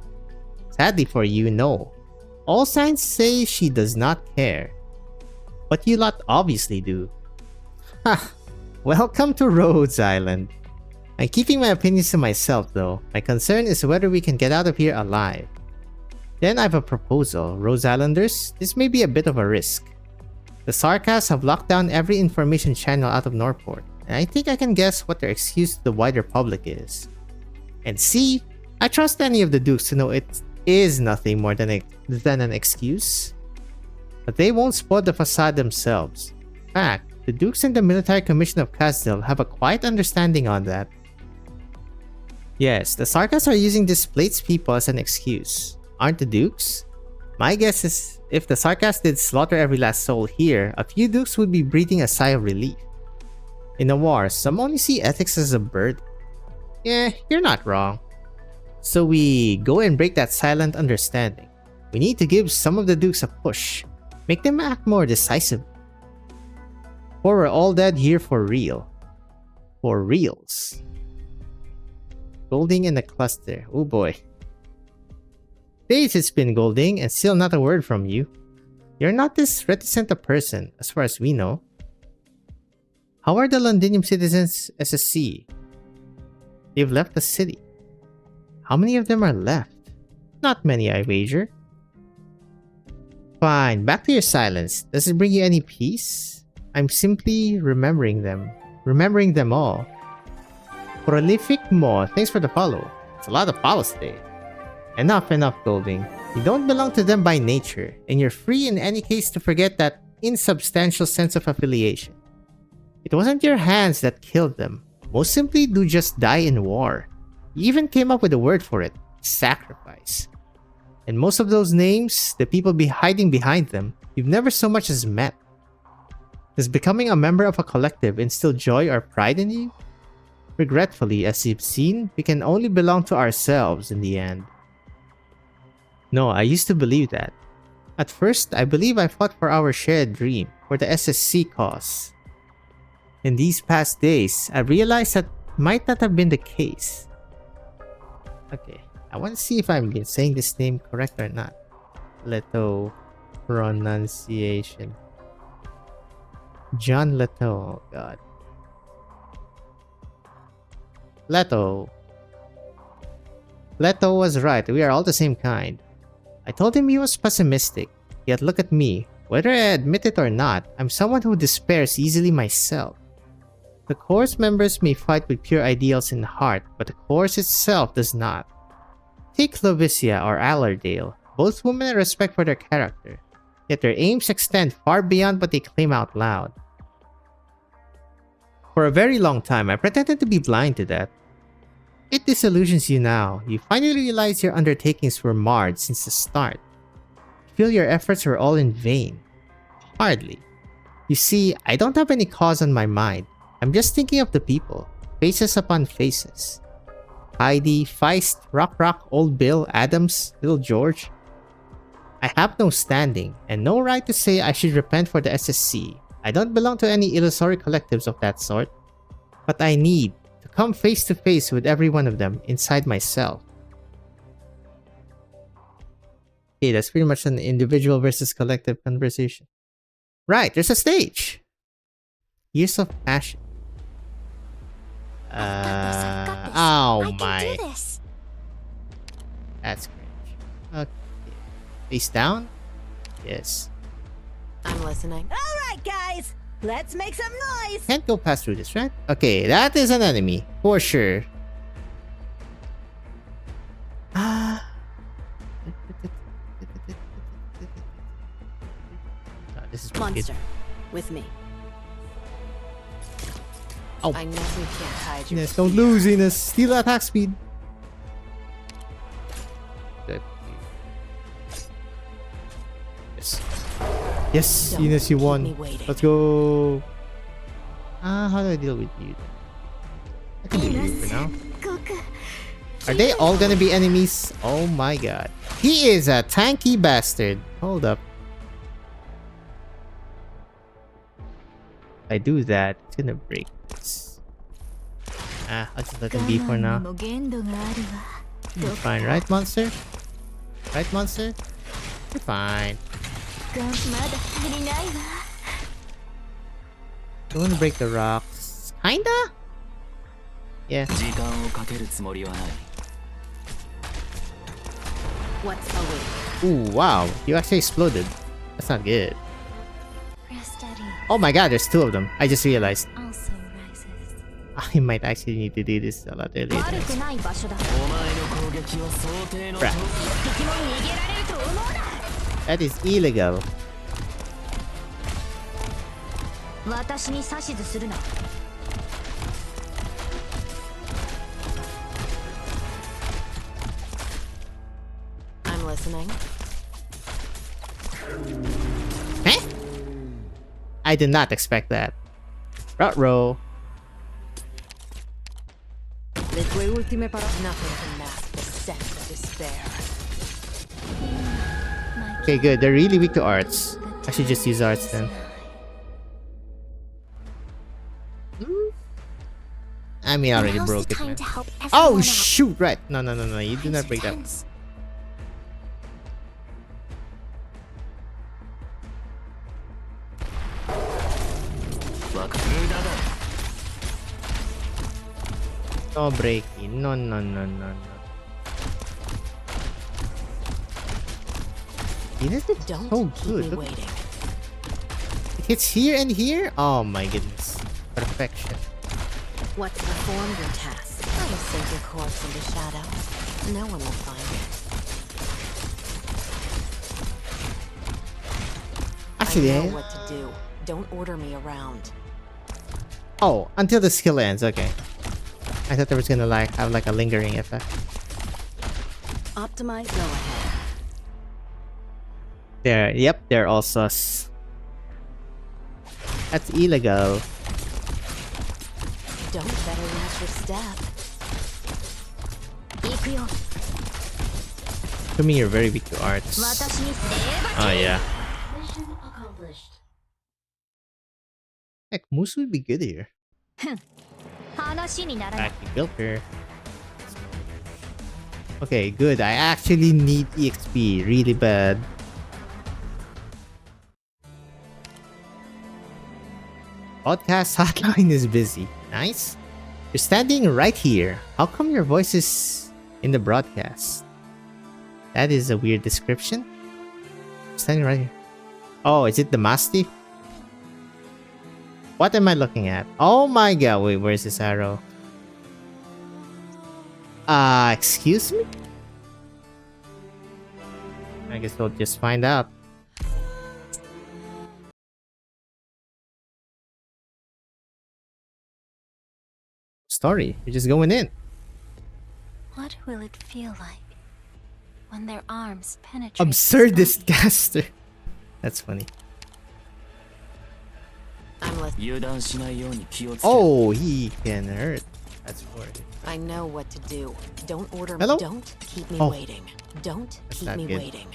Sadly for you, no. All signs say she does not care. But you lot obviously do. Ha! Welcome to Rhodes Island. I'm keeping my opinions to myself though. My concern is whether we can get out of here alive. Then I have a proposal, Rhodes Islanders. This may be a bit of a risk. The Sarkas have locked down every information channel out of Norport, and I think I can guess what their excuse to the wider public is. And see, I trust any of the Dukes to know it is nothing more than an excuse. But they won't spoil the facade themselves. In fact, the Dukes and the Military Commission of Casdell have a quiet understanding on that. Yes, the Sarkas are using displaced people as an excuse. Aren't the Dukes? My guess is, if the Sarkas did slaughter every last soul here, a few Dukes would be breathing a sigh of relief. In a war, some only see ethics as a burden. Yeah, you're not wrong. So we go and break that silent understanding. We need to give some of the Dukes a push. Make them act more decisive. Or we're all dead here for real. For reals. Golding in the cluster. Oh boy. Days it's been, Golding, and still not a word from you. You're not this reticent a person, as far as we know. How are the Londinium citizens SSC? They've left the city. How many of them are left? Not many, I wager. Fine, back to your silence. Does it bring you any peace? I'm simply remembering them. Remembering them all. Prolific Mo, thanks for the follow. It's a lot of follows today. Enough, Golding. You don't belong to them by nature, and you're free in any case to forget that insubstantial sense of affiliation. It wasn't your hands that killed them. Most simply do just die in war. You even came up with a word for it, sacrifice. And most of those names, the people hiding behind them, you've never so much as met. Does becoming a member of a collective instill joy or pride in you? Regretfully, as you've seen, we can only belong to ourselves in the end. No, I used to believe that. At first, I believe I fought for our shared dream, for the SSC cause. In these past days, I realized that might not have been the case. Okay, I want to see if I'm saying this name correct or not. Leto pronunciation. John Leto, oh god. Leto. Leto was right, we are all the same kind. I told him he was pessimistic, yet look at me. Whether I admit it or not, I'm someone who despairs easily myself. The course members may fight with pure ideals in heart, but the course itself does not. Take Lovicia or Allerdale, both women I respect for their character, yet their aims extend far beyond what they claim out loud. For a very long time, I pretended to be blind to that. It disillusions you now. You finally realize your undertakings were marred since the start. You feel your efforts were all in vain. Hardly. You see, I don't have any cause on my mind. I'm just thinking of the people, faces upon faces. Heidi, Feist, Rock, Old Bill, Adams, Little George. I have no standing, and no right to say I should repent for the SSC. I don't belong to any illusory collectives of that sort. But I need to come face to face with every one of them inside myself. Okay, that's pretty much an individual versus collective conversation. Right, there's a stage! Years of Passion. Oh my. That's cringe. Okay. Face down? Yes. I'm listening. Alright, guys! Let's make some noise! Can't go past through this, right? Okay, that is an enemy. For sure. Ah. This is pretty Monster. good. With me. Oh. I know we can't hide your Ines, don't lose, Ines. Steal attack speed. Good. Yes. Yes, Don't Ines, you keep won. me waiting. Let's go. How do I deal with you? I can deal with you for now. Are they all gonna be enemies? Oh my god. He is a tanky bastard. Hold up. If I do that, it's gonna break this. I'll just let him be for now. You're fine, right, monster? Right, monster? You're fine. Don't wanna break the rocks. Kinda? Yeah. 時間をかけるつもりはない What's away? Ooh, wow. You actually exploded. That's not good. Oh my god, there's two of them. I just realized. Also rises. I might actually need to do this a lot earlier. 悪くない場所だ。お前の攻撃は想定の Crap. 敵も逃げられると思うな。 That is illegal. 私に指図するな。 I'm listening. Eh? I did not expect that. Ruh-roh. Le tue ultime parole. Nothing can mask the scent of despair. Okay, good. They're really weak to arts. I should just use arts then. I mean, I already broke it, man. Oh, shoot! Right. No. You do not break that. No breaking. No. This is Don't so keep good. me Look, waiting. it hits here and here. Oh my goodness. Perfection. What's performed your task? I will sink your corpse into shadow. No one will find it. Actually, I know what to do. Don't order me around. oh, until the skill ends. Okay. I thought there was gonna like have like a lingering effect. Optimize, go ahead. There. Yep. They're all sus. That's illegal. Don't better watch your step. 行くよ。Assuming you're very weak to arts. Oh yeah. Heck, Moose would be good here. Back to Gilper. Okay, good. I actually need EXP really bad. Podcast hotline is busy. Nice. You're standing right here. How come your voice is in the broadcast? That is a weird description. Standing right here. Oh, is it the Mastiff? What am I looking at? Oh my god, wait, where's this arrow? Excuse me? I guess we'll just find out. Story, you're just going in. What will it feel like when their arms penetrate? Absurdist caster. That's funny. Oh, he can hurt. That's worth it. I know what to do. Don't order Hello? me. Don't keep me Oh. waiting. Don't That's keep not me good. waiting.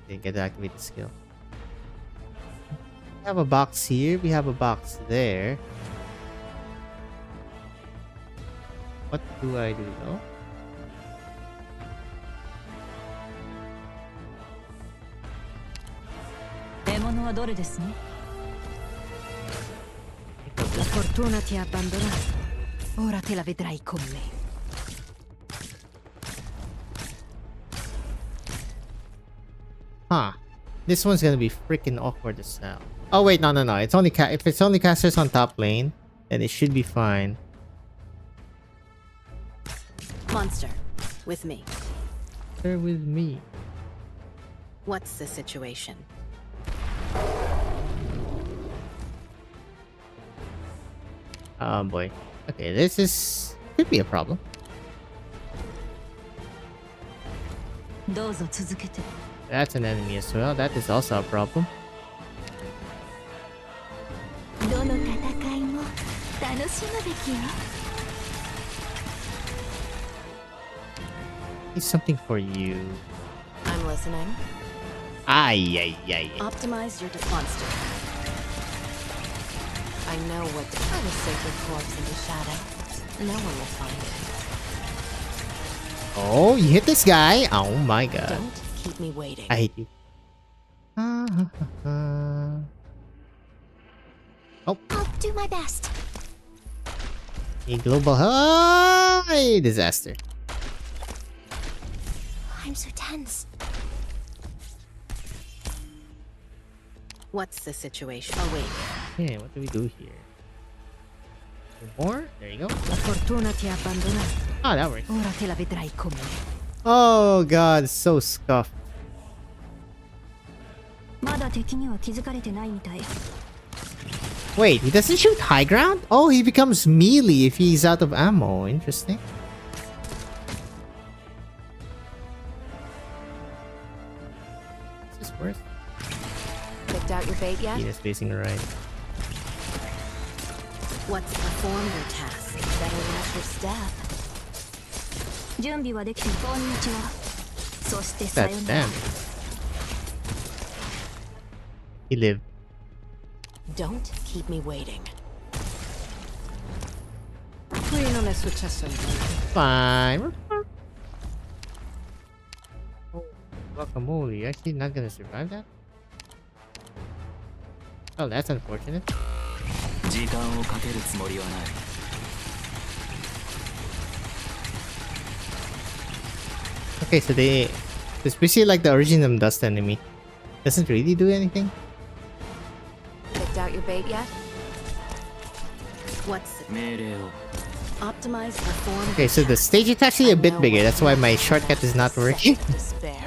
Didn't get to activate the skill. We have a box here. We have a box there. What do I do though? La fortuna ti ha abbandonato. Ora te la vedrai con me. Huh. This one's gonna be freaking awkward as hell. Oh wait, no. It's only if it's only casters on top lane, then it should be fine. Monster, with me. They're with me. What's the situation? Oh boy. Okay, this is could be a problem. That's an enemy as well. That is also a problem. Need something for you. I'm listening. Ay. Optimize your monster. I know what to find a sacred corpse in the shadow. No one will find it. Oh, you hit this guy. Oh my god. Don't keep me waiting. I hate you. Oh, I'll do my best. a global high disaster. I'm so tense. What's the situation? Oh wait. Okay, what do we do here? More? There you go. La fortuna ti ha abbandonato. Ah, that works. Ora te la vedrai con me. Oh god, so scuffed. Wait, he doesn't shoot high ground? Oh, he becomes melee if he's out of ammo. Interesting. Is this worth? Picked out your bait yet? He is facing right. What's perform your task? Better watch your step. That's damn. He lived. Don't keep me waiting. Qui non è successo niente. Fine. Oh, guacamole. You're actually not gonna survive that? Oh, that's unfortunate. Okay, so it's basically like the original Dust enemy. Doesn't really do anything. Picked out your bait yet? What's the optimize perform? Okay, so the stage is actually a bit bigger. That's why my shortcut is not working. Despair.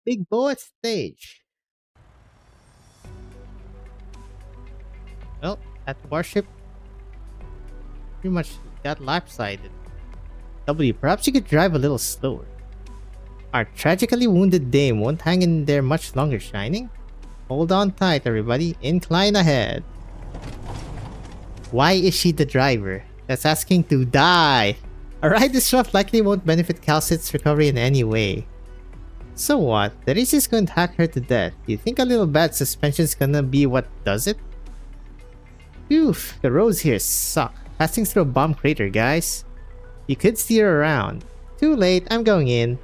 Big boy stage. Well, that warship pretty much got lopsided. W, perhaps you could drive a little slower. Our tragically wounded dame won't hang in there much longer, Shining. Hold on tight, everybody. Incline ahead. Why is she the driver? That's asking to die. A ride this rough likely won't benefit Calcit's recovery in any way. So what? The race is going to hack her to death. Do you think a little bad suspension's gonna be what does it? Oof, the roads here suck. Passing through a bomb crater, guys. You could steer around. Too late, I'm going in.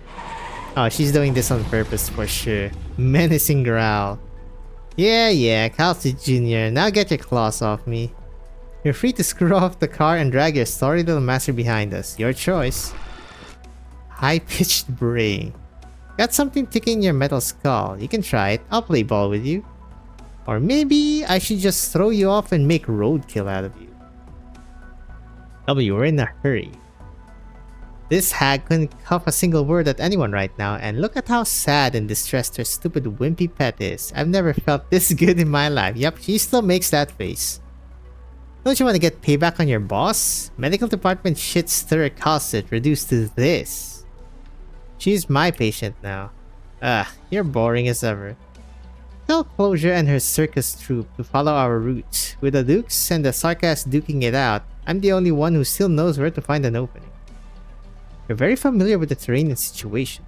Oh, she's doing this on purpose for sure. Menacing growl. Yeah, Calcit Jr., now get your claws off me. You're free to screw off the car and drag your sorry little master behind us. Your choice. High-pitched braying. Got something ticking in your metal skull. You can try it. I'll play ball with you. Or maybe I should just throw you off and make roadkill out of you. W, we're in a hurry. This hag couldn't cuff a single word at anyone right now, and look at how sad and distressed her stupid wimpy pet is. I've never felt this good in my life. Yep, she still makes that face. Don't you want to get payback on your boss? Medical department shit stirrer Calcit reduced to this. She's my patient now. You're boring as ever. Tell Closure and her circus troupe to follow our route. With the Dukes and the Sarkas duking it out, I'm the only one who still knows where to find an opening. You're very familiar with the terrain and situation.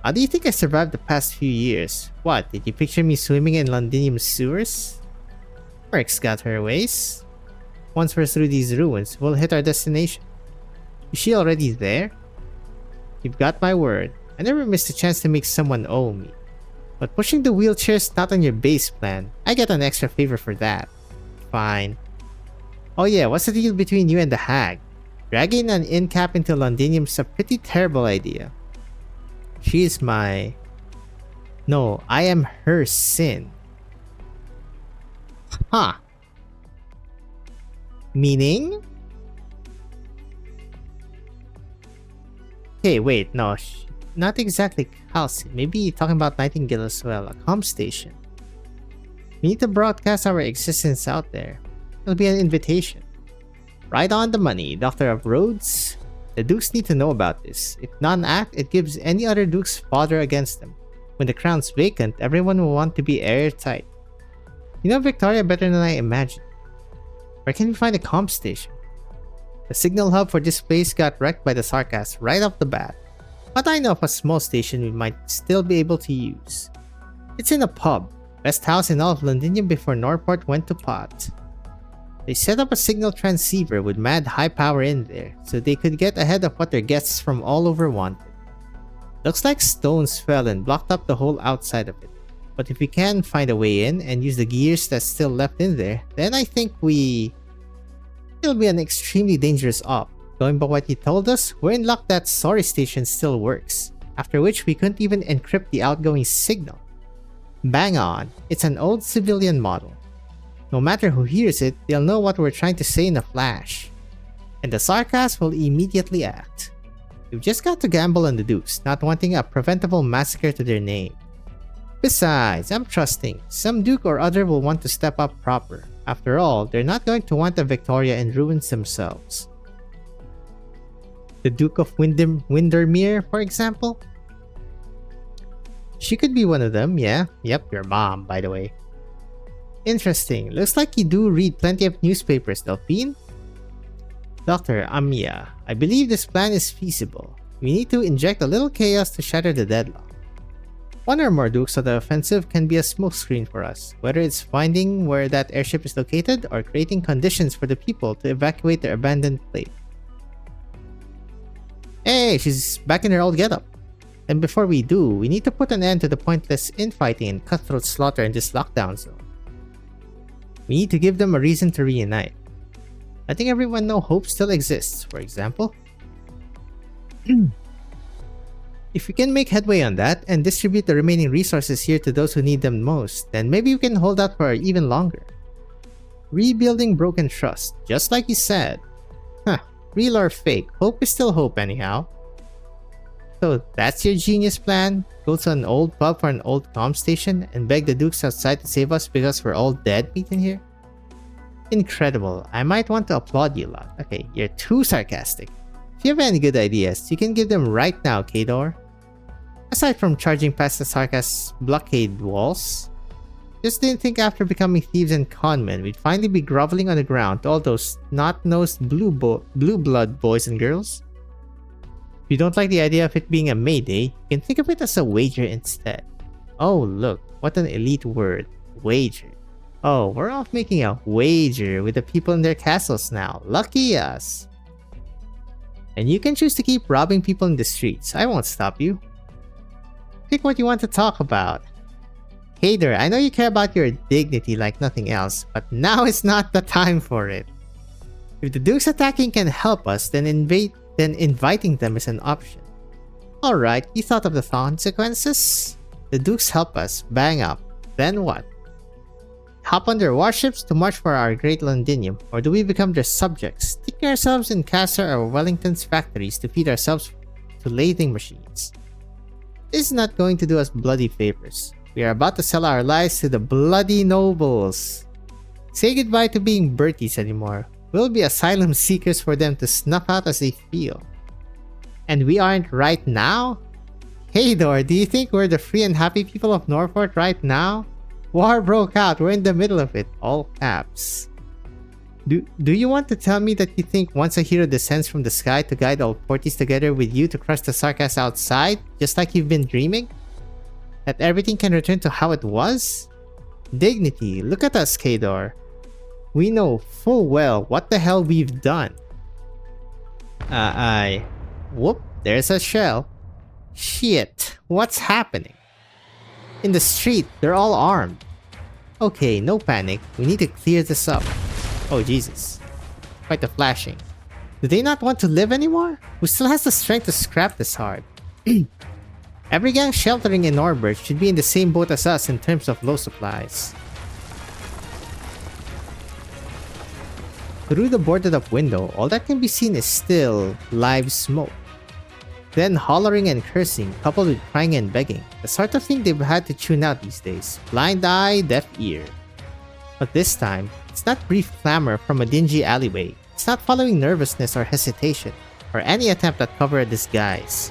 How do you think I survived the past few years? What, did you picture me swimming in Londinium sewers? Merc's got her ways. Once we're through these ruins, we'll hit our destination. Is she already there? You've got my word. I never missed a chance to make someone owe me. But pushing the wheelchair's not on your base plan. I get an extra favor for that. Fine. Oh yeah, what's the deal between you and the hag? Dragging an in-cap into Londinium's a pretty terrible idea. She is my... No, I am her sin. Huh. Meaning? Okay, wait, no. Not exactly Calcit. Maybe talking about Nightingale as well. A comm station. We need to broadcast our existence out there. It'll be an invitation. Right on the money, Doctor of Roads. The Dukes need to know about this. If non-act, it gives any other Dukes fodder against them. When the crown's vacant, everyone will want to be airtight. You know Victoria better than I imagined. Where can we find a comm station? The signal hub for this place got wrecked by the Sarkas right off the bat. But I know of a small station we might still be able to use. It's in a pub. Best house in all of Londinium before Norport went to pot. They set up a signal transceiver with mad high power in there, so they could get ahead of what their guests from all over wanted. Looks like stones fell and blocked up the whole outside of it. But if we can find a way in and use the gears that's still left in there, then I think it'll be an extremely dangerous op. Going by what he told us, we're in luck that sorry station still works, after which we couldn't even encrypt the outgoing signal. Bang on, it's an old civilian model. No matter who hears it, they'll know what we're trying to say in a flash. And the Sarkas will immediately act. We've just got to gamble on the Dukes, not wanting a preventable massacre to their name. Besides, I'm trusting, some Duke or other will want to step up proper. After all, they're not going to want a Victoria in ruins themselves. The Duke of Windermere, for example? She could be one of them, yeah. Yep, your mom, by the way. Interesting. Looks like you do read plenty of newspapers, Delphine. Dr. Amia, I believe this plan is feasible. We need to inject a little chaos to shatter the deadlock. One or more Dukes of the offensive can be a smokescreen for us, whether it's finding where that airship is located or creating conditions for the people to evacuate their abandoned place. Hey, she's back in her old getup. And before we do, we need to put an end to the pointless infighting and cutthroat slaughter in this lockdown zone. We need to give them a reason to reunite. Letting everyone know hope still exists, for example. If we can make headway on that and distribute the remaining resources here to those who need them most, then maybe we can hold out for even longer. Rebuilding broken trust, just like you said. Huh, real or fake, hope is still hope anyhow. So that's your genius plan? Go to an old pub for an old comm station and beg the Dukes outside to save us because we're all dead meat in here? Incredible. I might want to applaud you a lot. Okay, you're too sarcastic. If you have any good ideas, you can give them right now, Kador. Aside from charging past the Sarkas blockade walls, Just didn't think after becoming thieves and conmen, we'd finally be groveling on the ground to all those snot-nosed blue blood boys and girls. If you don't like the idea of it being a mayday, you can think of it as a wager instead. Oh look, what an elite word. Wager. Oh, we're off making a wager with the people in their castles now. Lucky us. And you can choose to keep robbing people in the streets. I won't stop you. Pick what you want to talk about. Hader, I know you care about your dignity like nothing else, but now is not the time for it. If the Dukes attacking can help us, then inviting them is an option. Alright, you thought of the consequences? The Dukes help us, bang up. Then what? Hop on their warships to march for our great Londinium, or do we become their subjects, sticking ourselves in Castor or Wellington's factories to feed ourselves to lathing machines? This is not going to do us bloody favors. We are about to sell our lives to the bloody nobles. Say goodbye to being Berties anymore. We'll be asylum seekers for them to snuff out as they feel. And we aren't right now? Hey Dor, do you think we're the free and happy people of Norfolk right now? War broke out, we're in the middle of it, all caps. Do you want to tell me that you think once a hero descends from the sky to guide all Porties together with you to crush the Sarkas outside, just like you've been dreaming? That everything can return to how it was? Dignity, look at us, Kador. We know full well what the hell we've done. Whoop, there's a shell. Shit, what's happening? In the street, they're all armed. Okay, no panic, we need to clear this up. Oh Jesus, quite the flashing. Do they not want to live anymore? Who still has the strength to scrap this hard? Every gang sheltering in Norbert should be in the same boat as us in terms of low supplies. Through the boarded up window, all that can be seen is still live smoke. Then hollering and cursing, coupled with crying and begging, the sort of thing they've had to tune out these days. Blind eye, deaf ear. But this time, it's not brief clamor from a dingy alleyway. It's not following nervousness or hesitation, or any attempt at cover a disguise.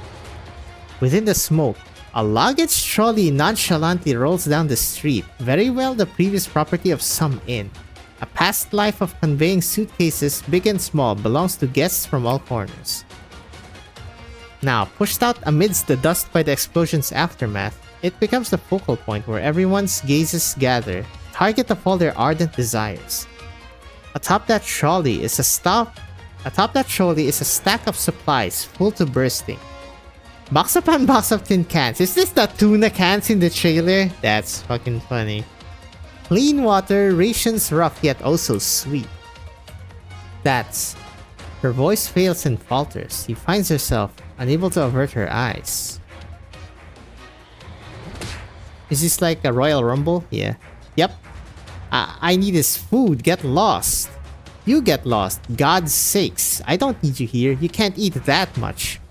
Within the smoke, a luggage trolley nonchalantly rolls down the street, very well the previous property of some inn. A past life of conveying suitcases, big and small, belongs to guests from all corners. Now, pushed out amidst the dust by the explosion's aftermath, it becomes the focal point where everyone's gazes gather, target of all their ardent desires. Atop that trolley is a stack of supplies full to bursting. Box upon box of tin cans. Is this the tuna cans in the trailer? That's fucking funny. Clean water, rations rough yet also sweet. That's... Her voice fails and falters. She finds herself unable to avert her eyes. Is this like a Royal Rumble? Yeah. Yep. I need his food. Get lost. You get lost. God's sakes. I don't need you here. You can't eat that much.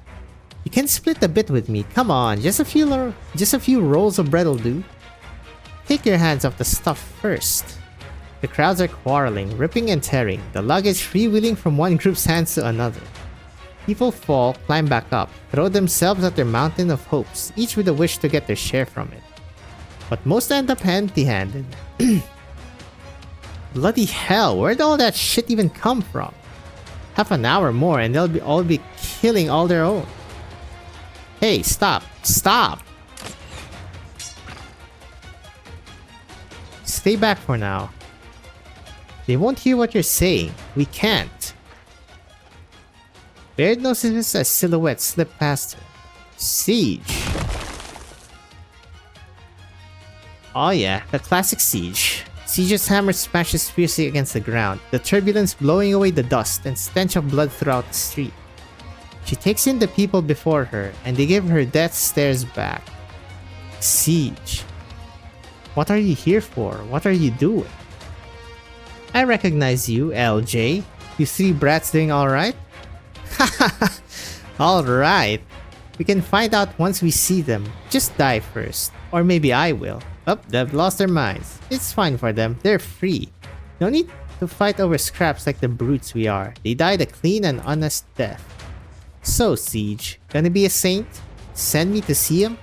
You can split a bit with me. Come on. Just a few rolls of bread'll do. Take your hands off the stuff first. The crowds are quarreling, ripping and tearing, the luggage freewheeling from one group's hands to another. People fall, climb back up, throw themselves at their mountain of hopes, each with a wish to get their share from it. But most end up empty-handed. Bloody hell, where'd all that shit even come from? Half an hour more and they'll all be killing all their own. Hey, stop! Stop! Stay back for now. They won't hear what you're saying. We can't. Baird notices a silhouette slip past her. Siege. Oh yeah, the classic Siege. Siege's hammer smashes fiercely against the ground, the turbulence blowing away the dust and stench of blood throughout the street. She takes in the people before her, and they give her death stares back. Siege. What are you here for? What are you doing? I recognize you, LJ. You three brats doing alright? Hahaha. Alright. We can find out once we see them. Just die first. Or maybe I will. Oh, they've lost their minds. It's fine for them. They're free. No need to fight over scraps like the brutes we are. They died a clean and honest death. So, Siege, gonna be a saint? Send me to see him?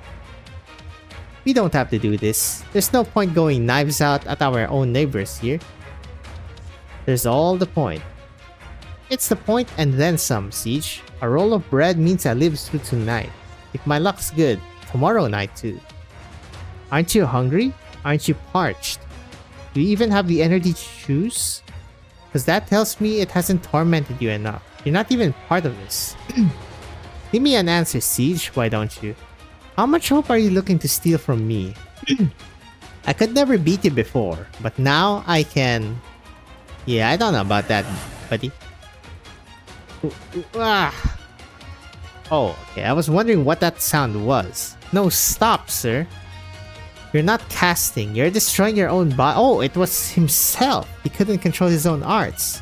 We don't have to do this. There's no point going knives out at our own neighbors here. There's all the point. It's the point and then some, Siege. A roll of bread means I live through tonight. If my luck's good, tomorrow night too. Aren't you hungry? Aren't you parched? Do you even have the energy to choose? Because that tells me it hasn't tormented you enough. You're not even part of this. Give me an answer, Siege, why don't you? How much hope are you looking to steal from me? I could never beat you before, but now I can... Yeah, I don't know about that, buddy. Oh, okay, I was wondering what that sound was. No, stop, sir. You're not casting, you're destroying your own body. Oh, it was himself. He couldn't control his own arts.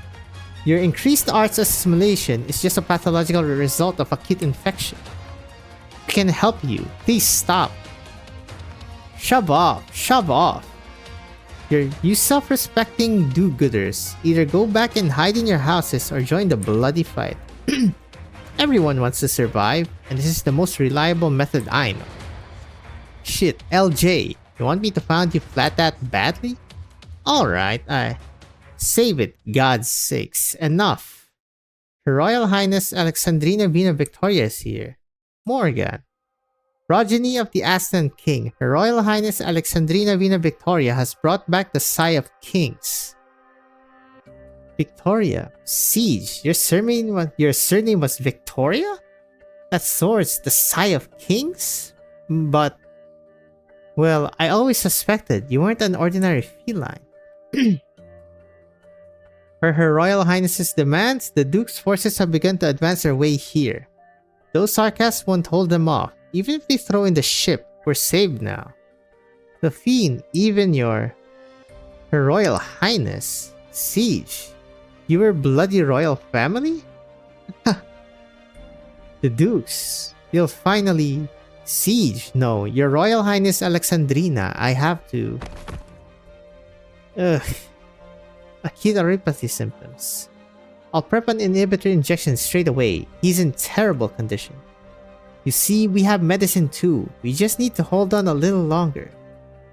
Your increased arts assimilation is just a pathological result of acute infection. I can help you. Please stop. Shove off. Shove off. You self-respecting do-gooders. Either go back and hide in your houses or join the bloody fight. Everyone wants to survive, and this is the most reliable method I know. Shit, LJ. You want me to pound you flat that badly? Alright, save it, God's sakes. Enough. Her Royal Highness Alexandrina Vina Victoria is here. Morgan. Progeny of the Aslan King, Her Royal Highness Alexandrina Vina Victoria has brought back the Sigh of Kings. Victoria? Siege? Your surname was Victoria? That sword's the Sigh of Kings? But... well, I always suspected you weren't an ordinary feline. Per Her Royal Highness's demands, the Duke's forces have begun to advance their way here. Those sarcasts won't hold them off. Even if they throw in the ship, we're saved now. The Fiend, even your... Her Royal Highness? Siege? You were bloody royal family? The Dukes. You'll finally... Siege? No, your Royal Highness Alexandrina, I have to... Ugh. Acute neuropathy symptoms. I'll prep an inhibitor injection straight away. He's in terrible condition. You see, we have medicine too. We just need to hold on a little longer.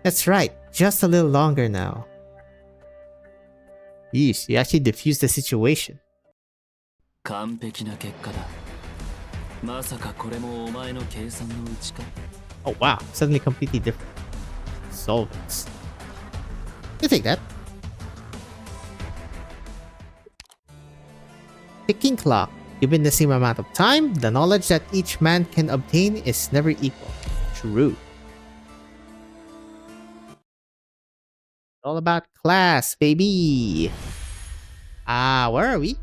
That's right, just a little longer now. Yeesh, you actually diffused the situation. 完璧な結果だ。まさかこれもお前の計算のうちか? Oh wow, suddenly completely different. Solvents. You take that. Ticking clock. Given the same amount of time, the knowledge that each man can obtain is never equal. True. All about class, baby. Where are we?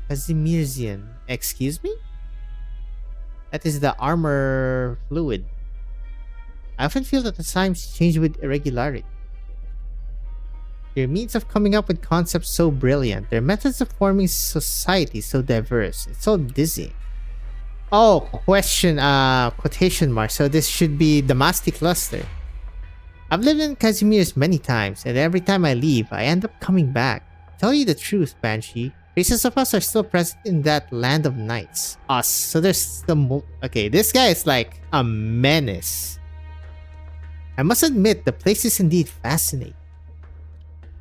Casimirian. Excuse me? That is the armor fluid. I often feel that the times change with irregularity. Their means of coming up with concepts so brilliant, their methods of forming society so diverse, it's so dizzying. Oh, quotation mark, so this should be the Mastic Cluster. I've lived in Casimir's many times, and every time I leave, I end up coming back. Tell you the truth, Banshee, traces of us are still present in that land of knights. Us, so there's the okay, this guy is like a menace. I must admit, the place is indeed fascinating.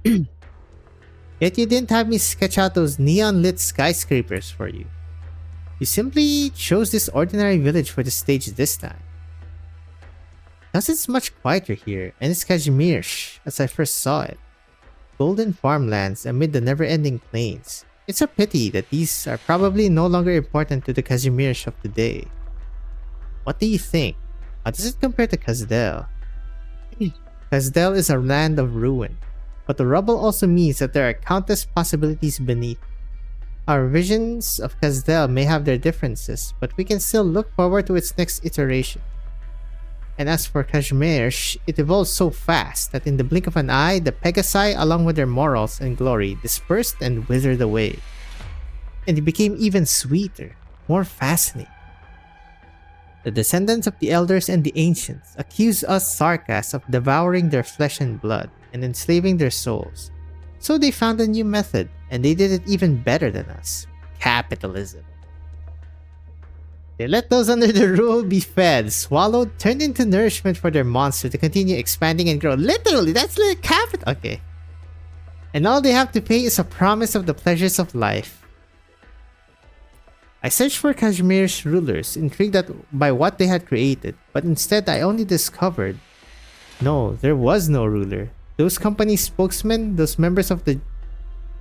Yet you didn't have me sketch out those neon-lit skyscrapers for you. You simply chose this ordinary village for the stage this time. Thus it's much quieter here, and it's Kazimierz as I first saw it. Golden farmlands amid the never-ending plains. It's a pity that these are probably no longer important to the Kazimierz of today. What do you think? How does it compare to Kazdel? Kazdel is a land of ruin. But the rubble also means that there are countless possibilities beneath. Our visions of Kazdel may have their differences, but we can still look forward to its next iteration. And as for Kazimierz, it evolved so fast that in the blink of an eye, the Pegasi, along with their morals and glory, dispersed and withered away. And it became even sweeter, more fascinating. The descendants of the elders and the ancients accuse us Sarkas of devouring their flesh and blood and enslaving their souls. So they found a new method, and they did it even better than us. Capitalism. They let those under the rule be fed, swallowed, turned into nourishment for their monster to continue expanding and grow. Literally, that's like capital. Okay. And all they have to pay is a promise of the pleasures of life. I searched for Kashmir's rulers, intrigued by what they had created, but instead I only discovered no, there was no ruler. Those company spokesmen, those members of the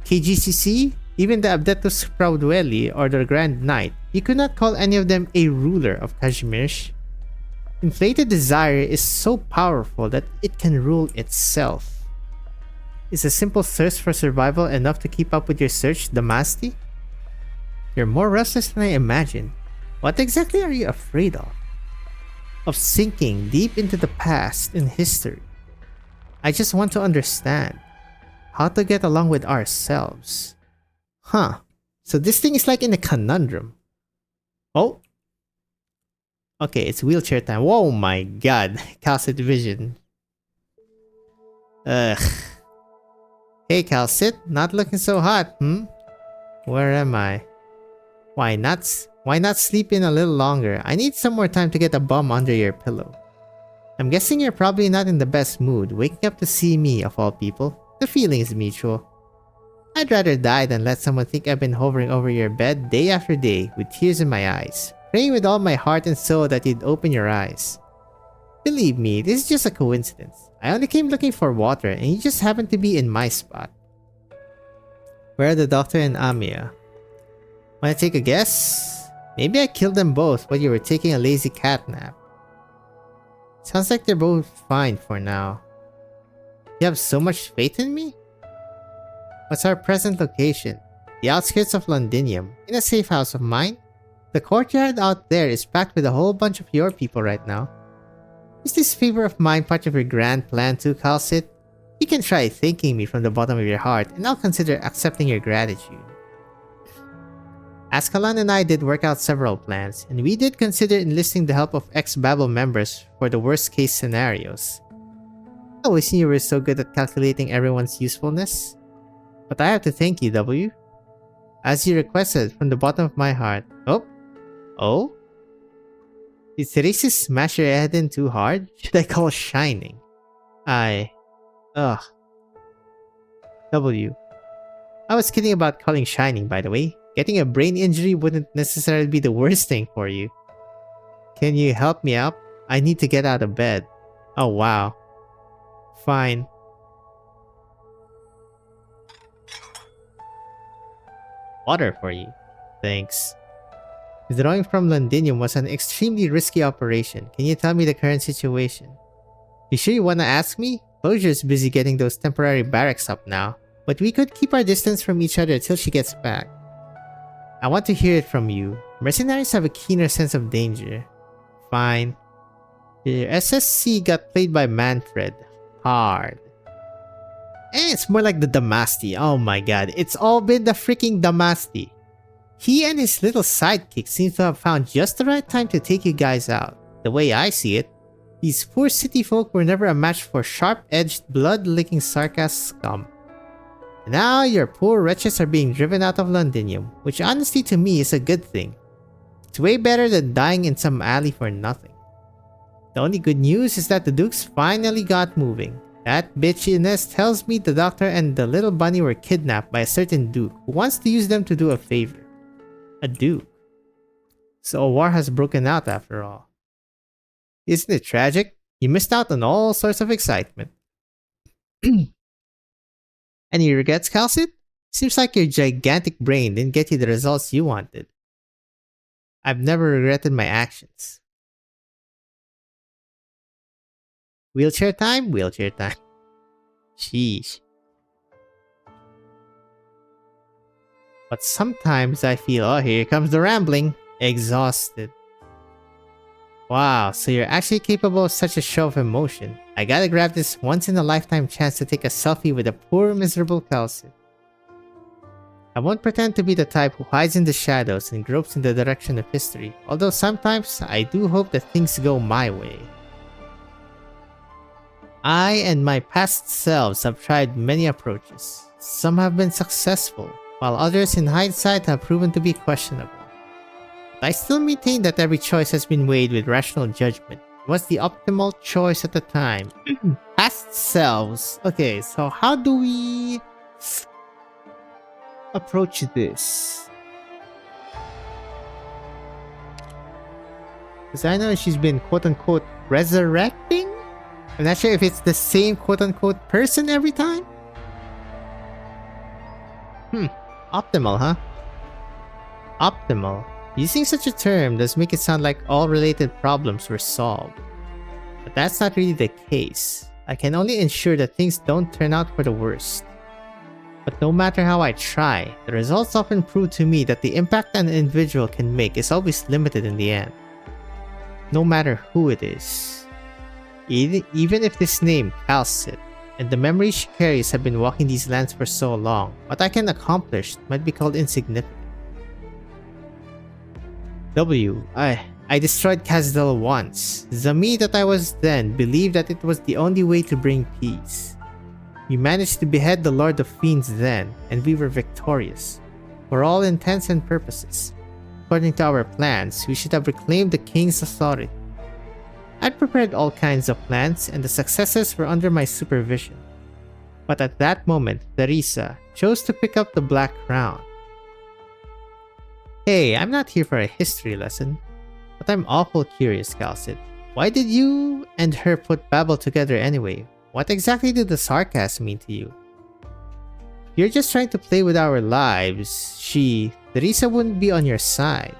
KGCC, even the Abdetus Proudwelli or the Grand Knight, you could not call any of them a ruler of Kashmir. Inflated desire is so powerful that it can rule itself. Is a simple thirst for survival enough to keep up with your search, Damasti? You're more restless than I imagined. What exactly are you afraid of? Of sinking deep into the past in history. I just want to understand how to get along with ourselves. Huh. So this thing is like in a conundrum. Oh. Okay, it's wheelchair time. Whoa my god. Calcit vision. Ugh. Hey Calcit, not looking so hot, Where am I? Why not sleep in a little longer? I need some more time to get a bum under your pillow. I'm guessing you're probably not in the best mood, waking up to see me, of all people. The feeling is mutual. I'd rather die than let someone think I've been hovering over your bed day after day with tears in my eyes, praying with all my heart and soul that you'd open your eyes. Believe me, this is just a coincidence. I only came looking for water and you just happened to be in my spot. Where are the doctor and Amiya? Wanna take a guess? Maybe I killed them both while you were taking a lazy cat nap. Sounds like they're both fine for now. You have so much faith in me? What's our present location? The outskirts of Londinium, in a safe house of mine? The courtyard out there is packed with a whole bunch of your people right now. Is this favor of mine part of your grand plan too, Calcit? You can try thanking me from the bottom of your heart and I'll consider accepting your gratitude. Ascalon and I did work out several plans, and we did consider enlisting the help of ex-Babel members for the worst case scenarios. I always knew you were so good at calculating everyone's usefulness. But I have to thank you, W. As you requested from the bottom of my heart. Oh? Did Therese smash your head in too hard? Should I call shining? W. I was kidding about calling shining, by the way. Getting a brain injury wouldn't necessarily be the worst thing for you. Can you help me up? I need to get out of bed. Oh wow. Fine. Water for you. Thanks. Withdrawing from Londinium was an extremely risky operation. Can you tell me the current situation? You sure you wanna ask me? Closure's busy getting those temporary barracks up now, but we could keep our distance from each other till she gets back. I want to hear it from you. Mercenaries have a keener sense of danger. Fine. Your SSC got played by Manfred. Hard. And it's more like the Damasti. Oh my god, it's all been the freaking Damasti. He and his little sidekick seem to have found just the right time to take you guys out. The way I see it, these poor city folk were never a match for sharp-edged, blood-licking sarcasm scum. Now your poor wretches are being driven out of Londinium, which honestly to me is a good thing. It's way better than dying in some alley for nothing. The only good news is that the Dukes finally got moving. That bitch Ines tells me the doctor and the little bunny were kidnapped by a certain Duke who wants to use them to do a favor. A Duke. So a war has broken out after all. Isn't it tragic? You missed out on all sorts of excitement. Any regrets, Calcit? Seems like your gigantic brain didn't get you the results you wanted. I've never regretted my actions. Wheelchair time? Wheelchair time. Sheesh. But sometimes I feel, oh, here comes the rambling, exhausted. Wow, so you're actually capable of such a show of emotion. I gotta grab this once-in-a-lifetime chance to take a selfie with a poor miserable Calcit. I won't pretend to be the type who hides in the shadows and gropes in the direction of history, although sometimes I do hope that things go my way. I and my past selves have tried many approaches. Some have been successful, while others in hindsight have proven to be questionable. I still maintain that every choice has been weighed with rational judgment. It was the optimal choice at the time. Past selves. Okay, so how do we approach this? Because I know she's been quote-unquote resurrecting? I'm not sure if it's the same quote-unquote person every time. Optimal, huh? Optimal. Using such a term does make it sound like all related problems were solved. But that's not really the case. I can only ensure that things don't turn out for the worst. But no matter how I try, the results often prove to me that the impact an individual can make is always limited in the end. No matter who it is. Even if this name, Calcit, and the memories she carries have been walking these lands for so long, what I can accomplish might be called insignificant. I destroyed Kazdel once. The me that I was then believed that it was the only way to bring peace. We managed to behead the Lord of Fiends then, and we were victorious. For all intents and purposes. According to our plans, we should have reclaimed the king's authority. I'd prepared all kinds of plans, and the successes were under my supervision. But at that moment, Teresa chose to pick up the Black Crown. Hey, I'm not here for a history lesson, but I'm awful curious, Calcit. Why did you and her put Babel together anyway? What exactly did the sarcasm mean to you? If you're just trying to play with our lives, Teresa wouldn't be on your side.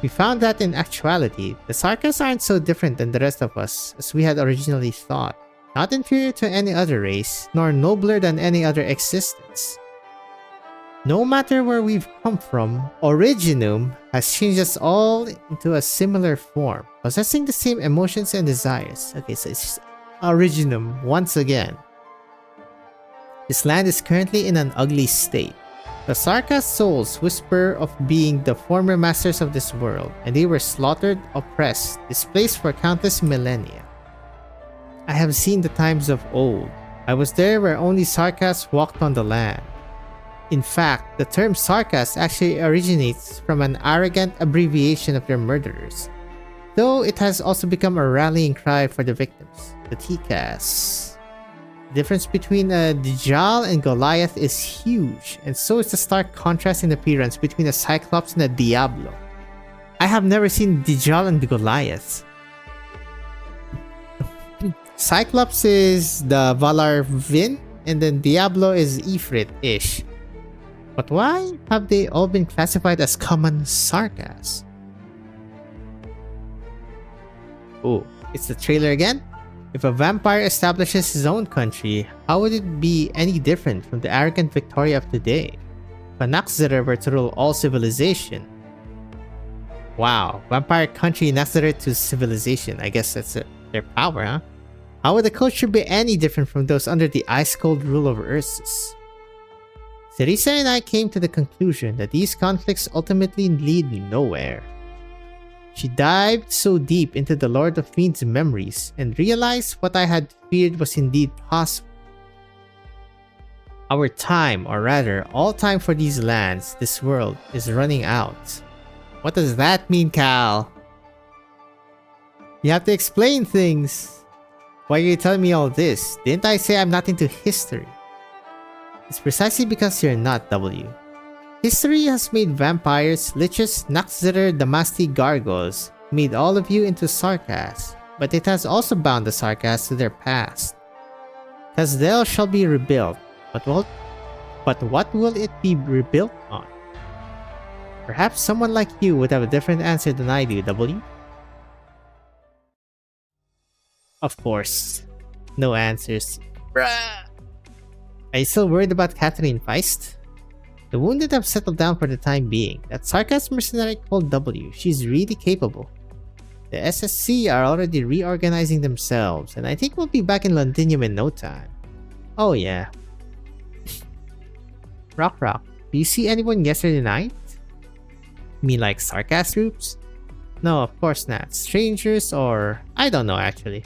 We found that in actuality, the Sarkas aren't so different than the rest of us as we had originally thought. Not inferior to any other race, nor nobler than any other existence. No matter where we've come from, Originum has changed us all into a similar form, possessing the same emotions and desires. Okay, so it's Originum once again. This land is currently in an ugly state. The Sarkas souls whisper of being the former masters of this world, and they were slaughtered, oppressed, displaced for countless millennia. I have seen the times of old. I was there where only Sarkas walked on the land. In fact, the term Sarkas actually originates from an arrogant abbreviation of their murderers, though it has also become a rallying cry for the victims, the Tikas. The difference between a Djal and Goliath is huge, and so is the stark contrast in appearance between a Cyclops and a Diablo. I have never seen Djal and Goliath. Cyclops is the Valar Vin, and then Diablo is Ifrit-ish. But why have they all been classified as common Sarkas? Oh, it's the trailer again? If a vampire establishes his own country, how would it be any different from the arrogant Victoria of today? If a Naxxter were to rule all civilization. Wow, vampire country Naxxter to civilization. I guess that's their power, huh? How would the culture be any different from those under the ice-cold rule of Ursus? Teresa and I came to the conclusion that these conflicts ultimately lead nowhere. She dived so deep into the Lord of Fiends' memories and realized what I had feared was indeed possible. Our time, or rather, all time for these lands, this world, is running out. What does that mean, Cal? You have to explain things. Why are you telling me all this? Didn't I say I'm not into history? It's precisely because you're not, W. History has made vampires, liches, Naxxter, Damasti, Gargoyles, made all of you into Sarkas, but it has also bound the Sarkas to their past. Kazdel shall be rebuilt, but what will it be rebuilt on? Perhaps someone like you would have a different answer than I do, W. Of course. No answers. Bruh. Are you still worried about Catherine Feist? The wounded have settled down for the time being. That Sarkas mercenary called W, she's really capable. The SSC are already reorganizing themselves, and I think we'll be back in Londinium in no time. Oh yeah. Rock, do you see anyone yesterday night? You mean like Sarkas troops? No, of course not. Strangers or... I don't know actually.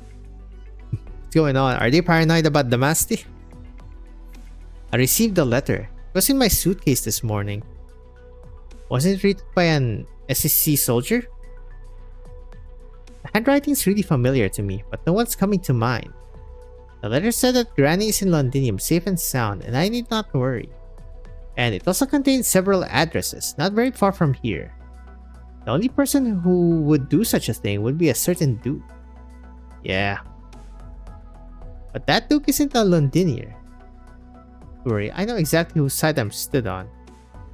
What's going on? Are they paranoid about Damasti? I received a letter. It was in my suitcase this morning. Was it written by an SEC soldier? The handwriting's really familiar to me, but no one's coming to mind. The letter said that Granny is in Londinium safe and sound, and I need not worry. And it also contained several addresses, not very far from here. The only person who would do such a thing would be a certain duke. Yeah. But that duke isn't a Londinier. Don't worry, I know exactly whose side I'm stood on.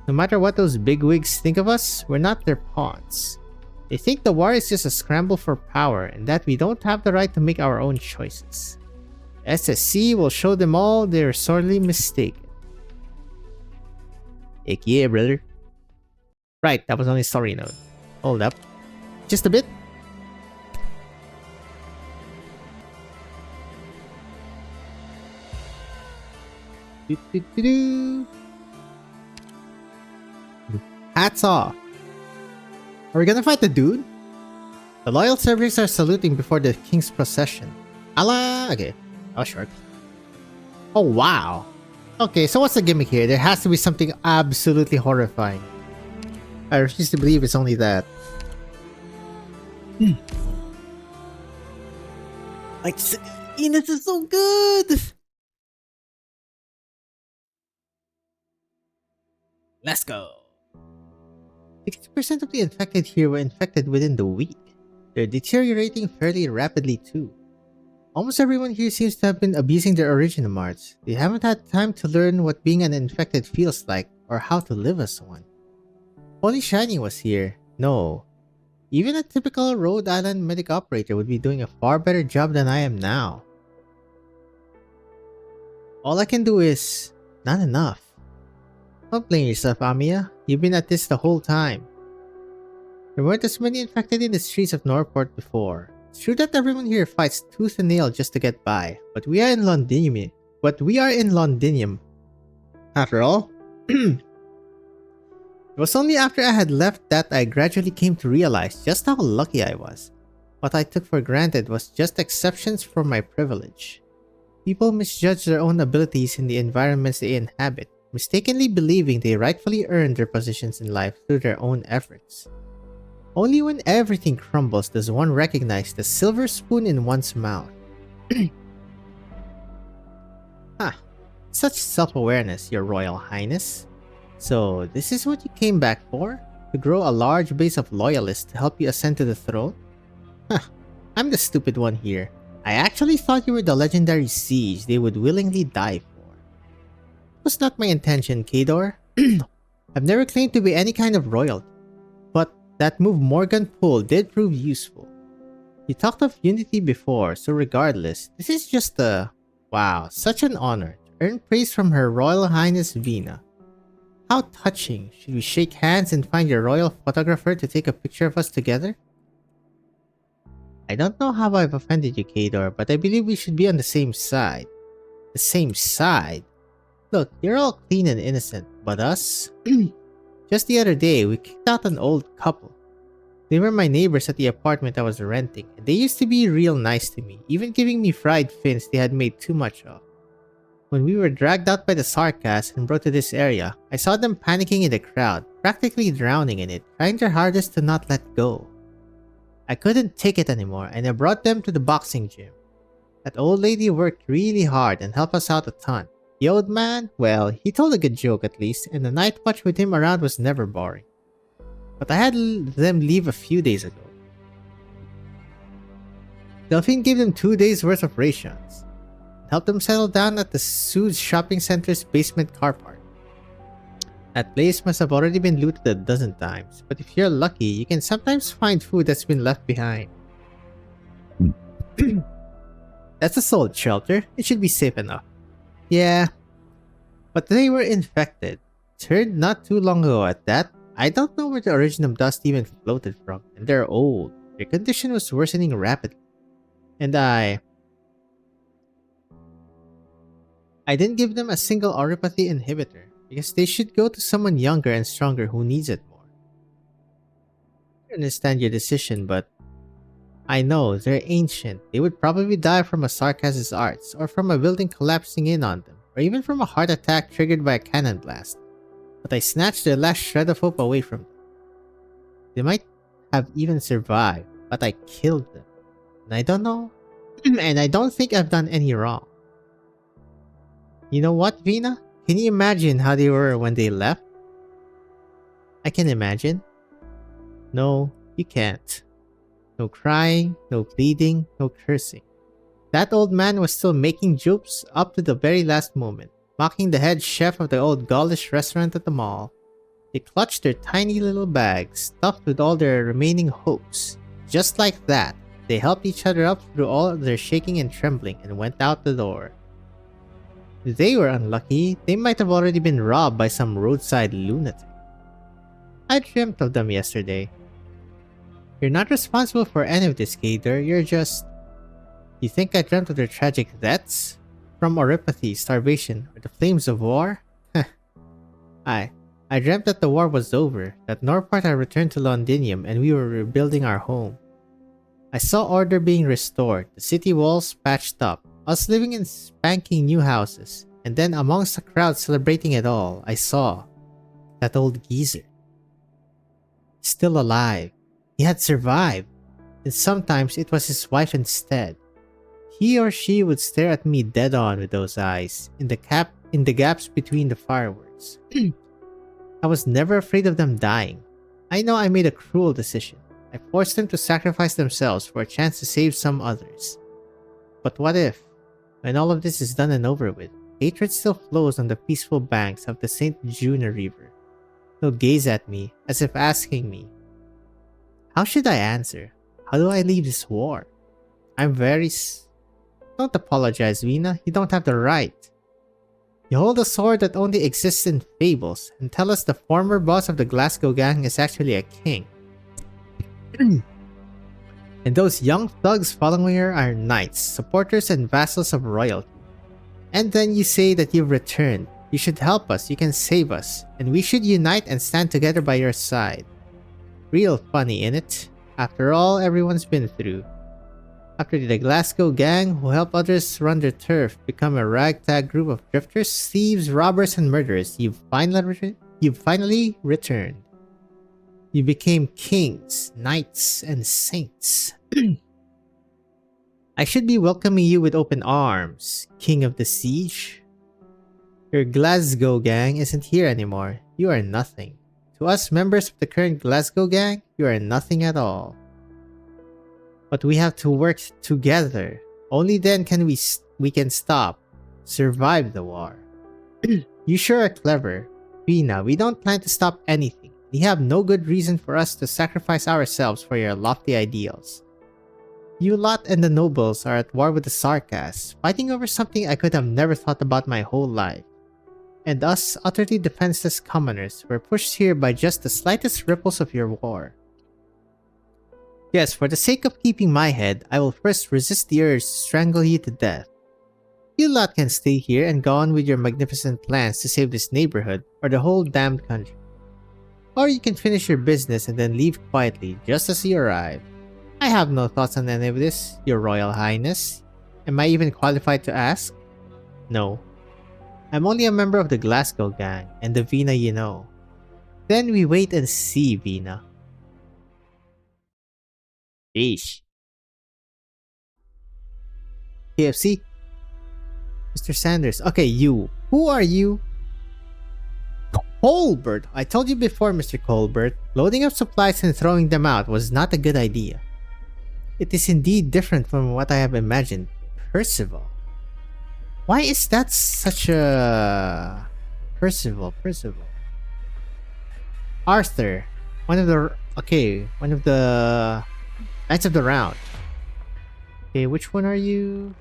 No matter what those bigwigs think of us, we're not their pawns. They think the war is just a scramble for power and that we don't have the right to make our own choices. SSC will show them all they're sorely mistaken. Heck yeah, brother. Right, that was only a story note. Hold up. Just a bit. Do-do-do-do. Hats off. Are we gonna fight the dude? The loyal servants are saluting before the king's procession. Allah! Okay. Oh, short. Oh, wow. Okay, so what's the gimmick here? There has to be something absolutely horrifying. I refuse to believe it's only that. Like, this is so good! Let's go. 60% of the infected here were infected within the week. They're deteriorating fairly rapidly too. Almost everyone here seems to have been abusing their original marks. They haven't had time to learn what being an infected feels like or how to live as one. Only Shiny was here. No. Even a typical Rhode Island medic operator would be doing a far better job than I am now. All I can do is... not enough. Don't blame yourself, Amiya. You've been at this the whole time. There weren't as many infected in the streets of Norport before. It's true that everyone here fights tooth and nail just to get by, but we are in Londinium. After all, it was only after I had left that I gradually came to realize just how lucky I was. What I took for granted was just exceptions for my privilege. People misjudge their own abilities in the environments they inhabit, mistakenly believing they rightfully earned their positions in life through their own efforts. Only when everything crumbles does one recognize the silver spoon in one's mouth. Such self-awareness, Your Royal Highness. So, this is what you came back for? To grow a large base of loyalists to help you ascend to the throne? I'm the stupid one here. I actually thought you were the legendary siege they would willingly die for. It was not my intention, Kador. I've never claimed to be any kind of royalty. But that move Morgan pulled did prove useful. You talked of unity before, so regardless, this is just a... wow, such an honor to earn praise from Her Royal Highness Vina. How touching. Should we shake hands and find your royal photographer to take a picture of us together? I don't know how I've offended you, Kador, but I believe we should be on the same side. The same side? Look, you're all clean and innocent, but us? Just the other day, we kicked out an old couple. They were my neighbors at the apartment I was renting, and they used to be real nice to me, even giving me fried fins they had made too much of. When we were dragged out by the Sarkas and brought to this area, I saw them panicking in the crowd, practically drowning in it, trying their hardest to not let go. I couldn't take it anymore, and I brought them to the boxing gym. That old lady worked really hard and helped us out a ton. The old man, well, he told a good joke at least, and the night watch with him around was never boring. But I had them leave a few days ago. Delphine gave them 2 days worth of rations. Helped them settle down at the Suits Shopping Center's basement car park. That place must have already been looted a dozen times, but if you're lucky, you can sometimes find food that's been left behind. That's a sold shelter. It should be safe enough. Yeah, but they were infected. Turned not too long ago at that. I don't know where the original dust even floated from, and they're old. Their condition was worsening rapidly. And I didn't give them a single oropathy inhibitor, because they should go to someone younger and stronger who needs it more. I understand your decision, but I know, they're ancient. They would probably die from a Sarkaz's arts, or from a building collapsing in on them, or even from a heart attack triggered by a cannon blast. But I snatched their last shred of hope away from them. They might have even survived, but I killed them. And I don't know, and I don't think I've done any wrong. You know what, Vina? Can you imagine how they were when they left? I can imagine. No, you can't. No crying, no pleading, no cursing. That old man was still making jokes up to the very last moment, mocking the head chef of the old Gaulish restaurant at the mall. They clutched their tiny little bags, stuffed with all their remaining hopes. Just like that, they helped each other up through all their shaking and trembling and went out the door. If they were unlucky, they might have already been robbed by some roadside lunatic. I dreamt of them yesterday. You're not responsible for any of this, Gator. You're just... You think I dreamt of their tragic deaths? From oropathy, starvation, or the flames of war? I dreamt that the war was over, that Norport had returned to Londinium and we were rebuilding our home. I saw order being restored, the city walls patched up, us living in spanking new houses, and then amongst the crowd celebrating it all, I saw that old geezer. Still alive. He had survived, and sometimes it was his wife instead. He or she would stare at me dead on with those eyes, in the gaps between the fireworks. I was never afraid of them dying. I know I made a cruel decision. I forced them to sacrifice themselves for a chance to save some others. But what if, when all of this is done and over with, hatred still flows on the peaceful banks of the St. Juna River? They'll gaze at me, as if asking me, how should I answer? How do I leave this war? I'm very Don't apologize, Vina. You don't have the right. You hold a sword that only exists in fables, and tell us the former boss of the Glasgow gang is actually a king. And those young thugs following her are knights, supporters and vassals of royalty. And then you say that you've returned. You should help us, you can save us, and we should unite and stand together by your side. Real funny, innit? After all everyone's been through. After the Glasgow gang, who help others run their turf, become a ragtag group of drifters, thieves, robbers, and murderers, you've finally returned. You became kings, knights, and saints. I should be welcoming you with open arms, King of the Siege. Your Glasgow gang isn't here anymore. You are nothing. To us members of the current Glasgow gang, you are nothing at all. But we have to work together. Only then can we can stop, survive the war. You sure are clever. Vina, we don't plan to stop anything. We have no good reason for us to sacrifice ourselves for your lofty ideals. You lot and the nobles are at war with the Sarkas, fighting over something I could have never thought about my whole life. And us, utterly defenseless commoners, were pushed here by just the slightest ripples of your war. Yes, for the sake of keeping my head, I will first resist the urge to strangle you to death. You lot can stay here and go on with your magnificent plans to save this neighborhood or the whole damned country. Or you can finish your business and then leave quietly, just as you arrived. I have no thoughts on any of this, Your Royal Highness. Am I even qualified to ask? No. I'm only a member of the Glasgow gang, and the Vina you know. Then we wait and see, Vina. Sheesh. KFC? Mr. Sanders. Okay, you. Who are you? Colbert! I told you before, Mr. Colbert, loading up supplies and throwing them out was not a good idea. It is indeed different from what I have imagined. Percival. Why is that such a... Percival. Arthur. One of the Knights of the Round. Okay, which one are you?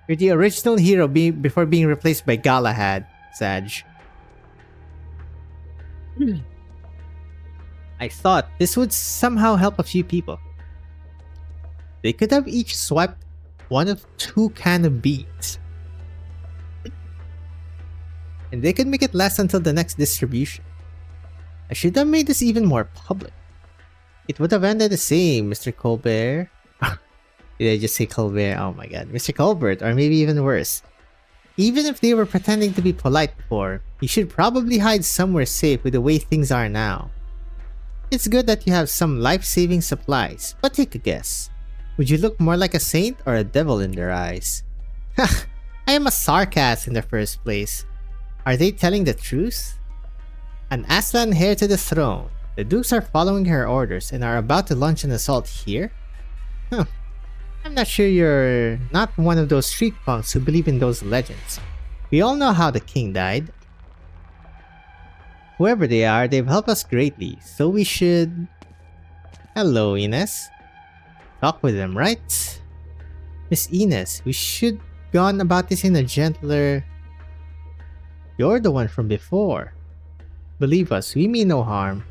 You're the original hero before being replaced by Galahad, Saj. I thought this would somehow help a few people. They could have each swiped one of 2 cans of beans. And they could make it last until the next distribution. I should have made this even more public. It would have ended the same, Mr. Colbert. Did I just say Colbert? Oh my god. Mr. Colbert, or maybe even worse. Even if they were pretending to be polite before, you should probably hide somewhere safe with the way things are now. It's good that you have some life-saving supplies, but take a guess. Would you look more like a saint or a devil in their eyes? Ha! I am a sarcast in the first place. Are they telling the truth? An Aslan heir to the throne. The dukes are following her orders and are about to launch an assault here? Huh. I'm not sure you're not one of those street punks who believe in those legends. We all know how the king died. Whoever they are, they've helped us greatly, so we should... Hello, Ines. Talk with them, right? Miss Ines, we should gone about this in a gentler... You're the one from before. Believe us, we mean no harm.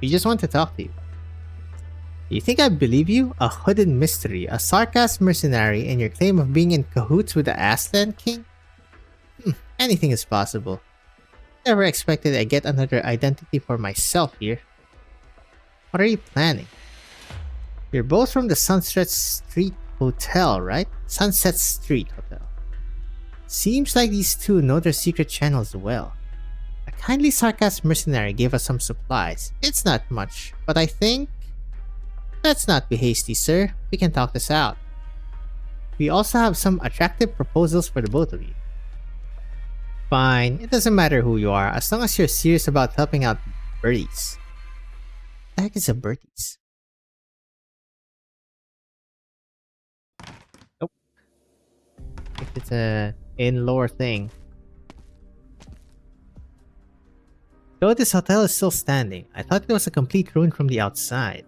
We just want to talk to you. You think I believe you? A hooded mystery, a sarcasm mercenary, and your claim of being in cahoots with the Aslan King? Anything is possible. Never expected I'd get another identity for myself here. What are you planning? You're both from the Sunset Street Hotel, right? Sunset Street Hotel. Seems like these two know their secret channels well. A kindly sarcasm mercenary gave us some supplies. It's not much, but I think... Let's not be hasty, sir. We can talk this out. We also have some attractive proposals for the both of you. Fine, it doesn't matter who you are, as long as you're serious about helping out birdies. What the heck is a birdies? Nope. If it's a in-lore thing. Though this hotel is still standing, I thought it was a complete ruin from the outside.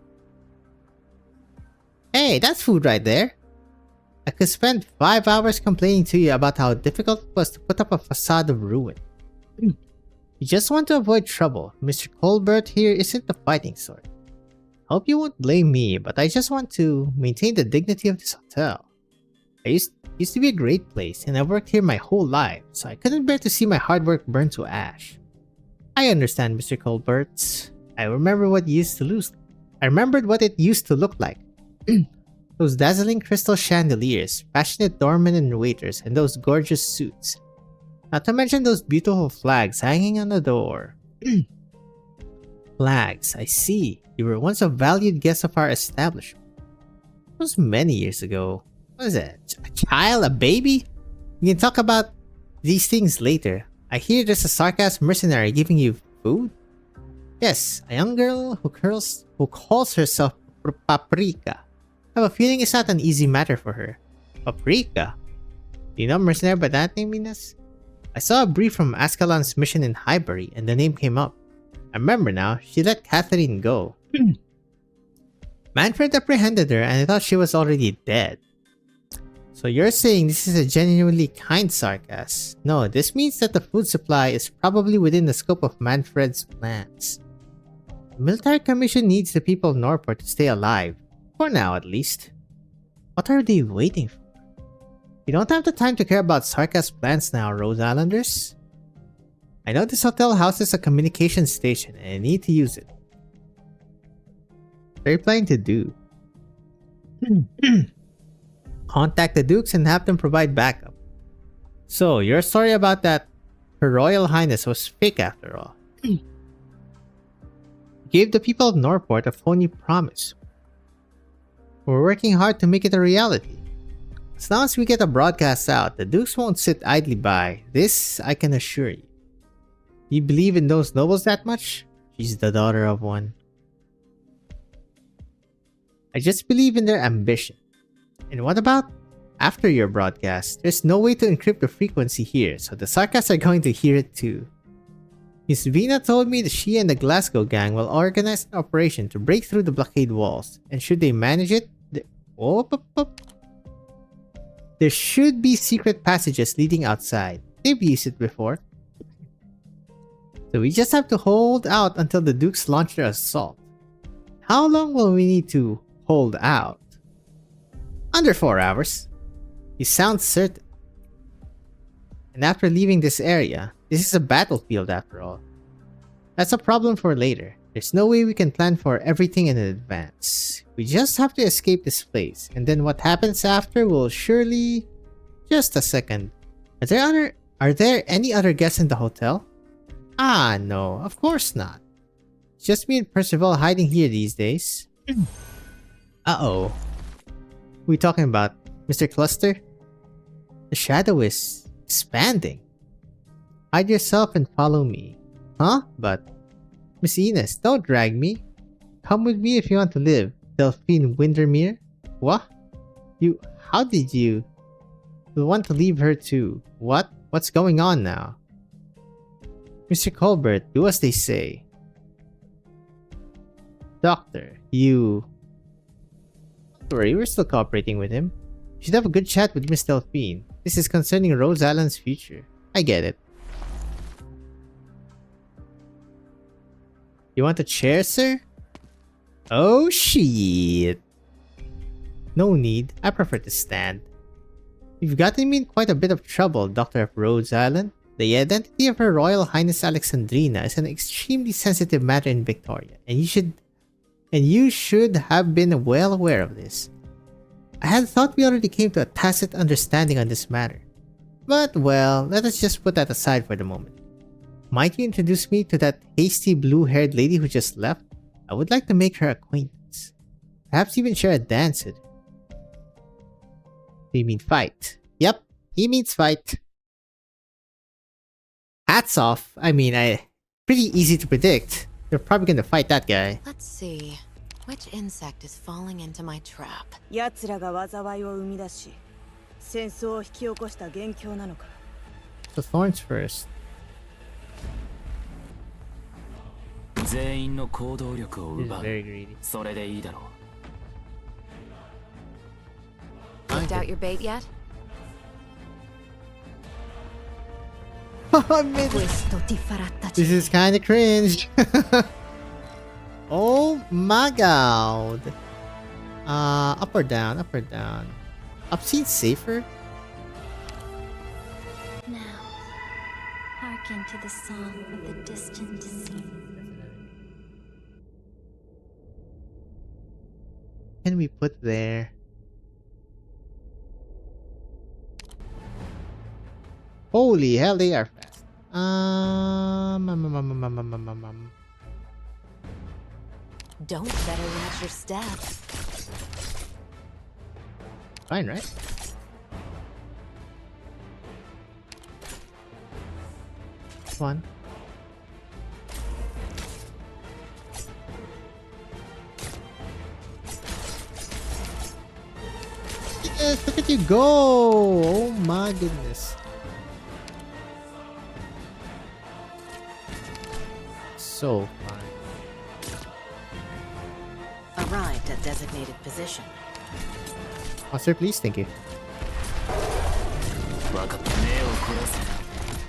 Hey, that's food right there! I could spend 5 hours complaining to you about how difficult it was to put up a facade of ruin. You just want to avoid trouble. Mr. Colbert here isn't the fighting sort. Hope you won't blame me, but I just want to maintain the dignity of this hotel. I used to be a great place, and I've worked here my whole life, so I couldn't bear to see my hard work burn to ash. I understand, Mr. Colbert. I remembered what it used to look like. Those dazzling crystal chandeliers, passionate doormen and waiters, and those gorgeous suits. Not to mention those beautiful flags hanging on the door. Flags, I see. You were once a valued guest of our establishment. It was many years ago. What is it? A child? A baby? We can talk about these things later. I hear there's a sarcasm mercenary giving you food? Yes, a young girl who calls herself Paprika. I have a feeling it's not an easy matter for her. Paprika? Do you know a mercenary by that name, Ines? I saw a brief from Ascalon's mission in Highbury and the name came up. I remember now, she let Catherine go. Manfred apprehended her and I thought she was already dead. So you're saying this is a genuinely kind sarcasm? No, this means that the food supply is probably within the scope of Manfred's plans. The military commission needs the people of Norport to stay alive. For now, at least. What are they waiting for? You don't have the time to care about sarcasm plans now, Rhode Islanders. I know this hotel houses a communication station and I need to use it. What are you planning to do? Contact the Dukes and have them provide backup. So, your story about that Her Royal Highness was fake after all. Gave the people of Norport a phony promise. We're working hard to make it a reality. As long as we get a broadcast out, the Dukes won't sit idly by. This I can assure you. You believe in those nobles that much? She's the daughter of one. I just believe in their ambition. And what about after your broadcast? There's no way to encrypt the frequency here, so the sarcasts are going to hear it too. Miss Vina told me that she and the Glasgow gang will organize an operation to break through the blockade walls, and should they manage it, there should be secret passages leading outside. They've used it before. So we just have to hold out until the Dukes launch their assault. How long will we need to hold out? Under 4 hours. You sound certain. And after leaving this area, this is a battlefield after all. That's a problem for later. There's no way we can plan for everything in advance. We just have to escape this place, and then what happens after will surely... Just a second. Are there any other guests in the hotel? Ah, no, of course not. It's just me and Percival hiding here these days. Uh-oh. Who are we talking about? Mr. Cluster? The shadow is expanding. Hide yourself and follow me. Huh? But... Miss Ines, don't drag me. Come with me if you want to live. Delphine Windermere? What? How did you... You'll want to leave her too. What? What's going on now? Mr. Colbert, do as they say. Doctor, you... Don't worry, we're still cooperating with him. You should have a good chat with Miss Delphine. This is concerning Rose Allen's future. I get it. You want a chair, sir? Oh, shit. No need. I prefer to stand. You've gotten me in quite a bit of trouble, Dr. of Rhodes Island. The identity of Her Royal Highness Alexandrina is an extremely sensitive matter in Victoria, and you should have been well aware of this. I had thought we already came to a tacit understanding on this matter. But, well, let us just put that aside for the moment. Might you introduce me to that hasty blue-haired lady who just left? I would like to make her acquaintance. Perhaps even share a dance with her. Do you mean fight? Yep, he means fight. Hats off. I mean, pretty easy to predict. You're probably gonna fight that guy. Let's see. Which insect is falling into my trap? 奴らが災いを生み出し、戦争を引き起こした元凶なのか。The thorns first. 全員の行動力を He's 奪う。 very greedy. それでいいだろう。 Picked out your bait yet? This is kinda cringe. Oh my god. Up or down, up or down. Up seems safer. Now, hearken to the song of the distant sea. Can we put there? Holy hell, they are fast. Don't better watch your step. Fine, right? One. Yes, look at you go! Oh my goodness. So fun. Arrived at designated position. Oh, sir, please, thank you. 分かった。目を凝らせ。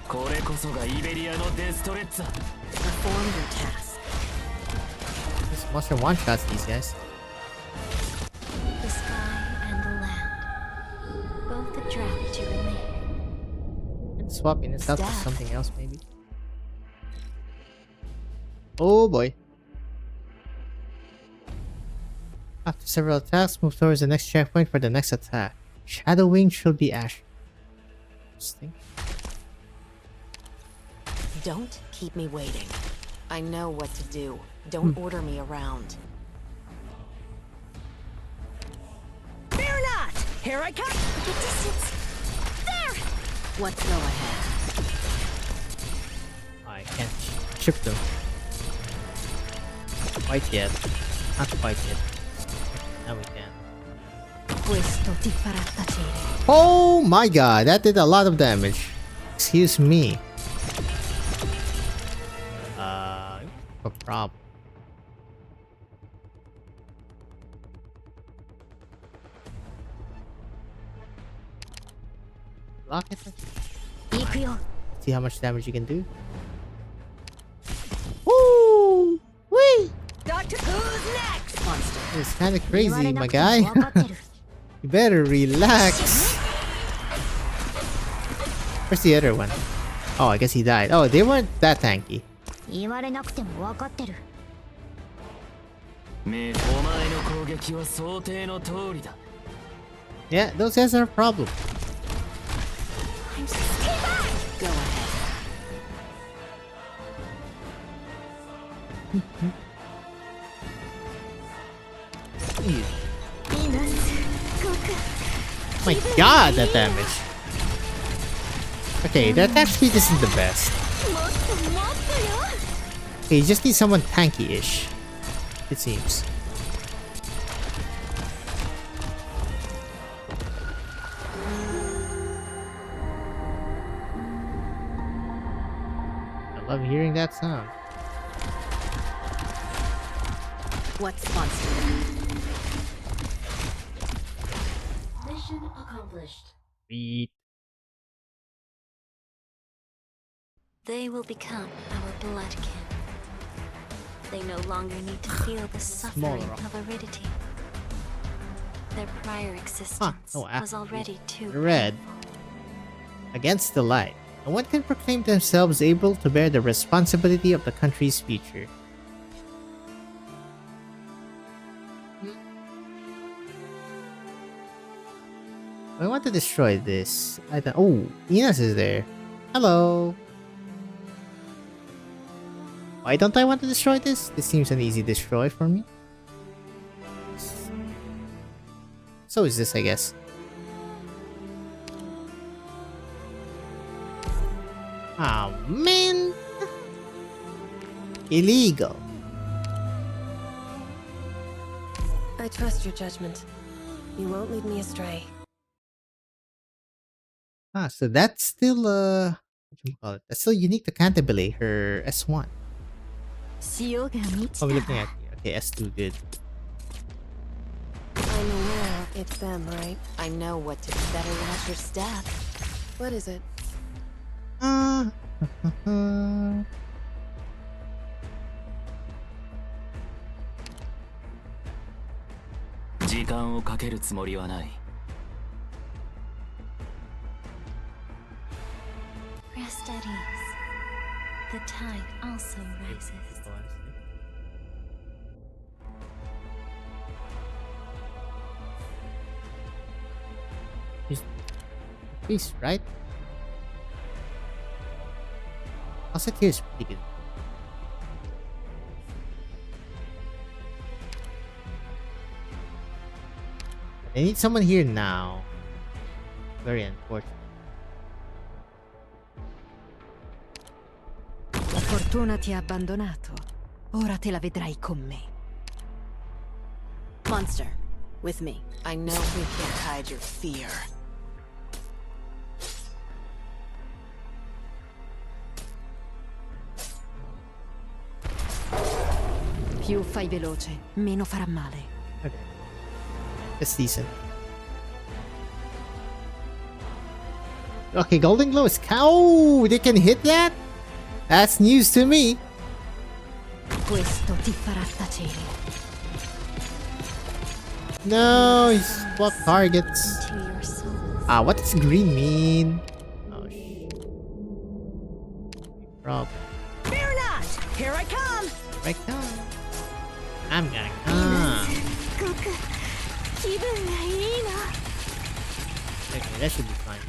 これこそがイベリアのデストレッツァ。 Perform your task. This monster one-shots these guys. The sky and the land, both attract to remain. Swapping this out for something else, maybe. Oh boy. After several attacks, move towards the next checkpoint for the next attack. Shadowing should be Ash. Interesting. Don't keep me waiting. I know what to do. Don't order me around. Fear not! Here I come! The distance! There! Let's go ahead. I can't chip them. Quite yet. Not quite yet. Now we can. Oh my god, that did a lot of damage. Excuse me. A problem. Block it. See how much damage you can do. Woo! Wee! Doctor, who's next? Monster. It's kind of crazy, my guy. You better relax. Where's the other one? Oh, I guess he died. Oh, they weren't that tanky. 言われなくても分かってる。お前の攻撃は想定の通りだ。 Yeah, those guys are a problem. I'm scared. My god, that damage. Okay, that attack speed isn't the best. Okay, you just need someone tanky-ish, it seems. I love hearing that sound. What's sponsored? Mission accomplished. Sweet. They will become our bloodkin. They no longer need to feel the suffering of aridity. Their prior existence was already too red. painful. Against the light, no one can proclaim themselves able to bear the responsibility of the country's future. I want to destroy this. Oh, Enos is there. Hello. Why don't I want to destroy this? This seems an easy destroy for me. So is this, I guess. Oh man! Illegal. I trust your judgment. You won't lead me astray. Ah, so that's still what you call it? That's still unique to Canterbury, her S1. Oh, we're looking at okay, S2, good. I'm aware it's them, right? I know what to better watch your step. What is it? 時間をかけるつもりはない。 Rest at ease. The tide also rises. Peace, right? I'll sit here is pretty good. I need someone here now. Very unfortunate. La fortuna ti ha abbandonato. Ora te la vedrai con me. Monster, with me. I know we can't hide your fear. Più fai veloce, meno farà male. Okay. That's decent. Okay, Golden Glow is cow. They can hit that? That's news to me. Questo ti farà tacere. No, he's swap targets. Ah, what does green mean? Oh shit. Problem. Fear not! Here I come! Here I come. I'm gonna come. Okay, that should be fine.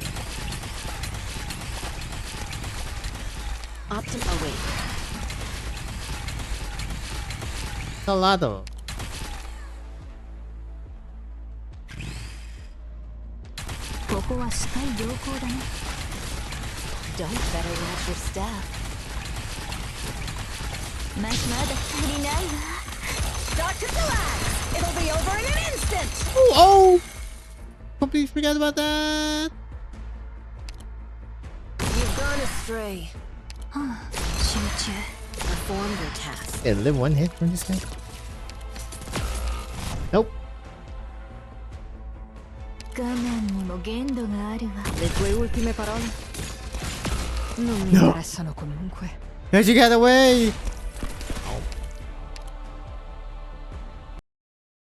Optim away. Salado. Don't better watch your step. Start to relax! It'll be over in an instant! Oh, oh! Completely forgot about that. You've gone astray. Perform your task. Yeah, live one hit from this guy. Nope. Le tue ultime parole? Non mi interessano comunque. How'd you get away?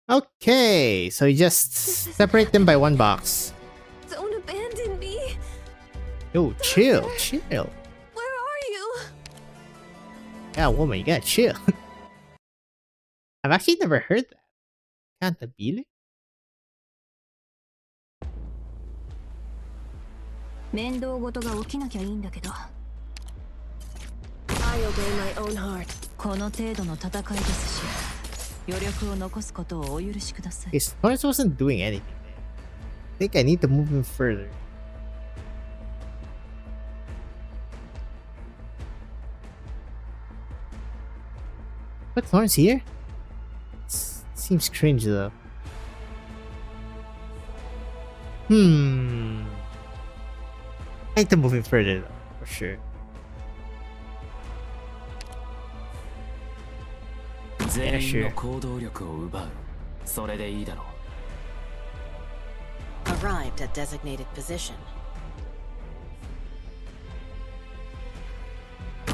Okay, so you just separate them by one box. Don't abandon me. Yo, chill, chill. Where are you? Yeah, woman, you gotta chill. I've actually never heard that. Cantabile? I obey my own heart. His Torrance wasn't doing anything. I think I need to move him further. But Thorn's here? Seems cringe though. I need to move him further though, for sure. Yeah, sure. Arrived at designated position.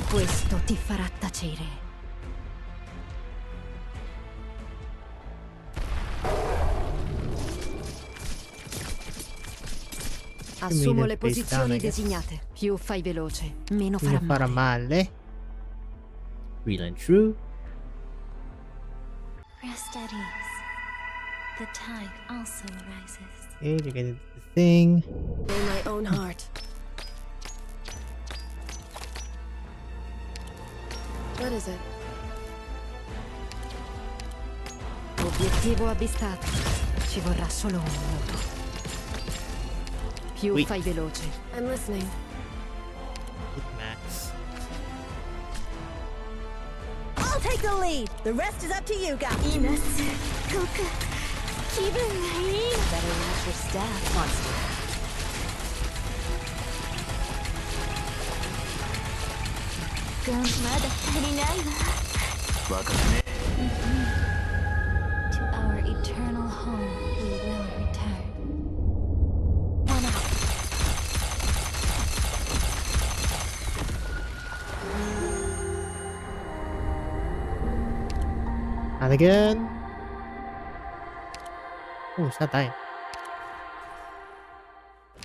Questo ti farà tacere. Assumo le posizioni designate. Più fai veloce, meno farà male. Real and true. Rest at ease. The tide also rises. Okay, you're gonna do the thing. In my own heart. What is it? Obiettivo avvistato. Ci vorrà solo un minuto. Più fai veloce. I'm listening. Max. I'll take the lead. The rest is up to you guys. Better match your staff, monster. To our eternal home we will return. And again. Oh, it's not dying.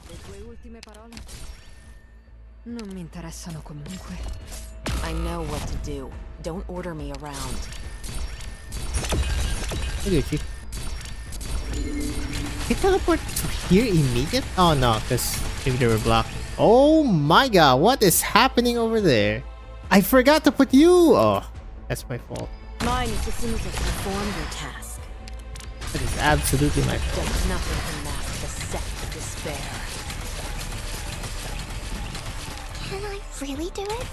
Le tue ultime parole? Non mi interessano comunque. I know what to do. Don't order me around. Look at you. Can teleport to here immediate? Oh no, because maybe they were blocked. Oh my god, what is happening over there? I forgot to put you! Oh, that's my fault. Mine is as soon as I perform your task. That is absolutely my fault. Does nothing to mask the set of despair. Can I really do it?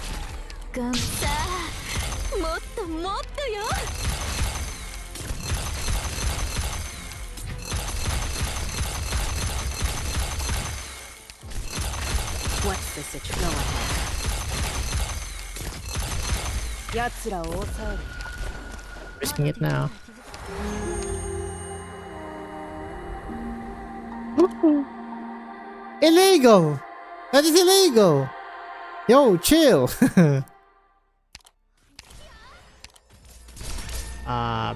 What's the situation? Go ahead. Risking it now. Ooh. Illegal! That is illegal! Yo, chill!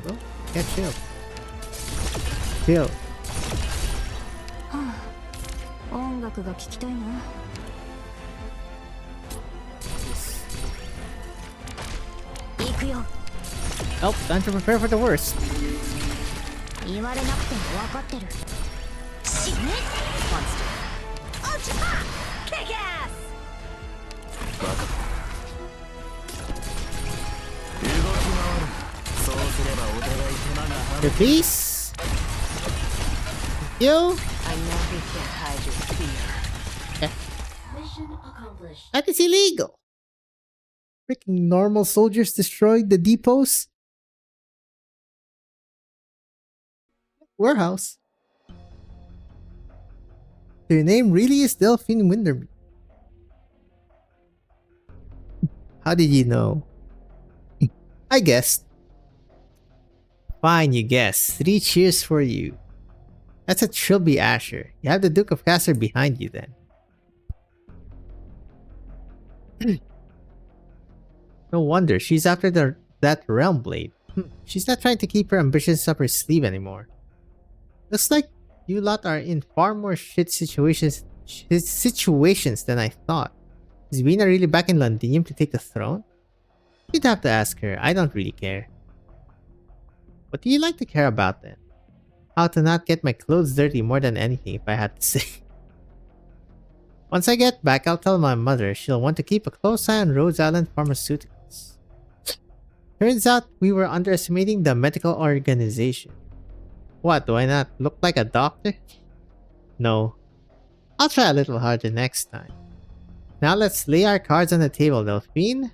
Bro, get chill. Chill. 音楽が聴きたいな。行くよ。Oh, time to prepare for the worst. 言われなくても分かってる。死ね。Monster. Kick ass! Your piece? You? I know you can't hide your fear. Mission accomplished. That is illegal. Freaking normal soldiers destroyed the depots. Warehouse. Your name really is Delphine Windermere. How did you know? I guessed. Fine, you guessed. 3 cheers for you. That's a Trilby Asher. You have the Duke of Caster behind you then. No wonder, she's after that Realm Blade. She's not trying to keep her ambitions up her sleeve anymore. Looks like you lot are in far more shit situations than I thought. Is Vina really back in Londinium to take the throne? You'd have to ask her. I don't really care. What do you like to care about then? How to not get my clothes dirty more than anything, if I had to say. Once I get back, I'll tell my mother she'll want to keep a close eye on Rhode Island Pharmaceuticals. Turns out we were underestimating the medical organization. What, do I not look like a doctor? No. I'll try a little harder next time. Now let's lay our cards on the table, Delphine.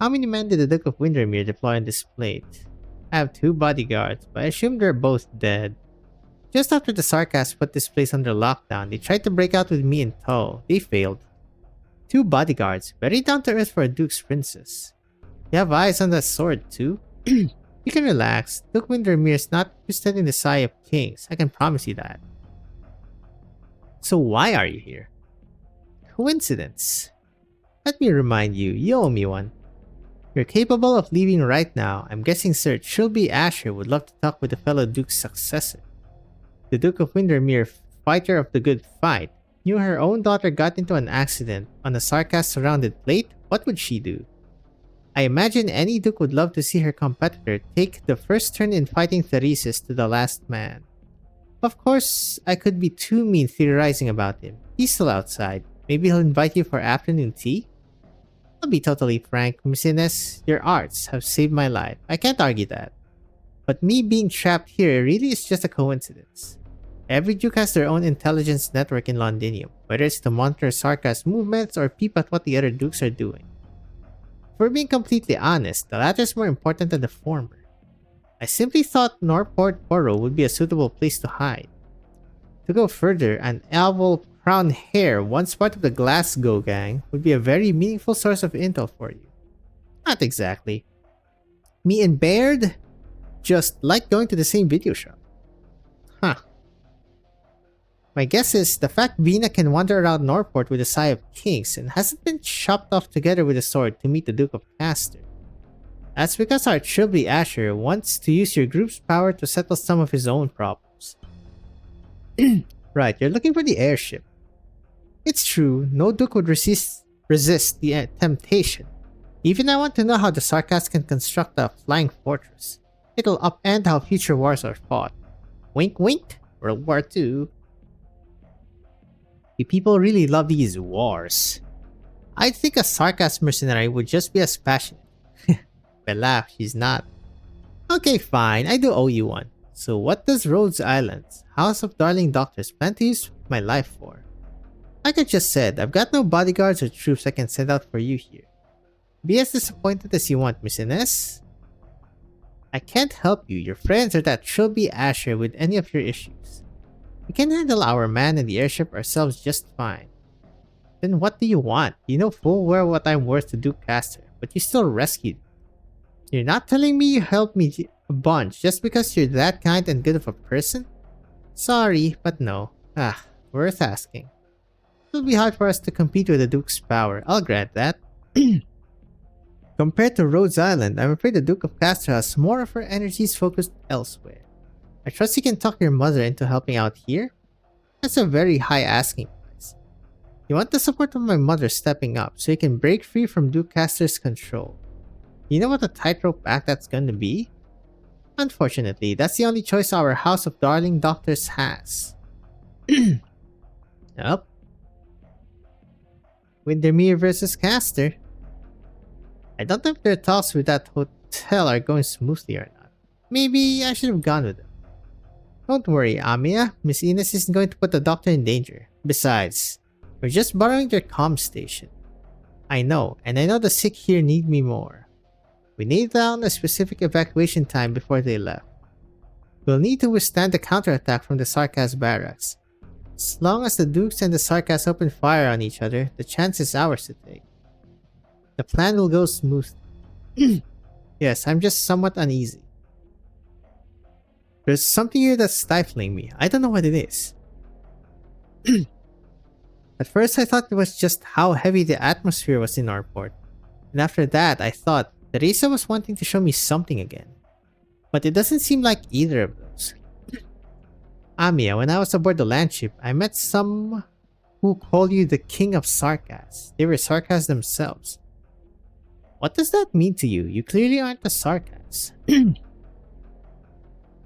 How many men did the Duke of Windermere deploy on this plate? I have 2 bodyguards, but I assume they're both dead. Just after the Sarkas put this place under lockdown, they tried to break out with me in tow. They failed. 2 bodyguards, very down to earth for a Duke's princess. You have eyes on that sword too? You can relax. Duke Windermere is not interested in the Sigh of Kings, I can promise you that. So why are you here? Coincidence. Let me remind you, you owe me one. You're capable of leaving right now. I'm guessing Sir Trilby Asher would love to talk with the fellow Duke's successor. The Duke of Windermere, fighter of the good fight, knew her own daughter got into an accident on a Sarkas-surrounded plate. What would she do? I imagine any Duke would love to see her competitor take the first turn in fighting Theresis to the last man. Of course, I could be too mean theorizing about him. He's still outside. Maybe he'll invite you for afternoon tea? I'll be totally frank, Miss Ines, your arts have saved my life. I can't argue that. But me being trapped here really is just a coincidence. Every Duke has their own intelligence network in Londinium, whether it's to monitor Sarkas' movements or peep at what the other Dukes are doing. For being completely honest, the latter is more important than the former. I simply thought Norport Borough would be a suitable place to hide. To go further, an owl crowned hare, once part of the Glasgow gang, would be a very meaningful source of intel for you. Not exactly. Me and Baird just like going to the same video shop. Huh. My guess is the fact Vina can wander around Norport with the Sigh of Kings and hasn't been chopped off together with a sword to meet the Duke of Castor. That's because our Trilby Asher wants to use your group's power to settle some of his own problems. Right, you're looking for the airship. It's true, no Duke would resist the temptation. Even I want to know how the Sarkas can construct a flying fortress. It'll upend how future wars are fought. Wink wink, World War II. The people really love these wars. I'd think a Sarkas mercenary would just be as passionate. But laugh, she's not. Okay, fine, I do owe you one. So what does Rhodes Island's House of Darling Doctors plan to use my life for? Like I just said, I've got no bodyguards or troops I can send out for you here. Be as disappointed as you want, Miss Ines. I can't help you. Your friends are that Trilby Asher with any of your issues. We can handle our man and the airship ourselves just fine. Then what do you want? You know full well what I'm worth to Duke Castor, but you still rescued me. You're not telling me you helped me a bunch just because you're that kind and good of a person? Sorry, but no. Worth asking. It'll be hard for us to compete with the Duke's power, I'll grant that. Compared to Rhodes Island, I'm afraid the Duke of Castor has more of her energies focused elsewhere. I trust you can talk your mother into helping out here? That's a very high asking price. You want the support of my mother stepping up so you can break free from Duke Castor's control. You know what a tightrope act that's gonna be? Unfortunately, that's the only choice our House of Darling Doctors has. Yup. Windermere versus Castor. I don't know if their talks with that hotel are going smoothly or not. Maybe I should have gone with them. Don't worry, Amia. Miss Ines isn't going to put the doctor in danger. Besides, we're just borrowing their comm station. I know, and I know the sick here need me more. We nailed down a specific evacuation time before they left. We'll need to withstand the counterattack from the Sarkas barracks. As long as the Dukes and the Sarkas open fire on each other, the chance is ours to take. The plan will go smoothly. Yes, I'm just somewhat uneasy. There's something here that's stifling me. I don't know what it is. At first I thought it was just how heavy the atmosphere was in our port. And after that I thought Teresa was wanting to show me something again. But it doesn't seem like either of those. Amia, when I was aboard the landship, I met some who call you the King of Sarkas. They were Sarkas themselves. What does that mean to you? You clearly aren't a Sarkas. Do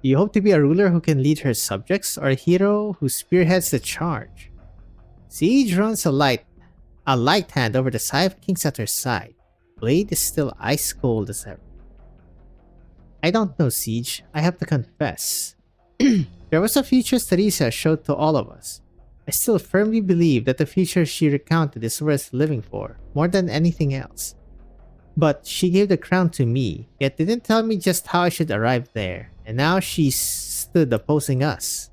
you hope to be a ruler who can lead her subjects, or a hero who spearheads the charge? Siege runs a light hand over the Sigh of Kings at her side. Blade is still ice cold as ever. I don't know, Siege. I have to confess. There was a future Teresa showed to all of us. I still firmly believe that the future she recounted is worth living for, more than anything else. But she gave the crown to me, yet didn't tell me just how I should arrive there, and now she stood opposing us.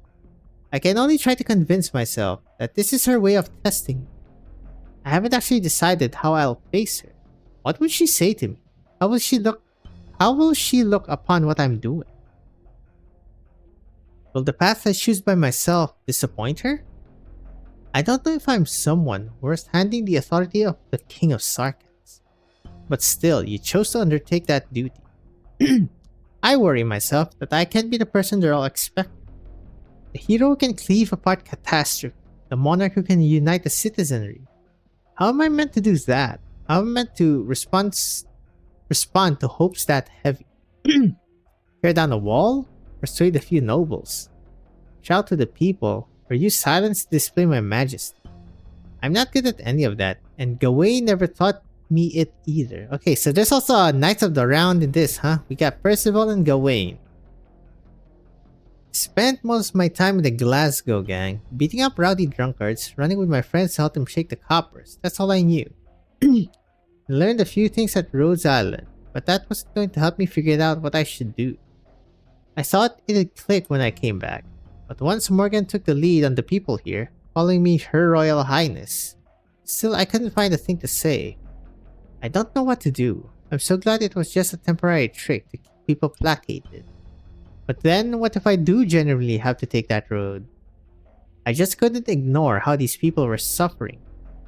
I can only try to convince myself that this is her way of testing me. I haven't actually decided how I'll face her. What would she say to me? How will she look upon what I'm doing? Will the path I choose by myself disappoint her? I don't know if I'm someone worth handing the authority of the King of Sarkans. But still, you chose to undertake that duty. I worry myself that I can't be the person they're all expecting. The hero who can cleave apart catastrophe. The monarch who can unite the citizenry. How am I meant to do that? How am I meant to respond to hopes that heavy? Tear down a wall? Persuade a few nobles? Shout to the people? Or use silence to display my majesty? I'm not good at any of that, and Gawain never taught me it either. Okay, so there's also a Knights of the Round in this, huh? We got Percival and Gawain. Spent most of my time with the Glasgow gang, beating up rowdy drunkards, running with my friends to help them shake the coppers. That's all I knew. I learned a few things at Rhodes Island, but that wasn't going to help me figure out what I should do. I thought it'd click when I came back, but once Morgan took the lead on the people here, calling me Her Royal Highness, still I couldn't find a thing to say. I don't know what to do. I'm so glad it was just a temporary trick to keep people placated. But then, what if I do genuinely have to take that road? I just couldn't ignore how these people were suffering.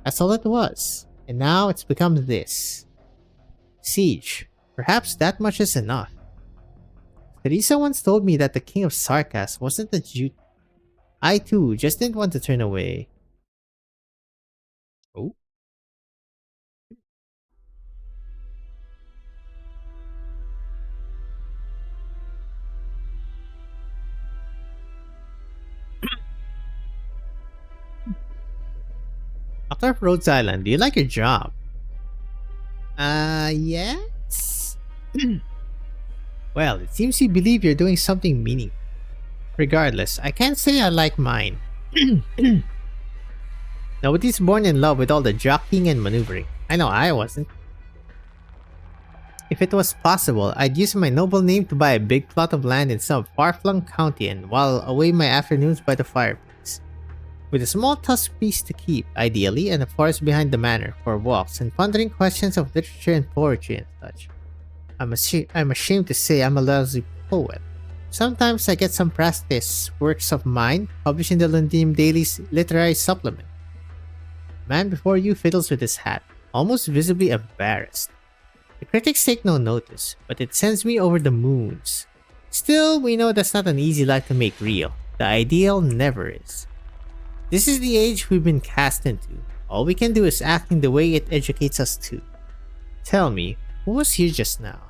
That's all it was. And now it's become this. Siege. Perhaps that much is enough. Teresa once told me that the King of Sarkas wasn't a Jew. I too just didn't want to turn away. Oh? Doctor of Rhodes Island, do you like your job? Yes? Well, it seems you believe you're doing something meaningful. Regardless, I can't say I like mine. Nobody's born in love with all the jockeying and maneuvering. I know I wasn't. If it was possible, I'd use my noble name to buy a big plot of land in some far-flung county and while away my afternoons by the fireplace. With a small tusk piece to keep, ideally, and a forest behind the manor for walks and pondering questions of literature and poetry and such. I'm ashamed to say I'm a lousy poet. Sometimes I get some practice works of mine published in the Londinium Daily's literary supplement. The man before you fiddles with his hat, almost visibly embarrassed. The critics take no notice, but it sends me over the moons. Still, we know that's not an easy life to make real. The ideal never is. This is the age we've been cast into. All we can do is act in the way it educates us to. Tell me, who was here just now?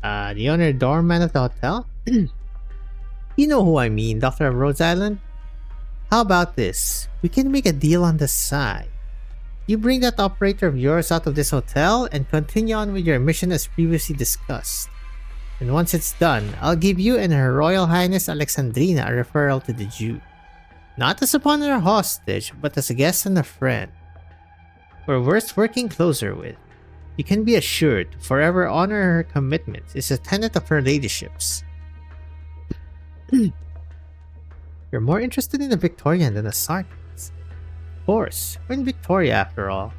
The owner doorman of the hotel? You know who I mean, Doctor of Rhodes Island? How about this? We can make a deal on the side. You bring that operator of yours out of this hotel and continue on with your mission as previously discussed. And once it's done, I'll give you and Her Royal Highness Alexandrina a referral to the Jew. Not as a pawn or a hostage, but as a guest and a friend. We're worth working closer with. You can be assured to forever honor her commitments is a tenet of her ladyship's. You're more interested in a Victorian than a Sarkans. Of course, we're in Victoria after all.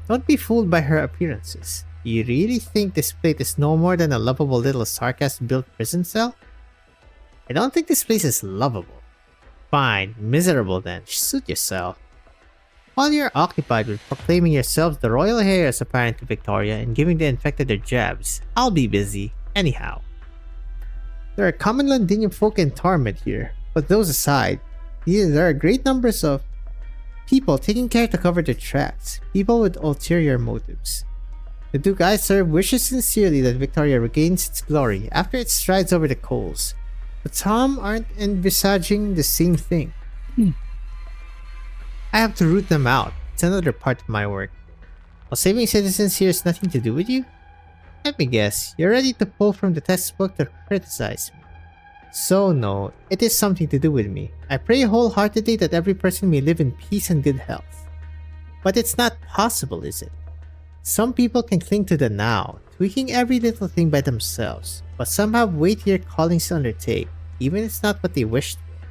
Don't be fooled by her appearances. Do you really think this plate is no more than a lovable little Sarkas-built prison cell? I don't think this place is lovable. Fine, miserable then. Suit yourself. While you're occupied with proclaiming yourselves the royal heirs apparent to Victoria and giving the infected their jabs, I'll be busy. Anyhow. There are common Londinium folk in torment here, but those aside, there are great numbers of people taking care to cover their tracks, people with ulterior motives. The Duke I serve wishes sincerely that Victoria regains its glory after it strides over the coals, but some aren't envisaging the same thing. I have to root them out. It's another part of my work. While saving citizens here has nothing to do with you? Let me guess, you're ready to pull from the textbook to criticize me. So no, it is something to do with me. I pray wholeheartedly that every person may live in peace and good health. But it's not possible, is it? Some people can cling to the now, tweaking every little thing by themselves, but some have weightier callings to undertake, even if it's not what they wished for.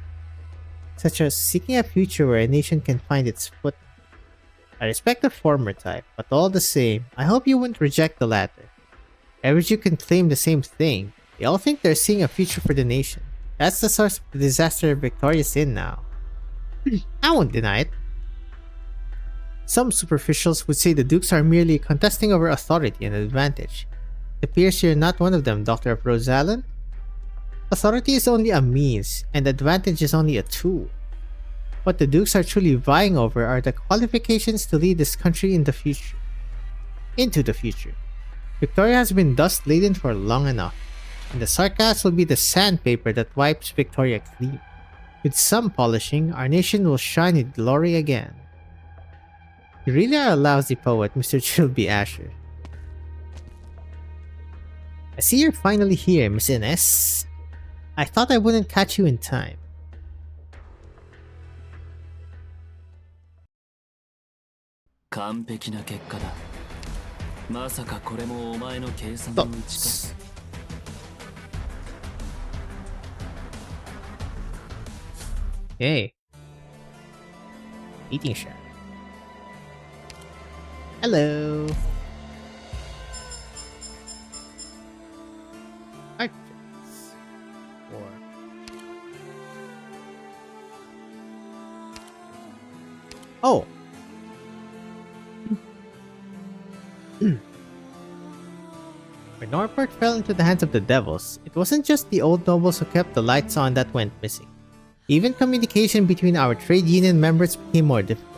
Such as seeking a future where a nation can find its foot. I respect the former type, but all the same, I hope you wouldn't reject the latter. Every Jew can claim the same thing. They all think they're seeing a future for the nation. That's the source of the disaster Victoria's in now. I won't deny it. Some superficials would say the Dukes are merely contesting over authority and advantage. It appears you're not one of them, Doctor of Rosalan. Authority is only a means, and advantage is only a tool. What the Dukes are truly vying over are the qualifications to lead this country in the future. Into the future. Victoria has been dust-laden for long enough, and the sarcasm will be the sandpaper that wipes Victoria clean. With some polishing, our nation will shine in glory again. You really are a lousy poet, Mr. Chilby Asher. I see you're finally here, Miss Ines. I thought I wouldn't catch you in time. Thoughts. Hey. Eating shack. Hello. Archers. Or oh. When Norport fell into the hands of the devils, it wasn't just the old nobles who kept the lights on that went missing. Even communication between our trade union members became more difficult.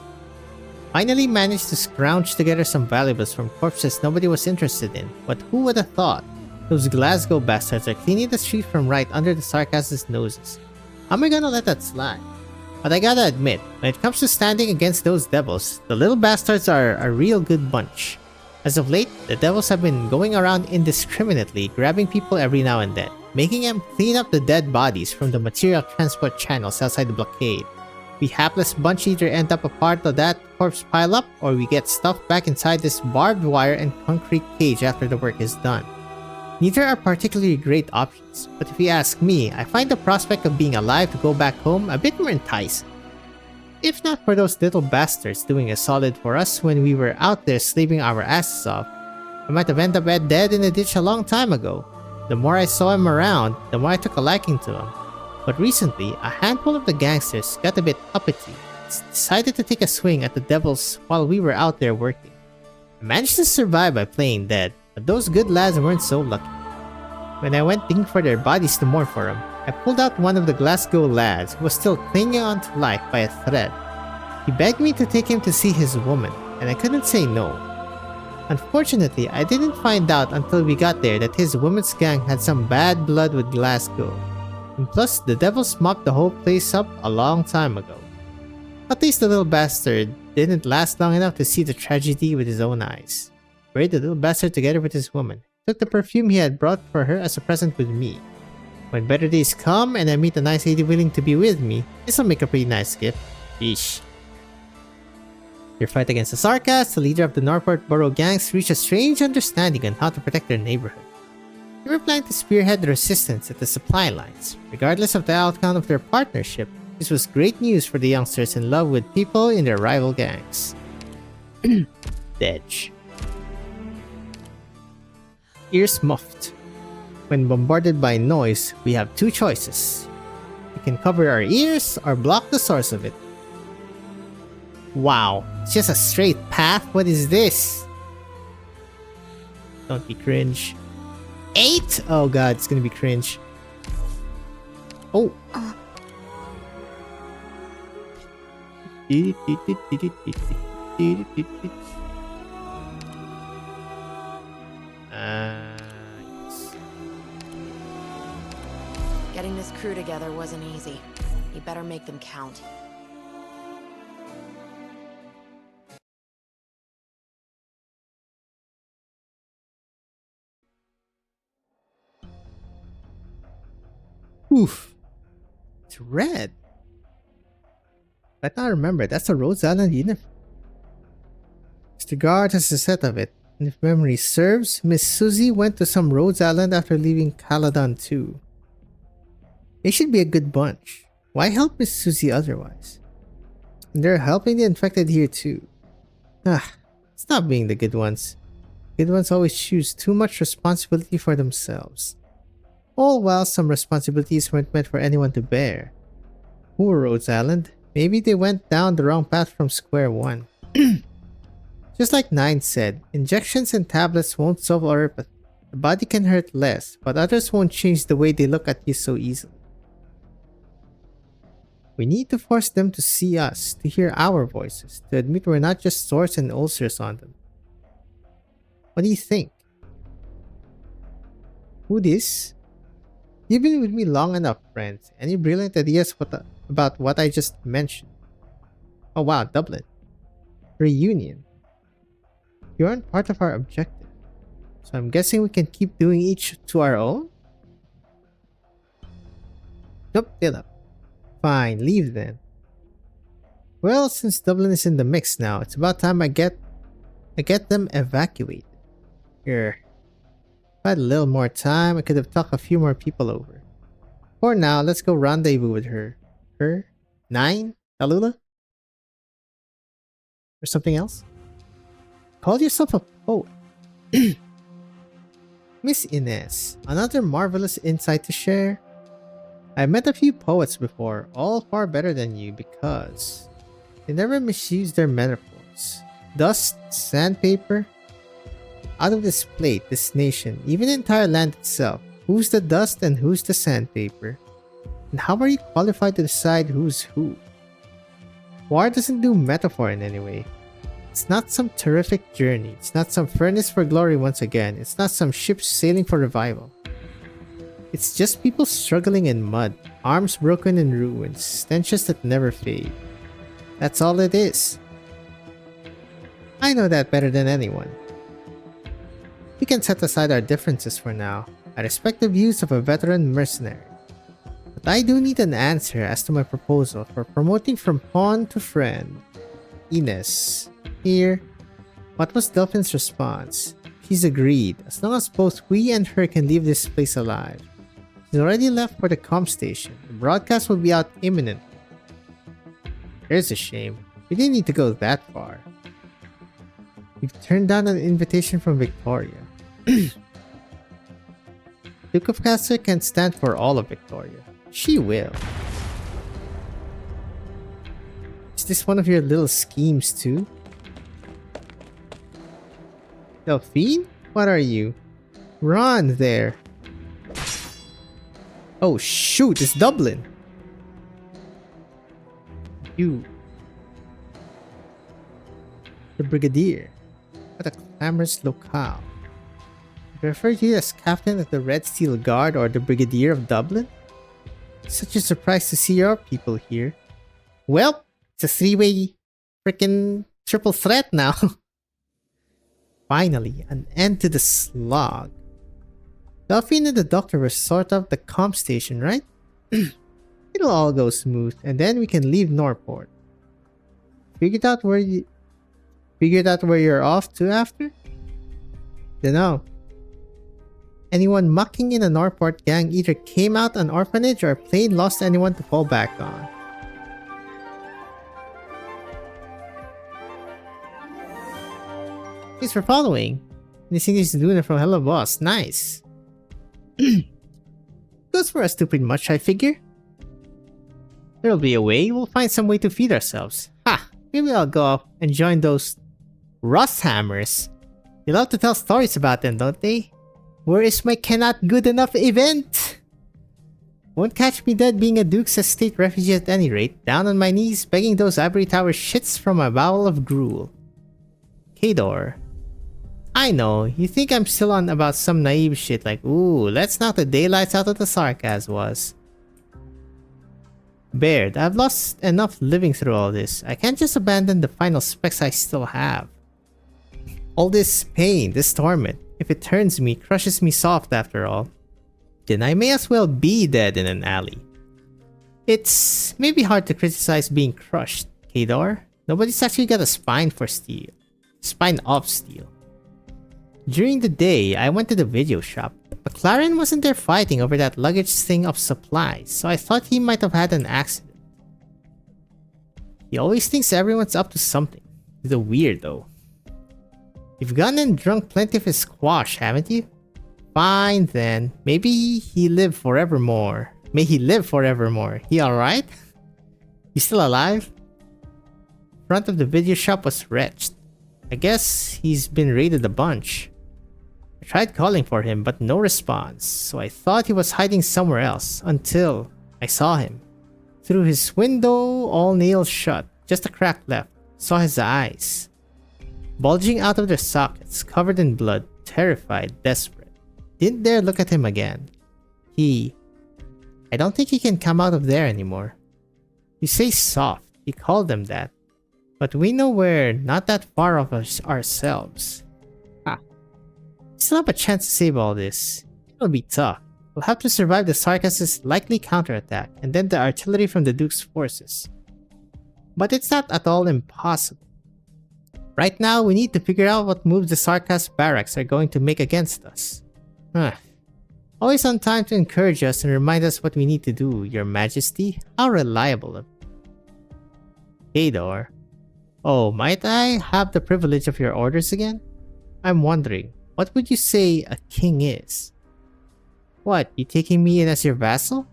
Finally managed to scrounge together some valuables from corpses nobody was interested in, but who would have thought? Those Glasgow bastards are cleaning the street from right under the Sarkas's noses. How am I gonna let that slide? But I gotta admit, when it comes to standing against those devils, the little bastards are a real good bunch. As of late, the devils have been going around indiscriminately, grabbing people every now and then, making them clean up the dead bodies from the material transport channels outside the blockade. We hapless bunch either end up a part of that corpse pile-up, or we get stuffed back inside this barbed wire and concrete cage after the work is done. Neither are particularly great options, but if you ask me, I find the prospect of being alive to go back home a bit more enticing. If not for those little bastards doing a solid for us when we were out there slaving our asses off, I might have ended up dead in a ditch a long time ago. The more I saw him around, the more I took a liking to him. But recently, a handful of the gangsters got a bit uppity and decided to take a swing at the devils while we were out there working. I managed to survive by playing dead, but those good lads weren't so lucky. When I went digging for their bodies to mourn for them, I pulled out one of the Glasgow lads who was still clinging on to life by a thread. He begged me to take him to see his woman, and I couldn't say no. Unfortunately, I didn't find out until we got there that his woman's gang had some bad blood with Glasgow. And plus, the devils mopped the whole place up a long time ago. At least the little bastard didn't last long enough to see the tragedy with his own eyes. Buried the little bastard together with his woman. Took the perfume he had brought for her as a present with me. When better days come and I meet a nice lady willing to be with me, this'll make a pretty nice gift. Yeesh. Your fight against the Sarkas, the leader of the Norport Borough gangs, reached a strange understanding on how to protect their neighborhood. They were planning to spearhead the resistance at the supply lines. Regardless of the outcome of their partnership, this was great news for the youngsters in love with people in their rival gangs. Dedge. Ears muffed. When bombarded by noise, we have two choices. We can cover our ears or block the source of it. Wow, it's just a straight path? What is this? Don't be cringe. 8? Oh god, it's gonna be cringe. Oh. Yes. Getting this crew together wasn't easy. You better make them count. Oof. It's red. But now remember, that's a Rhodes Island uniform. Mr. Guard has a set of it. And if memory serves, Miss Susie went to some Rhodes Island after leaving Caladon too. They should be a good bunch. Why help Miss Susie otherwise? And they're helping the infected here too. Stop being the good ones. Good ones always choose too much responsibility for themselves. All while some responsibilities weren't meant for anyone to bear. Poor Rhodes Island. Maybe they went down the wrong path from square one. Just like Nine said, injections and tablets won't solve neuropathy. The body can hurt less, but others won't change the way they look at you so easily. We need to force them to see us, to hear our voices, to admit we're not just sores and ulcers on them. What do you think? Who this? You've been with me long enough, friends. Any brilliant ideas about what I just mentioned? Oh wow, Dublin. Reunion. You aren't part of our objective. So I'm guessing we can keep doing each to our own? Nope, still up. Fine, leave then. Well, since Dublin is in the mix now, it's about time I get them evacuated. Here. If I had a little more time, I could have talked a few more people over. For now, let's go rendezvous with her. Her? Nine? Tallulah? Or something else? Call yourself a poet. Miss Inez, another marvelous insight to share. I've met a few poets before, all far better than you because they never misuse their metaphors. Dust, sandpaper. Out of this plate, this nation, even the entire land itself, who's the dust and who's the sandpaper? And how are you qualified to decide who's who? War doesn't do metaphor in any way. It's not some terrific journey. It's not some furnace for glory once again. It's not some ship sailing for revival. It's just people struggling in mud, arms broken in ruins, stenches that never fade. That's all it is. I know that better than anyone. We can set aside our differences for now. I respect the views of a veteran mercenary. But I do need an answer as to my proposal for promoting from pawn to friend. Inez. Here. What was Delphin's response? She's agreed, as long as both we and her can leave this place alive. She's already left for the comm station. The broadcast will be out imminently. There's a shame. We didn't need to go that far. We've turned down an invitation from Victoria. Duke of Castor can't stand for all of Victoria. She will. Is this one of your little schemes too? Delphine? What are you? Run there. Oh shoot, it's Dublin. You. The Brigadier. What a clamorous locale. I refer to you as Captain of the Red Steel Guard or the Brigadier of Dublin? Such a surprise to see your people here. Well, it's a three-way freaking triple threat now. Finally, an end to the slog. Delphine and the doctor were sort of the comm station, right? It'll all go smooth, and then we can leave Norport. Figured out where you're off to after? Dunno. Anyone mucking in a Norport gang either came out an orphanage or plain lost anyone to fall back on. Thanks for following. This is Luna from Hello Boss. Nice. Goes for us too pretty much, I figure. There'll be a way. We'll find some way to feed ourselves. Ha! Maybe I'll go up and join those Russhammers. They love to tell stories about them, don't they? Where is my cannot good enough event? Won't catch me dead being a Duke's Estate refugee at any rate. Down on my knees, begging those ivory tower shits from a bowel of gruel. Kador. I know, you think I'm still on about some naive shit like, ooh, let's knock the daylights out of the sarcasm was. Baird, I've lost enough living through all this. I can't just abandon the final specs I still have. All this pain, this torment, if it turns me, crushes me soft after all. then I may as well be dead in an alley. It's maybe hard to criticize being crushed, Kador. Nobody's actually got a spine for steel. Spine of steel. During the day, I went to the video shop. McLaren wasn't there fighting over that luggage thing of supplies, so I thought he might have had an accident. He always thinks everyone's up to something. He's a weirdo. You've gone and drunk plenty of his squash, haven't you? Fine then. Maybe he live forevermore. May he live forevermore. He alright? He's still alive? Front of the video shop was wretched. I guess he's been raided a bunch. I tried calling for him, but no response, so I thought he was hiding somewhere else until I saw him. Through his window, all nails shut, just a crack left. Saw his eyes, bulging out of their sockets, covered in blood, terrified, desperate. Didn't dare look at him again. I don't think he can come out of there anymore. You say soft, he called them that. But we know we're not that far off ourselves. We still have a chance to save all this. It'll be tough. We'll have to survive the Sarkas's likely counterattack and then the artillery from the Duke's forces. But it's not at all impossible. Right now, we need to figure out what moves the Sarkas barracks are going to make against us. Always on time to encourage us and remind us what we need to do, Your Majesty. How reliable of you. Kador. Oh, might I have the privilege of your orders again? I'm wondering, what would you say a king is? What, you taking me in as your vassal?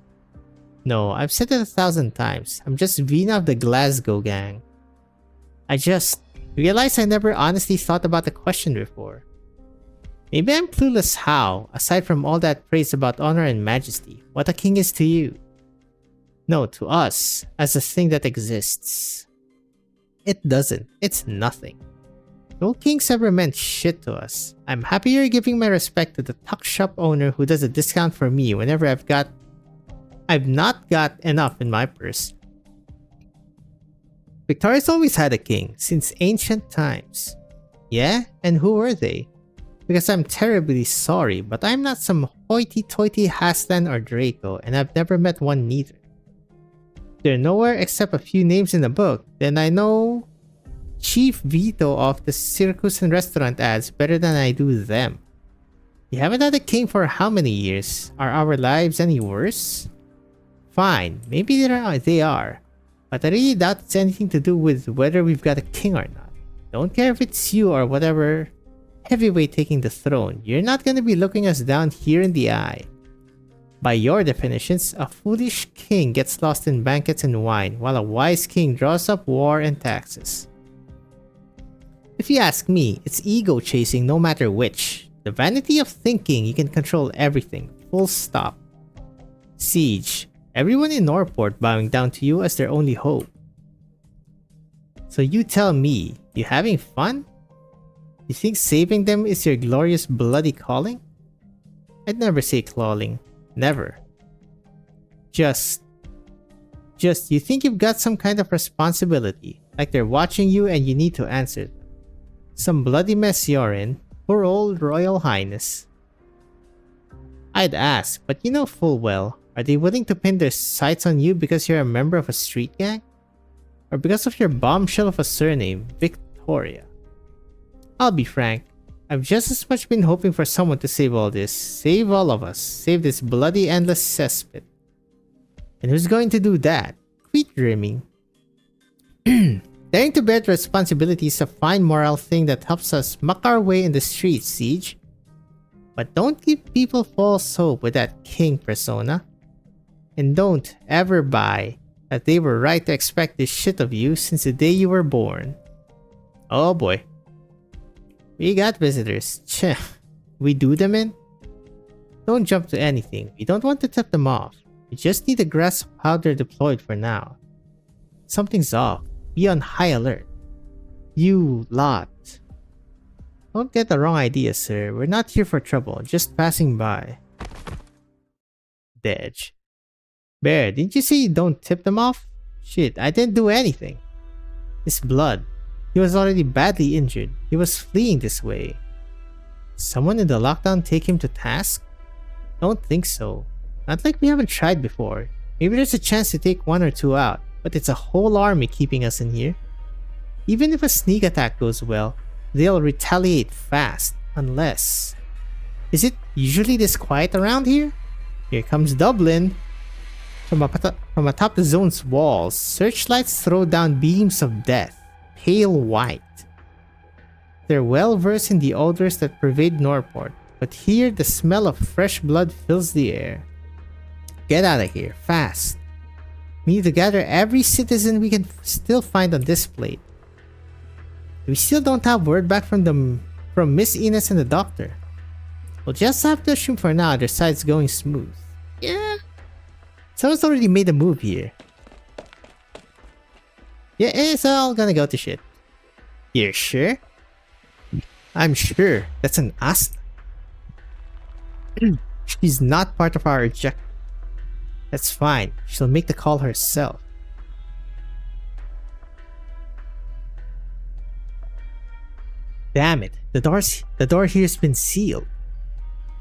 No, I've said it 1,000 times. I'm just Vina of the Glasgow gang. I just realized I never honestly thought about the question before. Maybe I'm clueless how, aside from all that praise about honor and majesty, what a king is to you. No, to us, as a thing that exists. It doesn't. It's nothing. No kings ever meant shit to us. I'm happy you're giving my respect to the tuck shop owner who does a discount for me whenever I've not got enough in my purse. Victoria's always had a king, since ancient times. Yeah? And who were they? Because I'm terribly sorry, but I'm not some hoity-toity Haslan or Draco, and I've never met one neither. They're nowhere except a few names in the book, then I know Chief Vito of the circus and restaurant ads better than I do them. You haven't had a king for how many years? Are our lives any worse? Fine, maybe they are. But I really doubt it's anything to do with whether we've got a king or not. Don't care if it's you or whatever heavyweight taking the throne. You're not gonna be looking us down here in the eye. By your definitions, a foolish king gets lost in banquets and wine, while a wise king draws up war and taxes. If you ask me, it's ego chasing no matter which. The vanity of thinking you can control everything, full stop. Siege. Everyone in Norport bowing down to you as their only hope. So you tell me, you having fun? You think saving them is your glorious bloody calling? I'd never say clawing. Never. Just you think you've got some kind of responsibility, like they're watching you and you need to answer them. Some bloody mess you're in, poor old Royal Highness. I'd ask, but you know full well, are they willing to pin their sights on you because you're a member of a street gang? Or because of your bombshell of a surname, Victoria? I'll be frank, I've just as much been hoping for someone to save all this, save all of us, save this bloody endless cesspit. And who's going to do that? Quit dreaming. Daring to bear the responsibility is a fine moral thing that helps us muck our way in the streets, Siege. But don't give people false hope with that king persona. And don't ever buy that they were right to expect this shit of you since the day you were born. Oh boy. We got visitors. Cheh. We do them in? Don't jump to anything. We don't want to tip them off. We just need a grasp powder deployed for now. Something's off. Be on high alert. You lot. Don't get the wrong idea, sir. We're not here for trouble. Just passing by. Dej. Bear, didn't you say you don't tip them off? Shit, I didn't do anything. His blood. He was already badly injured. He was fleeing this way. Someone in the lockdown take him to task? Don't think so. Not like we haven't tried before. Maybe there's a chance to take one or two out, but it's a whole army keeping us in here. Even if a sneak attack goes well, they'll retaliate fast, unless... Is it usually this quiet around here? Here comes Dublin. From atop the zone's walls, searchlights throw down beams of death, pale white. They're well versed in the odors that pervade Norport, but here the smell of fresh blood fills the air. Get out of here, fast. We need to gather every citizen we can still find on this plate. We still don't have word back from Miss Ines and the doctor. We'll just have to assume for now their side's going smooth. Yeah. Someone's already made a move here. Yeah, it's all gonna go to shit. You're sure? I'm sure. That's an us. She's not part of our objective. That's fine. She'll make the call herself. Damn it. The door here's been sealed.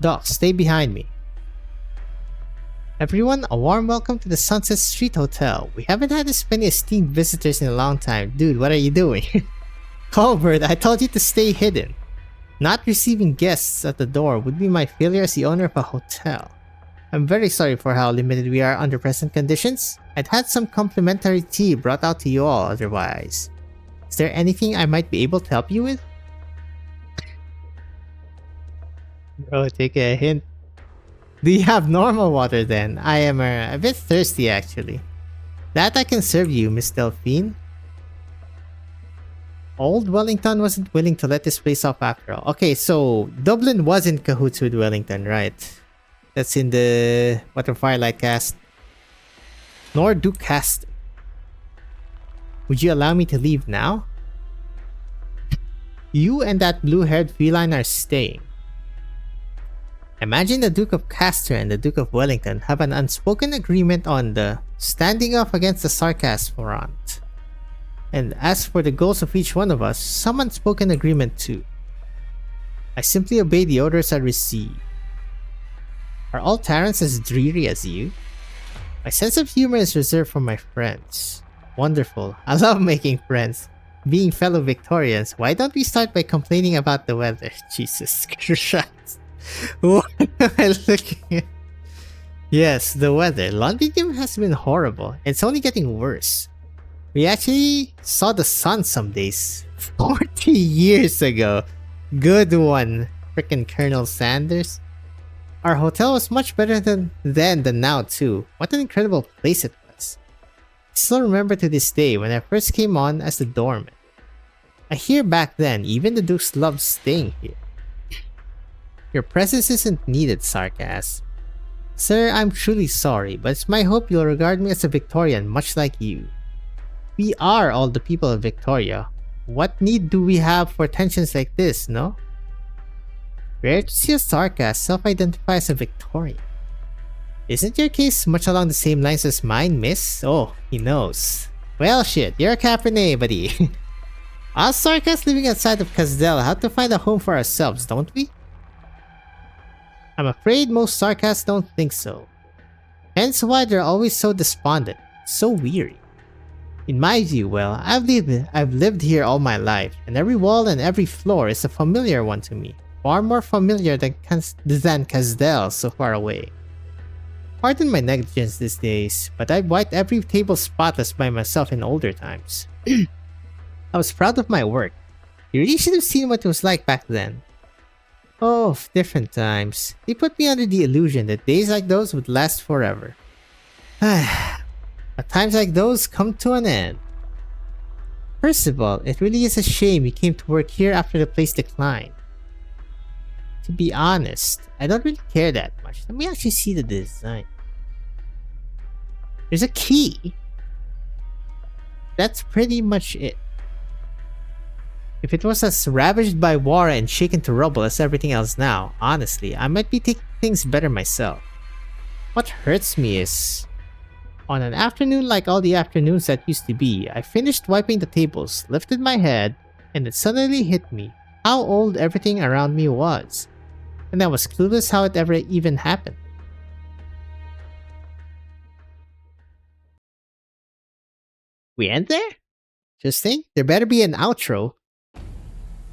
Doc, stay behind me. Everyone, a warm welcome to the Sunset Street Hotel. We haven't had this many esteemed visitors in a long time. Dude, what are you doing? Colbert, I told you to stay hidden. Not receiving guests at the door would be my failure as the owner of a hotel. I'm very sorry for how limited we are under present conditions. I'd had some complimentary tea brought out to you all otherwise. Is there anything I might be able to help you with? Bro, take a hint. Do you have normal water then? I am a bit thirsty actually. That I can serve you, Miss Delphine. Old Wellington wasn't willing to let this place off after all. Okay, so Dublin was in cahoots with Wellington, right? That's in the Firelight cast. Nor do cast. Would you allow me to leave now? You and that blue-haired feline are staying. Imagine the Duke of Castor and the Duke of Wellington have an unspoken agreement on the standing off against the Sarkasphorant. And as for the goals of each one of us, some unspoken agreement too. I simply obey the orders I receive. Are all Terrans as dreary as you? My sense of humor is reserved for my friends. Wonderful. I love making friends. Being fellow Victorians, why don't we start by complaining about the weather? Jesus Christ. What am I looking at? Yes, the weather. London has been horrible. It's only getting worse. We actually saw the sun some days. 40 years ago. Good one, frickin' Colonel Sanders. Our hotel was much better than now too. What an incredible place it was. I still remember to this day when I first came on as the doorman. I hear back then even the Dukes loved staying here. Your presence isn't needed, Sarkaz. Sir, I'm truly sorry, but it's my hope you'll regard me as a Victorian much like you. We are all the people of Victoria. What need do we have for tensions like this, no? Rare to see a Sarkaz self-identify as a Victorian. Isn't your case much along the same lines as mine, miss? Oh, he knows. Well shit, you're a Cabernet, buddy. Us Sarkaz living outside of Casdell have to find a home for ourselves, don't we? I'm afraid most Sarkaz don't think so. Hence why they're always so despondent, so weary. In my view, well, I've lived here all my life, and every wall and every floor is a familiar one to me. Far more familiar than Casdell so far away. Pardon my negligence these days, but I've wiped every table spotless by myself in older times. I was proud of my work. You really should have seen what it was like back then. Oh, different times. They put me under the illusion that days like those would last forever. But times like those come to an end. First of all, it really is a shame you came to work here after the place declined. To be honest, I don't really care that much. Let me actually see the design. There's a key. That's pretty much it. If it was as ravaged by war and shaken to rubble as everything else now, honestly, I might be taking things better myself. What hurts me is, on an afternoon like all the afternoons that used to be, I finished wiping the tables, lifted my head, and it suddenly hit me how old everything around me was. And I was clueless how it ever even happened. We end there? Interesting. There better be an outro.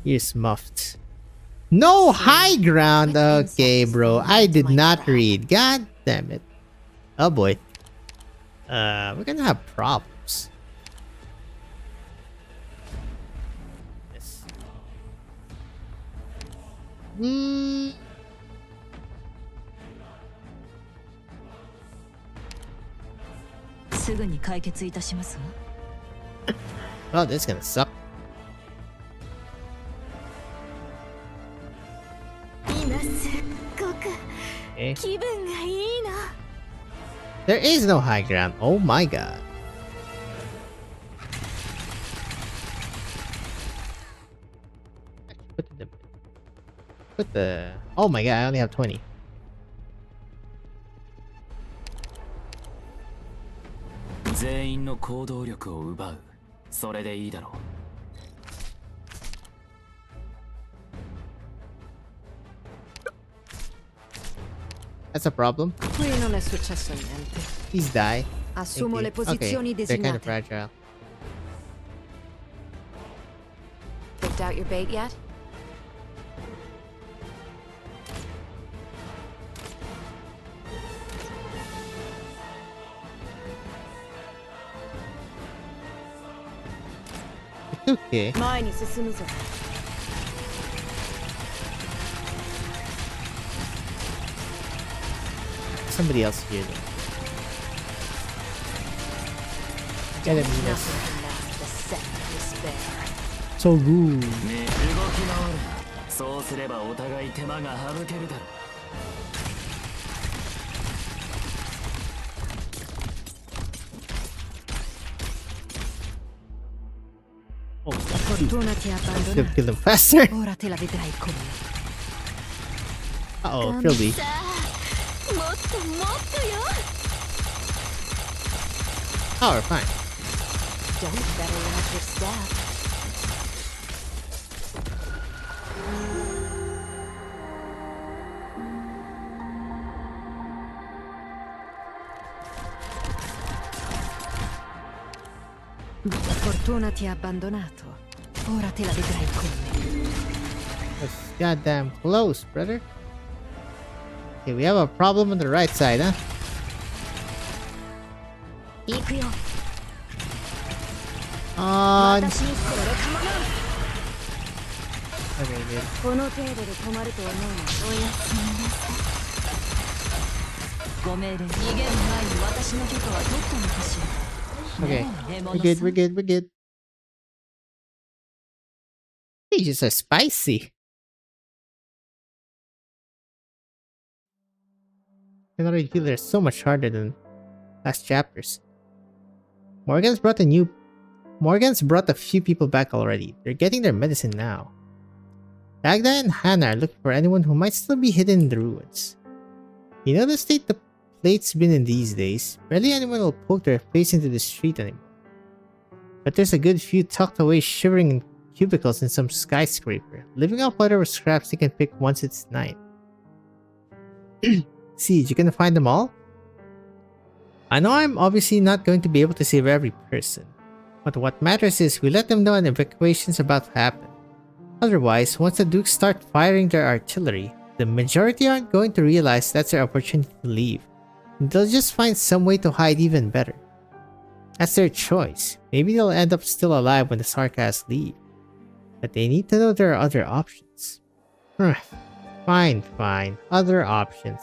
Here's muffed. No high ground. Okay, bro. I did not read. God damn it. Oh boy. We're gonna have problems. Yes. Oh, this is gonna suck. Okay. There is no high ground. Oh my god. Put the. Oh my god, I only have 20. That's a problem. Qui non è successo niente. Please die. Assumo le posizioni okay, they're kind of designate. fragile. Picked out your bait yet? It's okay. 前に進むぞ。Somebody else here though. Get him, yes. So good. そうすればお互い手間が省けるだろう。Oh, Fortuna ti ha let's kill them abbandonato. faster. Ora te la vedrai con me. Uh oh, Philby. Oh, we're fine. Don't better watch your step. Fortuna ti ha abbandonato. Ora te la vedrai con me. That's goddamn close, brother. Okay, we have a problem on the right side, huh? On. Okay, good. この程度で止まると思うな。おやすみなさい。ご命令。逃げる前に私の許可は取ったのかしら。 Okay, we're good. These just are spicy. I already feel they're so much harder than last chapters. Morgan's brought a few people back already. They're getting their medicine now. Agda and Hannah are looking for anyone who might still be hidden in the ruins. You know the state the plate's been in these days. Barely anyone will poke their face into the street anymore. But there's a good few tucked away shivering in cubicles in some skyscraper, living off whatever scraps they can pick once it's night. Siege, you gonna find them all? I know I'm obviously not going to be able to save every person, but what matters is we let them know an evacuation's about to happen. Otherwise, once the Dukes start firing their artillery, the majority aren't going to realize that's their opportunity to leave. They'll just find some way to hide even better. That's their choice. Maybe they'll end up still alive when the Sarkas leave. But they need to know there are other options. Fine. Other options.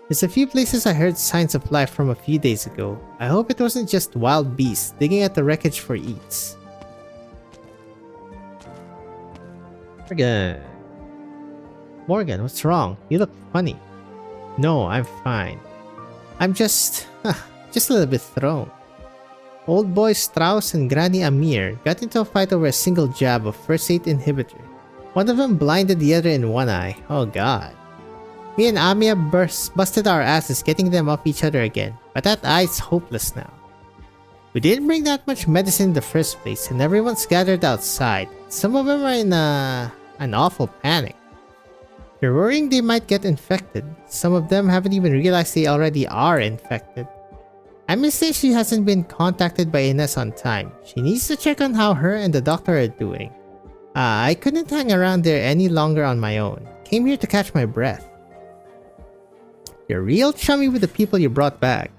There's a few places I heard signs of life from a few days ago. I hope it wasn't just wild beasts digging at the wreckage for eats. Morgan, what's wrong? You look funny. No, I'm fine. I'm just a little bit thrown. Old boy Strauss and Granny Amir got into a fight over a single jab of first aid inhibitor. One of them blinded the other in one eye. Oh god. Me and Amia busted our asses getting them off each other again, but that eye's hopeless now. We didn't bring that much medicine in the first place, and everyone's gathered outside. Some of them are in an awful panic. They're worrying they might get infected. Some of them haven't even realized they already are infected. I may say she hasn't been contacted by Ines on time. She needs to check on how her and the doctor are doing. I couldn't hang around there any longer on my own. Came here to catch my breath. You're real chummy with the people you brought back.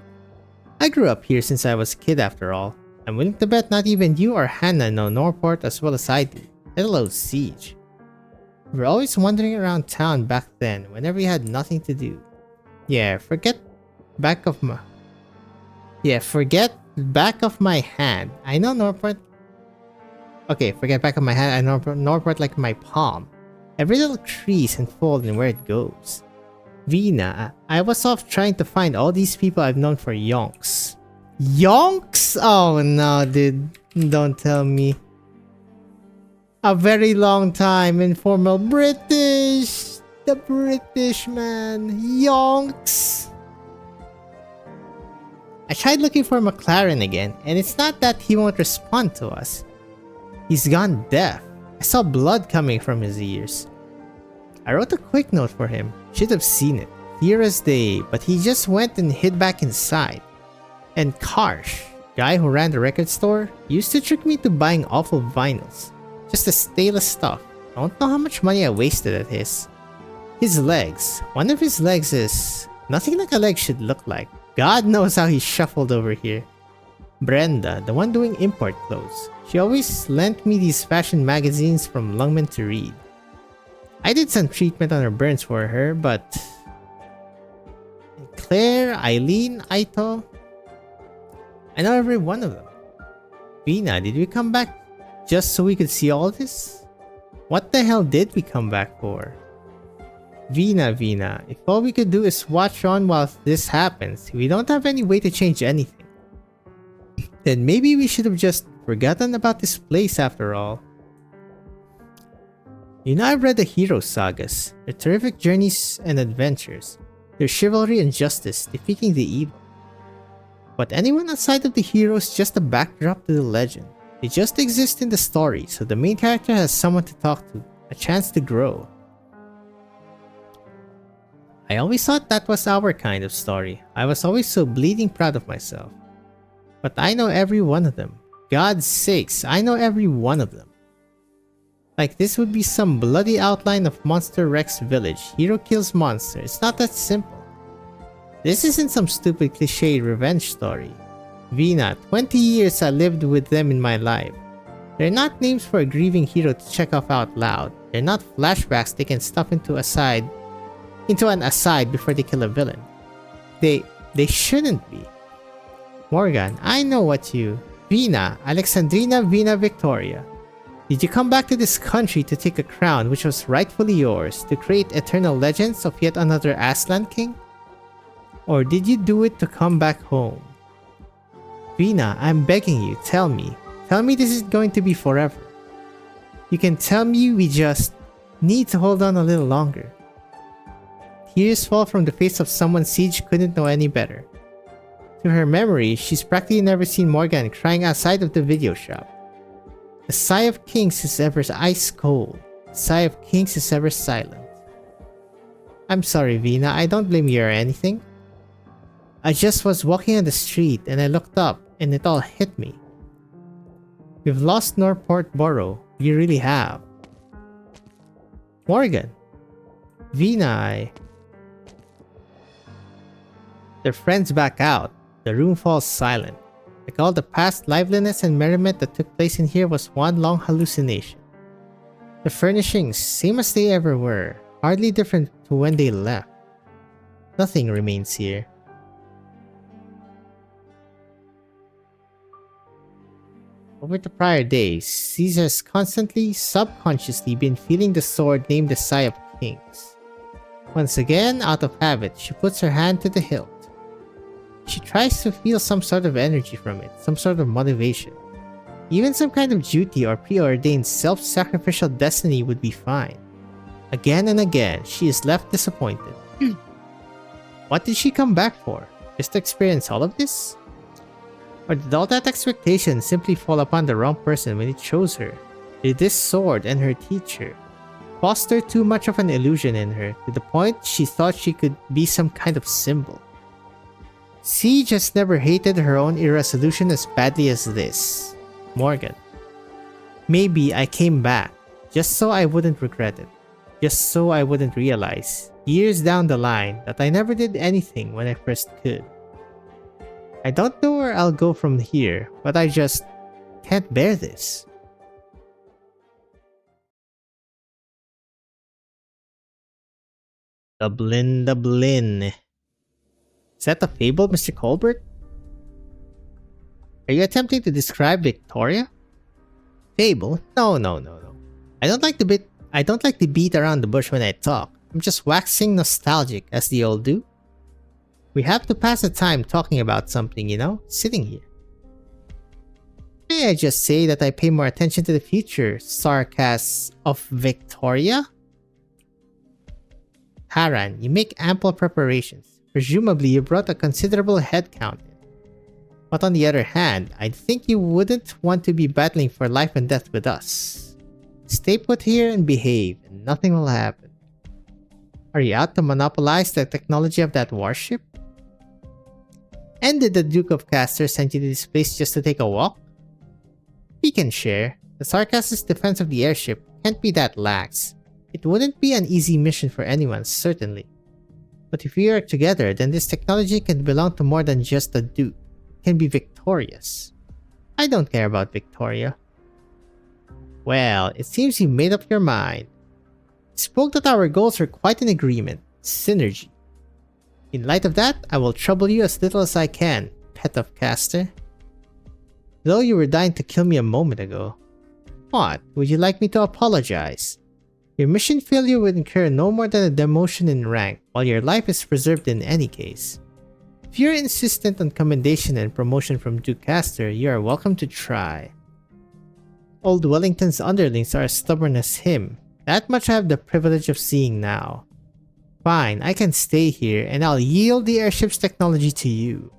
I grew up here since I was a kid after all. I'm willing to bet not even you or Hannah know Norport as well as I do, let alone Siege. We were always wandering around town back then whenever we had nothing to do. Forget back of my hand. I know Norport. Okay, forget back of my hand. I know Norport like my palm. Every little crease and fold and where it goes. Vina, I was off trying to find all these people I've known for yonks. Yonks? Oh no, dude. Don't tell me. A very long time, informal British. The British man. Yonks. I tried looking for McLaren again, and it's not that he won't respond to us. He's gone deaf. I saw blood coming from his ears. I wrote a quick note for him. Should have seen it. Clear as day, but he just went and hid back inside. And Karsh, guy who ran the record store, used to trick me into buying awful vinyls. Just the stalest stuff. I don't know how much money I wasted at his. His legs. One of his legs is nothing like a leg should look like. God knows how he shuffled over here. Brenda, the one doing import clothes. She always lent me these fashion magazines from Lungman to read. I did some treatment on her burns for her, but... Claire, Eileen, Aito... I know every one of them. Vina, did we come back just so we could see all this? What the hell did we come back for? Vina, if all we could do is watch on while this happens, we don't have any way to change anything. Then maybe we should have just forgotten about this place after all. You know, I've read the hero sagas, their terrific journeys and adventures, their chivalry and justice defeating the evil. But anyone outside of the heroes is just a backdrop to the legend. They just exist in the story, so the main character has someone to talk to, a chance to grow. I always thought that was our kind of story. I was always so bleeding proud of myself. But I know every one of them. God's sakes, I know every one of them. Like this would be some bloody outline of Monster Rex Village. Hero kills monster. It's not that simple. This isn't some stupid cliche revenge story. Vina, 20 years I lived with them in my life. They're not names for a grieving hero to check off out loud. They're not flashbacks they can stuff into an aside before they kill a villain. They shouldn't be. Morgan, I know what you... Vina, Alexandrina Vina Victoria. Did you come back to this country to take a crown which was rightfully yours, to create eternal legends of yet another Aslan king? Or did you do it to come back home? Vina, I'm begging you, tell me. Tell me this is going to be forever. You can tell me we just need to hold on a little longer. Tears fall from the face of someone Siege couldn't know any better. To her memory, she's practically never seen Morgan crying outside of the video shop. The sigh of kings is ever ice cold. The sigh of kings is ever silent. I'm sorry, Vina, I don't blame you or anything. I just was walking on the street and I looked up and it all hit me. We've lost Norport Borough. We really have. Morgan. Vina, Their friends back out. The room falls silent. Like all the past liveliness and merriment that took place in here was one long hallucination. The furnishings, same as they ever were, hardly different to when they left. Nothing remains here. Over the prior days, Caesar has constantly, subconsciously been feeling the sword named the Sigh of Kings. Once again, out of habit, she puts her hand to the hilt. She tries to feel some sort of energy from it, some sort of motivation. Even some kind of duty or preordained self-sacrificial destiny would be fine. Again and again, she is left disappointed. What did she come back for? Just to experience all of this? Or did all that expectation simply fall upon the wrong person when it chose her? Did this sword and her teacher foster too much of an illusion in her to the point she thought she could be some kind of symbol? Siege has never hated her own irresolution as badly as this. Morgan. Maybe I came back, just so I wouldn't regret it. Just so I wouldn't realize, years down the line, that I never did anything when I first could. I don't know where I'll go from here, but I just can't bear this. Dublin, Dublin. Is that a fable, Mr. Colbert? Are you attempting to describe Victoria? Fable? No. I don't like to beat around the bush when I talk. I'm just waxing nostalgic, as the old do. We have to pass the time talking about something, you know, sitting here. May I just say that I pay more attention to the future sarcasms of Victoria? Haran, you make ample preparations. Presumably you brought a considerable headcount in. But on the other hand, I think you wouldn't want to be battling for life and death with us. Stay put here and behave, and nothing will happen. Are you out to monopolize the technology of that warship? And did the Duke of Castor send you to this place just to take a walk? We can share. The Sarkas's defense of the airship can't be that lax. It wouldn't be an easy mission for anyone, certainly. But if we are together, then this technology can belong to more than just the Duke. It can be victorious. I don't care about Victoria. Well, it seems you made up your mind. You spoke that our goals are quite in agreement. Synergy. In light of that, I will trouble you as little as I can, pet of Castor. Though you were dying to kill me a moment ago. What? Would you like me to apologize? Your mission failure would incur no more than a demotion in rank, while your life is preserved in any case. If you're insistent on commendation and promotion from Duke Castor, you are welcome to try. Old Wellington's underlings are as stubborn as him. That much I have the privilege of seeing now. Fine, I can stay here and I'll yield the airship's technology to you.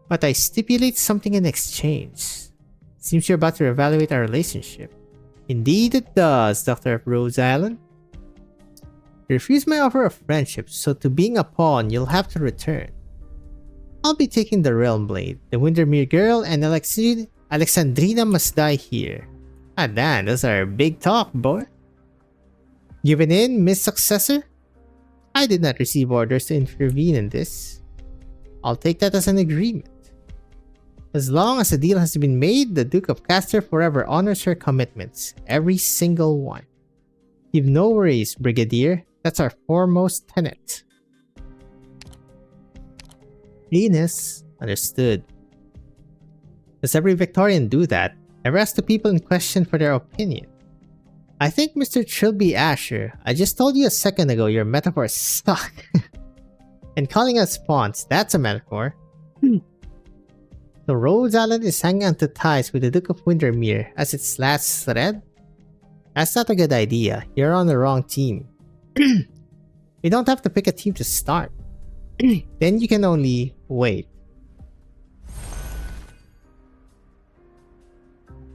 But I stipulate something in exchange. Seems you're about to evaluate our relationship. Indeed it does, Doctor of Rhodes Island. You refuse my offer of friendship, so to being a pawn, you'll have to return. I'll be taking the Realm Blade, the Windermere Girl, and Alexandrina must die here. Ah damn, those are big talk, boy. Given in, Miss Successor? I did not receive orders to intervene in this. I'll take that as an agreement. As long as a deal has been made, the Duke of Castor forever honors her commitments, every single one. You've no worries, Brigadier. That's our foremost tenet. Venus. Understood. Does every Victorian do that? Ever ask the people in question for their opinion? I think Mr. Trilby Asher, I just told you a second ago your metaphors suck. And calling us pawns, that's a metaphor. So Rhodes Island is hanging onto ties with the Duke of Windermere as its last thread? That's not a good idea. You're on the wrong team. We don't have to pick a team to start. Then you can only wait.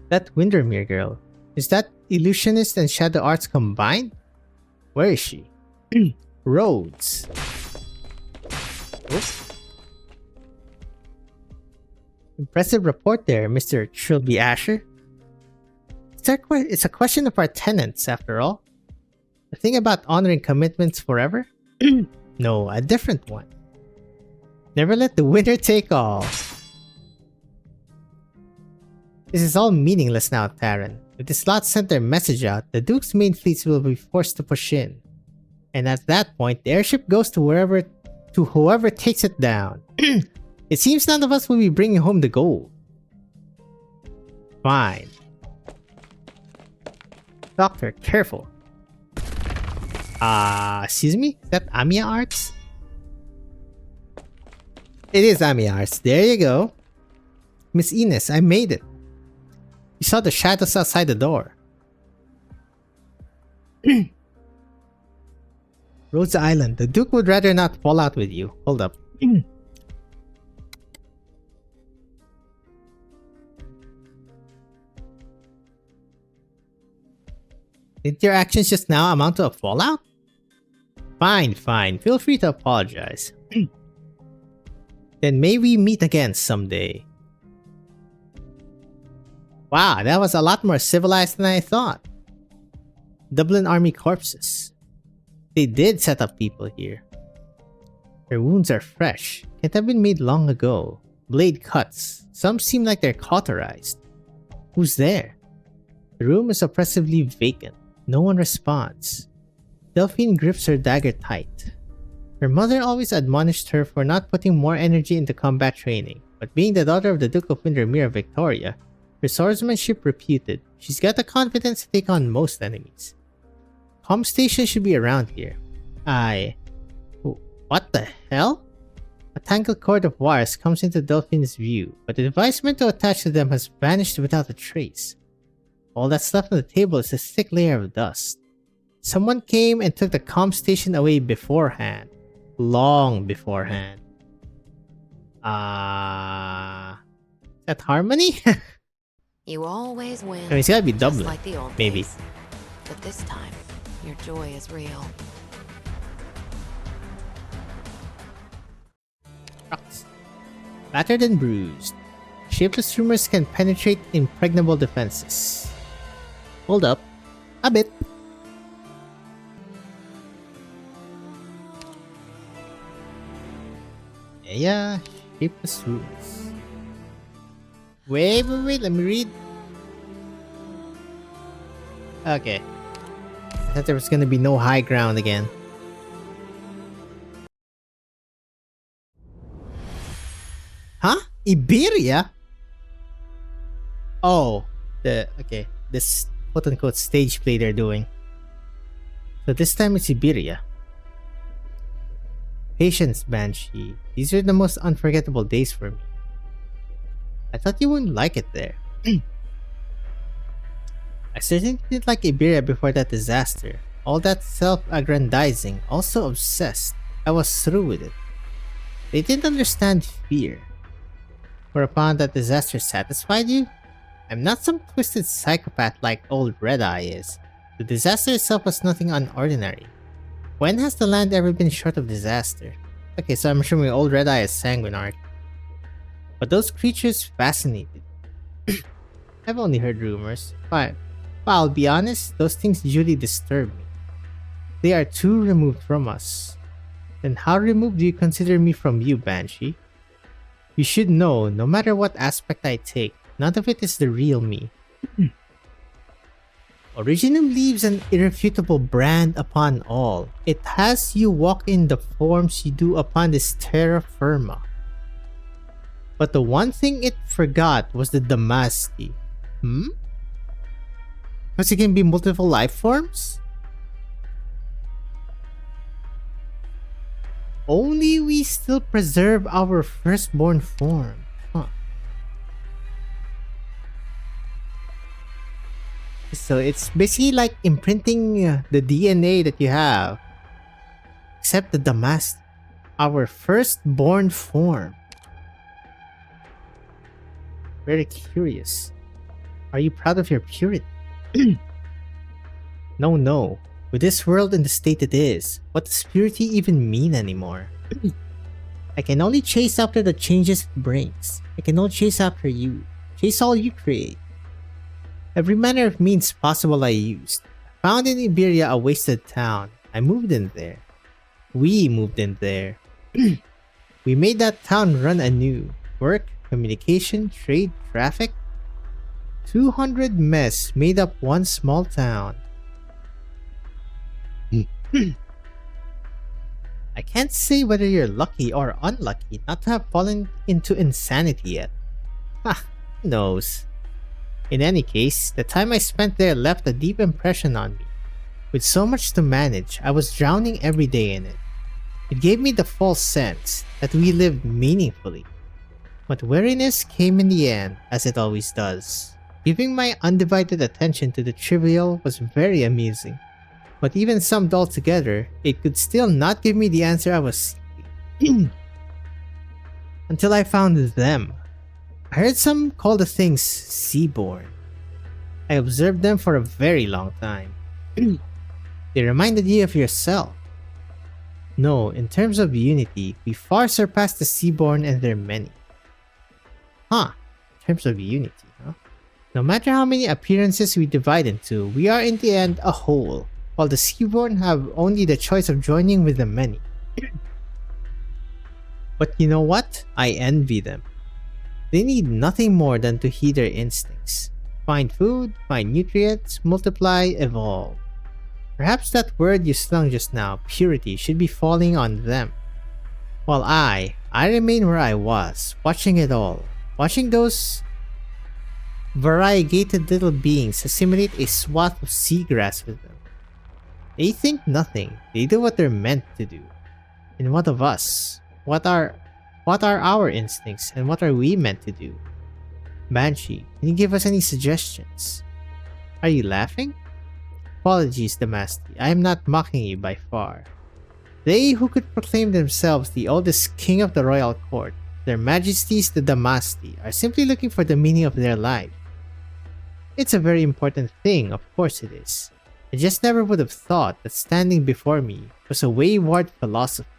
That Windermere girl, is that illusionist and shadow arts combined? Where is she? Rhodes. Oops. Impressive report there, Mr. Trilby Asher. It's a question of our tenets, after all. The thing about honoring commitments forever? No, a different one. Never let the winner take all. This is all meaningless now, Taran. If the slots sent their message out, the Duke's main fleets will be forced to push in. And at that point, the airship goes to whoever takes it down. It seems none of us will be bringing home the gold. Fine. Doctor, careful. Excuse me? Is that Amiya Arts? It is Amiya Arts. There you go. Miss Ines, I made it. You saw the shadows outside the door. Rhodes Island. The Duke would rather not fall out with you. Hold up. Did your actions just now amount to a fallout? Fine, fine. Feel free to apologize. Then may we meet again someday. Wow, that was a lot more civilized than I thought. Dublin Army corpses. They did set up people here. Their wounds are fresh, can't have been made long ago. Blade cuts, some seem like they're cauterized. Who's there? The room is oppressively vacant. No one responds. Delphine grips her dagger tight. Her mother always admonished her for not putting more energy into combat training, but being the daughter of the Duke of Windermere Victoria, her swordsmanship reputed, she's got the confidence to take on most enemies. Comm station should be around here. What the hell? A tangled cord of wires comes into Delphine's view, but the device meant to attach to them has vanished without a trace. All that's left on the table is a thick layer of dust. Someone came and took the comm station away beforehand. Long beforehand. Is that Harmony? You always win. I mean, it's gotta be just Dublin. like the old Maybe. days. But this time, your joy is real. Trucks. Battered and bruised. Shapeless rumors can penetrate impregnable defenses. Hold up. A bit. Yeah, shapeless rumors. Wait, let me read. Okay. I thought there was gonna be no high ground again. Huh? Iberia? Oh, this quote-unquote stage play they're doing. So this time it's Iberia. Patience, Banshee. These are the most unforgettable days for me. I thought you wouldn't like it there. I certainly didn't like Iberia before that disaster. All that self-aggrandizing, also obsessed. I was through with it. They didn't understand fear. Whereupon that disaster satisfied you? I'm not some twisted psychopath like old Red Eye is. The disaster itself was nothing unordinary. When has the land ever been short of disaster? Okay, so I'm assuming old Red Eye is sanguinary. But those creatures fascinated. I've only heard rumors. But I'll be honest, those things usually disturb me. They are too removed from us. Then how removed do you consider me from you, Banshee? You should know, no matter what aspect I take, none of it is the real me. Originum leaves an irrefutable brand upon all. It has you walk in the forms you do upon this terra firma. But the one thing it forgot was the Damasti. Because it can be multiple life forms? Only we still preserve our firstborn form. Huh. So it's basically like imprinting the DNA that you have. Except the Damast. Our firstborn form. Very curious. Are you proud of your purity? No. With this world in the state it is, what does purity even mean anymore? I can only chase after the changes it brings. I can only chase after you. Chase all you create. Every manner of means possible I used. Found in Iberia a wasted town. I moved in there. We moved in there. We made that town run anew. Work, communication, trade, traffic. 200 mess made up one small town. I can't say whether you're lucky or unlucky not to have fallen into insanity yet. Who knows? In any case, the time I spent there left a deep impression on me. With so much to manage, I was drowning every day in it. It gave me the false sense that we lived meaningfully. But weariness came in the end, as it always does. Giving my undivided attention to the trivial was very amusing. But even summed all together, it could still not give me the answer I was seeking. Until I found them. I heard some call the things seaborn. I observed them for a very long time. They reminded you of yourself. No, in terms of unity, we far surpass the Seaborn and their many. Huh, in terms of unity, huh? No matter how many appearances we divide into, we are in the end a whole, while the Seaborn have only the choice of joining with the many. But you know what? I envy them. They need nothing more than to heed their instincts. Find food, find nutrients, multiply, evolve. Perhaps that word you slung just now, purity, should be falling on them. While I remain where I was, watching it all. Watching those variegated little beings assimilate a swath of seagrass with them. They think nothing, they do what they're meant to do. And what of us? What are our instincts, and what are we meant to do? Banshee, can you give us any suggestions? Are you laughing? Apologies, Damasti, I am not mocking you by far. They who could proclaim themselves the oldest king of the royal court, their majesties the Damasti, are simply looking for the meaning of their life. It's a very important thing, of course it is. I just never would have thought that standing before me was a wayward philosopher.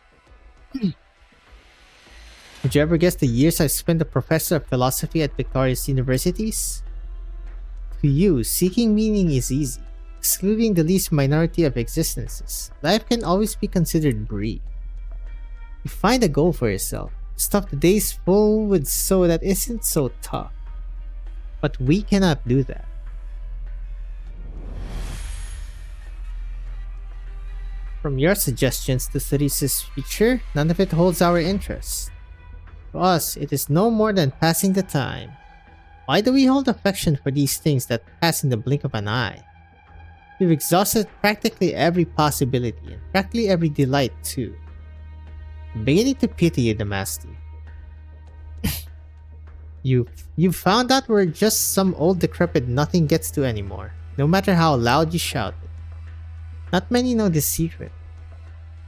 Did you ever guess the years I've spent a professor of philosophy at victorious universities? To you, seeking meaning is easy. Excluding the least minority of existences, life can always be considered brief. You find a goal for yourself, stuff the days full with so that isn't so tough. But we cannot do that. From your suggestions to Theresa's future, none of it holds our interest. To us, it is no more than passing the time. Why do we hold affection for these things that pass in the blink of an eye? We've exhausted practically every possibility, and practically every delight too. I'm beginning to pity you, Damasti. You've found out we're just some old decrepit nothing gets to anymore, no matter how loud you shout it. Not many know this secret.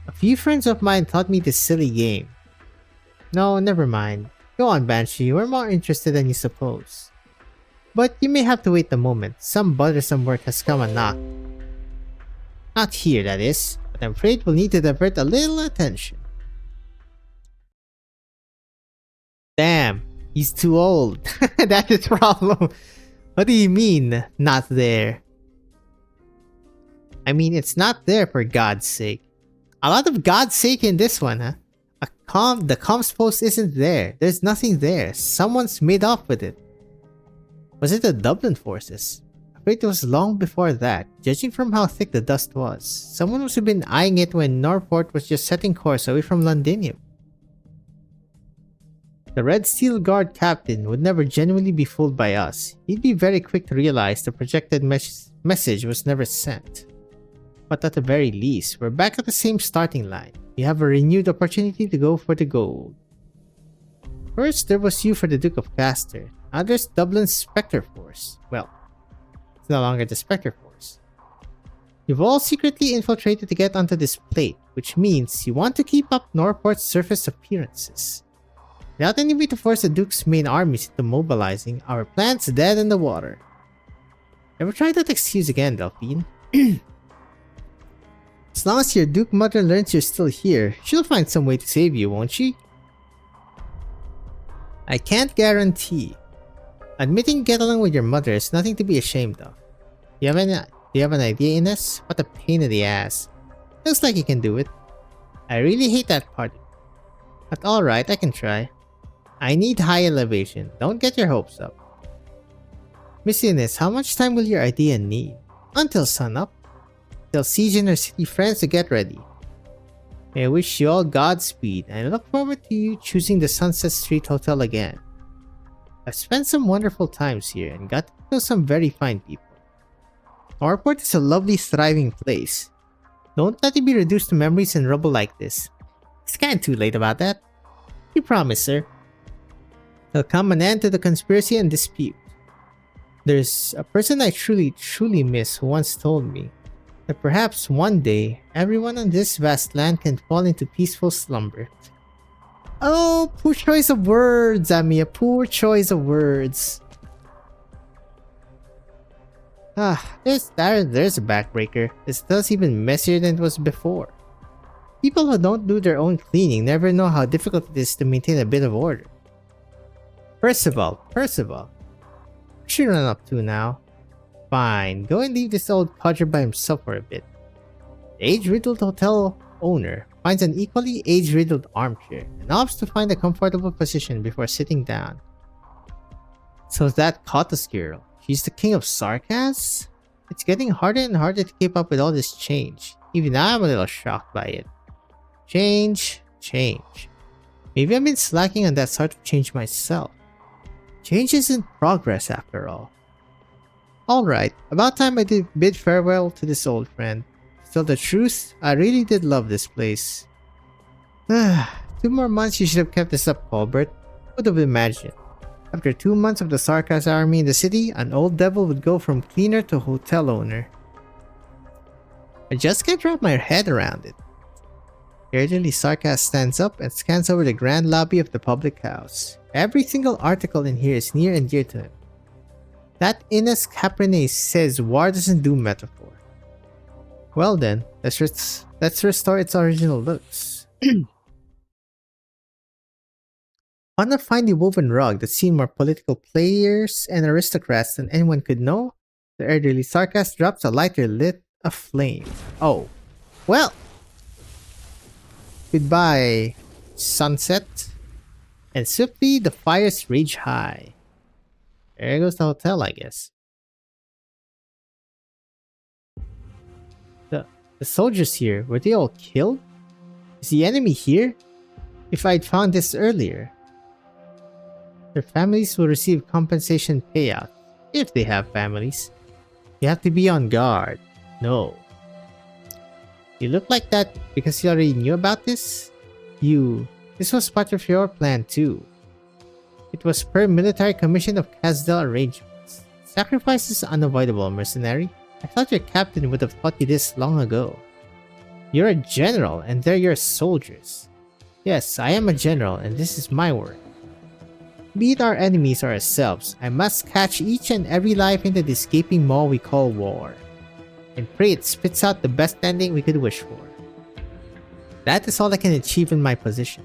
A few friends of mine taught me this silly game. No, never mind. Go on, Banshee, we're more interested than you suppose. But you may have to wait a moment. Some bothersome work has come and knocked. Not here, that is, but I'm afraid we'll need to divert a little attention. Damn, he's too old. That's his problem. What do you mean, not there? I mean, it's not there for God's sake. A lot of God's sake in this one, huh? The comms post isn't there. There's nothing there. Someone's made off with it. Was it the Dublin forces? Afraid it was long before that, judging from how thick the dust was. Someone must have been eyeing it when Norport was just setting course away from Londinium. The Red Steel Guard captain would never genuinely be fooled by us. He'd be very quick to realize the projected message was never sent. But at the very least, we're back at the same starting line. We have a renewed opportunity to go for the gold. First, there was you for the Duke of Castor. Now there's Dublin's Spectre Force. Well, it's no longer the Spectre Force. You've all secretly infiltrated to get onto this plate, which means you want to keep up Norport's surface appearances. Without any way to force the Duke's main armies into mobilizing, our plan's dead in the water. Never try that excuse again, Delphine. As long as your Duke mother learns you're still here, she'll find some way to save you, won't she? I can't guarantee. Admitting you get along with your mother is nothing to be ashamed of. Do you have an idea, Ines? What a pain in the ass. Looks like you can do it. I really hate that part. But alright, I can try. I need high elevation. Don't get your hopes up. Miss Ines, how much time will your idea need? Until sunup. Tell Siege and her city friends to get ready. May I wish you all Godspeed, and I look forward to you choosing the Sunset Street Hotel again. I've spent some wonderful times here and got to know some very fine people. Norport is a lovely, thriving place. Don't let it be reduced to memories and rubble like this. It's kinda too late about that. You promise, sir. There'll come an end to the conspiracy and dispute. There's a person I truly miss who once told me that perhaps one day, everyone on this vast land can fall into peaceful slumber. Oh, poor choice of words, Amiya. Poor choice of words. There's a backbreaker. This does even messier than it was before. People who don't do their own cleaning never know how difficult it is to maintain a bit of order. Percival, Percival. What should run up to now? Fine, go and leave this old codger by himself for a bit. The age-riddled hotel owner finds an equally age-riddled armchair and opts to find a comfortable position before sitting down. So that Kota's girl, she's the king of sarcasm? It's getting harder and harder to keep up with all this change. Even I'm a little shocked by it. Change. Maybe I've been slacking on that sort of change myself. Change isn't progress after all. Alright, about time I did bid farewell to this old friend. To tell the truth, I really did love this place. 2 more months you should have kept this up, Colbert. Would have imagined. After 2 months of the Sarkas army in the city, an old devil would go from cleaner to hotel owner. I just can't wrap my head around it. Elderly Sarkas stands up and scans over the grand lobby of the public house. Every single article in here is near and dear to him. That Ines Caprine says war doesn't do metaphor. Well then, let's restore its original looks. On a finely woven rug that's seen more political players and aristocrats than anyone could know, the elderly Sarkas drops a lighter lit of flame. Oh, well. Goodbye, sunset. And swiftly the fires rage high. There goes the hotel, I guess. The soldiers here, were they all killed? Is the enemy here? If I'd found this earlier. Their families will receive compensation payout, if they have families. You have to be on guard. No. You look like that because you already knew about this? This was part of your plan too. It was per military commission of Casdell arrangements. Sacrifice is unavoidable, mercenary. I thought your captain would have taught you this long ago. You're a general and they're your soldiers. Yes, I am a general and this is my work. Be it our enemies or ourselves, I must catch each and every life into the escaping maw we call war. And pray it spits out the best ending we could wish for. That is all I can achieve in my position.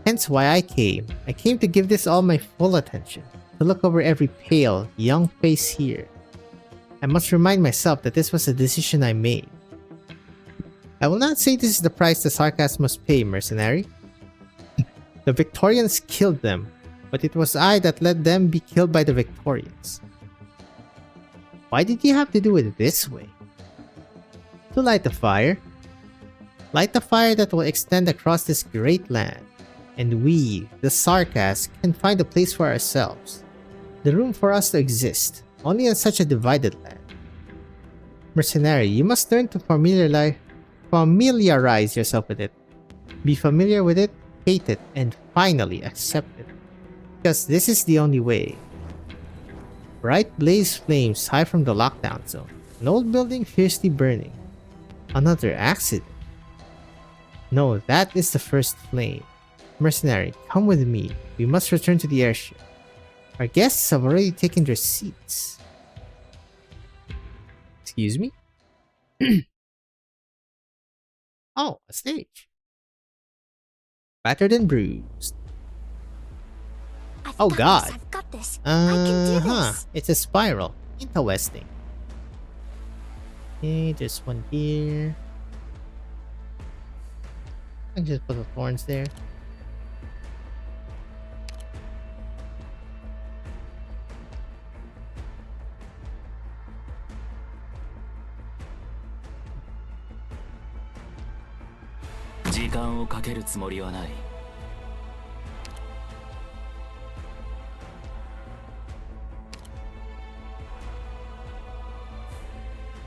Hence why I came. I came to give this all my full attention. To look over every pale, young face here. I must remind myself that this was a decision I made. I will not say this is the price the Sarkas must pay, mercenary. The Victorians killed them, but it was I that let them be killed by the Victorians. Why did you have to do it this way? To light the fire. Light the fire that will extend across this great land. And we, the Sarkas, can find a place for ourselves. The room for us to exist, only on such a divided land. Mercenary, you must learn to familiarize yourself with it. Be familiar with it, hate it, and finally accept it. Because this is the only way. Bright blaze flames high from the lockdown zone. An old building fiercely burning. Another accident. No, that is the first flame. Mercenary, come with me. We must return to the airship. Our guests have already taken their seats. Excuse me? Oh, a stage. Battered and bruised. Oh god. I've got this. I can do this. It's a spiral. Interesting. Okay, there's one here. I can just put the thorns there.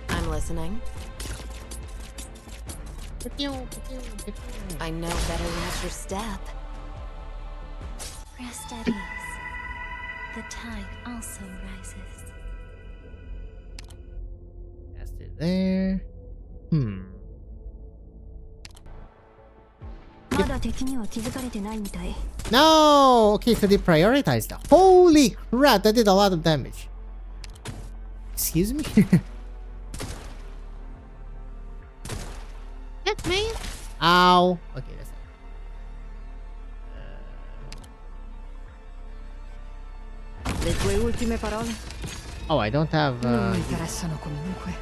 I'm listening. I know better watch your step. Rest at ease. The tide also rises. Cast it there. No! Okay, so they prioritized that. Holy crap, that did a lot of damage. Excuse me? Ow. Okay, that's it. Le tue ultime parole? Oh, I don't have. Non mi interessano comunque.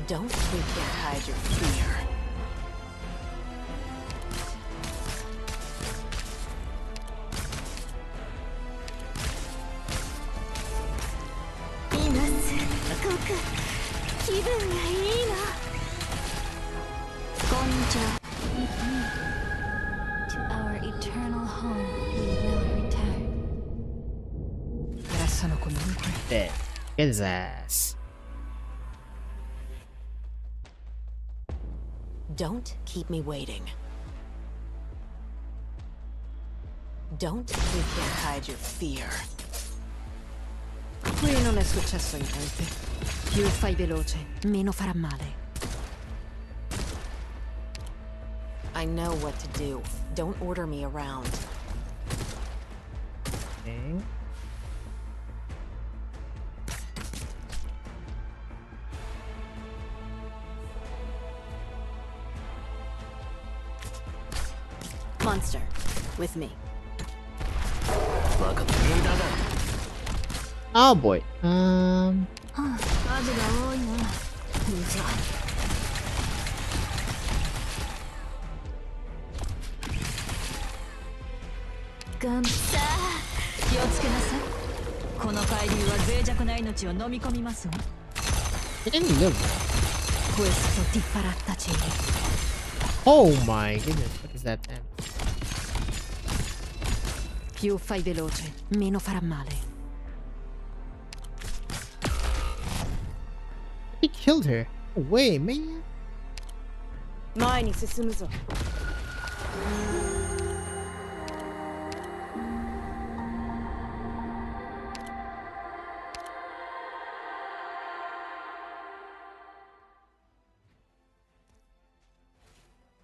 Don't you can't hide your fear. To our eternal home we will return. Interessano comunque. There. Get his ass. Don't keep me waiting. Don't you can't hide your fear. Qui non è successo niente. Più fai veloce, meno farà male. I know what to do. Don't order me around. Okay. Monster, with me. Oh boy. I didn't live. Questo ti farà tacere. Oh my goodness, what is that then? Più fai veloce, meno farà male. He killed her. No way, man. 前に進むぞ。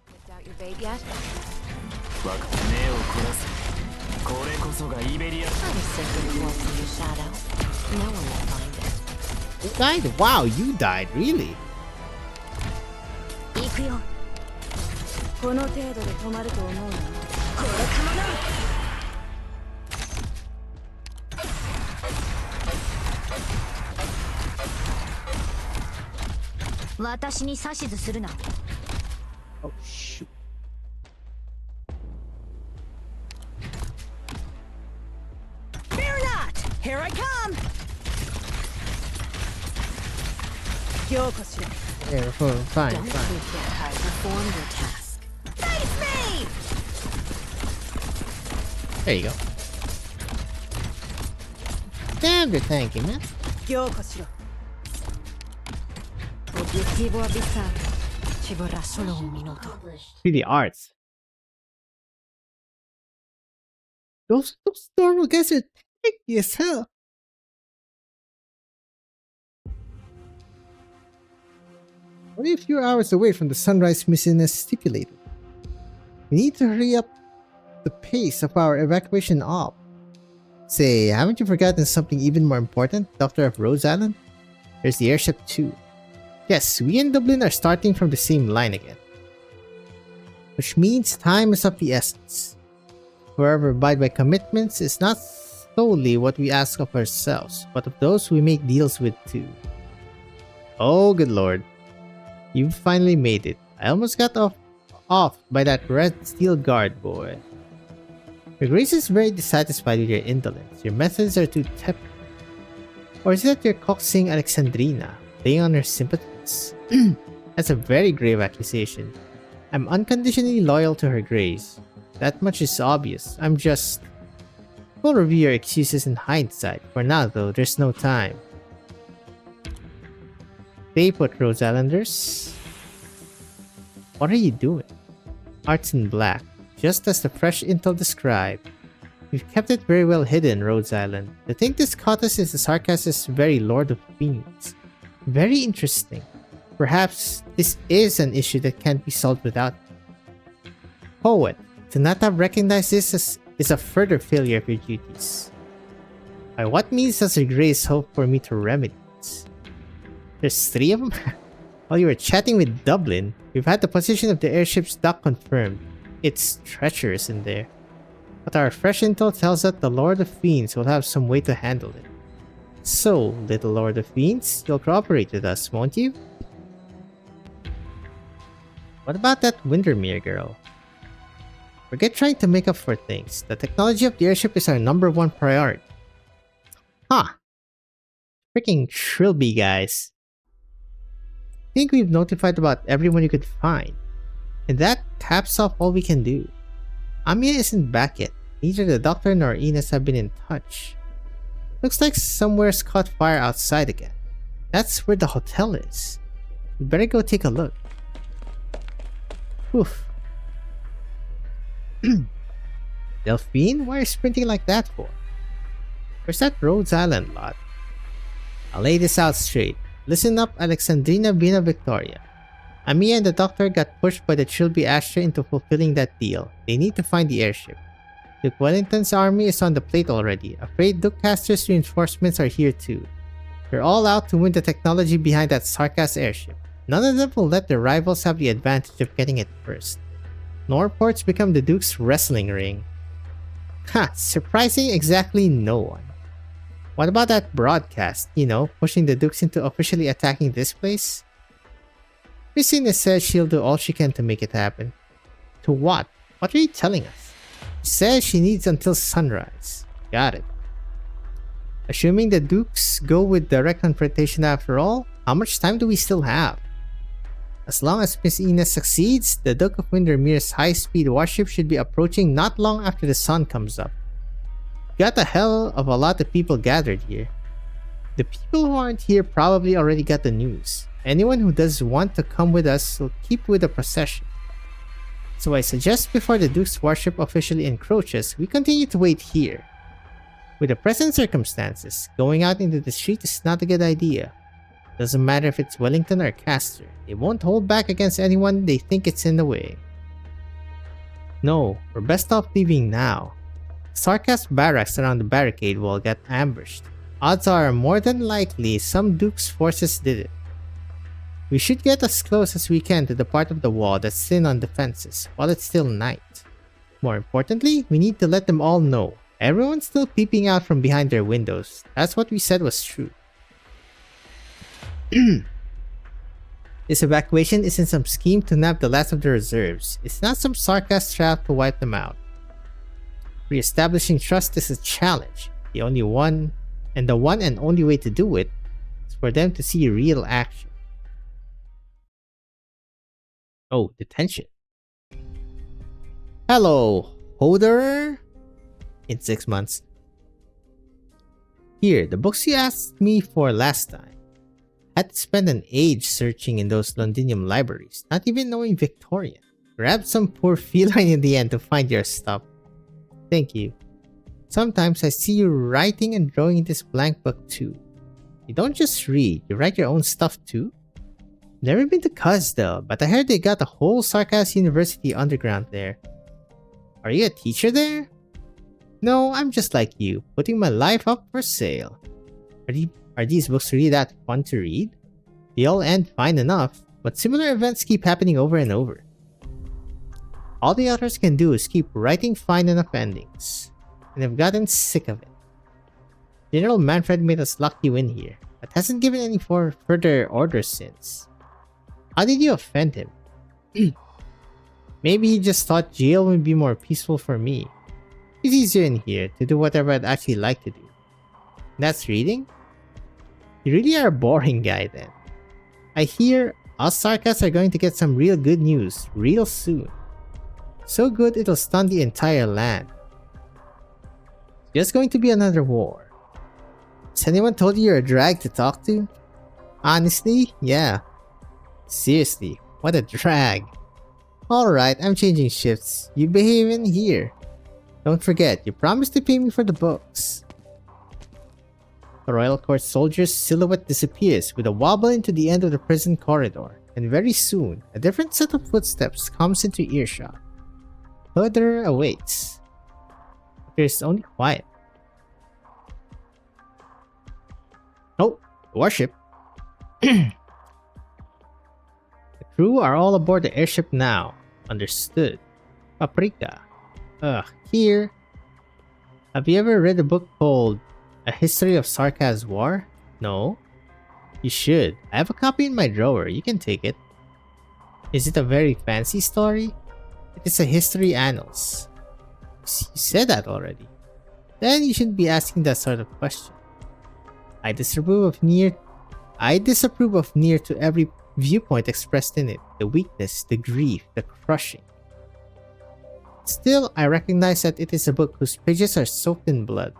Picked out your bait yet? 目を凝らす。これこそがイベリア。 I was simply waltzing in the shadow. No one will find it. You died? Wow, you died, really? 行くよ。この程度で止まると思うな。これかもな。私に指図するな。Oh shoot. Fear not! Here I come! ようこしろ。 Yeah, fine, Don't fine. you can't hide. Perform your task. Face me! There you go. Damn, you're tanky, man. ようこしろ。 Obiettivo avvistato. Ci vorrà solo un minuto. Accomplished. See the arts. Those normal guys are tanky as hell. Only a few hours away from the sunrise mission as stipulated. We need to hurry up the pace of our evacuation op. Say, haven't you forgotten something even more important, Doctor of Rose Island? There's the airship too. Yes, we and Dublin are starting from the same line again. Which means time is of the essence. Whoever abide by commitments is not solely what we ask of ourselves, but of those we make deals with too. Oh, good lord. You finally made it. I almost got off by that red steel guard, boy. Your Grace is very dissatisfied with your indolence. Your methods are too tepid. Or is it that you're coaxing Alexandrina, playing on her sympathies? That's a very grave accusation. I'm unconditionally loyal to her Grace. That much is obvious. I'm just... We'll review your excuses in hindsight. For now, though, there's no time. Stay put, Rose Islanders. What are you doing? Arts in black, just as the fresh intel described. We've kept it very well hidden, Rhodes Island. To think this caught us is the Sarkas's very Lord of Fiends. Very interesting. Perhaps this is an issue that can't be solved without it. Poet, to not have recognized this is a further failure of your duties. By what means does Her Grace hope for me to remedy this? There's 3 of them? While you were chatting with Dublin, we've had the position of the airship's dock confirmed. It's treacherous in there. But our fresh intel tells us the Lord of Fiends will have some way to handle it. So, little Lord of Fiends, you'll cooperate with us, won't you? What about that Windermere girl? Forget trying to make up for things. The technology of the airship is our #1 priority. Huh. Freaking Trilby guys. I think we've notified about everyone you could find. And that caps off all we can do. Amiya isn't back yet. Neither the doctor nor Ines have been in touch. Looks like somewhere's caught fire outside again. That's where the hotel is. We better go take a look. Oof. Delphine? Why are you sprinting like that for? Where's that Rhodes Island lot? I'll lay this out straight. Listen up, Alexandrina Bina Victoria. Amiya and the doctor got pushed by the Trilby Astra into fulfilling that deal. They need to find the airship. Duke Wellington's army is on the plate already. Afraid Duke Caster's reinforcements are here too. They're all out to win the technology behind that Sarkas airship. None of them will let their rivals have the advantage of getting it first. Norport's become the Duke's wrestling ring. Ha! Surprising exactly no one. What about that broadcast, you know, pushing the Dukes into officially attacking this place? Christina says she'll do all she can to make it happen. To what? What are you telling us? She says she needs until sunrise. Got it. Assuming the Dukes go with direct confrontation after all, how much time do we still have? As long as Miss Ines succeeds, the Duke of Windermere's high-speed warship should be approaching not long after the sun comes up. Got a hell of a lot of people gathered here. The people who aren't here probably already got the news. Anyone who does want to come with us will keep with the procession. So I suggest before the Duke's warship officially encroaches, we continue to wait here. With the present circumstances, going out into the street is not a good idea. Doesn't matter if it's Wellington or Castor, they won't hold back against anyone they think it's in the way. No, we're best off leaving now. Sarkas barracks around the barricade wall got ambushed. Odds are more than likely some Duke's forces did it. We should get as close as we can to the part of the wall that's thin on defenses while it's still night. More importantly, we need to let them all know. Everyone's still peeping out from behind their windows. That's what we said was true. This evacuation isn't some scheme to nab the last of the reserves. It's not some Sarkas trap to wipe them out. Re-establishing trust is a challenge. The one and only way to do it is for them to see real action. Oh, detention. Hello, Hodor. In 6 months. Here, the books you asked me for last time. Had to spend an age searching in those Londinium libraries, not even knowing Victorian. Grabbed some poor feline in the end to find your stuff. Thank you. Sometimes I see you writing and drawing in this blank book too. You don't just read, you write your own stuff too? Never been to Cuz though, but I heard they got a whole Sarkas University underground there. Are you a teacher there? No, I'm just like you, putting my life up for sale. Are these books really that fun to read? They all end fine enough, but similar events keep happening over and over. All the authors can do is keep writing fine enough endings, and I've gotten sick of it. General Manfred made us lock you in here, but hasn't given any further orders since. How did you offend him? Maybe he just thought jail would be more peaceful for me. It's easier in here to do whatever I'd actually like to do. That's reading? You really are a boring guy then. I hear us Sarkas are going to get some real good news real soon. So good it'll stun the entire land. It's just going to be another war. Has anyone told you you're a drag to talk to? Honestly, yeah. Seriously, what a drag. Alright, I'm changing shifts. You behave in here. Don't forget, you promised to pay me for the books. The Royal Court soldier's silhouette disappears with a wobble into the end of the prison corridor, and very soon, a different set of footsteps comes into earshot. Hodor awaits. Appears only quiet. Warship? The crew are all aboard the airship now. Understood. Paprika. Here. Have you ever read a book called A History of Sarkaz War? No? You should. I have a copy in my drawer. You can take it. Is it a very fancy story? It is a history annals. You said that already. Then you shouldn't be asking that sort of question. I disapprove of near to every viewpoint expressed in it. The weakness, the grief, the crushing. Still, I recognize that it is a book whose pages are soaked in blood.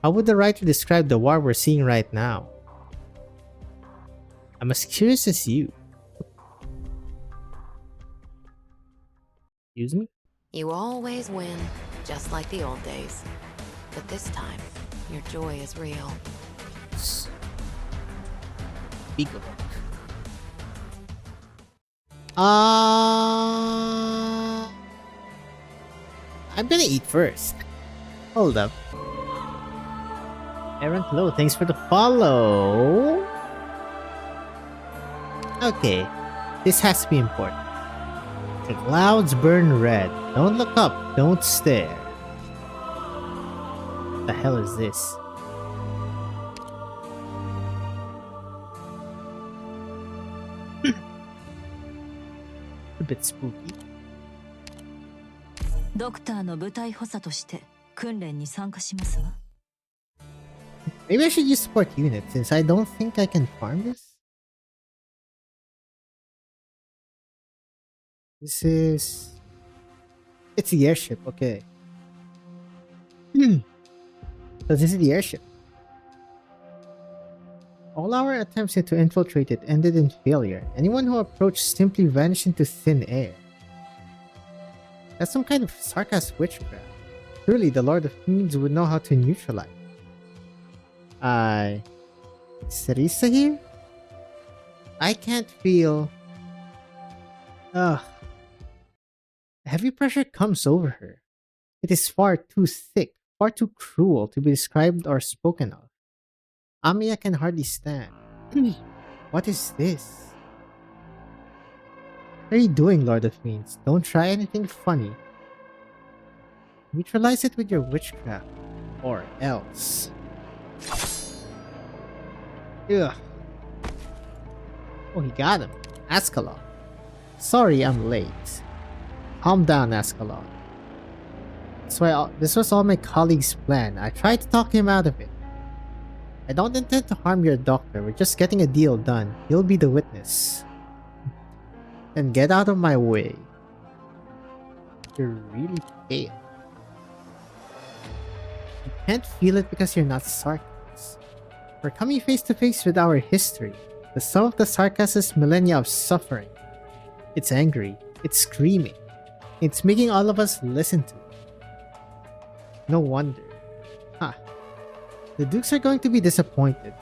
How would the writer describe the war we're seeing right now? I'm as curious as you. Excuse me? You always win, just like the old days. But this time, your joy is real. Speak of it. I'm gonna eat first. Hold up. Errant Low, thanks for the follow. Okay, this has to be important. The clouds burn red. Don't look up, don't stare. What the hell is this? A bit spooky. ドクターの部隊補佐として訓練に参加しますわ。Maybe I should use support unit since I don't think I can farm this. This is... It's the airship, okay. So this is the airship. All our attempts to infiltrate it ended in failure. Anyone who approached simply vanished into thin air. That's some kind of Sarkaz witchcraft. Surely the Lord of Fiends would know how to neutralize. Is Teresa here? I can't feel... Ugh. Heavy pressure comes over her. It is far too thick, far too cruel to be described or spoken of. Amiya can hardly stand. What is this? What are you doing, Lord of Fiends? Don't try anything funny. Neutralize it with your witchcraft. Or else. Ugh. Oh, he got him. Ascalon. Sorry I'm late. Calm down, Ascalon. This was all my colleague's plan. I tried to talk him out of it. I don't intend to harm your doctor. We're just getting a deal done. He'll be the witness. Then get out of my way. You're really pale. You can't feel it because you're not Sarkaz. We're coming face to face with our history. The sum of the Sarkaz's millennia of suffering. It's angry. It's screaming. It's making all of us listen to it. No wonder. The Dukes are going to be disappointed.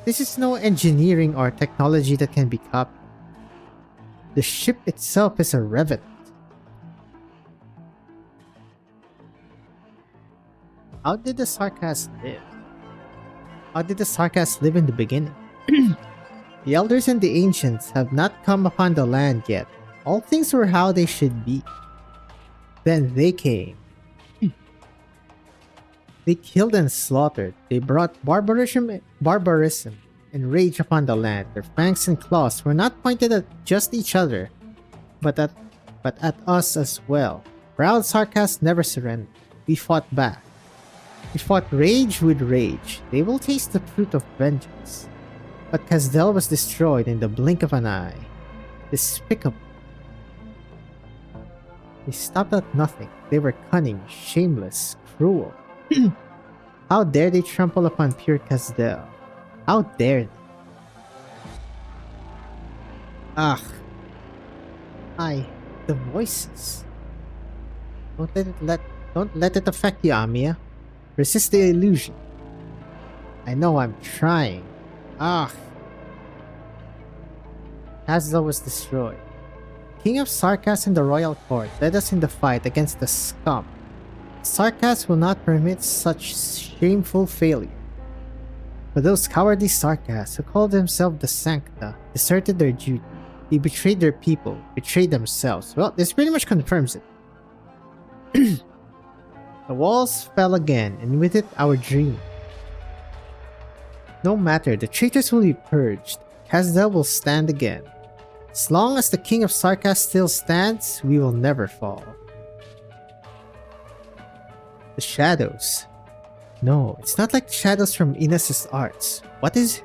This is no engineering or technology that can be copied. The ship itself is a revenant. How did the Sarkaz live? How did the Sarkaz live in the beginning? The elders and the ancients have not come upon the land yet. All things were how they should be. Then they came. They killed and slaughtered. They brought barbarism and rage upon the land. Their fangs and claws were not pointed at just each other, but at us as well. Proud Sarkaz never surrendered. We fought back. We fought rage with rage. They will taste the fruit of vengeance. But Kazdel was destroyed in the blink of an eye. Despicable. They stopped at nothing. They were cunning, shameless, cruel. How dare they trample upon pure Kazdel? How dare they? The voices. Don't let it affect you, Amiya. Resist the illusion. I know I'm trying. Kazdel was destroyed. King of Sarkaz and the royal court led us in the fight against the scum. Sarkaz will not permit such shameful failure. But those cowardly sarcasts who called themselves the Sancta deserted their duty. They betrayed their people, betrayed themselves. Well, this pretty much confirms it. The walls fell again, and with it our dream. No matter, the traitors will be purged. Kazdel will stand again. As long as the King of Sarkas still stands, we will never fall. The shadows. No, it's not like the shadows from Inas's arts. What is it?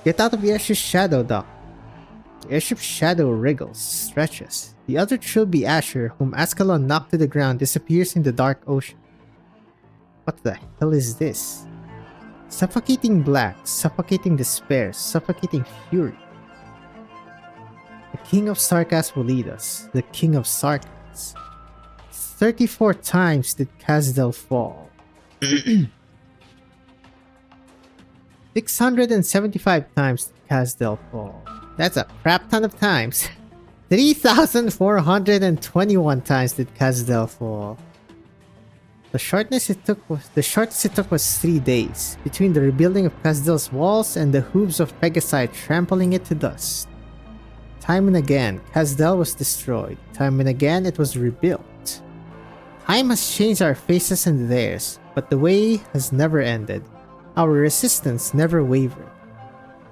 Get out of the airship's shadow, Doc. The airship's shadow wriggles, stretches. The other Trilby Asher, whom Ascalon knocked to the ground, disappears in the dark ocean. What the hell is this? Suffocating black, suffocating despair, suffocating fury. The King of Sarkas will lead us. The King of Sarkas. 34 times did Kazdel fall. 675 times did Kazdel fall. That's a crap ton of times. 3,421 times did Kazdel fall. The shortest it took was 3 days, between the rebuilding of Kazdel's walls and the hooves of Pegasi trampling it to dust. Time and again, Kazdel was destroyed. Time and again, it was rebuilt. Time has changed our faces and theirs, but the way has never ended. Our resistance never wavered.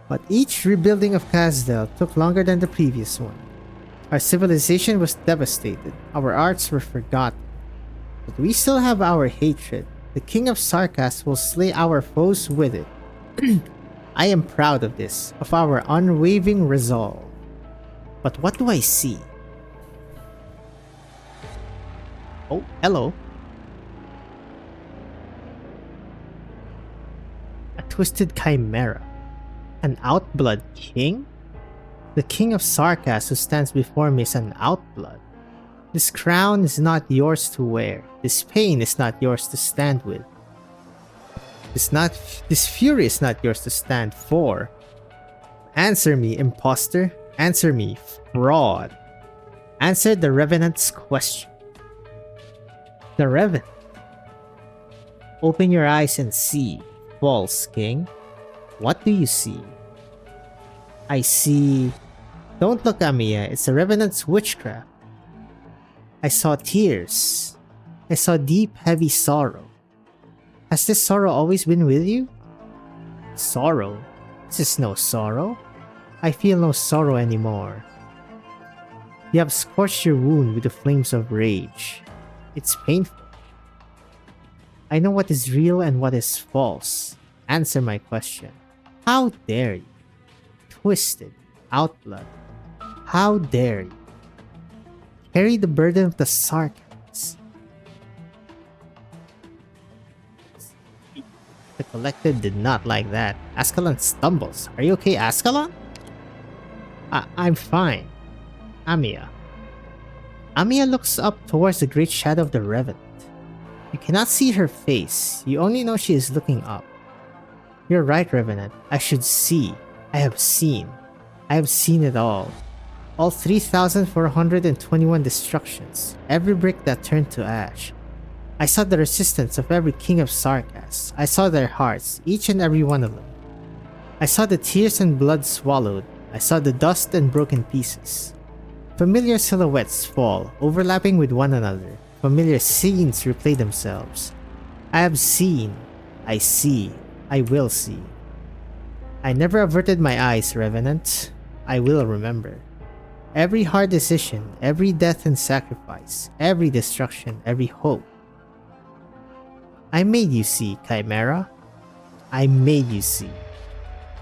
But each rebuilding of Kazdel took longer than the previous one. Our civilization was devastated. Our arts were forgotten. But we still have our hatred. The King of Sarkas will slay our foes with it. I am proud of this, of our unwavering resolve. But what do I see? Oh, hello. A twisted chimera. An outblood king? The King of Sarkas who stands before me is an outblood. This crown is not yours to wear. This pain is not yours to stand with. This fury is not yours to stand for. Answer me, imposter. Answer me, fraud. Answer the Revenant's question. The Revenant. Open your eyes and see, false king. What do you see? I see... Don't look at me, it's the Revenant's witchcraft. I saw tears. I saw deep, heavy sorrow. Has this sorrow always been with you? Sorrow? This is no sorrow. I feel no sorrow anymore. You have scorched your wound with the flames of rage. It's painful. I know what is real and what is false. Answer my question. How dare you? Twisted, outblood. How dare you? Carry the burden of the Sarkans. The collective did not like that. Ascalon stumbles. Are you okay, Ascalon? I'm fine. Amiya. Amiya looks up towards the great shadow of the Revenant. You cannot see her face. You only know she is looking up. You're right, Revenant. I should see. I have seen. I have seen it all. All 3,421 destructions. Every brick that turned to ash. I saw the resistance of every King of Sarkas. I saw their hearts, each and every one of them. I saw the tears and blood swallowed. I saw the dust and broken pieces. Familiar silhouettes fall, overlapping with one another. Familiar scenes replay themselves. I have seen. I see. I will see. I never averted my eyes, Revenant. I will remember. Every hard decision, every death and sacrifice, every destruction, every hope. I made you see, Chimera. I made you see.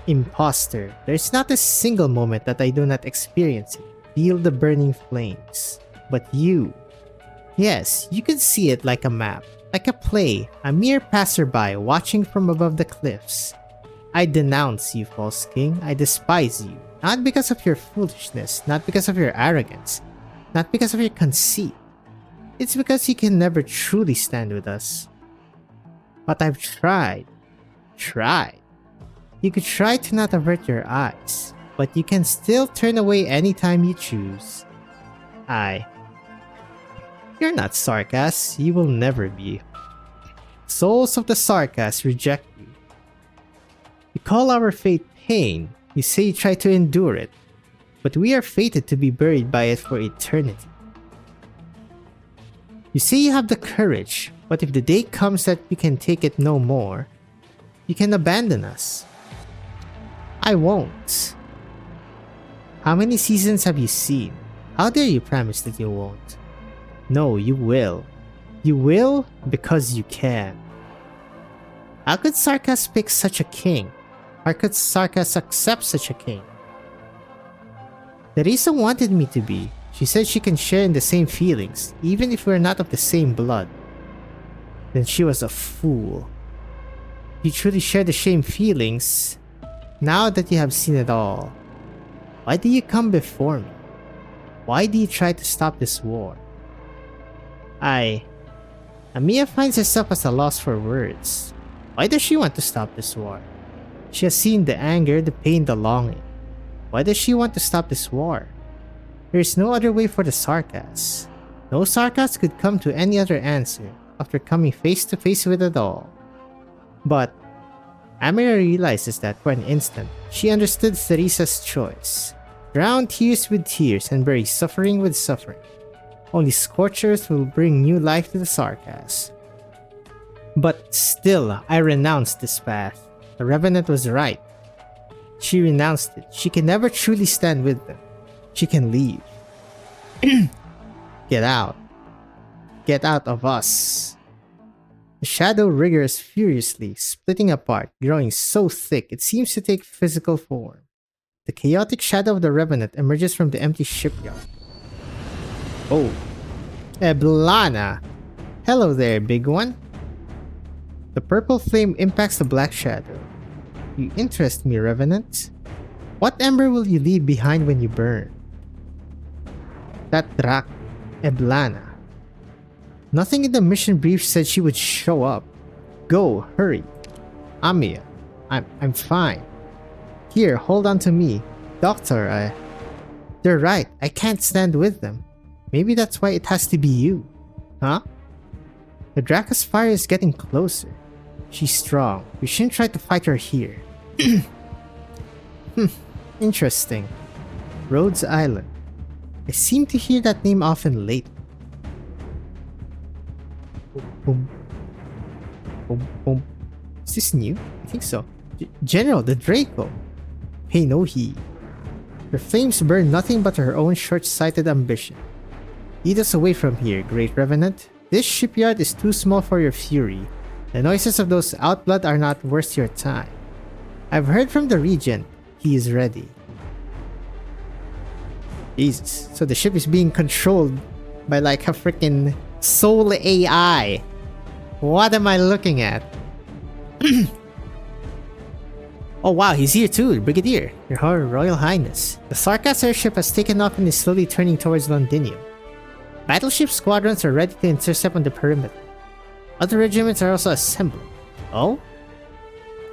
Imposter, there's not a single moment that I do not experience it, feel the burning flames. But you, yes, you can see it like a map, like a play, a mere passerby watching from above the cliffs. I denounce you, false king. I despise you. Not because of your foolishness, not because of your arrogance, not because of your conceit. It's because you can never truly stand with us. But I've tried. You could try to not avert your eyes, but you can still turn away anytime you choose. You're not Sarkas, you will never be. Souls of the Sarkas reject you. You call our fate pain. You say you try to endure it. But we are fated to be buried by it for eternity. You say you have the courage, but if the day comes that you can take it no more, you can abandon us. I won't. How many seasons have you seen? How dare you promise that you won't? No, you will. You will because you can. How could Sarkas pick such a king? How could Sarkas accept such a king? Teresa wanted me to be. She said she can share in the same feelings, even if we're not of the same blood. Then she was a fool. You truly share the same feelings. Now that you have seen it all, why do you come before me? Why do you try to stop this war? Amiya finds herself at a loss for words. Why does she want to stop this war? She has seen the anger, the pain, the longing. Why does she want to stop this war? There is no other way for the Sarkas. No Sarkas could come to any other answer after coming face to face with it all. But Amira realizes that for an instant, she understood Teresa's choice. Drown tears with tears and bury suffering with suffering. Only scorched earth will bring new life to the Sarkas. But still, I renounced this path. The Revenant was right. She renounced it. She can never truly stand with them. She can leave. Get out. Get out of us. The shadow wriggles furiously, splitting apart, growing so thick it seems to take physical form. The chaotic shadow of the Revenant emerges from the empty shipyard. Oh. Eblana! Hello there, big one. The purple flame impacts the black shadow. You interest me, Revenant. What ember will you leave behind when you burn? That Drak, Eblana. Nothing in the mission brief said she would show up. Go, hurry. Amiya, I'm fine. Here, hold on to me. Doctor, they're right, I can't stand with them. Maybe that's why it has to be you. Huh? The Draka's fire is getting closer. She's strong. We shouldn't try to fight her here. Interesting. Rhodes Island. I seem to hear that name often lately. Boom. Boom, boom. Is this new? I think so. General, the Draco. Pay no heed. Her flames burn nothing but her own short-sighted ambition. Lead us away from here, Great Revenant. This shipyard is too small for your fury. The noises of those outblood are not worth your time. I've heard from the Regent. He is ready. Jesus. So the ship is being controlled by like a freaking soul AI. What am I looking at? Oh wow, he's here too, Brigadier. Your Royal Highness. The Sarkas airship has taken off and is slowly turning towards Londinium. Battleship squadrons are ready to intercept on the perimeter. Other regiments are also assembling. Oh?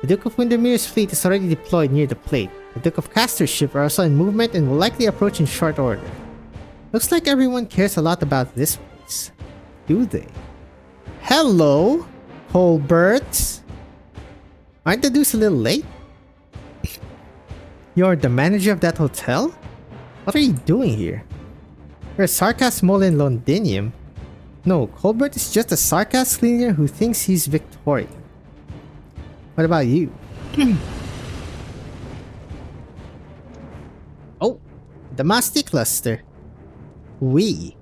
The Duke of Windermere's fleet is already deployed near the plate. The Duke of Castor's ship are also in movement and will likely approach in short order. Looks like everyone cares a lot about this place. Do they? Hello, Colbert. Aren't the dudes a little late? You're the manager of that hotel? What are you doing here? You're a Sarkas mole in Londinium. No, Colbert is just a Sarkas cleaner who thinks he's Victorian. What about you? Oh, the Masti Cluster. We.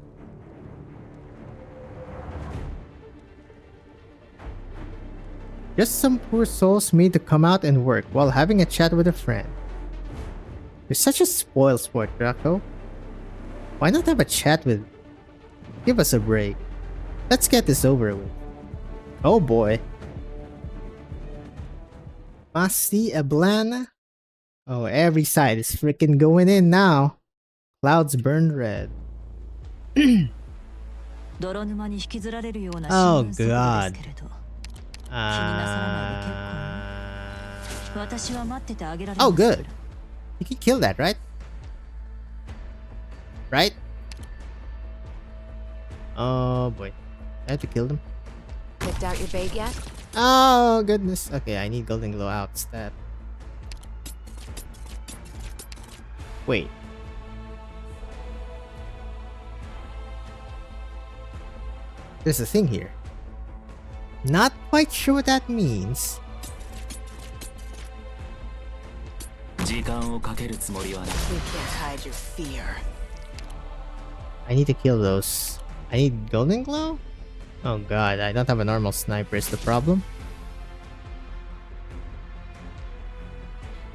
Just some poor souls made to come out and work while having a chat with a friend. You're such a spoiled sport, Draco. Why not have a chat with... Give us a break. Let's get this over with. Oh boy. Masti, Eblana. Oh, every side is freaking going in now. Clouds burn red. Oh god. Oh good. You can kill that, right? Right? Oh boy. I have to kill them. Picked out your bait yet? Oh goodness. Okay, I need golden glow out stat. Wait. There's a thing here. Not quite sure what that means. 時間をかけるつもりはない。 You can't hide your fear. I need to kill those. I need golden glow? Oh god, I don't have a normal sniper is the problem.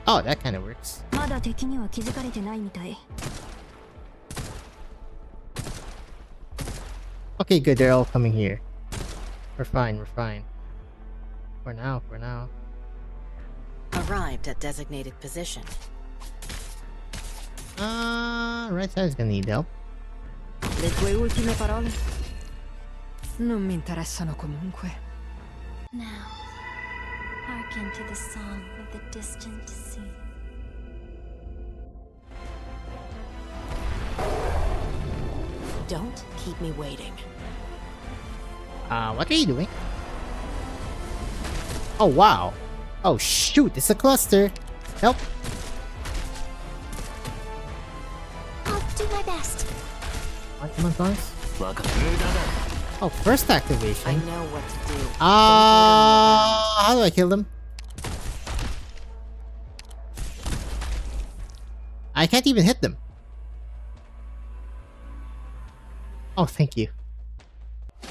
Oh, that kind of works. まだ敵には気づかれてないみたい。 Okay, good, they're all coming here. We're fine, we're fine. For now, for now. Arrived at designated position. Right side's gonna need help. Le tue ultime parole? Non mi interessano comunque. Now, hearken to the song of the distant sea. Don't keep me waiting. What are you doing? Oh, wow. Oh, shoot, it's a cluster. Help. I'll do my best. Come on, guys. Oh, first activation. I know what to do. How do I kill them? I can't even hit them. Oh, thank you. To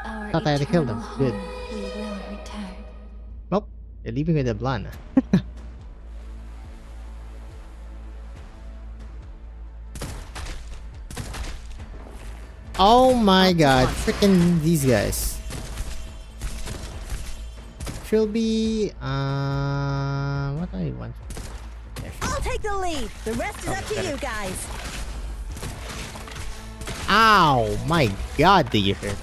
our Thought I had to kill them. eternal Good. home we will return. Well, they're leaving with a Blana. Oh my god, freaking these guys. Trilby, what do I want? I'll take the lead. The rest is up to you guys. Ow, my god, did you hurt?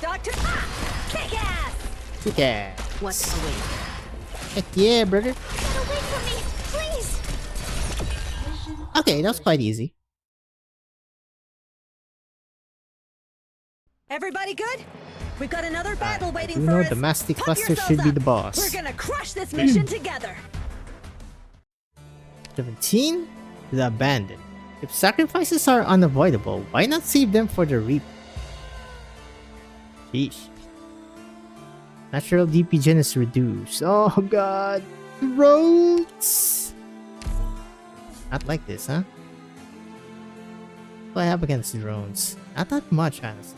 Doctor, kick ass. Kick ass. What's waiting? Heck yeah, brother. Get away from me, please! Okay, that was quite easy. Everybody good? We've got another battle waiting You for know us. the Mastic Pump Cluster yourselves should be up. the boss. We're gonna crush this mission together. 17? The Abandoned. If sacrifices are unavoidable, why not save them for the Reaper? Sheesh. Natural DP gen is reduced. Oh god. Roads! Not like this, huh? What do I have against drones? Not that much, honestly.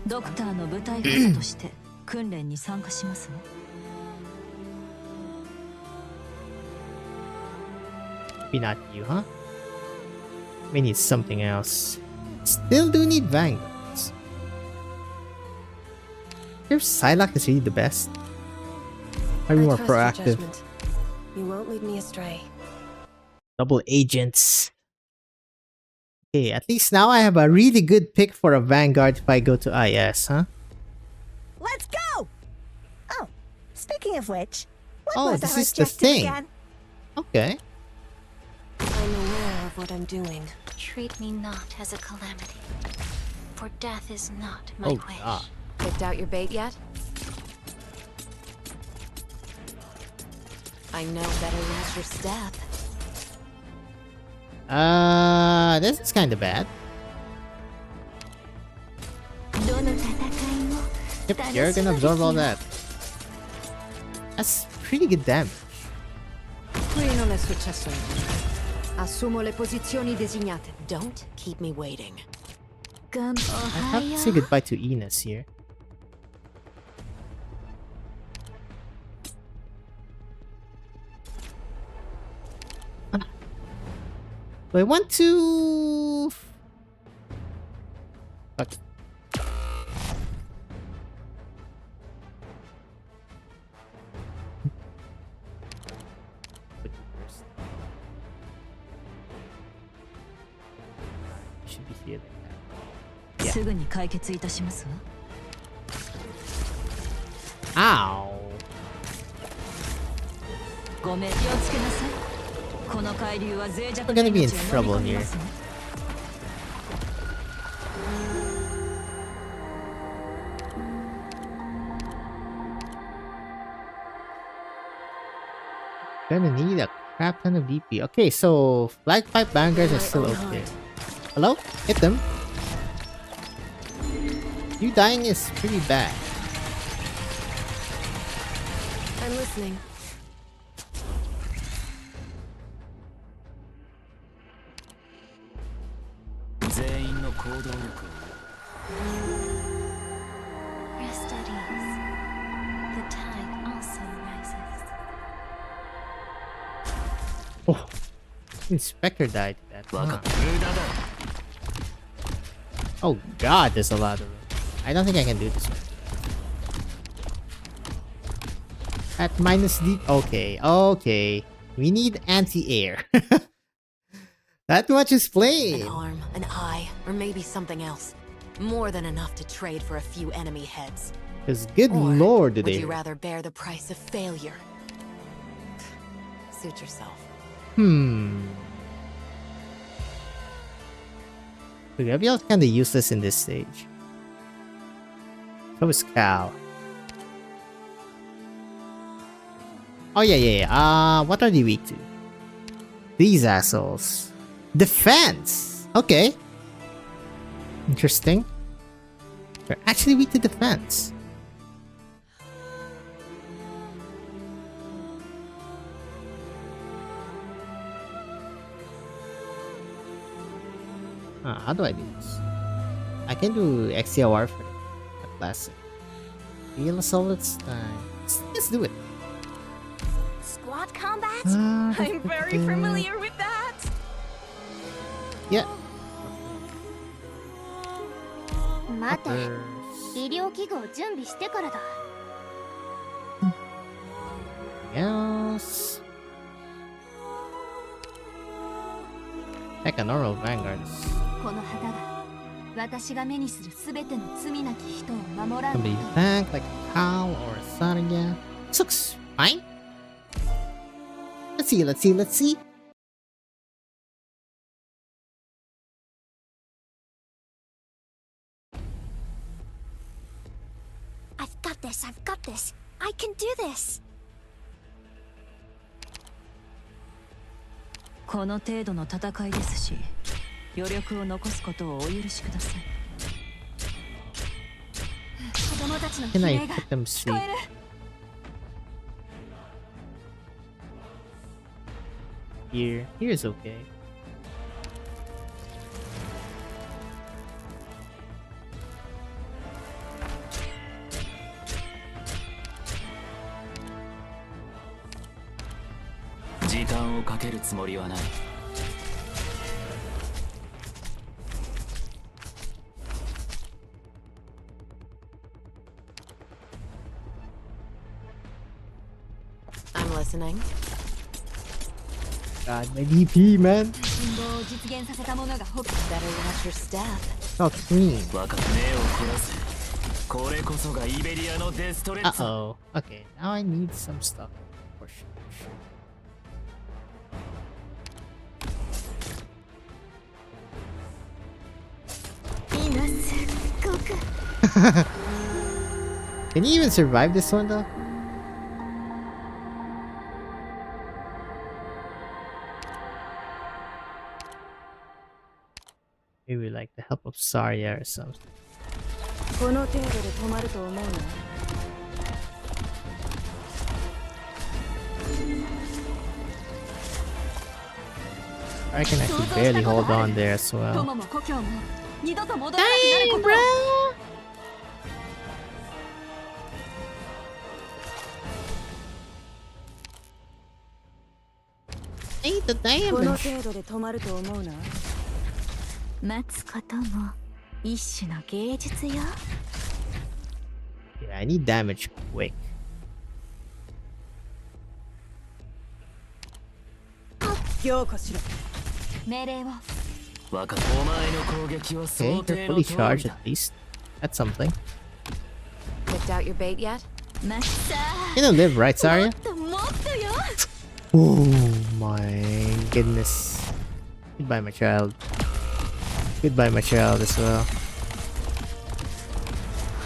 ドクターの部隊補佐として訓練に参加しますわ。 Maybe not you, huh? We need something else. Still do need Vanguards. Your Psylocke is really the best. Are you more proactive? You won't lead me astray. Double agents. Okay, at least now I have a really good pick for a Vanguard if I go to IS, huh? Let's go. Oh, speaking of which, what Oh, was this our is the objective thing. again? Okay. I'm aware of what I'm doing. Treat me not as a calamity, for death is not my Oh wish. god. Picked out your bait yet? I know better watch your step. This is kind of bad. Yep, you're gonna absorb all that. That's pretty good damage. Qui non è successo niente. Assumo le posizioni designate. Don't keep me waiting. I have to say goodbye to Enos here. Do I want to... Fuck. Put you first. Should be here like that. すぐに解決いたしますわ。 Ow! ごめん、気をつけなさい。この海流は脆弱 We're な gonna be in 命を飲み trouble 込み here. ますわ。Gonna need a crap ton of DP. Okay, so flagpipe vanguards are still okay. Hello? Hit them. You dying is pretty bad. I'm listening. Rest at ease. The tide also rises. Oh, Inspector died to that. Huh. Oh god, there's a lot of them. I don't think I can do this one. At minus D. Okay, okay. We need anti-air. That much is plain. An arm, an eye, or maybe something else. More than enough to trade for a few enemy heads. Because good Or lord, did would they. you rather bear the price of failure? Suit yourself. The Gabriel's kinda useless in this stage. So is Cal. Oh yeah. What are they weak to? These assholes. Defense! Okay. Interesting. They're actually weak to defense. How do I do this? I can do XCL Warfare. A classic. Real Assault time. Let's do it. Squad combat? I'm very familiar with that. Yeah. 待て、医療器具を準備してからだ。Yes. Like a normal vanguard. この旗が私が目にするすべての罪なき人を守らん。 Somebody tank like a cow or a Saria. This looks fine. Let's see. I've got this. I can do this. この程度の戦いですし、余力を残すことをお許しください。子供たちの Can 悲 I 鳴が put them to 聞こ sleep? える。Here is okay. I'm listening. God, my DP, man. 人望を実現させた者がほ Better watch your step. Oh, clean. 目を凝らせ。これこそがイベリアのデストレッツ。 Uh-oh. Okay, now I need some stuff. For sure. Can you even survive this one though? Maybe like the help of Saria or something. この程度で止まると思うな。I can actually barely hold on there as well. 友も故郷も二度と戻らなくなることを。この程度で止まると思うな。待つことも一種の芸術よ。Yeah, I need damage quick. 強化しろ。命令を。わかった。お前の攻撃は Okay, 想定 they're の fully 通り charged だ。 at least. That's something. Picked out your bait yet? マスター。 You don't live, right, Saria? もっともっとよ。 Oh my goodness. Goodbye, my child. Goodbye, my child, as well.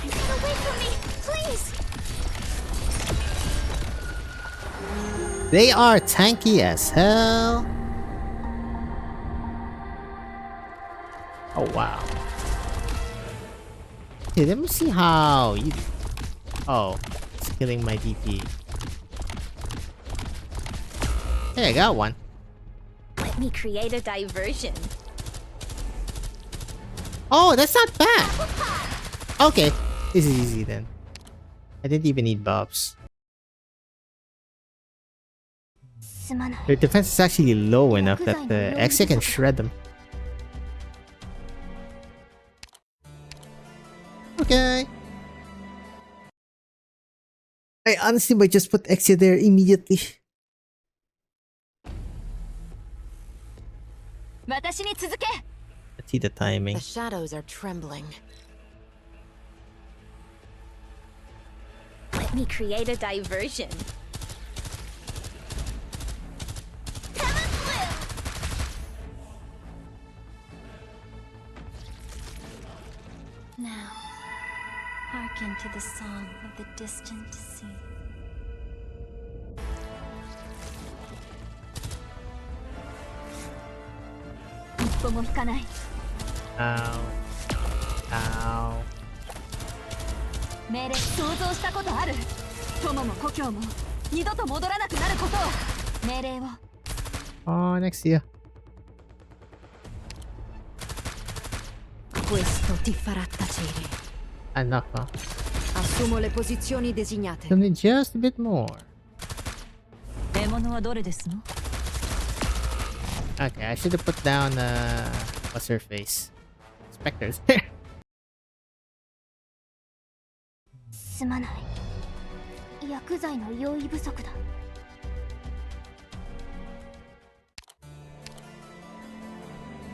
Get away from me, please. They are tanky as hell. Oh wow. Okay, let me see how you... Oh, it's killing my DP. Hey, I got one. Let me create a diversion. Oh, that's not bad. Okay, this is easy then. I didn't even need buffs. Their defense is actually low enough that the Exa can shred them. Okay. I honestly might just put Exa there immediately. Let's see the timing. The shadows are trembling. Let me create a diversion. Now, hearken to the song of the distant sea. Ow. Ow. 命令想像したことある。友も故郷も二度と戻らなくなることを。命令を。Oh, next year. Questo ti farà tacere. Enough, huh? Assumo le posizioni designate. Only just a bit more. 獲物はどれですの？ Okay, I should have put down, what's her face? Spectres there. すまない。薬剤の用意不足だ。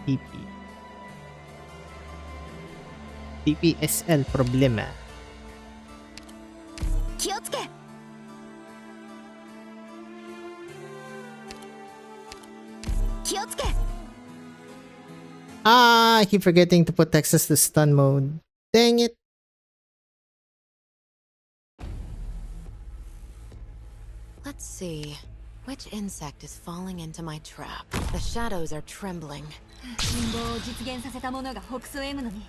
TP. TP es el problema. 気をつけ。気をつけ。 Ah, I keep forgetting to put Texas to stun mode. Dang it. Let's see. Which insect is falling into my trap? The shadows are trembling. 信号を実現させた者が北総 M のに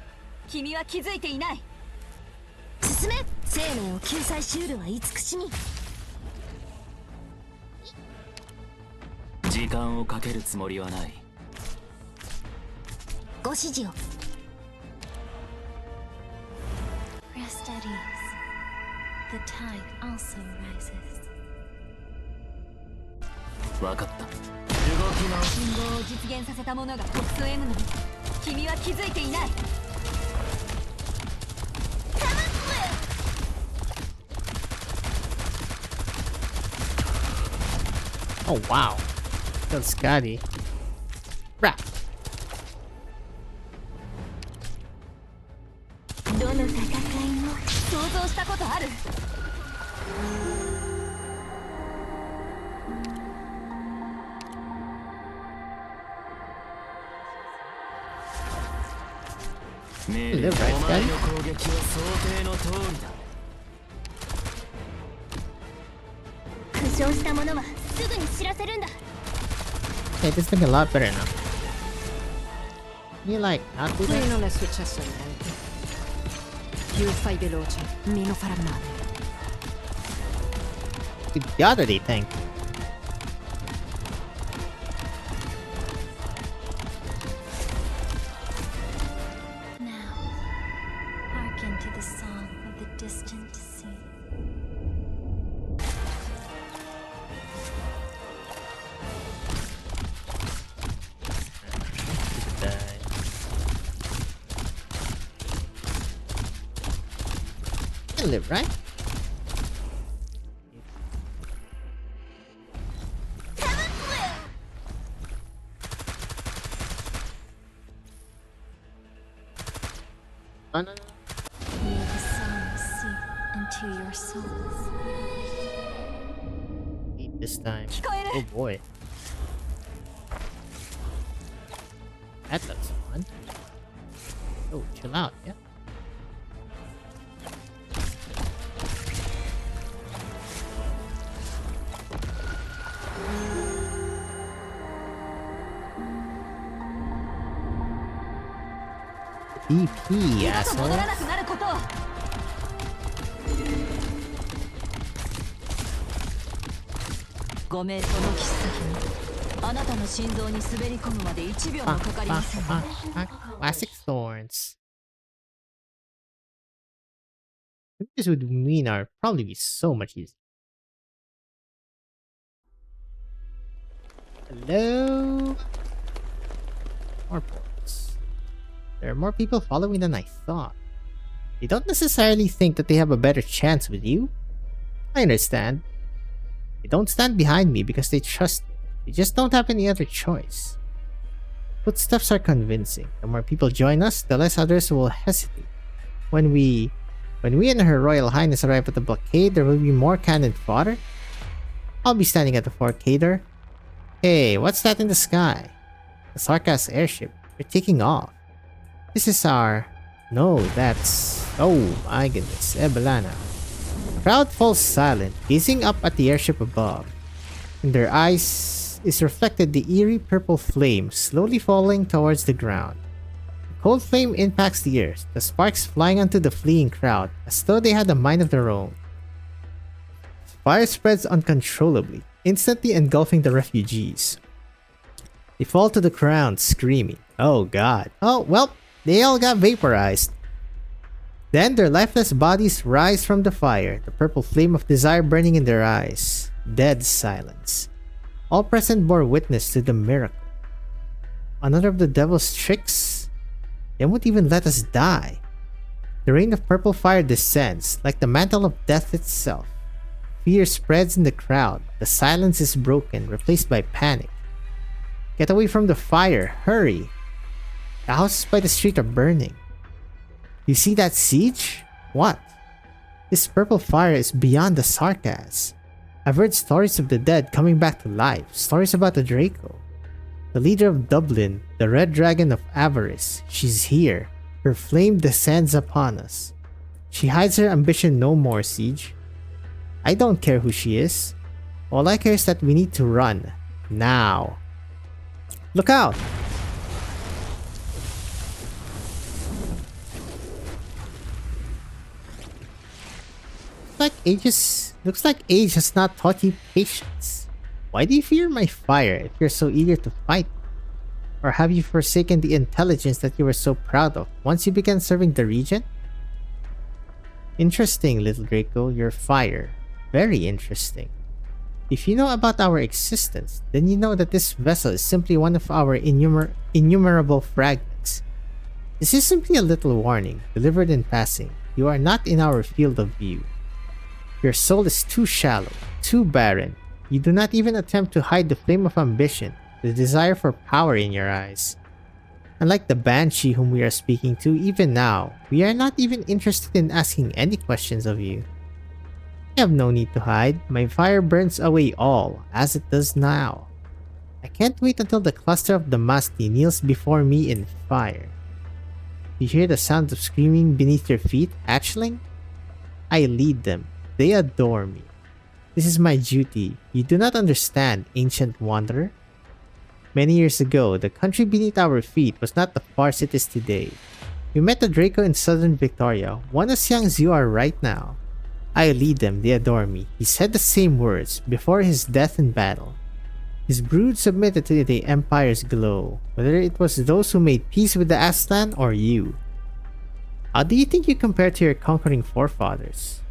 君は気づいていない。進め。生命を救済しうるは慈しみ。時間をかけるつもりはない。ご指示を。 Rest at ease. The tide also rises. わかった。動きの信号を実現させた者が北総 M のに君は気づいていない。 Oh, wow. That's Scotty. Rah. どの戦いも想像したことある。 命令、お前の攻撃は想定の通りだ。 負傷した者はすぐに知らせるんだ。 Hey, this is looking a lot better now. Can you like not do Qui that? non è successo niente. Più fai veloce, meno farà male. The other day tank. Now, hearken to the song of the distant sea. Can live, right? Oh, no, no. May the song seep into your souls. Eat this time. Oh boy. That looks fun. Oh, chill out, yeah. TP, asshole. ご名答の切っ先にあなたの心臓に滑り込むまで1秒もかかりません。 Classic thorns. This would mean our probably be so much easier. Hello? More ports. There are more people following than I thought. They don't necessarily think that they have a better chance with you. I understand. They don't stand behind me because they trust me. They just don't have any other choice. Footsteps are convincing. The more people join us, the less others will hesitate. When we and Her Royal Highness arrive at the blockade, there will be more cannon fodder. I'll be standing at the fort cater. Hey, what's that in the sky? The Sarkas airship. They're taking off. This is our... No, that's... Oh my goodness, Ebalana. The crowd falls silent, gazing up at the airship above. In their eyes is reflected the eerie purple flame slowly falling towards the ground. The cold flame impacts the earth, the sparks flying onto the fleeing crowd as though they had a mind of their own. Fire spreads uncontrollably, instantly engulfing the refugees. They fall to the ground, screaming. Oh god. Oh, well, they all got vaporized. Then their lifeless bodies rise from the fire, the purple flame of desire burning in their eyes. Dead silence. All present bore witness to the miracle. Another of the devil's tricks? They won't even let us die. The rain of purple fire descends, like the mantle of death itself. Fear spreads in the crowd. The silence is broken, replaced by panic. Get away from the fire, hurry! The houses by the street are burning. You see that siege? What? This purple fire is beyond the Sarkas. I've heard stories of the dead coming back to life, stories about the Draco. The leader of Dublin, the Red Dragon of Avarice, she's here. Her flame descends upon us. She hides her ambition no more, Siege. I don't care who she is. All I care is that we need to run. Now. Look out! Looks like age has not taught you patience. Why do you fear my fire if you're so eager to fight? Or have you forsaken the intelligence that you were so proud of once you began serving the region? Interesting, little Draco, your fire. Very interesting. If you know about our existence, then you know that this vessel is simply one of our innumerable fragments. This is simply a little warning, delivered in passing. You are not in our field of view. Your soul is too shallow, too barren. You do not even attempt to hide the flame of ambition, the desire for power in your eyes. Unlike the Banshee whom we are speaking to, even now, we are not even interested in asking any questions of you. I have no need to hide. My fire burns away all, as it does now. I can't wait until the cluster of the Masti kneels before me in fire. You hear the sound of screaming beneath your feet, hatchling? I lead them. They adore me. This is my duty. You do not understand, ancient wanderer. Many years ago, the country beneath our feet was not the farce it is today. We met the Draco in southern Victoria, one as young as you are right now. I lead them, they adore me. He said the same words before his death in battle. His brood submitted to the Empire's glow, whether it was those who made peace with the Aslan or you. How do you think you compare to your conquering forefathers?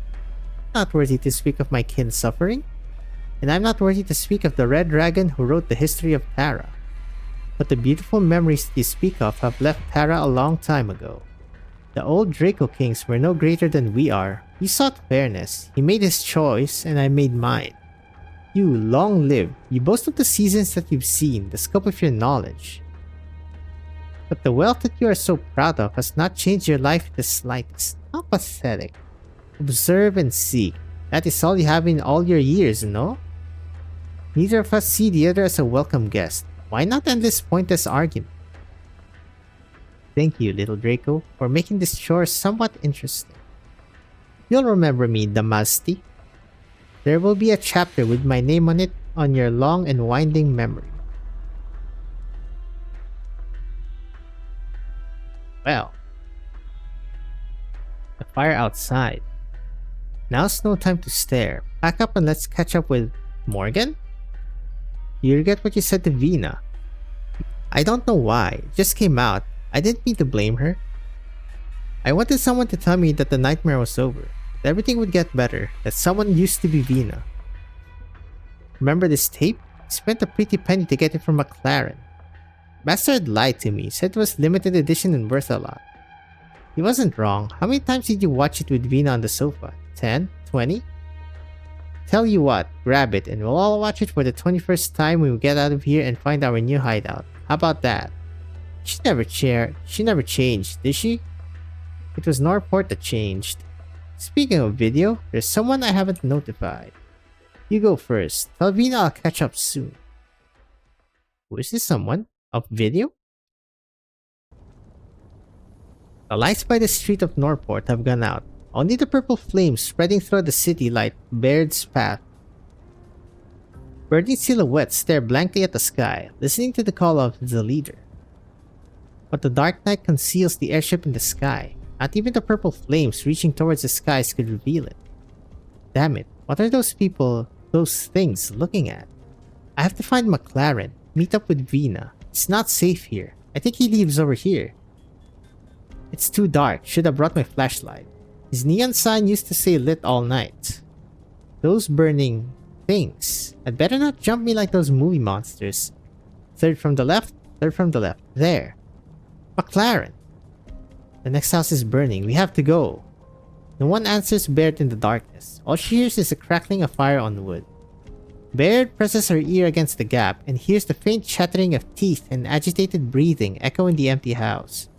Not worthy to speak of my kin's suffering, and I'm not worthy to speak of the Red Dragon who wrote the history of Tara. But the beautiful memories that you speak of have left Tara a long time ago. The old Draco Kings were no greater than we are. He sought fairness, he made his choice, and I made mine. You, long live, you boast of the seasons that you've seen, the scope of your knowledge. But the wealth that you are so proud of has not changed your life the slightest. How pathetic. Observe and seek. That is all you have in all your years, no? Neither of us see the other as a welcome guest. Why not end this pointless argument? Thank you, little Draco, for making this chore somewhat interesting. You'll remember me, Damasti. There will be a chapter with my name on it on your long and winding memory. Well, The fire outside. Now's no time to stare. Pack up and let's catch up with Morgan? You regret what you said to Vina. I don't know why. It just came out. I didn't mean to blame her. I wanted someone to tell me that the nightmare was over. That everything would get better. That someone used to be Vina. Remember this tape? I spent a pretty penny to get it from McLaren. Bastard lied to me. Said it was limited edition and worth a lot. He wasn't wrong. How many times did you watch it with Vina on the sofa? 10? 20? Tell you what, grab it and we'll all watch it for the 21st time when we get out of here and find our new hideout. How about that? She never changed, did she? It was Norport that changed. Speaking of video, there's someone I haven't notified. You go first. Tell Vina I'll catch up soon. Who is this someone? Of video? The lights by the street of Norport have gone out. Only the purple flames spreading through the city light Baird's path. Burning silhouettes stare blankly at the sky, listening to the call of the leader. But the dark night conceals the airship in the sky. Not even the purple flames reaching towards the skies could reveal it. Damn it, what are those people, those things looking at? I have to find McLaren, meet up with Vina. It's not safe here. I think he lives over here. It's too dark, should have brought my flashlight. His neon sign used to say lit all night. Those burning things. I'd better not jump me like those movie monsters. Third from the left, third from the left. There. McLaren. The next house is burning. We have to go. No one answers Baird in the darkness. All she hears is the crackling of fire on wood. Baird presses her ear against the gap and hears the faint chattering of teeth and agitated breathing echo in the empty house.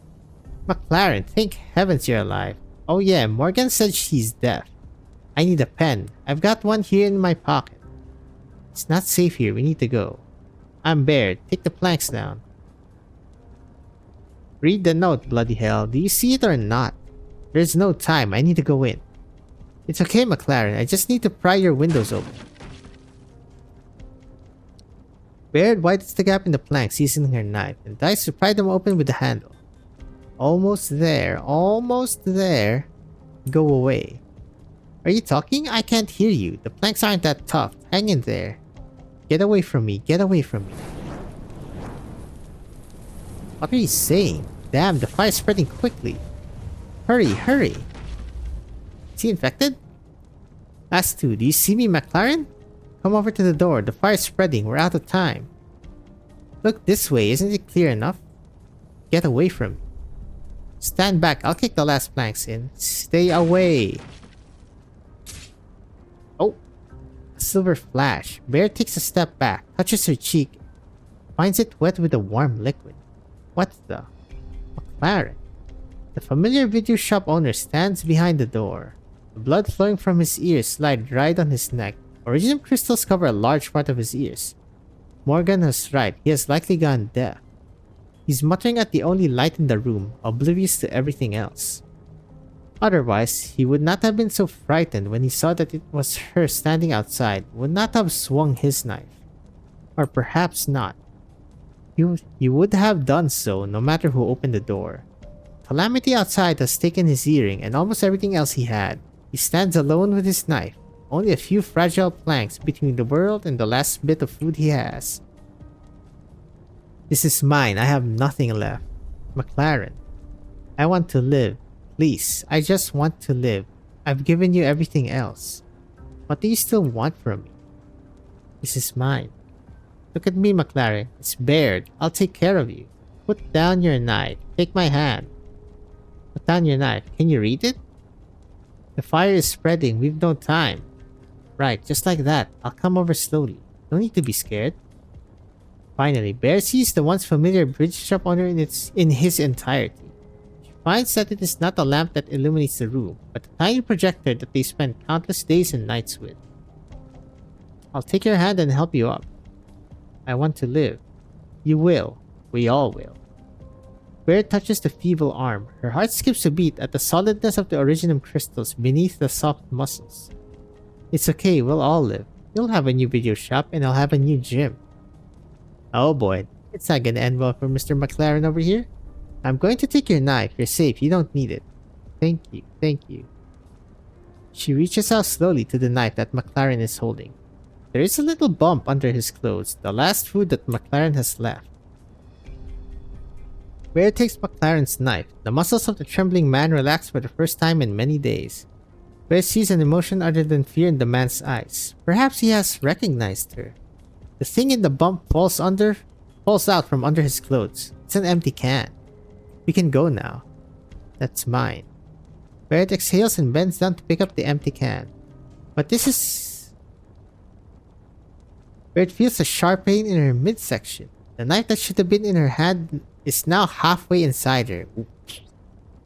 McLaren, thank heavens you're alive. Oh yeah, Morgan said she's deaf. I need a pen. I've got one here in my pocket. It's not safe here. We need to go. I'm Baird. Take the planks down. Read the note, bloody hell. Do you see it or not? There's no time. I need to go in. It's okay, McLaren. I just need to pry your windows open. Baird widens the gap in the planks using her knife and tries to pry them open with the handle. Almost there. Almost there. Go away. Are you talking? I can't hear you. The planks aren't that tough. Hang in there. Get away from me. Get away from me. What are you saying? Damn, the fire's spreading quickly. Hurry, hurry. Is he infected? Last two, do you see me, McLaren? Come over to the door. The fire's spreading. We're out of time. Look this way. Isn't it clear enough? Get away from me. Stand back. I'll kick the last planks in. Stay away. Oh. A silver flash. Bear takes a step back. Touches her cheek. Finds it wet with a warm liquid. What the? McLaren. The familiar video shop owner stands behind the door. The blood flowing from his ears slide right on his neck. Original crystals cover a large part of his ears. Morgan was right. He has likely gone deaf. He's muttering at the only light in the room, oblivious to everything else. Otherwise, he would not have been so frightened when he saw that it was her standing outside, would not have swung his knife. Or perhaps not. He would have done so no matter who opened the door. Calamity outside has taken his earring and almost everything else he had. He stands alone with his knife, only a few fragile planks between the world and the last bit of food he has. This is mine. I have nothing left. McLaren. I want to live. Please, I just want to live. I've given you everything else. What do you still want from me? This is mine. Look at me, McLaren. It's Baird. I'll take care of you. Put down your knife. Take my hand. Put down your knife. Can you read it? The fire is spreading. We've no time. Right, just like that. I'll come over slowly. No need to be scared. Finally, Bear sees the once familiar bridge shop owner in his entirety. She finds that it is not a lamp that illuminates the room, but a tiny projector that they spend countless days and nights with. I'll take your hand and help you up. I want to live. You will. We all will. Bear touches the feeble arm. Her heart skips a beat at the solidness of the originum crystals beneath the soft muscles. It's okay, we'll all live. You'll have a new video shop and I'll have a new gym. Oh boy, it's not gonna end well for Mr. McLaren over here. I'm going to take your knife. You're safe. You don't need it. Thank you, thank you. She reaches out slowly to the knife that McLaren is holding. There is a little bump under his clothes, the last food that McLaren has left. Bear takes McLaren's knife. The muscles of the trembling man relax for the first time in many days. Bear sees an emotion other than fear in the man's eyes. Perhaps he has recognized her. The thing in the bump falls out from under his clothes. It's an empty can. We can go now. That's mine. Barrett exhales and bends down to pick up the empty can. But this is... Barrett feels a sharp pain in her midsection. The knife that should have been in her hand is now halfway inside her.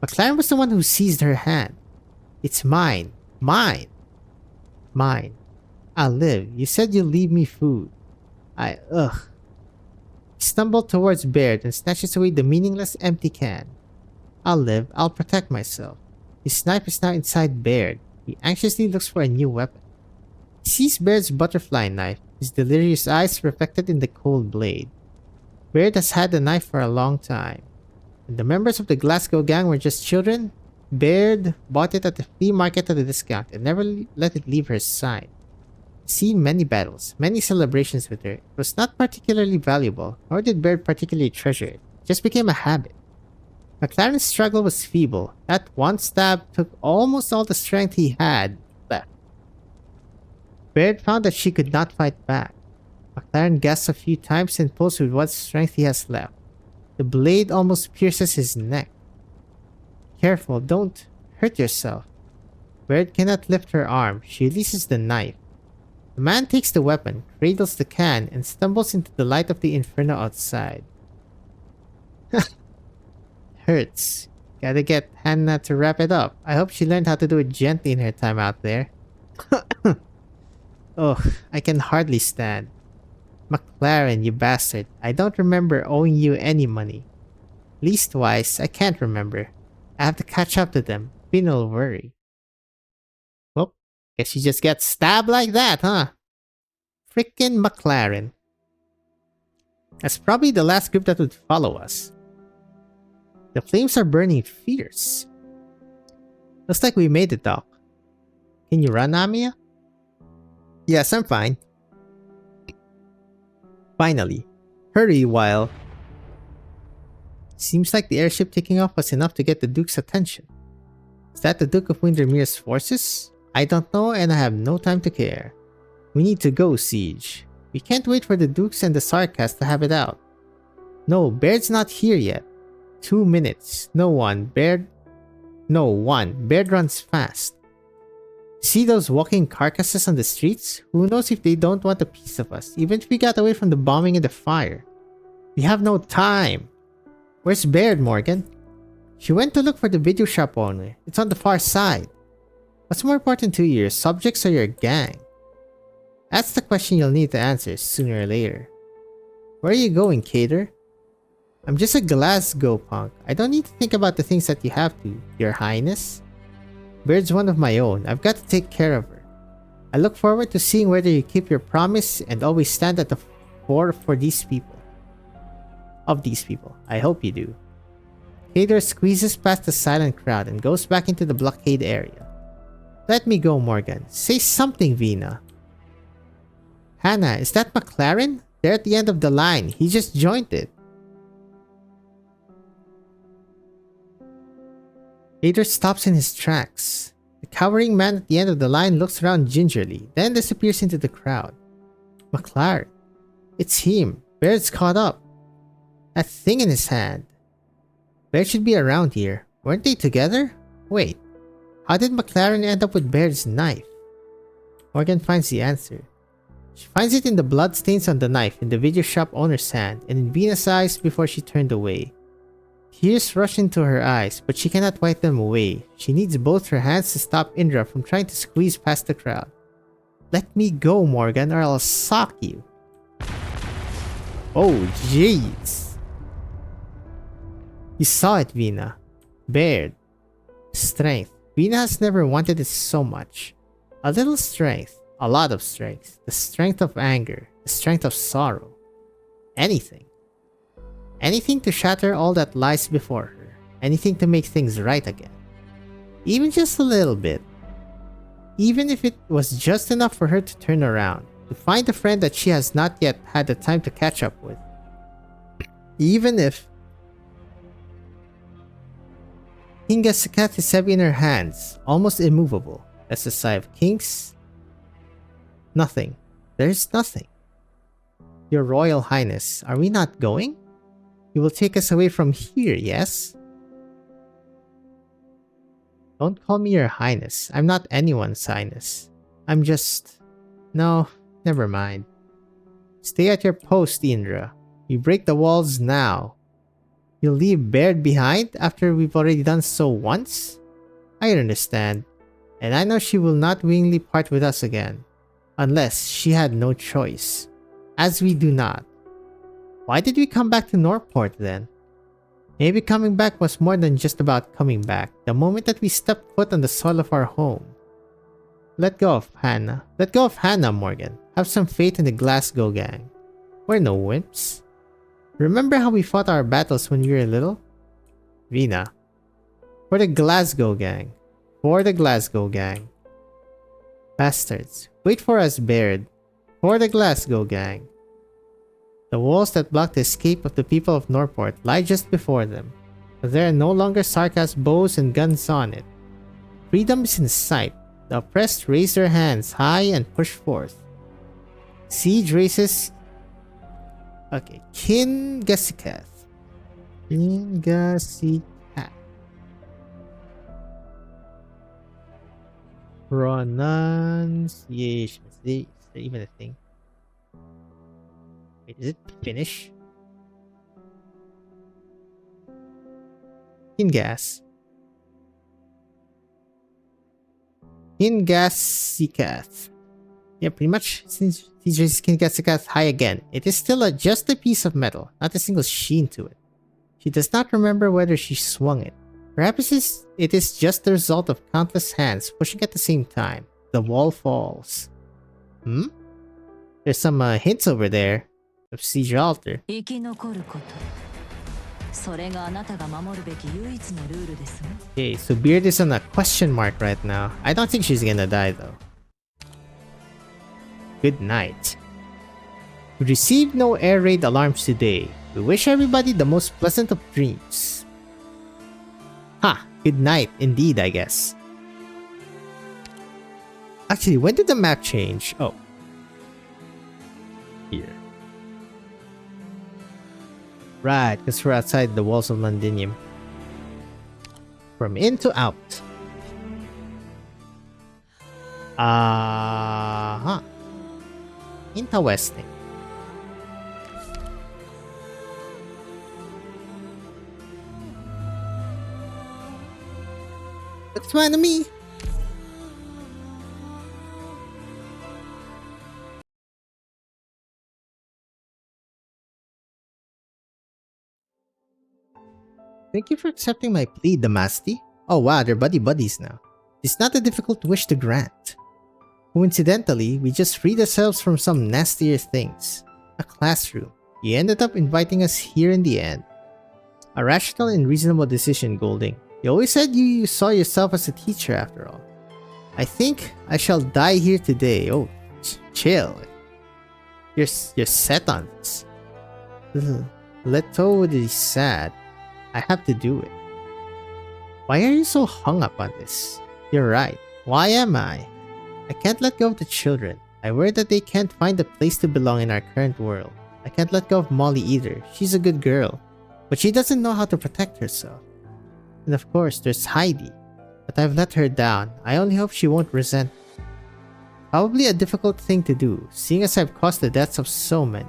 McLaren was the one who seized her hand. It's mine. Mine. Mine. I'll live. You said you'll leave me food. Ugh. He stumbled towards Baird and snatches away the meaningless empty can. I'll live. I'll protect myself. His knife is now inside Baird. He anxiously looks for a new weapon. He sees Baird's butterfly knife, his delirious eyes reflected in the cold blade. Baird has had the knife for a long time. When the members of the Glasgow gang were just children, Baird bought it at the flea market at a discount and never let it leave her side. He's seen many battles, many celebrations with her. It was not particularly valuable, nor did Baird particularly treasure it. It just became a habit. McLaren's struggle was feeble. That one stab took almost all the strength he had left. Baird found that she could not fight back. McLaren gasps a few times and pulls with what strength he has left. The blade almost pierces his neck. Careful, don't hurt yourself. Baird cannot lift her arm. She releases the knife. The man takes the weapon, cradles the can, and stumbles into the light of the inferno outside. Hurts. Gotta get Hannah to wrap it up. I hope she learned how to do it gently in her time out there. Oh, I can hardly stand. McLaren, you bastard. I don't remember owing you any money. Leastwise, I can't remember. I have to catch up to them. Be no worry. Well, guess you just get stabbed like that, huh? Frickin' McLaren. That's probably the last group that would follow us. The flames are burning fierce. Looks like we made it, Doc. Can you run, Amiya? Yes, I'm fine. Finally. Hurry while... Seems like the airship taking off was enough to get the Duke's attention. Is that the Duke of Windermere's forces? I don't know and I have no time to care. We need to go, Siege. We can't wait for the Dukes and the Sarkas to have it out. No, Baird's not here yet. 2 minutes. No one. Baird runs fast. See those walking carcasses on the streets? Who knows if they don't want a piece of us, even if we got away from the bombing and the fire. We have no time. Where's Baird, Morgan? She went to look for the video shop owner. It's on the far side. What's more important to you, your subjects or your gang? That's the question you'll need to answer sooner or later. Where are you going, Cater? I'm just a Glasgow punk. I don't need to think about the things that you have to, Your Highness. Baird's one of my own. I've got to take care of her. I look forward to seeing whether you keep your promise and always stand at the fore for these people. Of these people. I hope you do. Cater squeezes past the silent crowd and goes back into the blockade area. Let me go, Morgan. Say something, Vina. Hannah, is that McLaren? They're at the end of the line. He just joined it. Cater stops in his tracks. The cowering man at the end of the line looks around gingerly, then disappears into the crowd. McLaren. It's him. Baird's caught up. That thing in his hand. Baird should be around here. Weren't they together? Wait. How did McLaren end up with Baird's knife? Morgan finds the answer. She finds it in the bloodstains on the knife in the video shop owner's hand and in Vina's eyes before she turned away. Tears rush into her eyes, but she cannot wipe them away. She needs both her hands to stop Indra from trying to squeeze past the crowd. Let me go, Morgan, or I'll sock you. Oh, jeez. You saw it, Vina. Baird. Strength. Vina has never wanted it so much. A little strength. A lot of strength. The strength of anger. The strength of sorrow. Anything. Anything to shatter all that lies before her. Anything to make things right again. Even just a little bit. Even if it was just enough for her to turn around, to find a friend that she has not yet had the time to catch up with. Even if Kinga Sakat is heavy in her hands, almost immovable. That's a sigh of King's. Nothing. There's nothing. Your Royal Highness, are we not going? You will take us away from here, yes? Don't call me your highness. I'm not anyone's highness. I'm just... No, never mind. Stay at your post, Indra. You break the walls now. You'll leave Baird behind after we've already done so once? I understand. And I know she will not willingly part with us again. Unless she had no choice. As we do not. Why did we come back to Northport then? Maybe coming back was more than just about coming back. The moment that we stepped foot on the soil of our home. Let go of Hannah. Let go of Hannah, Morgan. Have some faith in the Glasgow gang. We're no wimps. Remember how we fought our battles when we were little? Vina. For the Glasgow gang. For the Glasgow gang. Bastards. Wait for us, Baird. For the Glasgow gang. The walls that block the escape of the people of Northport lie just before them. But there are no longer sarcasm bows and guns on it. Freedom is in sight. The oppressed raise their hands high and push forth. Siege races. Okay, Kingasikath. Kingasikath. Pronunciation. Is there even a thing? Wait, is it Finnish? Kingas. Kingasikath. Yeah, pretty much. Since these races Kingasikath high again, it is still just a piece of metal, not a single sheen to it. She does not remember whether she swung it. Perhaps it is just the result of countless hands pushing at the same time. The wall falls. There's some hints over there. Of siege altar. Okay, so Beard is on a question mark right now. I don't think she's gonna die though. Good night. We received no air raid alarms today. We wish everybody the most pleasant of dreams. Ha! Good night indeed, I guess. Actually, when did the map change? Oh. Here. Right, because we're outside the walls of Londinium. From in to out. Interesting. Looks fine to me. Thank you for accepting my plea, Damasti. Oh wow, they're buddies now. It's not a difficult wish to grant. Coincidentally, we just freed ourselves from some nastier things. A classroom. You ended up inviting us here in the end. A rational and reasonable decision, Golding. You always said you saw yourself as a teacher after all. I think I shall die here today. Oh, chill. You're set on this. Leto is sad. I have to do it. Why are you so hung up on this? You're right. Why am I? I can't let go of the children. I worry that they can't find a place to belong in our current world. I can't let go of Molly either. She's a good girl. But she doesn't know how to protect herself. And of course, there's Heidi. But I've let her down. I only hope she won't resent me. Probably a difficult thing to do, seeing as I've caused the deaths of so many.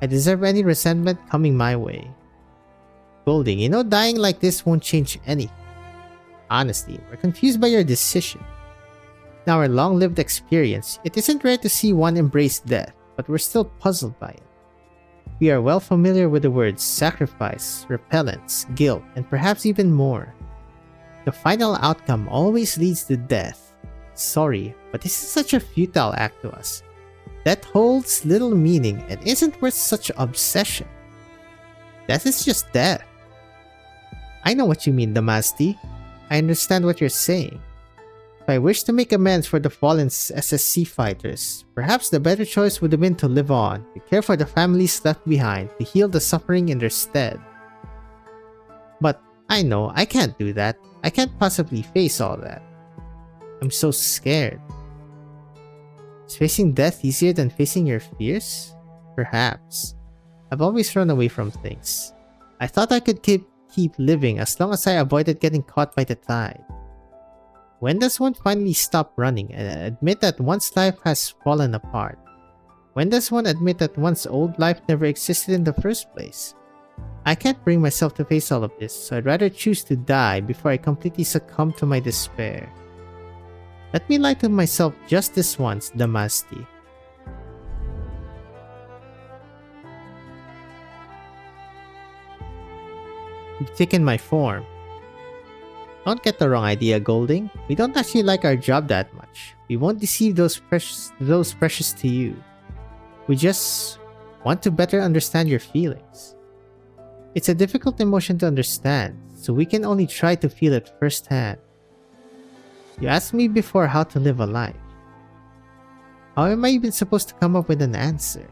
I deserve any resentment coming my way. Golding, you know dying like this won't change anything. Honestly, we're confused by your decision. In our long-lived experience, it isn't rare to see one embrace death, but we're still puzzled by it. We are well familiar with the words sacrifice, repellence, guilt, and perhaps even more. The final outcome always leads to death. Sorry, but this is such a futile act to us. Death holds little meaning and isn't worth such obsession. Death is just death. I know what you mean, Damasti. I understand what you're saying. If I wish to make amends for the fallen SSC fighters, perhaps the better choice would have been to live on, to care for the families left behind, to heal the suffering in their stead. But I know I can't do that. I can't possibly face all that. I'm so scared. Is facing death easier than facing your fears? Perhaps. I've always run away from things. I thought I could keep living as long as I avoided getting caught by the tide. When does one finally stop running and admit that one's life has fallen apart? When does one admit that one's old life never existed in the first place? I can't bring myself to face all of this, so I'd rather choose to die before I completely succumb to my despair. Let me lie to myself just this once, Damasti. You've taken my form. Don't get the wrong idea, Golding. We don't actually like our job that much. We won't deceive those precious to you. We just want to better understand your feelings. It's a difficult emotion to understand, so we can only try to feel it firsthand. You asked me before how to live a life. How am I even supposed to come up with an answer?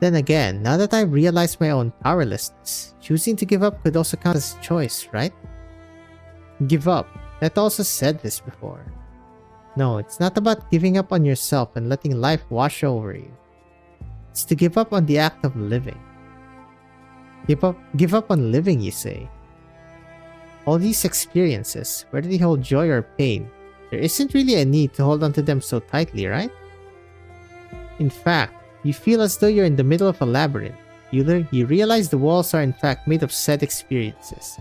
Then again, now that I've realized my own powerlessness, choosing to give up could also count as a choice, right? Give up. I've also said this before. No, it's not about giving up on yourself and letting life wash over you. It's to give up on the act of living. Give up on living, you say. All these experiences, whether they hold joy or pain, there isn't really a need to hold onto them so tightly, right? In fact, you feel as though you're in the middle of a labyrinth. You realize the walls are in fact made of said experiences.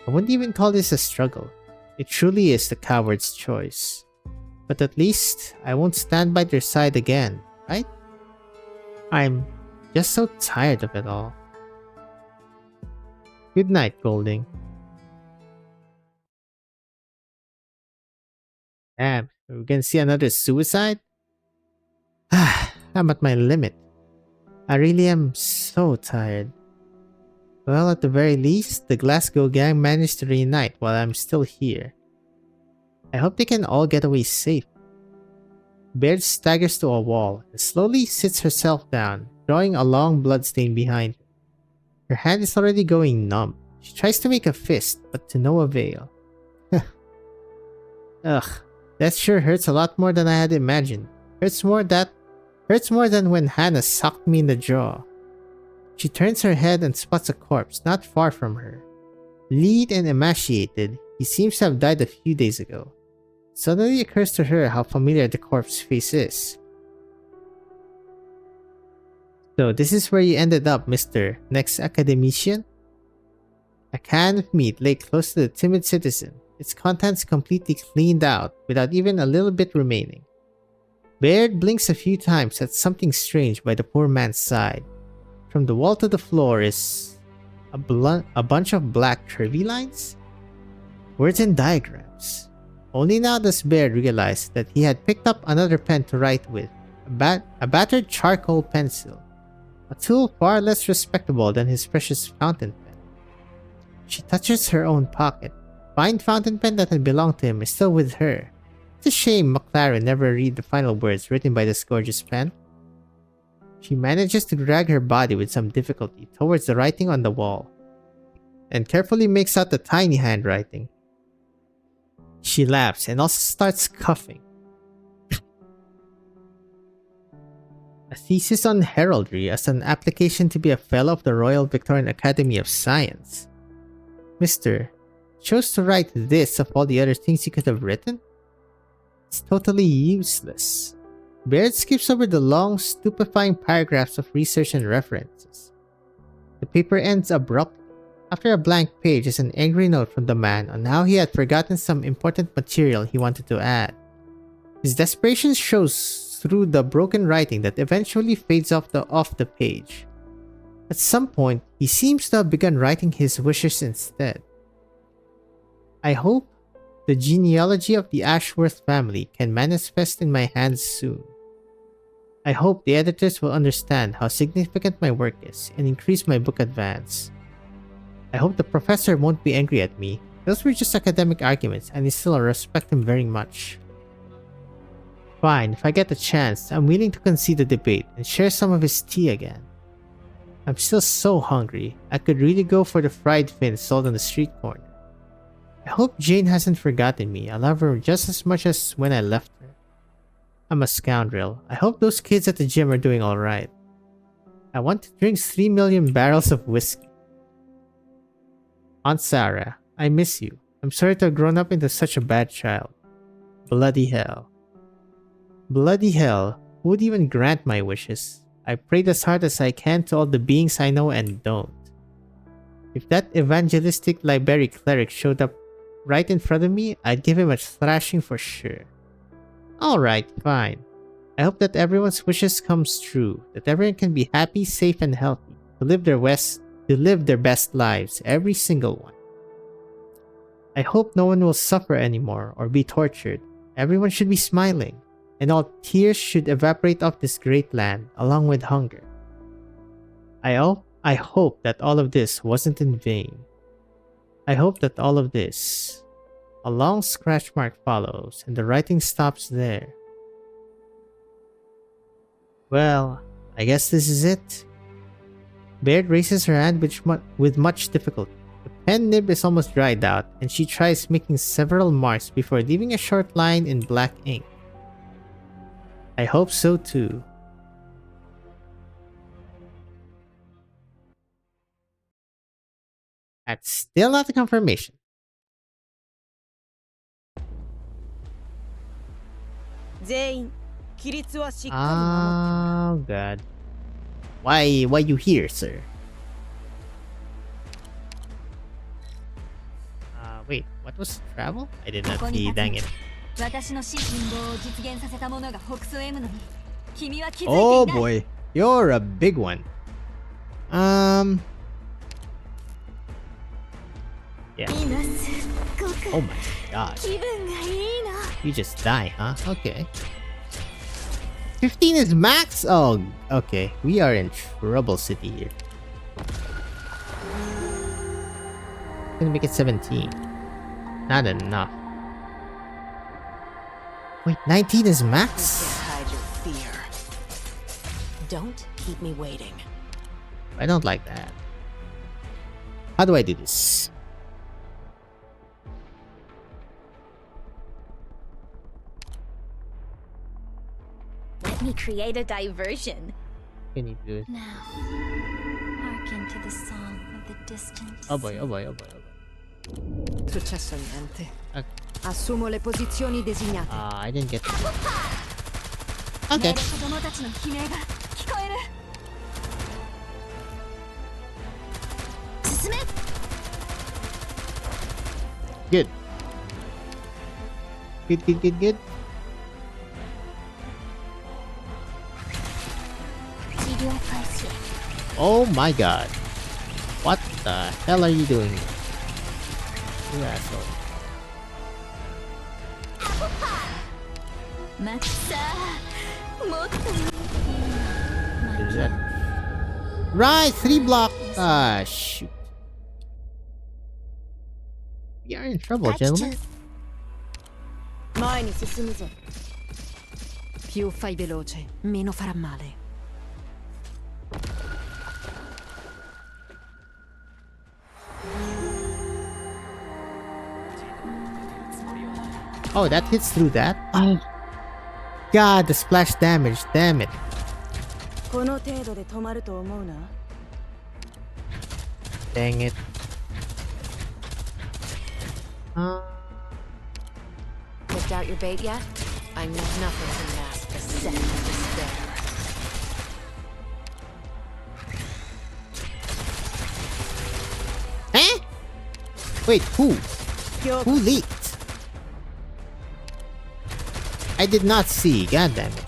I wouldn't even call this a struggle. It truly is the coward's choice. But at least, I won't stand by their side again, right? I'm just so tired of it all. Good night, Golding. Damn, we're gonna see another suicide? I'm at my limit. I really am so tired. Well, at the very least, the Glasgow gang managed to reunite while I'm still here. I hope they can all get away safe. Baird staggers to a wall and slowly sits herself down, drawing a long bloodstain behind her. Her hand is already going numb. She tries to make a fist, but to no avail. Ugh, that sure hurts a lot more than I had imagined. Hurts more than when Hannah socked me in the jaw. She turns her head and spots a corpse not far from her. Lean and emaciated, he seems to have died a few days ago. Suddenly occurs to her how familiar the corpse's face is. So this is where you ended up, Mr. Next Academician? A can of meat lay close to the timid citizen, its contents completely cleaned out, without even a little bit remaining. Baird blinks a few times at something strange by the poor man's side. From the wall to the floor is a bunch of black curvy lines? Words and diagrams. Only now does Baird realize that he had picked up another pen to write with, a battered charcoal pencil, a tool far less respectable than his precious fountain pen. She touches her own pocket. Fine fountain pen that had belonged to him is still with her. It's a shame McLaren never read the final words written by this gorgeous pen. She manages to drag her body with some difficulty towards the writing on the wall, and carefully makes out the tiny handwriting. She laughs and also starts coughing. A thesis on heraldry as an application to be a fellow of the Royal Victorian Academy of Science. Mister, chose to write this of all the other things you could have written? It's totally useless. Baird skips over the long, stupefying paragraphs of research and references. The paper ends abruptly. After a blank page is an angry note from the man on how he had forgotten some important material he wanted to add. His desperation shows through the broken writing that eventually fades off the page. At some point, he seems to have begun writing his wishes instead. I hope the genealogy of the Ashworth family can manifest in my hands soon. I hope the editors will understand how significant my work is and increase my book advance. I hope the professor won't be angry at me, Those were just academic arguments, and I still respect him very much. Fine, if I get the chance, I'm willing to concede the debate and share some of his tea again. I'm still so hungry, I could really go for the fried fins sold on the street corner. I hope Jane hasn't forgotten me. I love her just as much as when I left her. I'm a scoundrel. I hope those kids at the gym are doing alright. I want to drink 3 million barrels of whiskey. Aunt Sarah, I miss you. I'm sorry to have grown up into such a bad child. Bloody hell. Bloody hell, who would even grant my wishes? I prayed as hard as I can to all the beings I know and don't. If that evangelistic library cleric showed up right in front of me, I'd give him a thrashing for sure. Alright, fine. I hope that everyone's wishes comes true, that everyone can be happy, safe, and healthy, to live their best lives, every single one. I hope no one will suffer anymore or be tortured. Everyone should be smiling, and all tears should evaporate off this great land, along with hunger. I hope that all of this wasn't in vain. I hope that all of this... A long scratch mark follows, and the writing stops there. Well, I guess this is it. Baird raises her hand with much difficulty. The pen nib is almost dried out, and she tries making several marks before leaving a short line in black ink. I hope so too. That's still not a confirmation. Oh god. Why you here, sir? Wait, what was travel? I did not see, dang it. Oh boy, you're a big one. Yeah. Oh my god. You just die, huh? Okay. 15 is max? Oh, okay. We are in trouble city here. Gonna make it 17. Not enough. Wait, 19 is max? Hide your fear. Don't keep me waiting. I don't like that. How do I do this? Let me create a diversion. Can you do it? Now, hearken to the song of the distance. Oh boy, oh boy, oh boy, oh boy. Successo niente. Okay. Assumo le posizioni designate. I didn't get to do it. Okay. Good. Good. Oh my god. What the hell are you doing? You asshole. Is that... Right, 3 block. Ah, shoot. We are in trouble, gentlemen. Più fai veloce, meno farà male. Oh, that hits through that? Oh. God, the splash damage, damn it. Dang it. Picked out your bait yet? I need nothing to mask the scent of despair. Eh? Wait, who? Who leaked? I did not see, god damn it.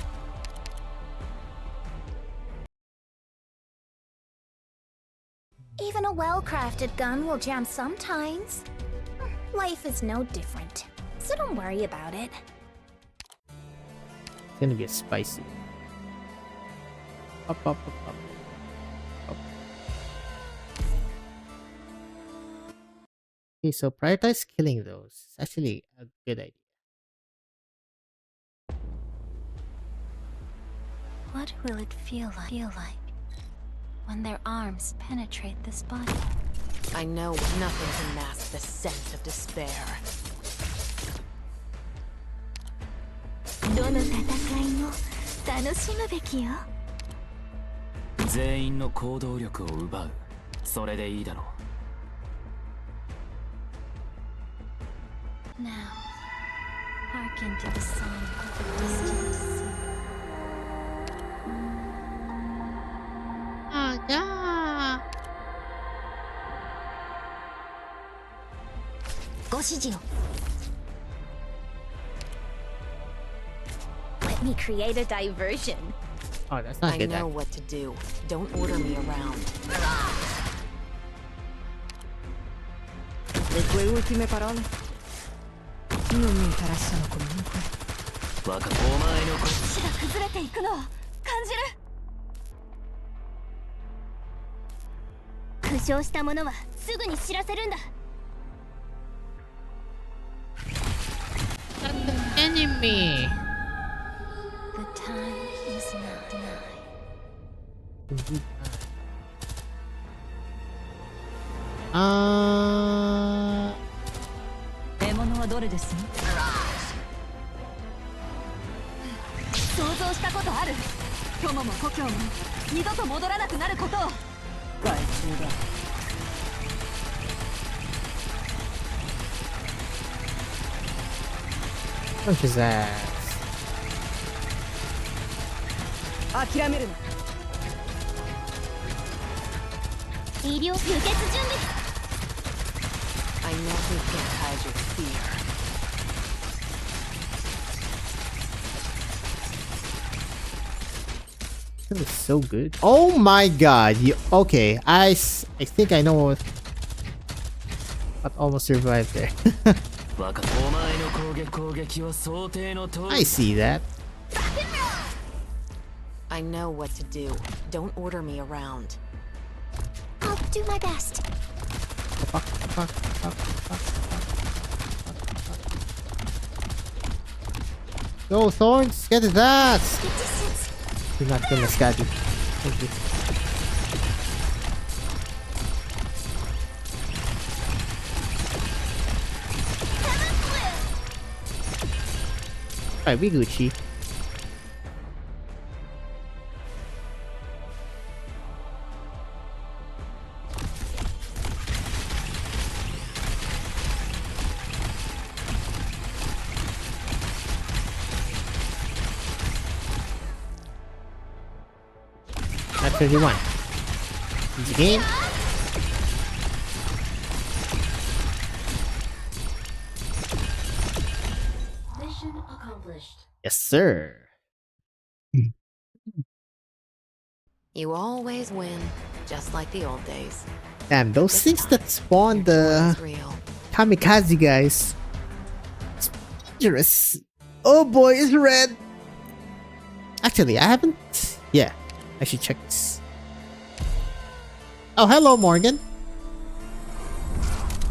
Even a well-crafted gun will jam sometimes. Life is no different, so don't worry about it. It's gonna be a spicy. Up. Okay, so prioritize killing those. It's actually a good idea. What will it feel like when their arms penetrate this body? I know nothing can mask the scent of despair. どの戦いも楽しむべきよ。全員の行動力を奪う。それでいいだろう。 Now, hearken to the song of the distant sea. Oh, yeah. ご指示を。Let me create a diversion. Oh, that's not I good. know what to do. Don't order me around. Le tue ultime parole non mi interessano comunque. お前の地が崩れていくのを感じる。負傷した者はすぐに知らせるんだ。Enemy. The time is not nigh. 獲物はどれです？想像したことある？友も故郷も二度と戻らなくなることを。害虫だ。Punch his ass. 諦めるな。医療輸血準備。I know we can't hide your fear. That looks so good. Oh my god. Okay, I think I know what almost survived there. I see that. I know what to do. Don't order me around. I'll do my best. Go, Thorns! Get his ass! You're not gonna scab you. Thank you. Alright, we Gucci. At 31. Easy game. Mission accomplished. Yes, sir. You always win, just like the old days. Damn, those things that spawn the kamikaze guys. It's dangerous. Oh boy, it's red. Actually, I haven't. Yeah, I should check this. Oh, hello, Morgan.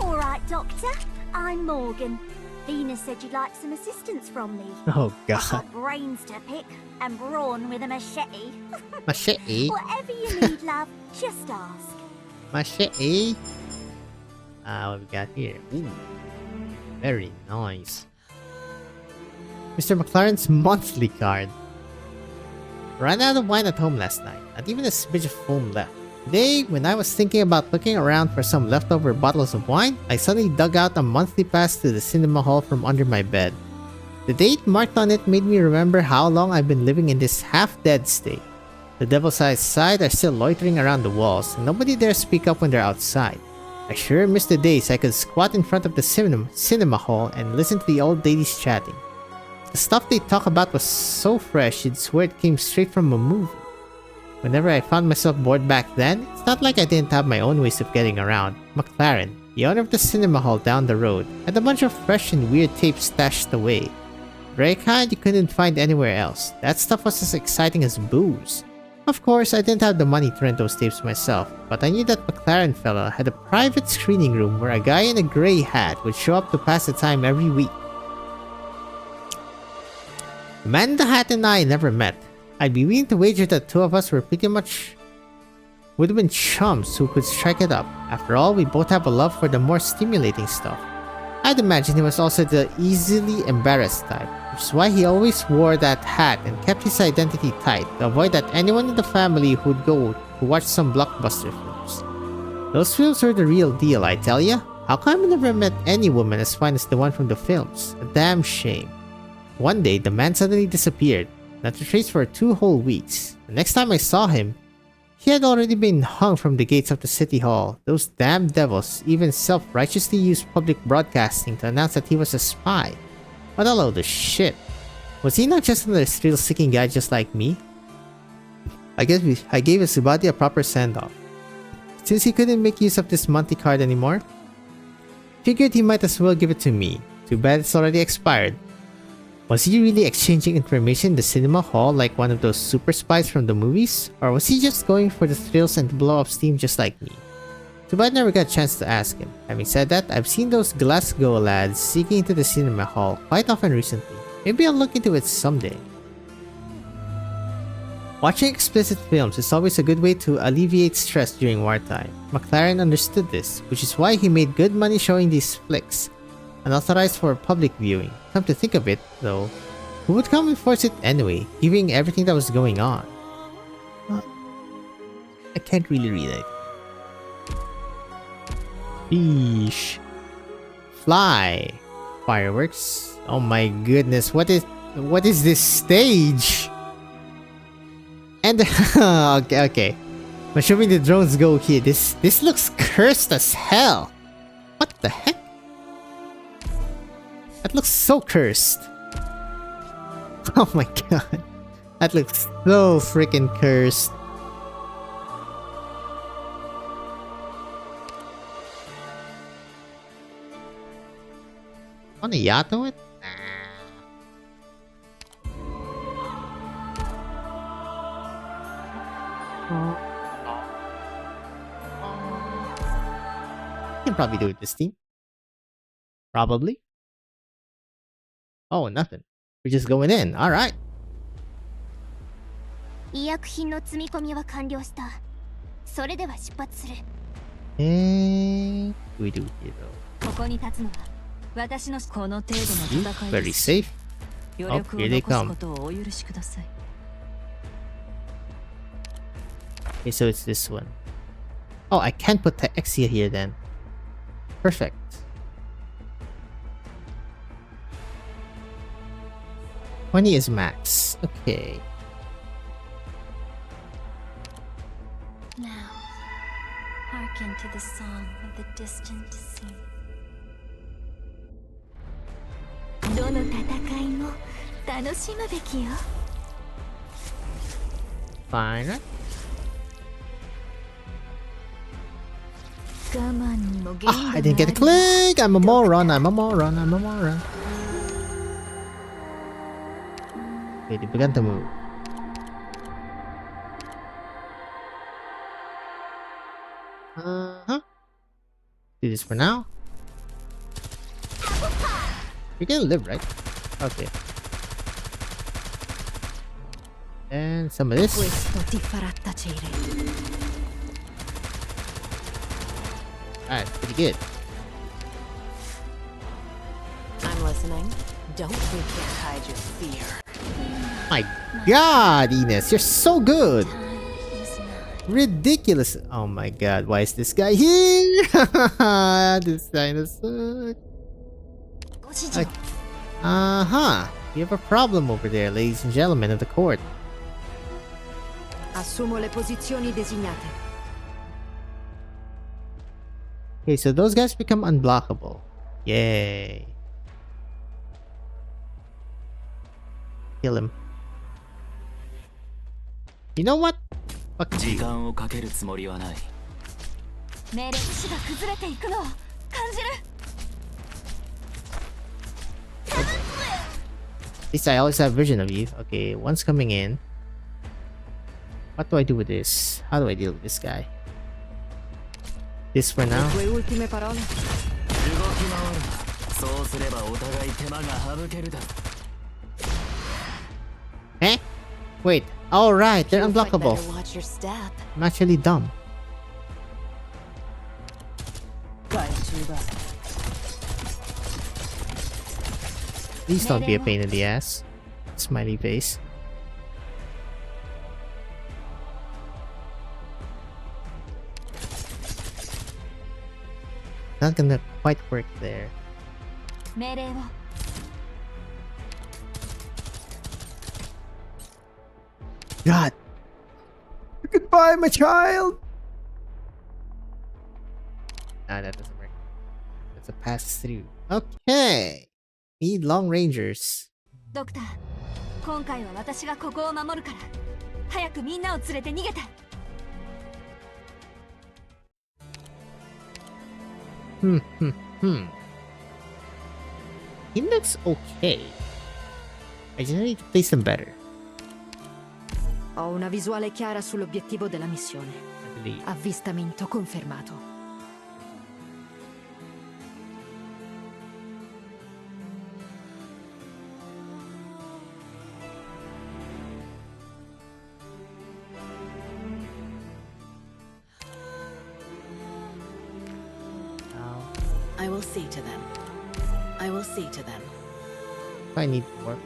Alright, Doctor. I'm Morgan. Venus said you'd like some assistance from me. Oh I've god. got brains to pick and brawn with a machete. Machete? Whatever you need, love, just ask. Machete? What we got here? Ooh, very nice. Mr. McLaren's monthly card. Ran out of wine at home last night. Not even a smidge of foam left. Today, when I was thinking about looking around for some leftover bottles of wine, I suddenly dug out a monthly pass to the cinema hall from under my bed. The date marked on it made me remember how long I've been living in this half-dead state. The devil-sized side are still loitering around the walls, and nobody dares speak up when they're outside. I sure miss the days I could squat in front of the cinema hall and listen to the old ladies chatting. The stuff they talk about was so fresh you'd swear it came straight from a movie. Whenever I found myself bored back then, it's not like I didn't have my own ways of getting around. McLaren, the owner of the cinema hall down the road, had a bunch of fresh and weird tapes stashed away. The rare kind you couldn't find anywhere else. That stuff was as exciting as booze. Of course, I didn't have the money to rent those tapes myself, but I knew that McLaren fella had a private screening room where a guy in a grey hat would show up to pass the time every week. The man in the hat and I never met. I'd be willing to wager that two of us would have been chums who could strike it up. After all, we both have a love for the more stimulating stuff. I'd imagine he was also the easily embarrassed type, which is why he always wore that hat and kept his identity tight to avoid that anyone in the family would go to watch some blockbuster films. Those films were the real deal, I tell ya. How come I never met any woman as fine as the one from the films? A damn shame. One day, the man suddenly disappeared, not a trace for 2 whole weeks. The next time I saw him, he had already been hung from the gates of the city hall. Those damn devils even self-righteously used public broadcasting to announce that he was a spy. What a load of shit. Was he not just another thrill-seeking guy just like me? I gave his body a proper send-off. Since he couldn't make use of this Monty card anymore, figured he might as well give it to me. Too bad it's already expired. Was he really exchanging information in the cinema hall like one of those super spies from the movies? Or was he just going for the thrills and to blow off steam just like me? Too bad I never got a chance to ask him. Having said that, I've seen those Glasgow lads sneaking into the cinema hall quite often recently. Maybe I'll look into it someday. Watching explicit films is always a good way to alleviate stress during wartime. McLaren understood this, which is why he made good money showing these flicks, unauthorized for public viewing. Come to think of it, though, who would come and force it anyway, given everything that was going on? I can't really read it. Sheesh. Fly. Fireworks. Oh my goodness, what is this stage? And okay. I'm assuming the drones go here. This looks cursed as hell. What the heck? That looks so cursed. Oh my god. That looks so freaking cursed. On a yacht to it? You can probably do it this team. Probably. Oh, nothing. We're just going in. Alright. 医薬品の積み込みは完了した。それでは出発する。And we do here though. ここに立つのは私のこの程度の戦い Very です。 safe. 余力を here they 残す come. ことをお許しください。Okay, so it's this one. Oh, I can't put the Exia here then. Perfect. $20 is max. Okay. Now, hearken to the song of the distant sea. どの戦いも楽しむべきよ。Fine. I didn't get a click! I'm a moron, I'm a moron, I'm a moron. Okay, they began to move. Do this for now. You're gonna live, right? Okay. And some of this. Alright, pretty good. I'm listening. Don't think you can hide your fear. My god, Ines, you're so good! Ridiculous. Oh my god, why is this guy here? This dinosaur. Okay. Uh-huh. You have a problem over there, ladies and gentlemen of the court. Assumo le posizioni designate. Okay, so those guys become unblockable. Yay. Kill him. You know what? Fuck you. 時間をかけるつもりはない。命令士が崩れていくのを感じる。 At least I always have vision of you. Okay, one's coming in. What do I do with this? How do I deal with this guy? This for now. Le tue ultime parole? 動き回るな。そうすればお互い手間が省けるだろう。 Eh? Wait. All right, they're You'll fight unblockable. better watch your step. I'm actually dumb. Please don't be a pain in the ass. Smiley face. Not gonna quite work there. 命令を God! Goodbye, my child! Ah, that doesn't work. That's a pass through. Okay! Need long rangers. ドクター今回は私がここを守るから早くみんなを連れて逃げて He looks okay. I just need to place him better. Ho una visuale chiara sull'obiettivo della missione. I believe. Avvistamento confermato. I will see to them. I will see to them. I need more.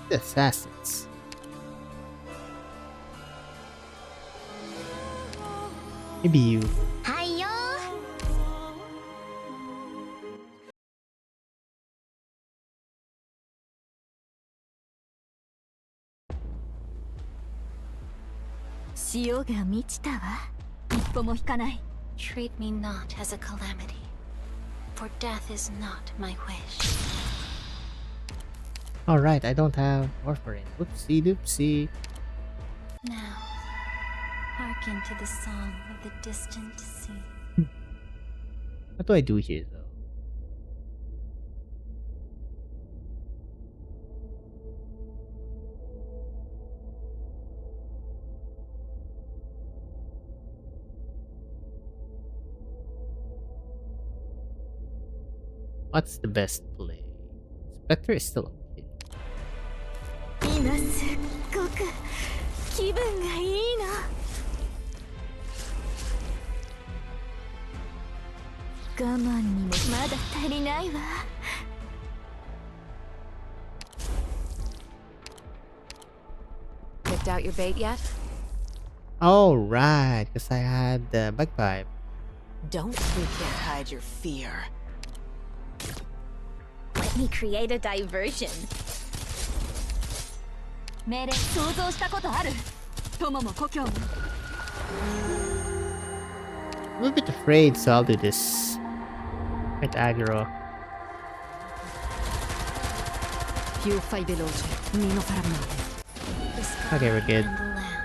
The assassins. Maybe you. Hiyo! 潮が満ちたわ一歩も引かない Treat me not as a calamity, for death is not my wish. Alright, I don't have warfarin. Oopsie doopsie. Now, hearken to the song of the distant sea. What do I do here though? What's the best play? Spectre is still okay. 今すっごく気分がいいの我慢にもまだ足りないわ Picked out your bait yet? Oh right, because I had the bagpipe. Don't you can't hide your fear. Let me create a diversion. 命令想像したことある友も故郷も I'm a bit afraid, so I'll do this. Right aggro. Più fai veloce, meno farà male. The sky Okay, we're good. and the land.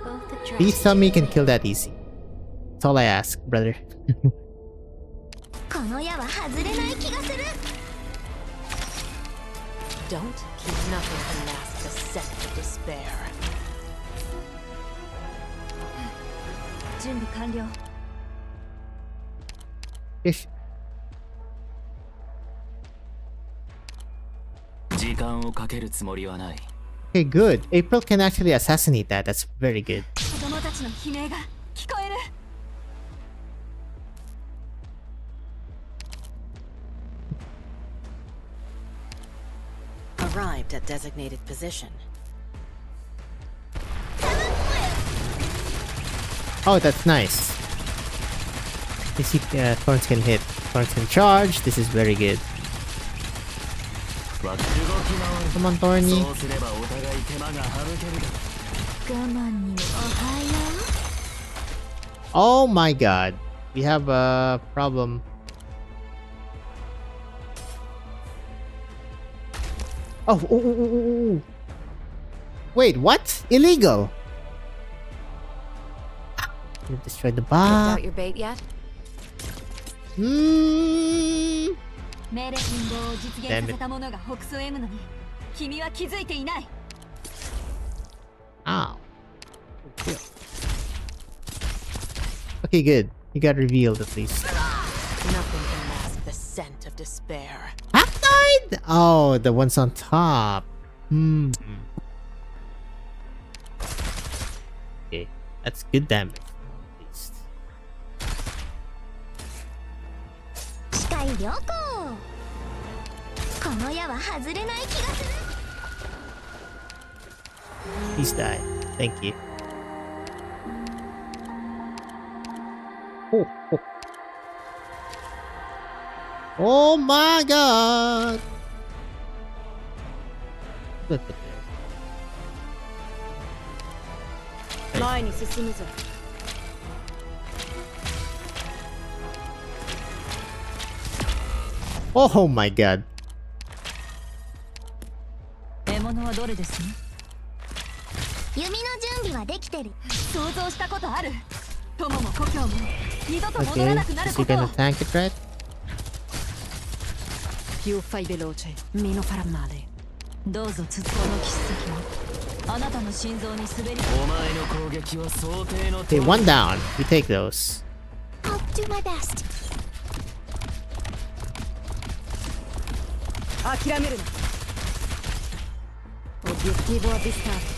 Both address Please tell me you can kill that easy. That's all I ask, brother. この矢は外れない気がする Don't keep nothing to mask the scent of despair. 準備完了 Ish. 時間をかけるつもりはない。 Okay, good. April can actually assassinate that. That's very good. 子供たちの悲鳴が聞こえる Arrived at designated position. Oh, that's nice. You see, Thorns can hit. Thorns can charge. This is very good. 動き回る Come on, Thorny. そうすればお互い手間が省けるだろう。我慢にもおはよ Oh my god. We have a problem. Oh, oh, oh, oh, oh, oh. Wait, what? Illegal. You destroyed the Picked bar. out your bait yet? Hmm. 命令信号を実現させた者が北総 M のに君は気づいていない。 Ow. Okay, good. You got revealed at least. Nothing can mask the scent of despair. Arknight? Oh, the ones on top. Hmm. Okay, that's good damage. At least. 視界良好。この矢は外れない気がする。 Please die. Thank you. Oh, oh. Oh my god! Look at there. 前に進むぞ。Oh my god. 獲物はどれですね。弓の準備はできてる。想像したことある。友も故郷も二度と戻ら Okay, なくなる is こ he とを。 gonna tank it right? Più fai veloce, meno farà male. どうぞ筒この切石をあなたの心臓に滑り。お前の攻撃は想定の Okay, one down. We take those. I'll do my best. 諦めるな。 Obiettivo avvistato.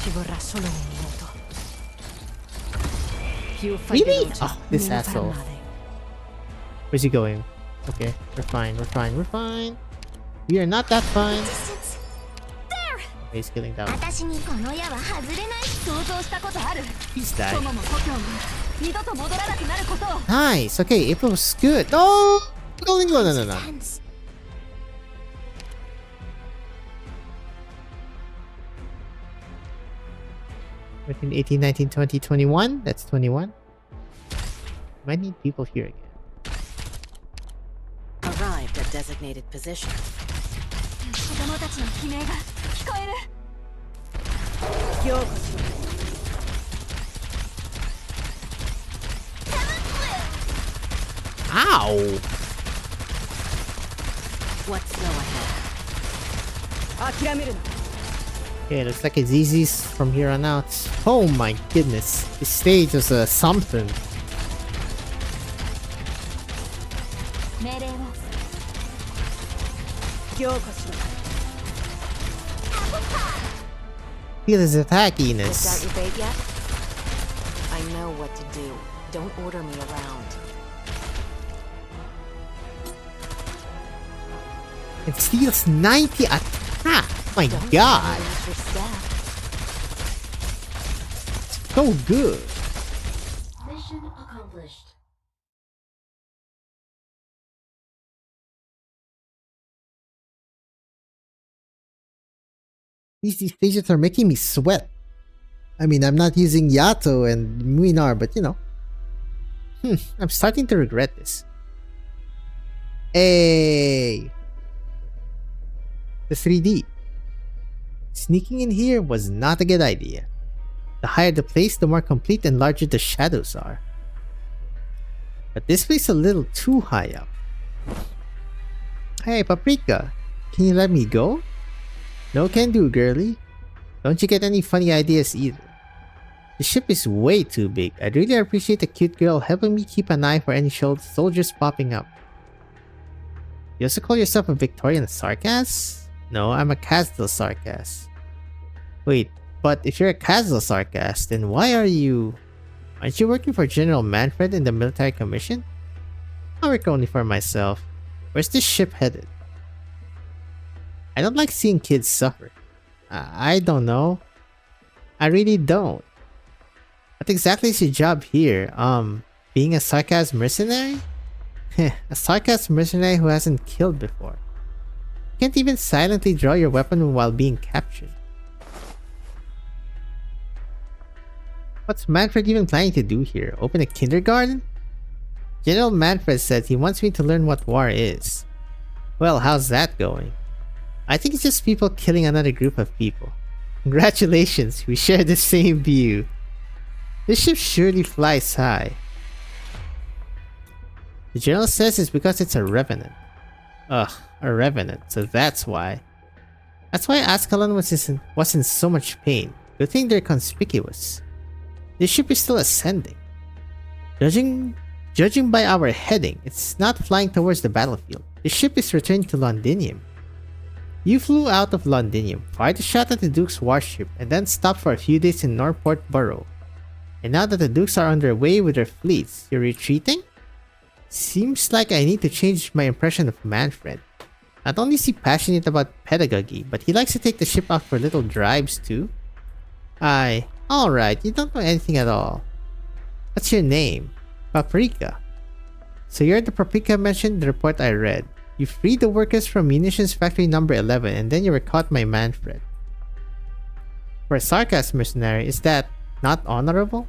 Ci vorrà solo un minuto. Più fai Really? veloce, Oh, this meno farà asshole. male. Where's he going? Okay, we're fine, we're fine, we're fine. We are not that fine. There! Okay, he's killing that one. 私にこの矢は外れない。想像したことある。 Please die. 友も故郷も二度と戻らなくなることを。 Nice. Okay, April was good. Oh, no. Tense. Between 18, 19, 20, 21. That's 21. Might need people here again. Arrived at designated position. 子供たちの悲鳴が聞こえる。ようこそ。 Ow! What's go ahead? 諦めるな。 Okay, looks like it's easy from here on out. Oh my goodness. This stage was something. 命令を。ようこそ。 Feel his Picked out attackiness. your bait yet? I know what to do. Don't order me around. It steals 90 attack. My Don't god. use your staff. So good. Mission accomplished. These stages are making me sweat. I mean, I'm not using Yato and Muinar, but you know. I'm starting to regret this. Hey! The 3D. Sneaking in here was not a good idea. The higher the place, the more complete and larger the shadows are. But this place is a little too high up. Hey, Paprika, can you let me go? No can do, girly. Don't you get any funny ideas either. The ship is way too big. I'd really appreciate a cute girl helping me keep an eye for any soldiers popping up. You also call yourself a Victorian Sarkaz? No, I'm a Casdal Sarkaz. Wait, but if you're a Casdal Sarkaz, then why are you... Aren't you working for General Manfred in the military commission? I work only for myself. Where's this ship headed? I don't like seeing kids suffer. I don't know. I really don't. What exactly is your job here? Being a Sarkaz mercenary? A Sarkaz mercenary who hasn't killed before. You can't even silently draw your weapon while being captured. What's Manfred even planning to do here? Open a kindergarten? General Manfred said he wants me to learn what war is. Well, how's that going? I think it's just people killing another group of people. Congratulations, we share the same view. This ship surely flies high. The general says it's because it's a revenant. Ugh, a revenant, so that's why. That's why Ascalon was in so much pain. Good thing they're conspicuous. This ship is still ascending. Judging by our heading, it's not flying towards the battlefield. The ship is returning to Londinium. You flew out of Londinium, fired a shot at the Duke's warship, and then stopped for a few days in Norport Borough. And now that the Dukes are on their way with their fleets, you're retreating? Seems like I need to change my impression of Manfred. Not only is he passionate about pedagogy, but he likes to take the ship out for little drives too. Alright, you don't know anything at all. What's your name? Paprika. So you're the Paprika mentioned in the report I read. You freed the workers from munitions factory number 11 and then you were caught by Manfred. For a sarcasm mercenary, is that not honorable?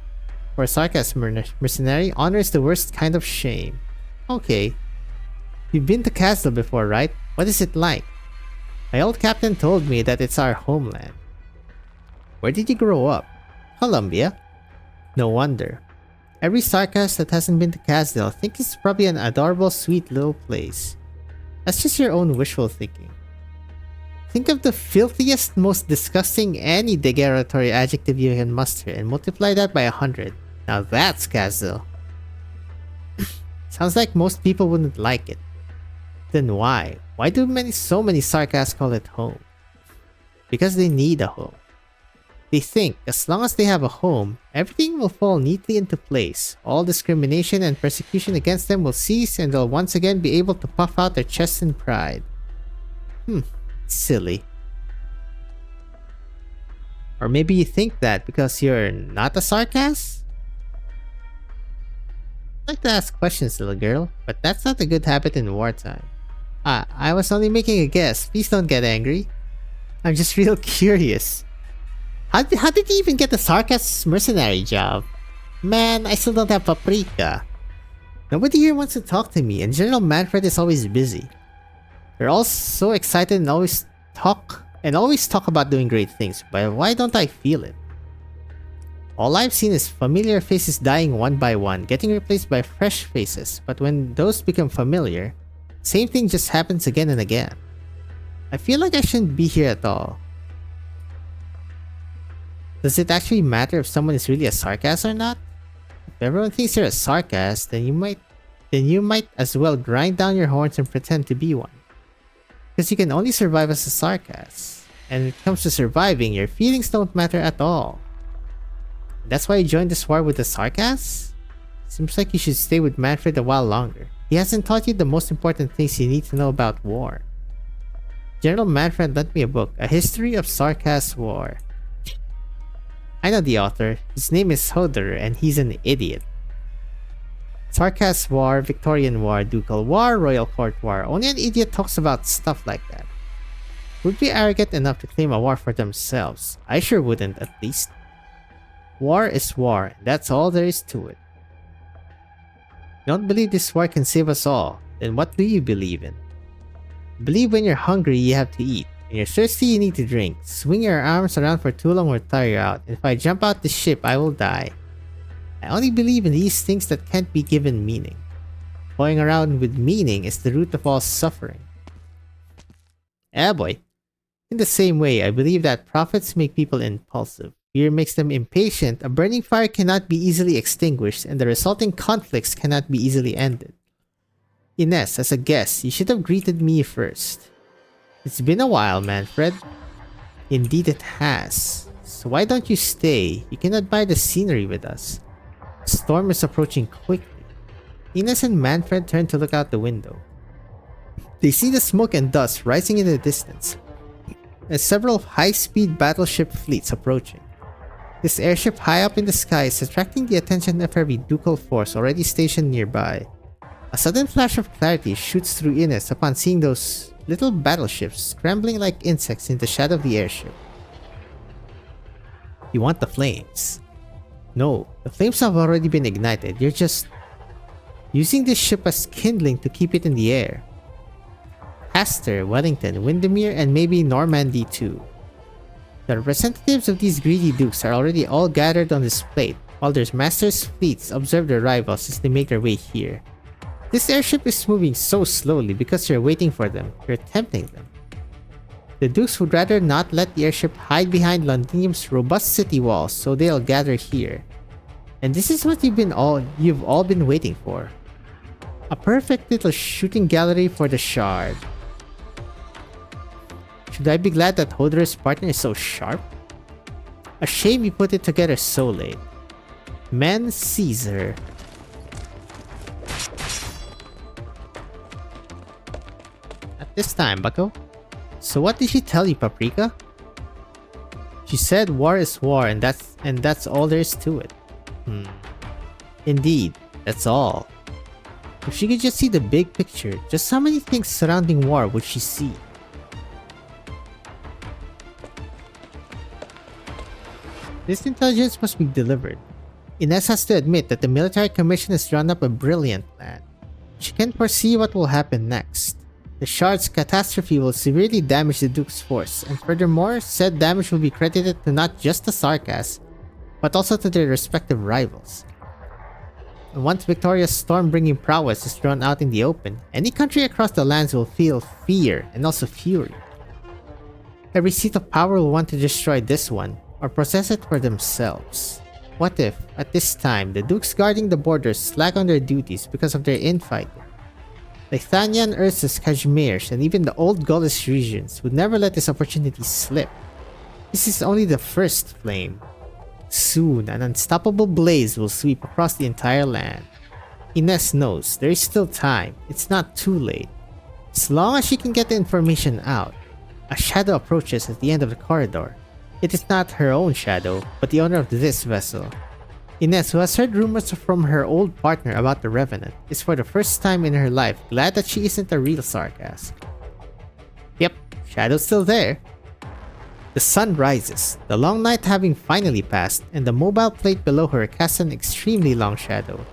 For a sarcasm mercenary, honor is the worst kind of shame. Okay. You've been to Castle before, right? What is it like? My old captain told me that it's our homeland. Where did you grow up? Columbia. No wonder. Every sarcast that hasn't been to Casdale thinks it's probably an adorable, sweet little place. That's just your own wishful thinking. Think of the filthiest, most disgusting, any derogatory adjective you can muster and multiply that by 100. Now that's Casdale. Sounds like most people wouldn't like it. Then why? Why do so many sarcasts call it home? Because they need a home. They think as long as they have a home, everything will fall neatly into place. All discrimination and persecution against them will cease and they'll once again be able to puff out their chests in pride. Silly. Or maybe you think that because you're not a sarcast? I like to ask questions, little girl, but that's not a good habit in wartime. I was only making a guess. Please don't get angry. I'm just real curious. How did you even get the sarcasm mercenary job? Man, I still don't have Paprika. Nobody here wants to talk to me, and General Manfred is always busy. They're all so excited and always talk about doing great things, but why don't I feel it? All I've seen is familiar faces dying one by one, getting replaced by fresh faces, but when those become familiar, same thing just happens again and again. I feel like I shouldn't be here at all. Does it actually matter if someone is really a sarcast or not? If everyone thinks you're a sarcast, then you might as well grind down your horns and pretend to be one. Because you can only survive as a sarcast. And when it comes to surviving, your feelings don't matter at all. That's why you joined this war with the sarcasts? Seems like you should stay with Manfred a while longer. He hasn't taught you the most important things you need to know about war. General Manfred lent me a book, A History of Sarcast War. I know the author. His name is Hodder and he's an idiot. Sarcast War, Victorian War, Ducal War, Royal Court War. Only an idiot talks about stuff like that. Would be arrogant enough to claim a war for themselves. I sure wouldn't, at least. War is war, and that's all there is to it. You don't believe this war can save us all, then what do you believe in? Believe when you're hungry you have to eat. When you're thirsty, you need to drink. Swing your arms around for too long will tire you out. And if I jump out the ship, I will die. I only believe in these things that can't be given meaning. Toying around with meaning is the root of all suffering. Boy. In the same way, I believe that profits make people impulsive. Fear makes them impatient. A burning fire cannot be easily extinguished, and the resulting conflicts cannot be easily ended. Ines, as a guest, you should have greeted me first. It's been a while, Manfred. Indeed it has. So why don't you stay? You can admire the scenery with us. The storm is approaching quickly. Ines and Manfred turn to look out the window. They see the smoke and dust rising in the distance, and several high-speed battleship fleets approaching. This airship high up in the sky is attracting the attention of every ducal force already stationed nearby. A sudden flash of clarity shoots through Ines upon seeing those little battleships scrambling like insects in the shadow of the airship. You want the flames? No, the flames have already been ignited. You're just using this ship as kindling to keep it in the air. Astor, Wellington, Windermere, and maybe Normandy too. The representatives of these greedy dukes are already all gathered on this plate, while their masters' fleets observe their rivals as they make their way here. This airship is moving so slowly because you're waiting for them. You're tempting them. The Dukes would rather not let the airship hide behind Londinium's robust city walls, so they'll gather here. And this is what you've all been waiting for. A perfect little shooting gallery for the Shard. Should I be glad that Hodor's partner is so sharp? A shame you put it together so late. Men Caesar. At this time, bucko. So what did she tell you, Paprika? She said war is war, and that's all there is to it. Indeed, that's all. If she could just see the big picture, just how many things surrounding war would she see? This intelligence must be delivered. Ines has to admit that the military commission has drawn up a brilliant plan. She can foresee what will happen next. The Shard's catastrophe will severely damage the Duke's force, and furthermore, said damage will be credited to not just the Sarkas, but also to their respective rivals. And once Victoria's storm-bringing prowess is drawn out in the open, any country across the lands will feel fear and also fury. Every seat of power will want to destroy this one, or possess it for themselves. What if, at this time, the Dukes guarding the borders slack on their duties because of their infighting? Lithania and Ursus Kashmirs and even the old Gaulish regions would never let this opportunity slip. This is only the first flame. Soon, an unstoppable blaze will sweep across the entire land. Ines knows there is still time. It's not too late. As long as she can get the information out. A shadow approaches at the end of the corridor. It is not her own shadow, but the owner of this vessel. Ines, who has heard rumors from her old partner about the Revenant, is for the first time in her life glad that she isn't a real Sarkas. Yep, Shadow's still there. The sun rises, the long night having finally passed, and the mobile plate below her casts an extremely long shadow.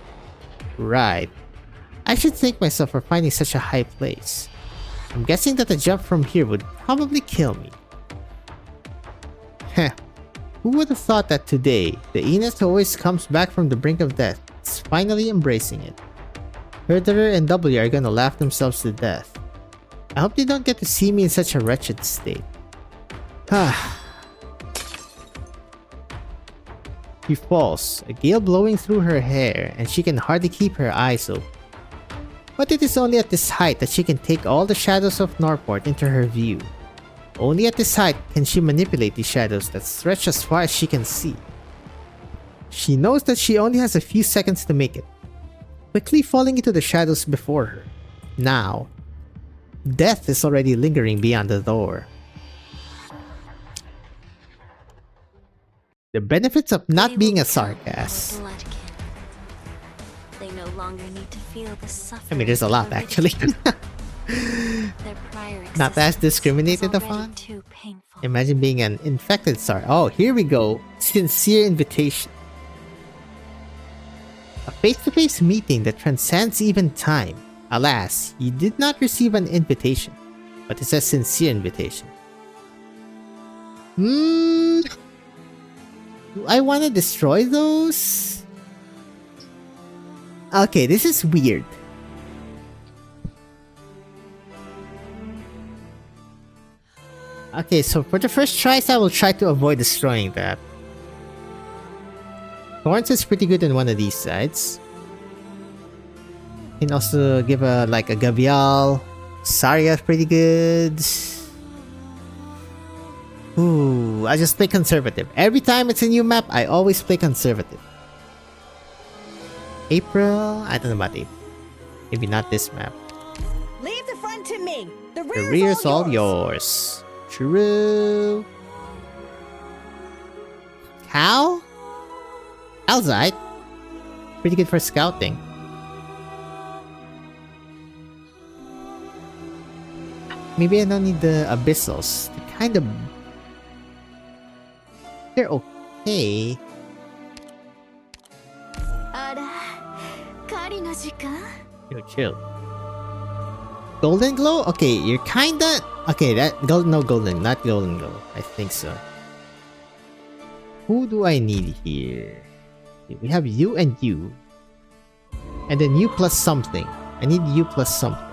Right. I should thank myself for finding such a high place. I'm guessing that a jump from here would probably kill me. Heh. Who would have thought that today, the Ines who always comes back from the brink of death is finally embracing it? Herderer and W are gonna laugh themselves to death. I hope they don't get to see me in such a wretched state. She falls, a gale blowing through her hair, and she can hardly keep her eyes open. But it is only at this height that she can take all the shadows of Norport into her view. Only at this height can she manipulate the shadows that stretch as far as she can see. She knows that she only has a few seconds to make it, quickly falling into the shadows before her. Now, death is already lingering beyond the door. The benefits of not being a Sarkas. They no longer need to feel the suffering. I mean, there's a lot actually. Not as discriminated upon. Imagine being an infected Sar. Oh, here we go. Sincere invitation. A face-to-face meeting that transcends even time. Alas, you did not receive an invitation, but it's a sincere invitation. Do I want to destroy those? Okay, this is weird. Okay, so for the first tries, I will try to avoid destroying that. Thorns is pretty good in one of these sides. Can also give a Gavial. Saria is pretty good. Ooh, I just play conservative. Every time it's a new map, I always play conservative. April? I don't know about April. Maybe not this map. Leave the front to me. The The rear's all yours. True. Cow? Cow's right. Pretty good for scouting. Maybe I don't need the Abyssals. They're kind of... They're okay. Yo, chill. Golden Glow? Okay, you're kinda... Okay, no golden, not golden glow. I think so. Who do I need here? We have you and you. And then you plus something. I need U plus something.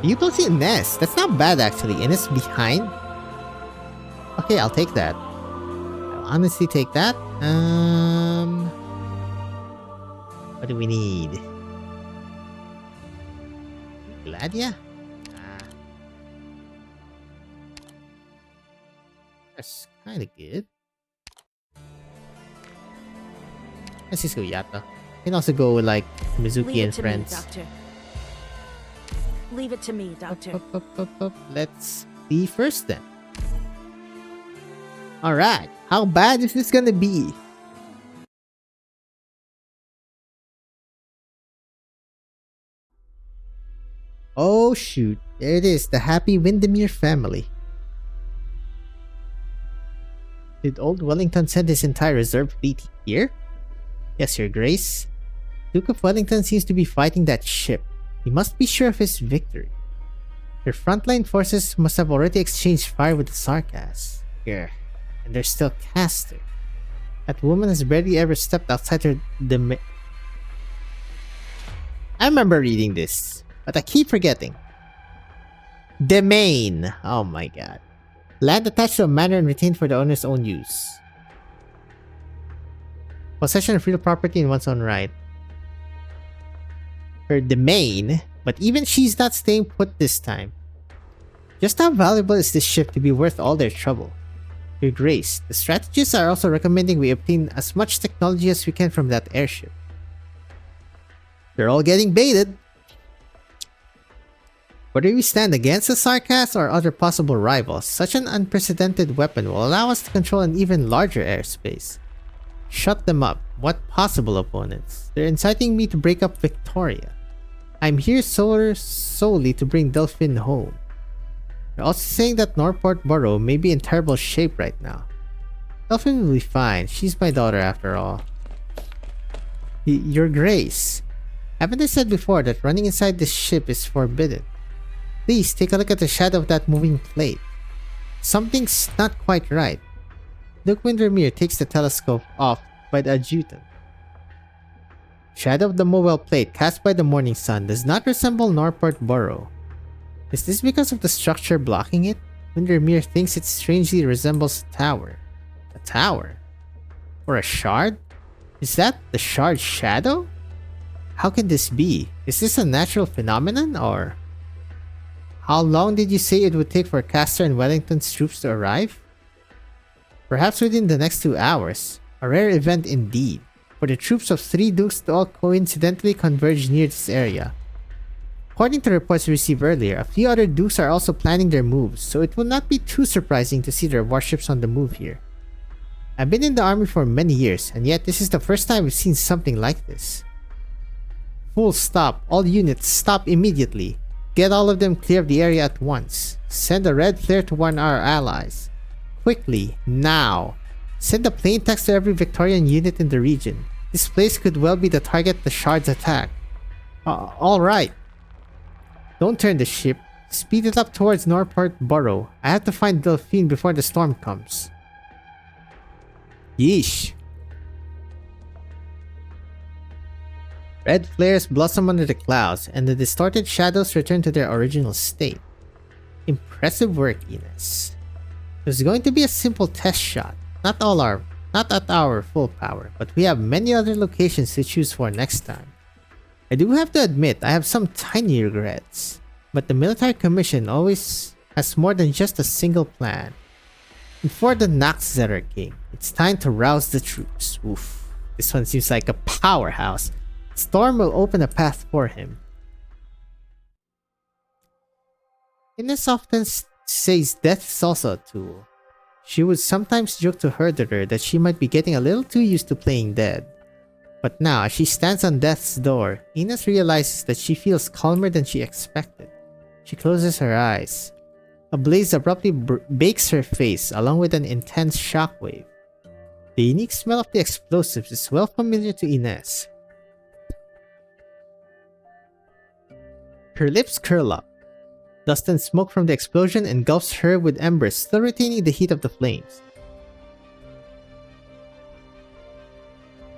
U plus Ines. That's not bad actually. Ines behind. Okay, I'll take that. I'll honestly take that. What do we need? Gladia? That's kind of good. Let's just go Yatta. You can also go with like Mizuki and friends. Doctor. Leave it to me, Doctor. Let's see first then. Alright, how bad is this gonna be? Oh shoot, there it is, the happy Windermere family. Did old Wellington send his entire reserve fleet here? Yes, Your Grace. Duke of Wellington seems to be fighting that ship. He must be sure of his victory. Their frontline forces must have already exchanged fire with the Sarkas. Yeah, and there's still Castor. That woman has barely ever stepped outside her domain. I remember reading this, but I keep forgetting. Domain. Oh my god. Land attached to a manor and retained for the owner's own use. Possession of real property in one's own right. Her domain, but even she's not staying put this time. Just how valuable is this ship to be worth all their trouble? Your Grace, the strategists are also recommending we obtain as much technology as we can from that airship. They're all getting baited. Whether we stand against the Sarkas or other possible rivals, such an unprecedented weapon will allow us to control an even larger airspace. Shut them up. What possible opponents? They're inciting me to break up Victoria. I'm here solely to bring Delphine home. They're also saying that Norport Borough may be in terrible shape right now. Delphine will be fine. She's my daughter after all. Your Grace, haven't I said before that running inside this ship is forbidden? Please take a look at the shadow of that moving plate. Something's not quite right. Duke Windermere takes the telescope off by the adjutant. Shadow of the mobile plate cast by the morning sun does not resemble Norport Borough. Is this because of the structure blocking it? Windermere thinks it strangely resembles a tower. A tower? Or a shard? Is that the shard's shadow? How can this be? Is this a natural phenomenon or... How long did you say it would take for Castor and Wellington's troops to arrive? Perhaps within the next 2 hours. A rare event indeed, for the troops of 3 dukes to all coincidentally converge near this area. According to reports received earlier, a few other dukes are also planning their moves, so it will not be too surprising to see their warships on the move here. I've been in the army for many years, and yet this is the first time we've seen something like this. Full stop. All units stop immediately. Get all of them clear of the area at once. Send a red flare to warn our allies. Quickly, now. Send a plain text to every Victorian unit in the region. This place could well be the target the shards attack. Alright. Don't turn the ship. Speed it up towards Norport Borough. I have to find Delphine before the storm comes. Yeesh. Red flares blossom under the clouds, and the distorted shadows return to their original state. Impressive work, Ines. It was going to be a simple test shot, not at our full power, but we have many other locations to choose for next time. I do have to admit I have some tiny regrets, but the military commission always has more than just a single plan. And for the Naxxeter King, it's time to rouse the troops. Oof, this one seems like a powerhouse. Storm will open a path for him. Ines often says death is also a tool. She would sometimes joke to Herderer that she might be getting a little too used to playing dead. But now, as she stands on death's door, Ines realizes that she feels calmer than she expected. She closes her eyes. A blaze abruptly bakes her face along with an intense shockwave. The unique smell of the explosives is well familiar to Ines. Her lips curl up. Dust and smoke from the explosion engulfs her with embers still retaining the heat of the flames.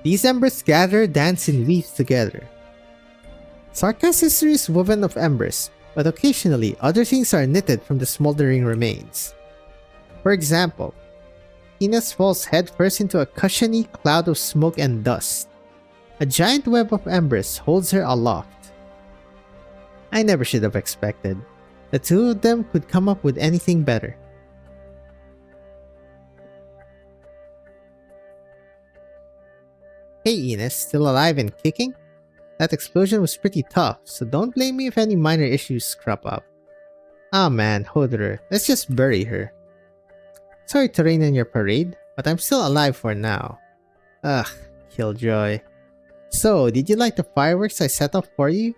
These embers gather, dance, and weave together. Sarka's history is woven of embers, but occasionally other things are knitted from the smoldering remains. For example, Ines falls headfirst into a cushiony cloud of smoke and dust. A giant web of embers holds her aloft. I never should have expected. The two of them could come up with anything better. Hey Ines, still alive and kicking? That explosion was pretty tough, so don't blame me if any minor issues crop up. Ah man, Hodor, let's just bury her. Sorry to rain on your parade, but I'm still alive for now. Ugh, Killjoy. So, did you like the fireworks I set off for you?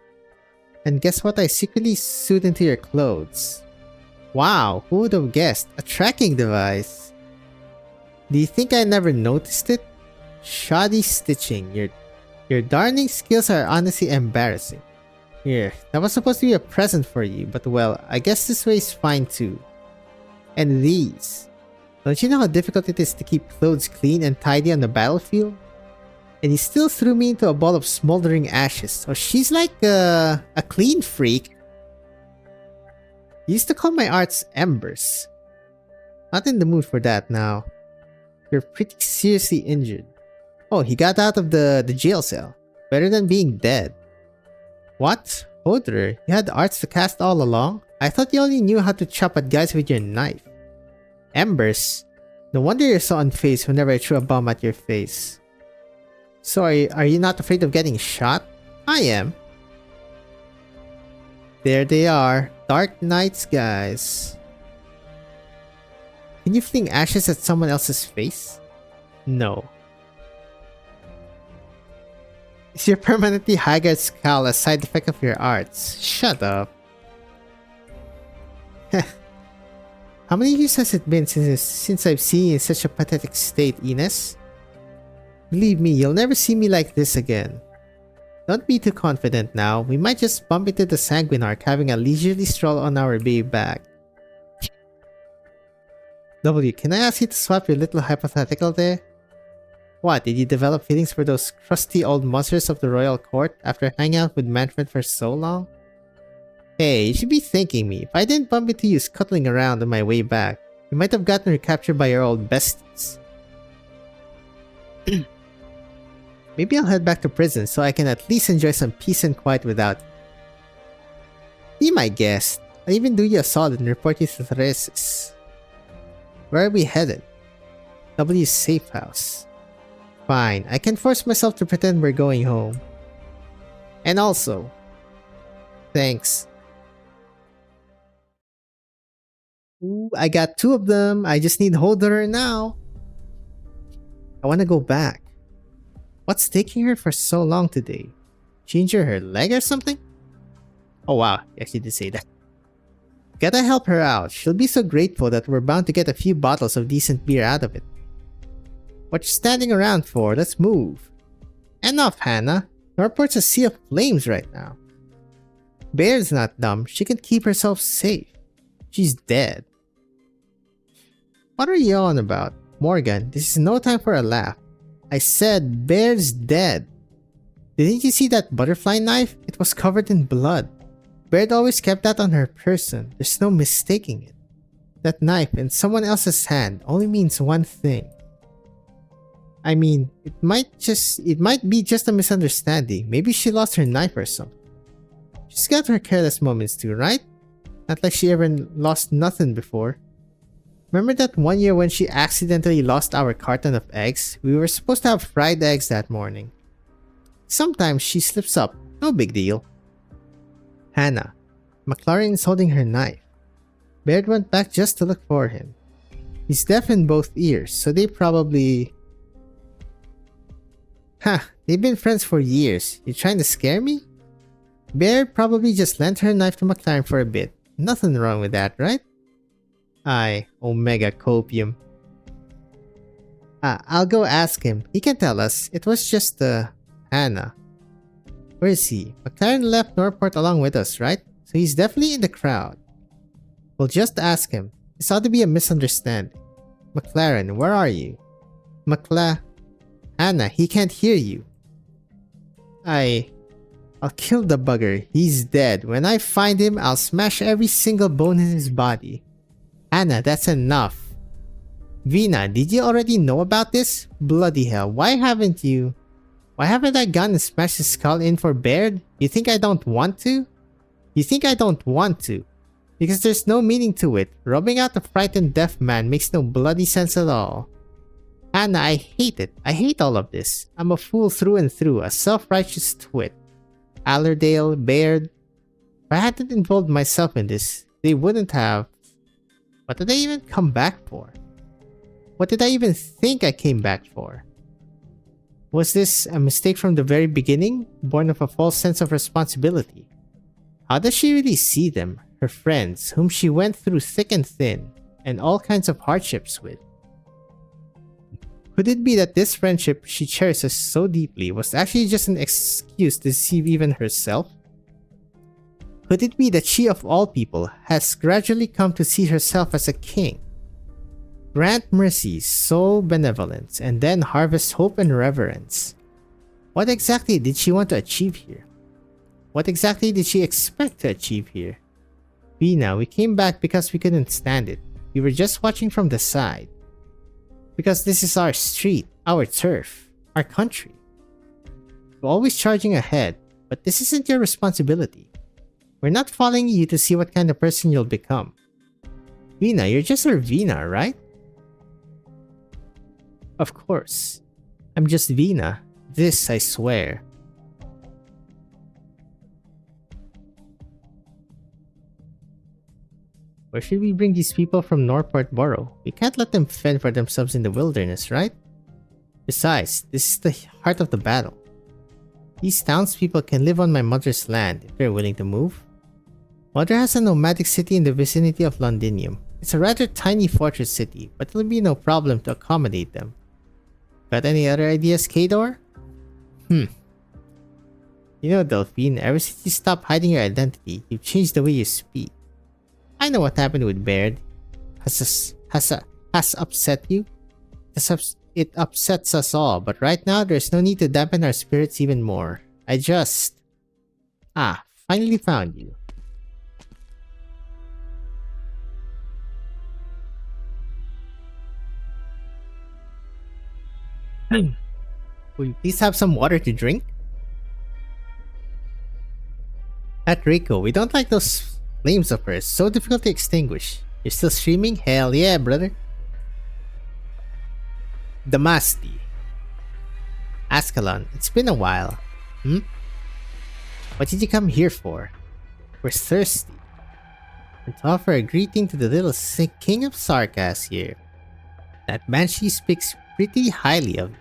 And guess what I secretly sewed into your clothes? Wow, who would have guessed? A tracking device! Do you think I never noticed it? Shoddy stitching. Your darning skills are honestly embarrassing. Here, that was supposed to be a present for you, but well, I guess this way is fine too. And these. Don't you know how difficult it is to keep clothes clean and tidy on the battlefield? And he still threw me into a ball of smoldering ashes, so she's like a clean freak. He used to call my arts embers. Not in the mood for that now. You're pretty seriously injured. Oh, he got out of the jail cell. Better than being dead. What? Hodor, you had arts to cast all along? I thought you only knew how to chop at guys with your knife. Embers? No wonder you're so unfazed whenever I threw a bomb at your face. So are you not afraid of getting shot? I am. There they are. Arknights, guys. Can you fling ashes at someone else's face? No. Is your permanently haggard scowl a side effect of your arts? Shut up. How many years has it been since I've seen you in such a pathetic state, Ines? Believe me, you'll never see me like this again. Don't be too confident now. We might just bump into the Sanguinarch having a leisurely stroll on our way back. W, can I ask you to swap your little hypothetical there? What, did you develop feelings for those crusty old monsters of the royal court after hanging out with Manfred for so long? Hey, you should be thanking me. If I didn't bump into you scuttling around on my way back, you might have gotten recaptured by your old besties. Maybe I'll head back to prison so I can at least enjoy some peace and quiet without you. Be my guest. I'll even do you a solid and report you to Theresis. Where are we headed? W's safe house. Fine, I can force myself to pretend we're going home. And also, thanks. Ooh, I got 2 of them. I just need Hodor now. I want to go back. What's taking her for so long today? She injured her leg or something? Oh wow, you actually did say that. Gotta help her out. She'll be so grateful that we're bound to get a few bottles of decent beer out of it. What you standing around for? Let's move. Enough, Hannah. Norport's a sea of flames right now. Baird's not dumb. She can keep herself safe. She's dead. What are you on about? Morgan, this is no time for a laugh. I said Baird's dead. Didn't you see that butterfly knife? It was covered in blood. Baird always kept that on her person. There's no mistaking it. That knife in someone else's hand only means one thing. I mean, it might be just a misunderstanding. Maybe she lost her knife or something. She's got her careless moments too, right? Not like she ever lost nothing before. Remember that one year when she accidentally lost our carton of eggs? We were supposed to have fried eggs that morning. Sometimes she slips up. No big deal. Hannah. McLaren is holding her knife. Baird went back just to look for him. He's deaf in both ears, so they probably... they've been friends for years. You trying to scare me? Baird probably just lent her knife to McLaren for a bit. Nothing wrong with that, right? Aye, Omega Copium. I'll go ask him. He can tell us. It was just, Hannah. Where is he? McLaren left Norport along with us, right? So he's definitely in the crowd. We'll just ask him. This ought to be a misunderstanding. McLaren, where are you? Anna, he can't hear you. I'll kill the bugger. He's dead. When I find him, I'll smash every single bone in his body. Anna, that's enough. Vina, did you already know about this? Bloody hell, why haven't I gone and smashed his skull in for Baird? You think I don't want to? You think I don't want to? Because there's no meaning to it. Rubbing out a frightened deaf man makes no bloody sense at all. Anna, I hate it. I hate all of this. I'm a fool through and through, a self-righteous twit. Allerdale, Baird. If I hadn't involved myself in this, they wouldn't have. What did I even come back for? What did I even think I came back for? Was this a mistake from the very beginning, born of a false sense of responsibility? How does she really see them, her friends, whom she went through thick and thin, and all kinds of hardships with? Could it be that this friendship she cherishes so deeply was actually just an excuse to deceive even herself? Could it be that she of all people has gradually come to see herself as a king? Grant mercy, sow benevolence, and then harvest hope and reverence. What exactly did she want to achieve here? What exactly did she expect to achieve here? Vina, we came back because we couldn't stand it. We were just watching from the side. Because this is our street, our turf, our country. We're always charging ahead, but this isn't your responsibility. We're not following you to see what kind of person you'll become. Vina, you're just our Vina, right? Of course. I'm just Vina. This I swear. Where should we bring these people from Norport Borough? We can't let them fend for themselves in the wilderness, right? Besides, this is the heart of the battle. These townspeople can live on my mother's land if they're willing to move. Mother has a nomadic city in the vicinity of Londinium. It's a rather tiny fortress city, but it'll be no problem to accommodate them. Got any other ideas, Kador? You know, Delphine, ever since you stopped hiding your identity, you've changed the way you speak. I know what happened with Baird. Has upset you? It upsets us all, but right now there's no need to dampen our spirits even more. Finally found you. Will you please have some water to drink? At Reiko, we don't like those flames of hers, so difficult to extinguish. You're still streaming? Hell yeah, brother. Damasti. Ascalon, it's been a while. What did you come here for? We're thirsty. And to offer a greeting to the little sick king of Sarkas here. That banshee speaks pretty highly of you.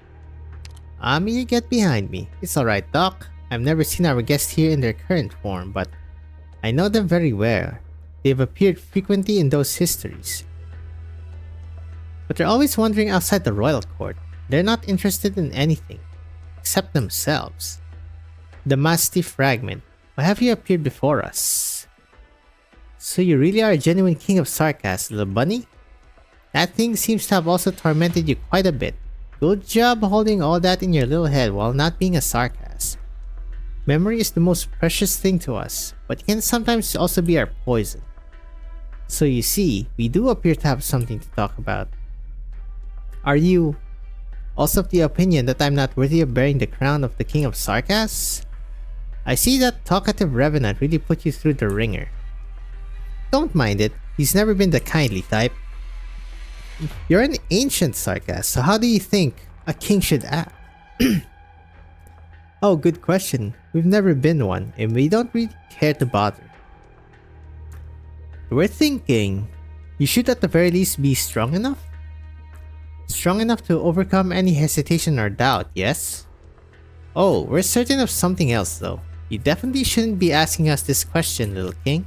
You get behind me. It's alright, Doc. I've never seen our guests here in their current form, but I know them very well. They've appeared frequently in those histories. But they're always wandering outside the royal court. They're not interested in anything, except themselves. The Masti Fragment. Why have you appeared before us? So you really are a genuine king of Sarkas, little bunny? That thing seems to have also tormented you quite a bit. Good job holding all that in your little head while not being a Sarkas. Memory is the most precious thing to us, but it can sometimes also be our poison. So you see, we do appear to have something to talk about. Are you also of the opinion that I'm not worthy of bearing the crown of the King of Sarkas? I see that talkative revenant really put you through the ringer. Don't mind it, he's never been the kindly type. You're an ancient Sarkas, so how do you think a king should act? Oh, good question. We've never been one, and we don't really care to bother. We're thinking you should at the very least be strong enough? Strong enough to overcome any hesitation or doubt, yes? Oh, we're certain of something else though. You definitely shouldn't be asking us this question, little king.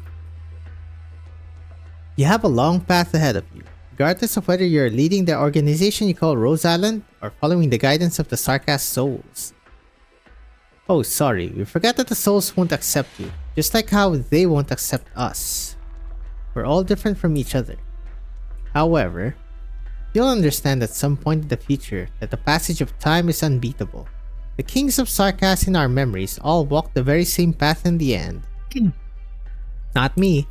You have a long path ahead of you, regardless of whether you're leading the organization you call Rose Island or following the guidance of the Sarkas souls. Oh, sorry, we forgot that the souls won't accept you, just like how they won't accept us. We're all different from each other. However, You'll understand at some point in the future that the passage of time is unbeatable. The kings of Sarkas in our memories all walked the very same path in the end. Not me.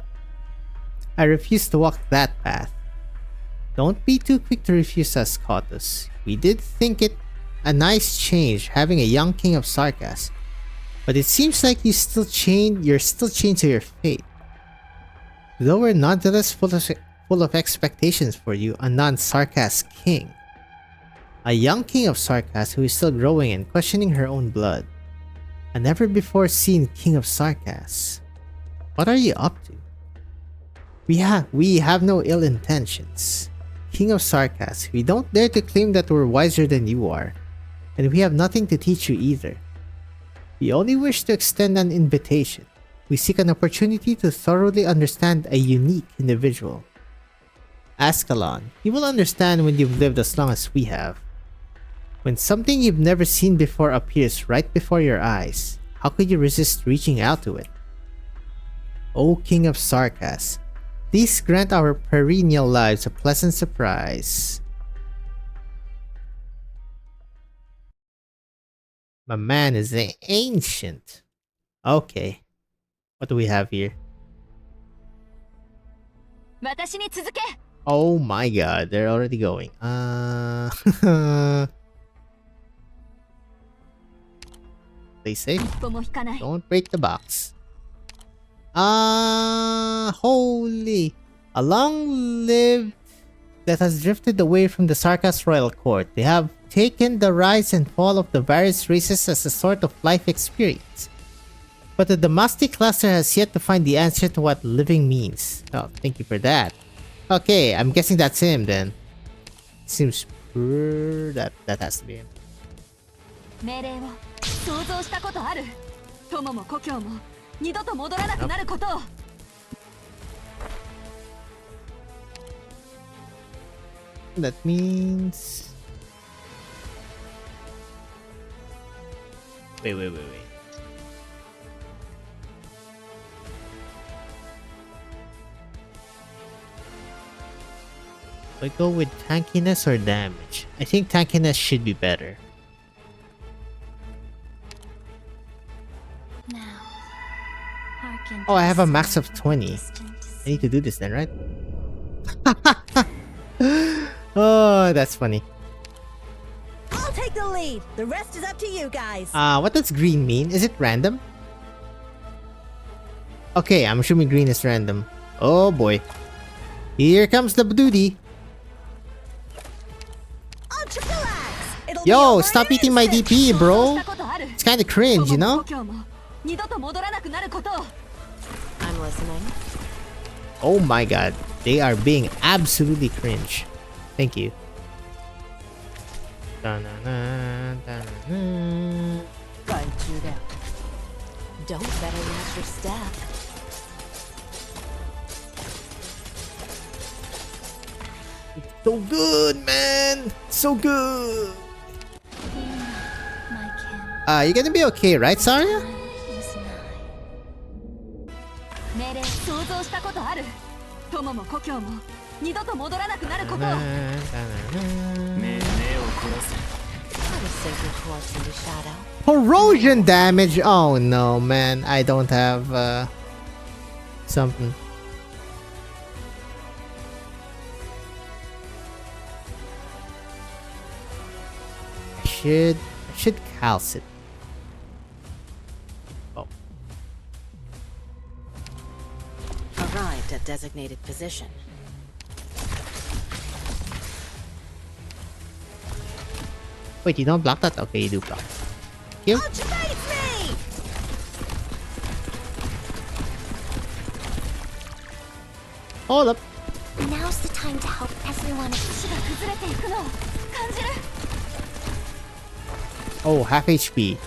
I refuse to walk that path. Don't be too quick to refuse us, Kotus. We did think it a nice change having a young king of Sarkas, but it seems like you're still chained to your fate. Though we're nonetheless full of expectations for you, a non-Sarkas king. A young king of Sarkas who is still growing and questioning her own blood. A never-before-seen king of Sarkas. What are you up to? We have no ill intentions. King of Sarkas, we don't dare to claim that we're wiser than you are, and we have nothing to teach you either. We only wish to extend an invitation. We seek an opportunity to thoroughly understand a unique individual. Ascalon, you will understand when you've lived as long as we have. When something you've never seen before appears right before your eyes, how could you resist reaching out to it? O King of Sarkas, please grant our perennial lives a pleasant surprise. My man is an ancient. Okay. What do we have here? Oh my god, they're already going. Stay safe. Don't break the box. Holy. A long-lived that has drifted away from the Sarkas royal court. They have taken the rise and fall of the various races as a sort of life experience. But the Damastic cluster has yet to find the answer to what living means. Oh, thank you for that. Okay, I'm guessing that's him then. Seems that has to be him. That means... Wait. Do I go with tankiness or damage? I think tankiness should be better. Oh, I have a max of 20. I need to do this then, right? Oh, that's funny. I'll take the lead. The rest is up to you guys. What does green mean? Is it random? Okay, I'm assuming green is random. Oh boy. Here comes the duty. Yo, stop eating my DP, bro. It's kinda cringe, you know? I'm listening. Oh my god. They are being absolutely cringe. Thank you. Don't better match your step. So good, man. So good. You're gonna be okay, right, Saria? Corrosion damage. Oh no, man. I don't have something. I should calce it. Oh. Arrived at designated position. Wait, you don't block that? Okay, you do block. Thank you. Hold up. Now's the time to help everyone. Oh, half HP.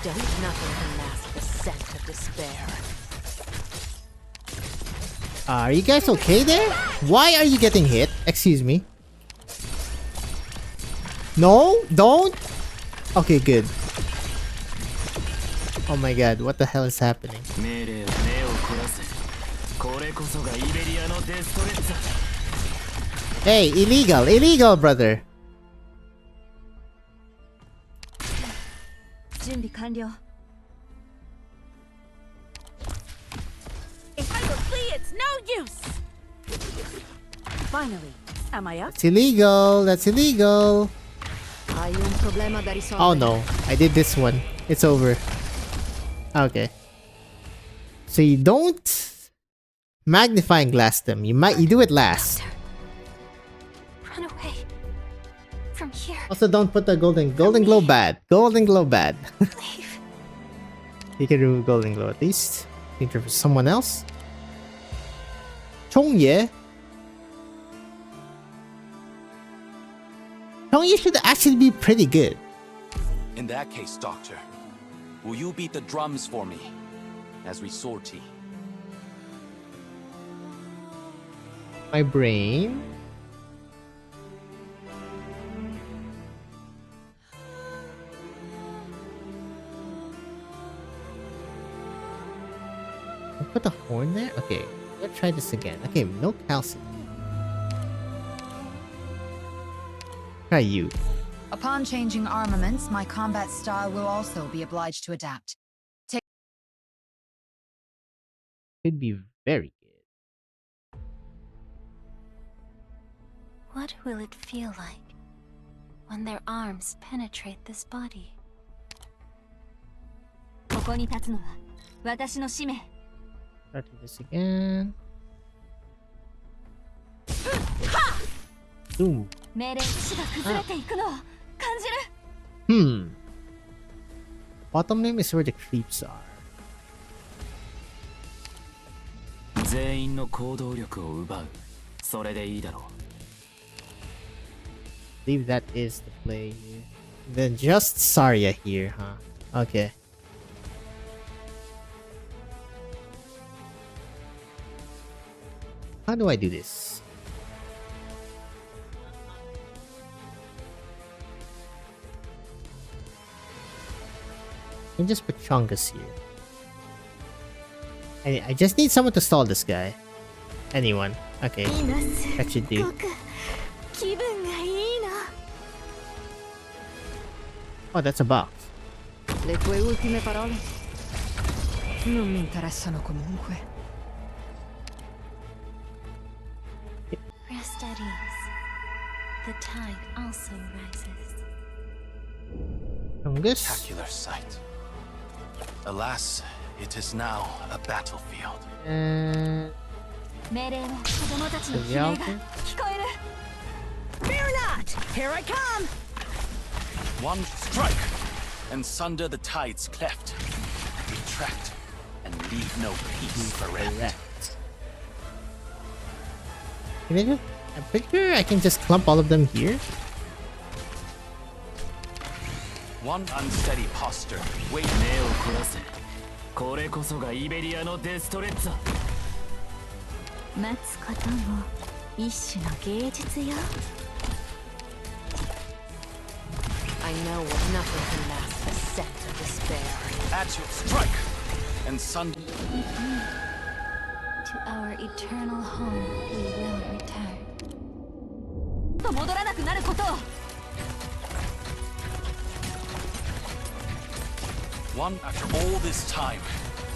Don't nothing can mask the scent of despair. Are you guys okay there? Why are you getting hit? Excuse me. No, don't. Okay, good. Oh my god, what the hell is happening? Hey, illegal, illegal, brother. 準備完了。 If I don't flee, it's no use. Finally, am I up? It's illegal. That's illegal. Hai un problema da risolvere. Oh no, I did this one. It's over. Okay. So you don't magnifying glass them. You do it last. Run away from here. Also, don't put the golden glow bad. Golden glow bad. You can remove golden glow at least. Think for someone else. Chongye. Chongye should actually be pretty good. In that case, Doctor, will you beat the drums for me as we sortie? My brain. I put the horn there? Okay, let's try this again. Okay, no calcium. Try you. Upon changing armaments, my combat style will also be obliged to adapt. Could be very good. What will it feel like when their arms penetrate this body? ここに立つのは私の使命。 Try to do this again. Boom. 命令地が崩れていくのを感じる。Bottom name is where the creeps are. 全員の行動力を奪う。それでいいだろう。 I believe that is the play here. Then just Saria here, huh? Okay. How do I do this? I can just put Chongus here. I just need someone to stall this guy. Anyone. Okay. That should do. Oh, that's a box. Le tue ultime parole? Non mi interessano comunque. Rest at ease. The tide also rises. Chongus. Spectacular sight. Alas, it is now a battlefield. And 命令を子供たちの悲鳴が聞こえる。 Fear not! Here I come! One strike, and sunder the tide's cleft. Retract, and leave no peace bereft. Can I just, I'm pretty sure I can just clump all of them here. One unsteady posture. Wait. 目を凝らせ。これこそがイベリアのデストレッツァ。待つことも一種の芸術よ。 I know nothing can mask the scent of despair. At your strike, and sunder. To our eternal home we will return. と戻らなくなることを。 One, after all this time,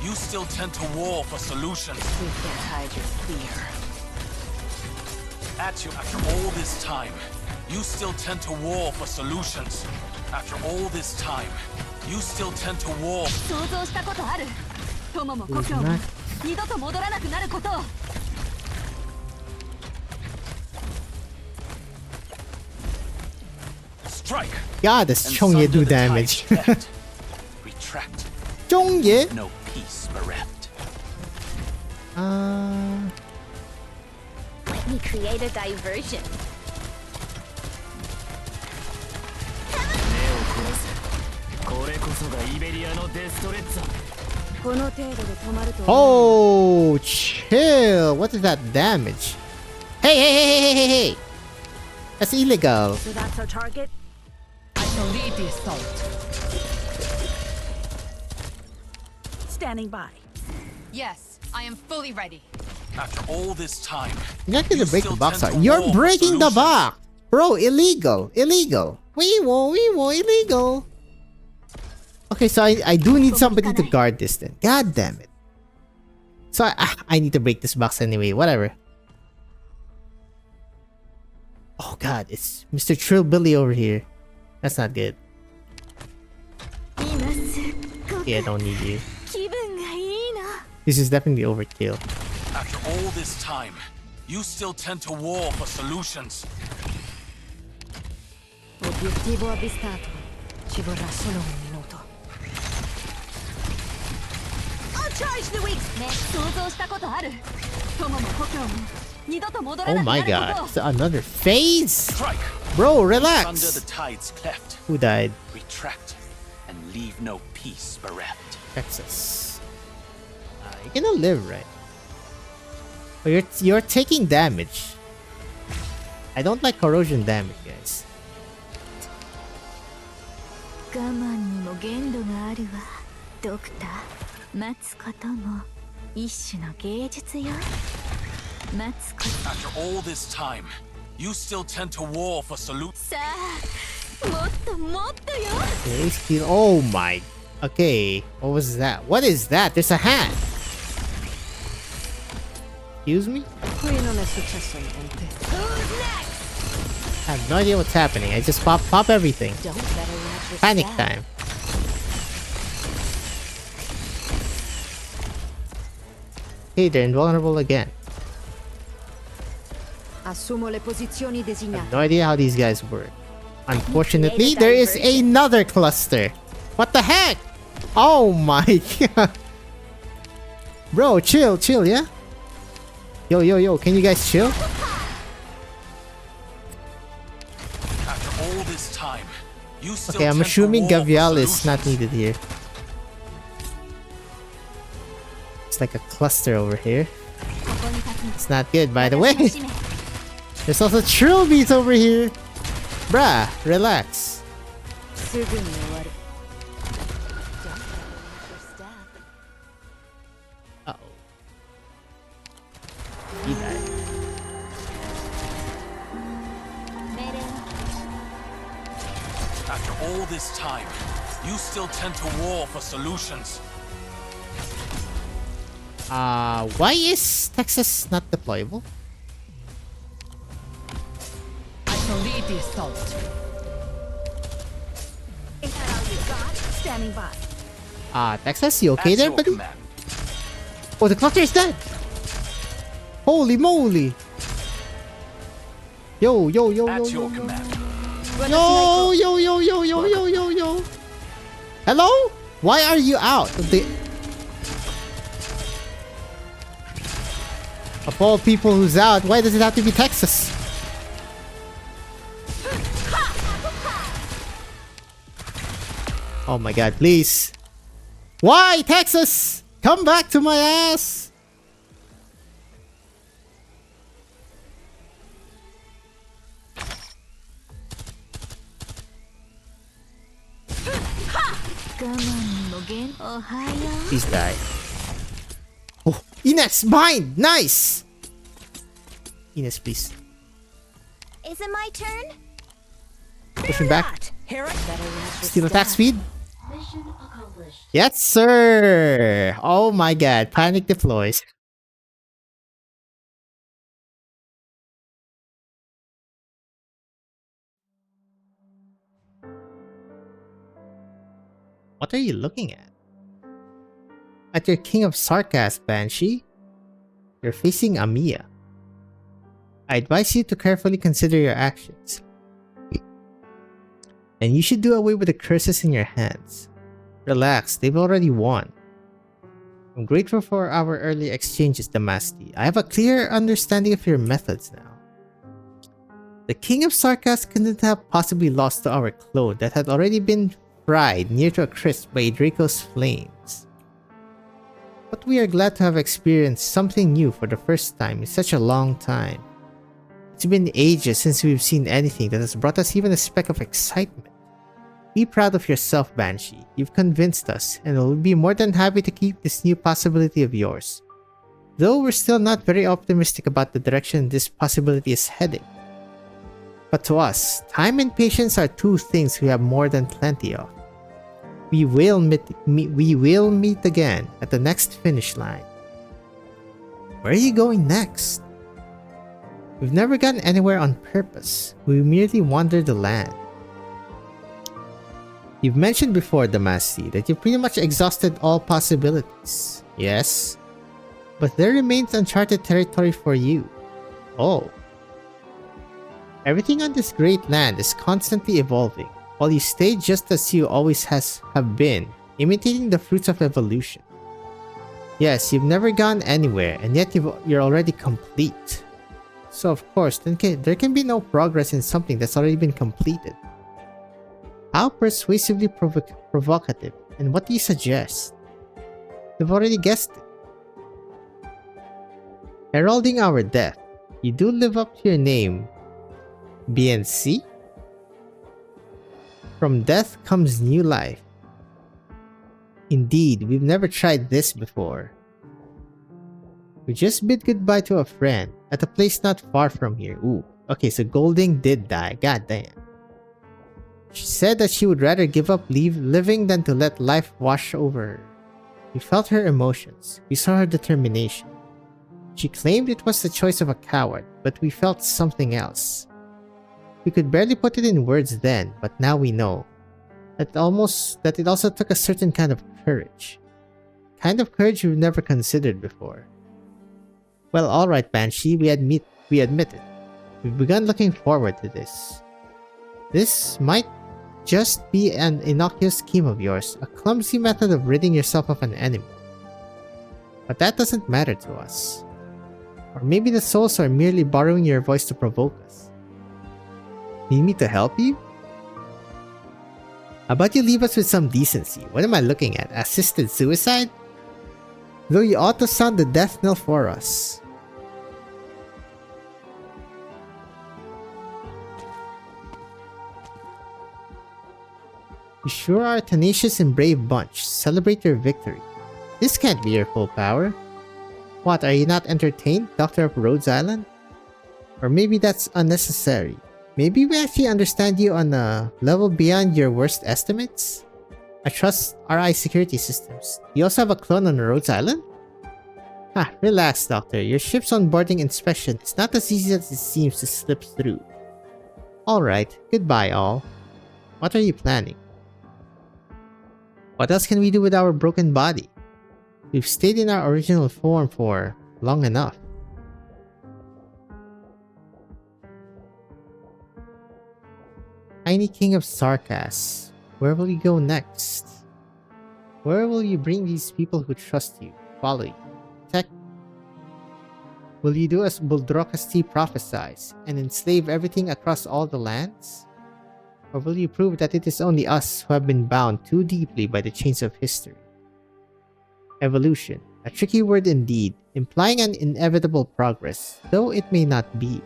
you still tend to war for solutions. You can't hide your fear. At you, after all this time, you still tend to war for solutions. After all this time, you still tend to war. 想像したことある。友も故郷も二度と戻らなくなることを。 Strike. God, does Chongye do damage? Retract. Chongye? No peace bereft. Let me create a diversion. これこそがイベリアのデストレッツァ。この程度で止まると。 Oh, chill. What is that damage? Hey, hey, hey, hey, hey, hey. That's illegal. So that's our target? I shall lead the assault. Standing by. Yes, I am fully ready. After all this time, You're not gonna break the still box tend out. to You're war for breaking the solutions. box! Bro, illegal. Illegal. We won't, illegal. Okay, so I do need somebody to guard this then. God damn it. So I need to break this box anyway. Whatever. Oh god, it's Mr. Trillbilly over here. That's not good. Yeah, I don't need you. This is definitely overkill. After all this time, you still tend to war for solutions. Obiettivo avvistato. Ci vorrà solo un minuto. I'll charge the weak. Oh my god, it's another phase? Strike. Bro, Under relax. the tides cleft. Who died? Retract and leave no peace bereft. Texas. You're gonna live, right? Oh, you're taking damage. I don't like corrosion damage, guys. 我慢にも限度があるわドクター待つことも一種の芸術よ待つこと After all this time, you still tend to war for solutions. さあもっともっとよ Okay, oh my. Okay, what was that? What is that? There's a hat. Excuse me? Qui non è successo niente. I have no idea what's happening. I just pop everything. Don't better watch your Panic step. time. Okay, they're invulnerable again. Assumo le posizioni I have designate. no idea how these guys work. Unfortunately, there is another cluster. What the heck? Oh my god. Bro, chill, yeah? Yo, can you guys chill? After all this time, you still Okay, I'm tend to assuming war for Gavial is solutions. not needed here. It's like a cluster over here. It's not good, by the way. There's also trilbies over here. Bruh, relax. すぐに終わる。Uh-oh. He died. After all this time, you still tend to war for solutions. Why is Texas not deployable? I shall lead the assault. Is that all you got? Standing by. Texas, you okay At there, your buddy? command. Oh, the cluster is dead! Holy moly! Yo! At your command. Yo! Hello? Why are you out? Of all people who's out, why does it have to be Texas? Oh my god, please. Why, Texas? Come back to my ass! Please die. Oh, Ines, mine! Nice! Ines, please. Is it my turn? Push him back. Better watch your Steal attack step. speed. Mission accomplished. Yes, sir! Oh my god, panic deploys. What are you looking at? At your King of Sarcasm, Banshee? You're facing Amiya. I advise you to carefully consider your actions. And you should do away with the curses in your hands. Relax, they've already won. I'm grateful for our early exchanges, Damasti. I have a clear understanding of your methods now. The King of Sarcas couldn't have possibly lost to our clone that had already been fried near to a crisp by Draco's flames. But we are glad to have experienced something new for the first time in such a long time. It's been ages since we've seen anything that has brought us even a speck of excitement. Be proud of yourself, Banshee. You've convinced us, and we'll be more than happy to keep this new possibility of yours. Though we're still not very optimistic about the direction this possibility is heading. But to us, time and patience are two things we have more than plenty of. We will meet again at the next finish line. Where are you going next? We've never gotten anywhere on purpose. We merely wander the land. You've mentioned before, Damacy, that you've pretty much exhausted all possibilities. Yes? But there remains uncharted territory for you. Oh. Everything on this great land is constantly evolving, while you stay just as you always have been, imitating the fruits of evolution. Yes, you've never gone anywhere, and yet you're already complete. So of course, there can be no progress in something that's already been completed. How persuasively provocative, and what do you suggest? You've already guessed it. Heralding our death, you do live up to your name, BNC? From death comes new life. Indeed, we've never tried this before. We just bid goodbye to a friend at a place not far from here. Ooh, okay, so Golding did die, goddamn. She said that she would rather give up living than to let life wash over her. We felt her emotions, we saw her determination. She claimed it was the choice of a coward, but we felt something else. We could barely put it in words then, but now we know. That it also took a certain kind of courage. Kind of courage we've never considered before. Well, alright, Banshee, we admit it. We've begun looking forward to this. This might just be an innocuous scheme of yours, a clumsy method of ridding yourself of an enemy. But that doesn't matter to us. Or maybe the souls are merely borrowing your voice to provoke us. Need me to help you? How about you leave us with some decency? What am I looking at? Assisted suicide? Though you ought to sound the death knell for us. You sure are a tenacious and brave bunch. Celebrate your victory. This can't be your full power. What, are you not entertained, Doctor of Rhodes Island? Or maybe that's unnecessary. Maybe we actually understand you on a level beyond your worst estimates? I trust RI security systems. You also have a clone on Rhodes Island? Ah, relax, Doctor. Your ship's onboarding inspection is not as easy as it seems to slip through. Alright, goodbye all. What are you planning? What else can we do with our broken body? We've stayed in our original form for long enough. Tiny King of Sarkas, where will you go next? Where will you bring these people who trust you, follow you, protect you? Will you do as Buldrokasti prophesies, and enslave everything across all the lands? Or will you prove that it is only us who have been bound too deeply by the chains of history? Evolution, a tricky word indeed, implying an inevitable progress, though it may not be.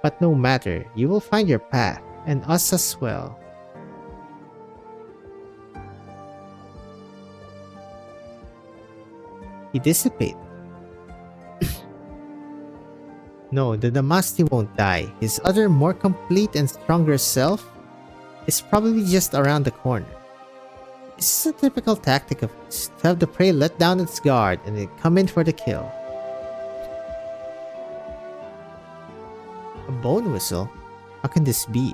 But no matter, you will find your path, and us as well. He dissipated. No, the Damasti won't die. His other, more complete and stronger self is probably just around the corner. This is a typical tactic of his, to have the prey let down its guard and then come in for the kill. A bone whistle? How can this be?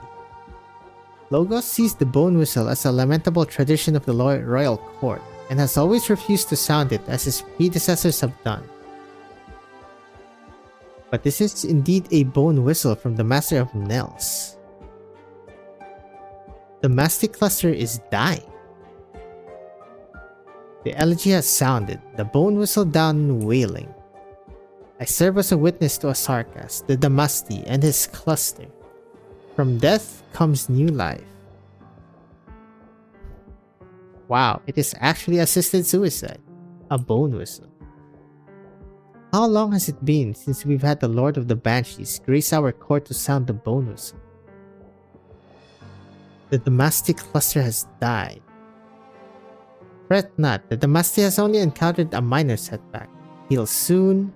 Logos sees the bone whistle as a lamentable tradition of the royal court, and has always refused to sound it as his predecessors have done. But this is indeed a bone whistle from the Master of Knells. The Mastic Cluster is dying. The elegy has sounded, the bone whistle down and wailing. I serve as a witness to Asarkas, the Damasti, and his cluster. From death comes new life. Wow, it is actually assisted suicide. A bone whistle. How long has it been since we've had the Lord of the Banshees grace our court to sound the bone whistle? The Damasty cluster has died. Fret not, the Damasty has only encountered a minor setback. He'll soon...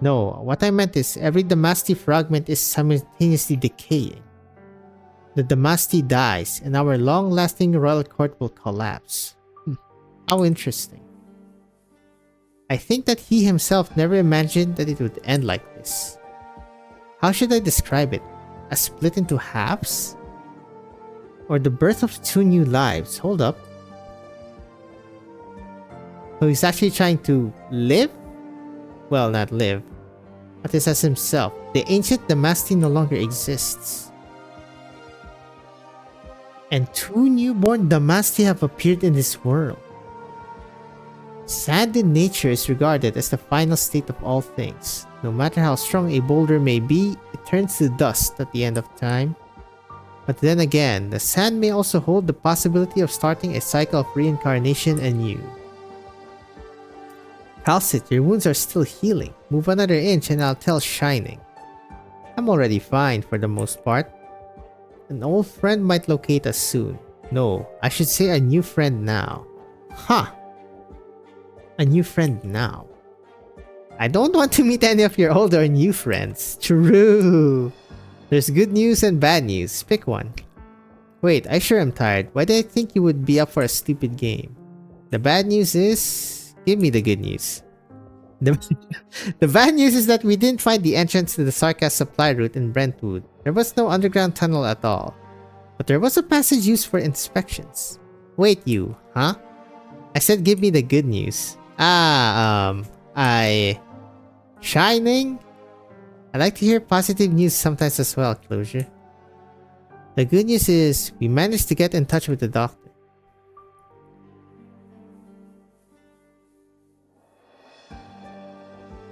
No, what I meant is every Damasty fragment is simultaneously decaying. The Damasty dies, and our long-lasting royal court will collapse. How interesting. I think that he himself never imagined that it would end like this. How should I describe it? A split into halves? Or the birth of two new lives? Hold up. So he's actually trying to live? Well, not live. But this as himself. The ancient Damasty no longer exists. And two newborn Damasty have appeared in this world. Sand in nature is regarded as the final state of all things. No matter how strong a boulder may be, it turns to dust at the end of time. But then again, the sand may also hold the possibility of starting a cycle of reincarnation anew. Calcit, your wounds are still healing. Move another inch and I'll tell Shining. I'm already fine for the most part. An old friend might locate us soon. No, I should say a new friend now. Huh. A new friend now. I don't want to meet any of your old or new friends. True. There's good news and bad news. Pick one. Wait, I sure am tired. Why did I think you would be up for a stupid game? The bad news is... Give me the good news. The bad news is that we didn't find the entrance to the Sarkas supply route in Brentwood. There was no underground tunnel at all. But there was a passage used for inspections. Wait, you, huh? I said give me the good news. Shining? I like to hear positive news sometimes as well, Closure. The good news is, we managed to get in touch with the doctor.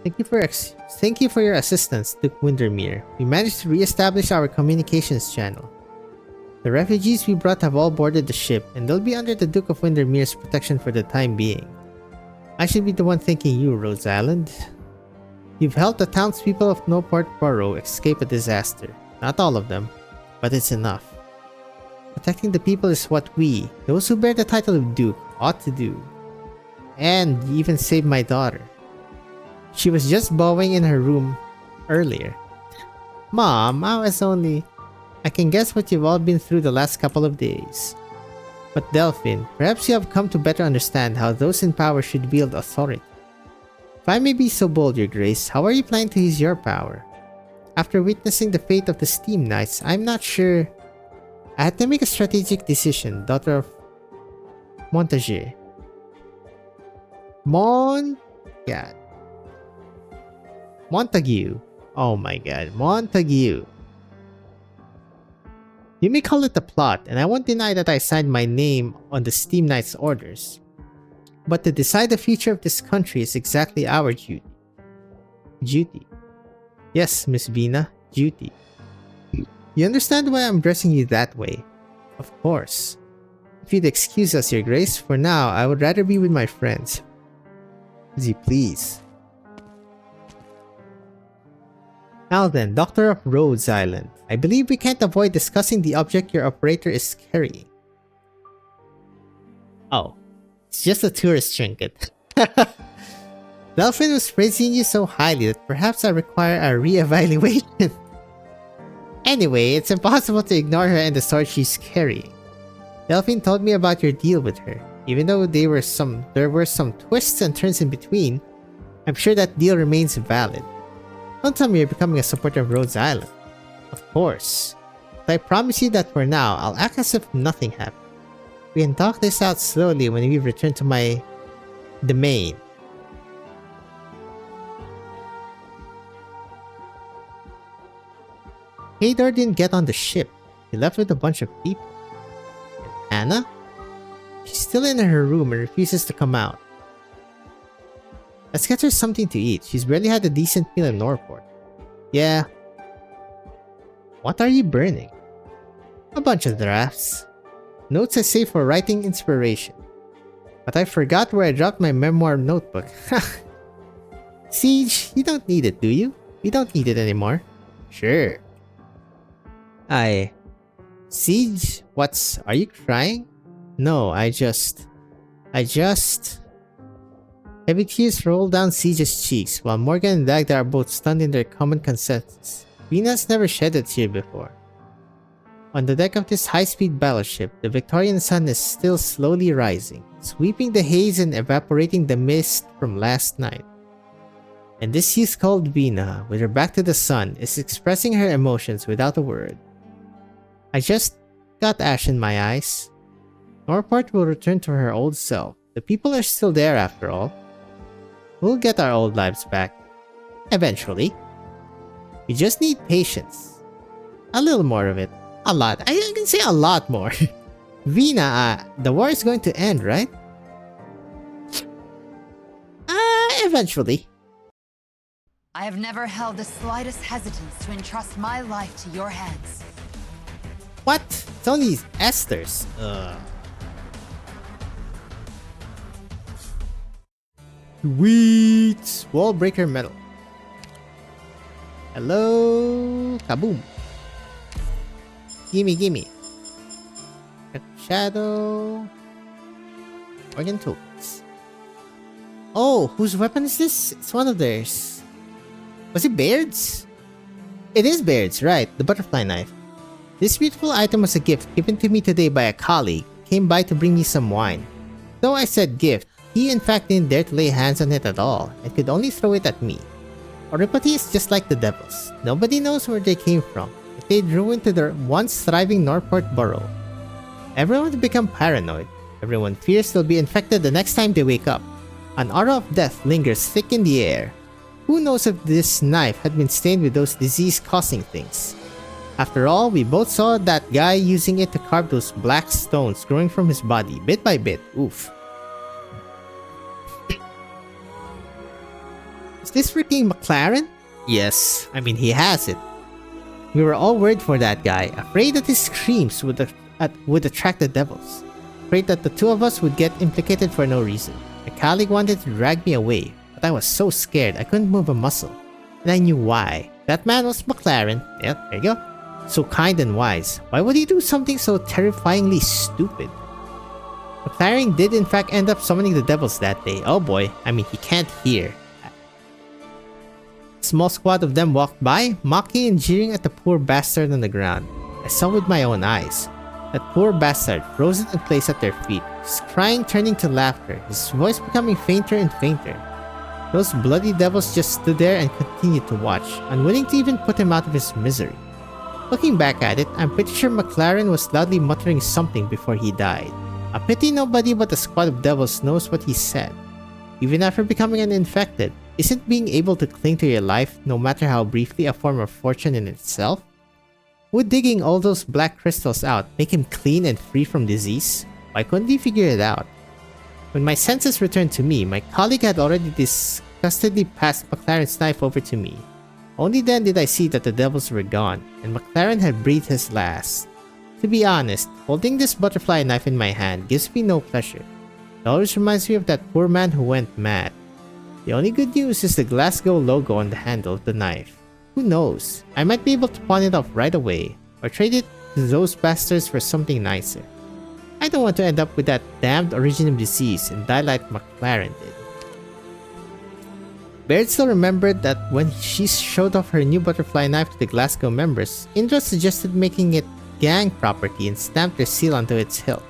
Thank you for your assistance, Duke Windermere. We managed to re-establish our communications channel. The refugees we brought have all boarded the ship, and they'll be under the Duke of Windermere's protection for the time being. I should be the one thanking you, Rhodes Island. You've helped the townspeople of Newport Borough escape a disaster. Not all of them, but it's enough. Protecting the people is what we, those who bear the title of Duke, ought to do. And you even saved my daughter. She was just bowing in her room earlier. Mom, I can guess what you've all been through the last couple of days. But Delphine, perhaps you have come to better understand how those in power should wield authority. If I may be so bold, Your Grace, how are you planning to use your power? After witnessing the fate of the Steam Knights, I'm not sure. I had to make a strategic decision, daughter of Montague. Montague. Oh my god, Montague. You may call it a plot, and I won't deny that I signed my name on the Steam Knights' orders. But to decide the future of this country is exactly our duty. Duty. Yes, Miss Vina, duty. You understand why I'm dressing you that way? Of course. If you'd excuse us, Your Grace, for now, I would rather be with my friends. As you please. Now then, Doctor of Rhodes Island. I believe we can't avoid discussing the object your operator is carrying. Oh, it's just a tourist trinket. Delphine was praising you so highly that perhaps I require a re-evaluation. Anyway, it's impossible to ignore her and the sword she's carrying. Delphine told me about your deal with her. Even though there were some twists and turns in between, I'm sure that deal remains valid. Don't tell me you're becoming a supporter of Rhodes Island. Of course. But I promise you that for now, I'll act as if nothing happened. We can talk this out slowly when we return to my domain. Hadar didn't get on the ship. He left with a bunch of people. And Anna? She's still in her room and refuses to come out. Let's get her something to eat. She's barely had a decent meal in Norport. Yeah. What are you burning? A bunch of drafts. Notes I save for writing inspiration. But I forgot where I dropped my memoir notebook. Siege, you don't need it, do you? We don't need it anymore. Sure. Siege? Are you crying? No, I just... Heavy tears roll down Siege's cheeks, while Morgan and Dagda are both stunned in their common consensus. Venus never shed a tear before. On the deck of this high-speed battleship, the Victorian sun is still slowly rising, sweeping the haze and evaporating the mist from last night. And this youth called Vina, with her back to the sun, is expressing her emotions without a word. I just got ash in my eyes. Norport will return to her old self. The people are still there after all. We'll get our old lives back. Eventually. We just need patience. A little more of it. A lot. I can say a lot more. Vina, the war is going to end, right? Eventually. I have never held the slightest hesitance to entrust my life to your hands. What? It's only Esther's. Sweet! Wall breaker medal. Hello, kaboom. Gimme. Shadow. Organ tokens. Oh, whose weapon is this? It's one of theirs. Was it Baird's? It is Baird's, right? The butterfly knife. This beautiful item was a gift given to me today by a colleague who came by to bring me some wine. Though I said gift, he in fact didn't dare to lay hands on it at all and could only throw it at me. Oripati is just like the devils. Nobody knows where they came from. It laid ruin to their once thriving Norport borough. Everyone has become paranoid. Everyone fears they'll be infected the next time they wake up. An aura of death lingers thick in the air. Who knows if this knife had been stained with those disease-causing things? After all, we both saw that guy using it to carve those black stones growing from his body, bit by bit. Oof. Is this freaking McLaren? Yes, I mean he has it. We were all worried for that guy, afraid that his screams would attract the devils. Afraid that the two of us would get implicated for no reason. My colleague wanted to drag me away, but I was so scared I couldn't move a muscle. And I knew why. That man was McLaren. Yep, there you go. So kind and wise. Why would he do something so terrifyingly stupid? McLaren did in fact end up summoning the devils that day. Oh boy, I mean he can't hear. A small squad of them walked by, mocking and jeering at the poor bastard on the ground. I saw with my own eyes. That poor bastard, frozen in place at their feet, his crying turning to laughter, his voice becoming fainter and fainter. Those bloody devils just stood there and continued to watch, unwilling to even put him out of his misery. Looking back at it, I'm pretty sure McLaren was loudly muttering something before he died. A pity nobody but the squad of devils knows what he said. Even after becoming an infected, isn't being able to cling to your life, no matter how briefly, a form of fortune in itself? Would digging all those black crystals out make him clean and free from disease? Why couldn't he figure it out? When my senses returned to me, my colleague had already disgustedly passed McLaren's knife over to me. Only then did I see that the devils were gone, and McLaren had breathed his last. To be honest, holding this butterfly knife in my hand gives me no pleasure. It always reminds me of that poor man who went mad. The only good news is the Glasgow logo on the handle of the knife. Who knows, I might be able to pawn it off right away, or trade it to those bastards for something nicer. I don't want to end up with that damned origin of disease and die like McLaren did. Baird still remembered that when she showed off her new butterfly knife to the Glasgow members, Indra suggested making it gang property and stamped their seal onto its hilt.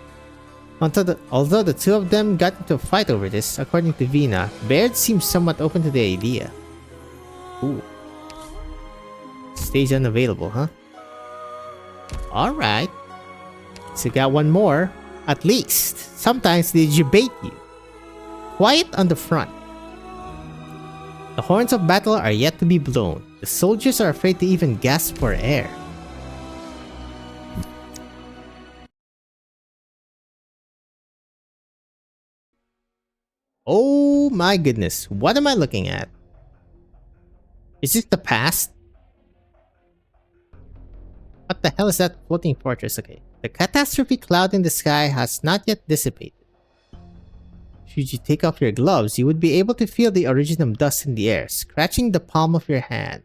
Although the two of them got into a fight over this, according to Vina, Baird seemed somewhat open to the idea. Ooh. Stage unavailable, huh? Alright. So got one more. At least. Sometimes they debate you. Quiet on the front. The horns of battle are yet to be blown. The soldiers are afraid to even gasp for air. Oh my goodness, what am I looking at? Is this the past? What the hell is that floating fortress? Okay, the catastrophe cloud in the sky has not yet dissipated. Should you take off your gloves, you would be able to feel the original dust in the air, scratching the palm of your hand.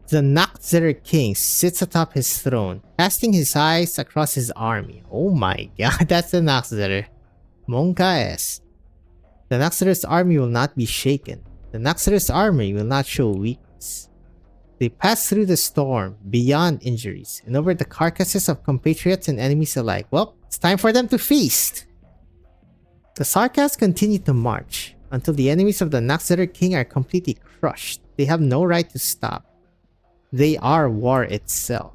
The Nakzeder king sits atop his throne, casting his eyes across his army. Oh my god, that's the Nakzeder. Monkaes. The Nakzeder's army will not be shaken. The Nakzeder's army will not show weakness. They pass through the storm, beyond injuries, and over the carcasses of compatriots and enemies alike. Well, it's time for them to feast! The Sarkas continue to march, until the enemies of the Nakzeder king are completely crushed. They have no right to stop. They are war itself.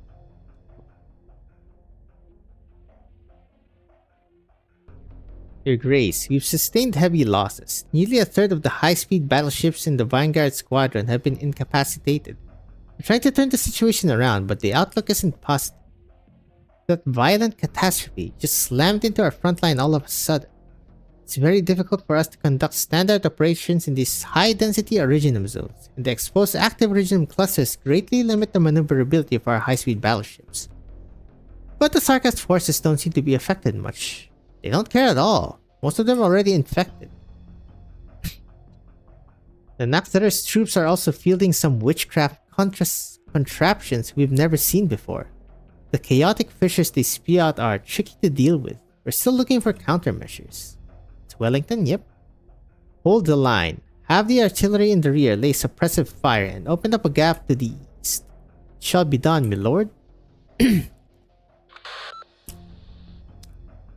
Your Grace, we've sustained heavy losses. Nearly a third of the high-speed battleships in the Vanguard squadron have been incapacitated. We're trying to turn the situation around, but the outlook isn't positive. That violent catastrophe just slammed into our front line all of a sudden. It's very difficult for us to conduct standard operations in these high-density originum zones, and the exposed active originum clusters greatly limit the maneuverability of our high-speed battleships. But the Sarkas forces don't seem to be affected much. They don't care at all. Most of them are already infected. The Nakzeder's troops are also fielding some witchcraft contraptions we've never seen before. The chaotic fissures they spew out are tricky to deal with. We're still looking for countermeasures. It's Wellington, yep. Hold the line. Have the artillery in the rear lay suppressive fire and open up a gap to the east. It shall be done, my lord.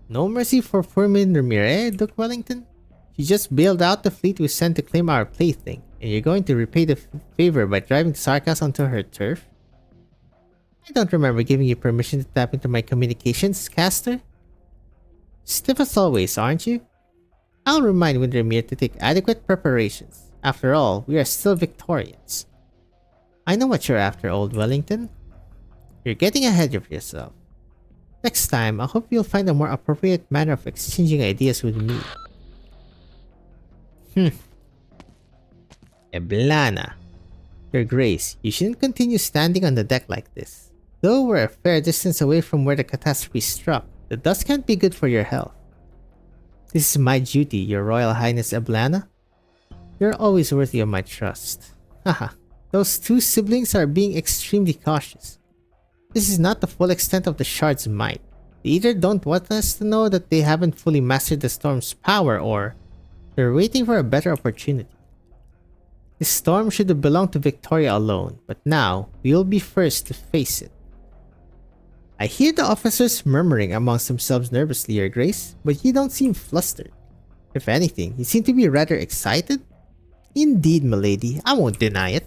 No mercy for Furmin Ramirez, Duke Wellington? You just bailed out the fleet we sent to claim our plaything, and you're going to repay the favor by driving the Sarkas onto her turf? I don't remember giving you permission to tap into my communications, Caster. Stiff as always, aren't you? I'll remind Windermere to take adequate preparations. After all, we are still Victorians. I know what you're after, old Wellington. You're getting ahead of yourself. Next time, I hope you'll find a more appropriate manner of exchanging ideas with me. Eblana. Your Grace, you shouldn't continue standing on the deck like this. Though we're a fair distance away from where the catastrophe struck, the dust can't be good for your health. This is my duty, Your Royal Highness Eblana. You're always worthy of my trust. Haha, those two siblings are being extremely cautious. This is not the full extent of the Shard's might. They either don't want us to know that they haven't fully mastered the storm's power, or they're waiting for a better opportunity. This storm should have belonged to Victoria alone, but now we will be first to face it. I hear the officers murmuring amongst themselves nervously, Your Grace, but you don't seem flustered. If anything, you seem to be rather excited. Indeed, milady, I won't deny it.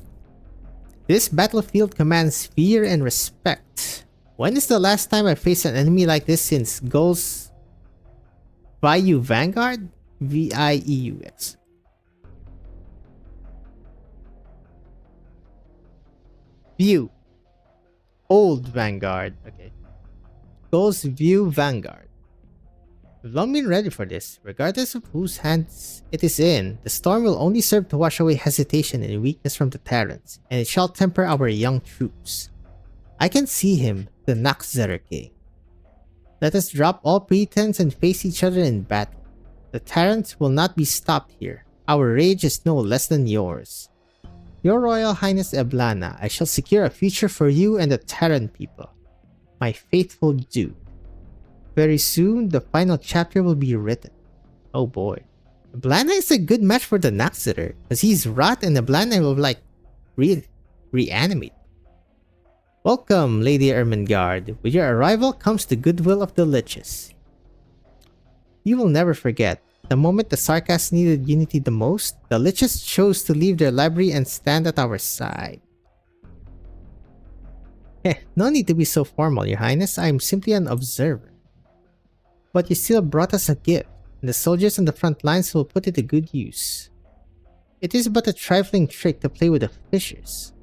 This battlefield commands fear and respect. When is the last time I faced an enemy like this since Gul's Vieux Vanguard? V-I-E-U-X. View. Old Vanguard. Okay. Gul's Vieux Vanguard. We've long been ready for this. Regardless of whose hands it is in, the storm will only serve to wash away hesitation and weakness from the Terrans, and it shall temper our young troops. I can see him, the Nakzeder king. Let us drop all pretense and face each other in battle. The Terrans will not be stopped here. Our rage is no less than yours. Your Royal Highness Eblana, I shall secure a future for you and the Terran people. My faithful Duke. Very soon, the final chapter will be written. Oh boy. Eblana is a good match for the Nakzeder, because he's rot and Eblana will reanimate. Welcome, Lady Ermengarde. With your arrival comes the goodwill of the Liches. You will never forget, the moment the Sarkas needed unity the most, the Liches chose to leave their library and stand at our side. No need to be so formal, Your Highness. I am simply an observer. But you still brought us a gift, and the soldiers on the front lines will put it to good use. It is but a trifling trick to play with the fissures.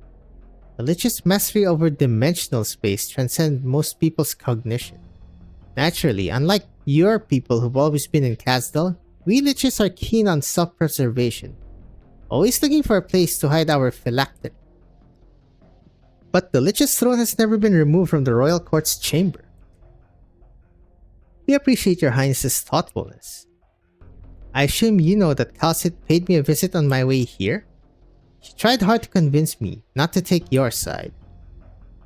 The Lich's mastery over dimensional space transcends most people's cognition. Naturally, unlike your people who've always been in Kasdal, we Liches are keen on self-preservation, always looking for a place to hide our phylactery. But the Lich's throne has never been removed from the royal court's chamber. We appreciate your highness's thoughtfulness. I assume you know that Kalsit paid me a visit on my way here? She tried hard to convince me not to take your side.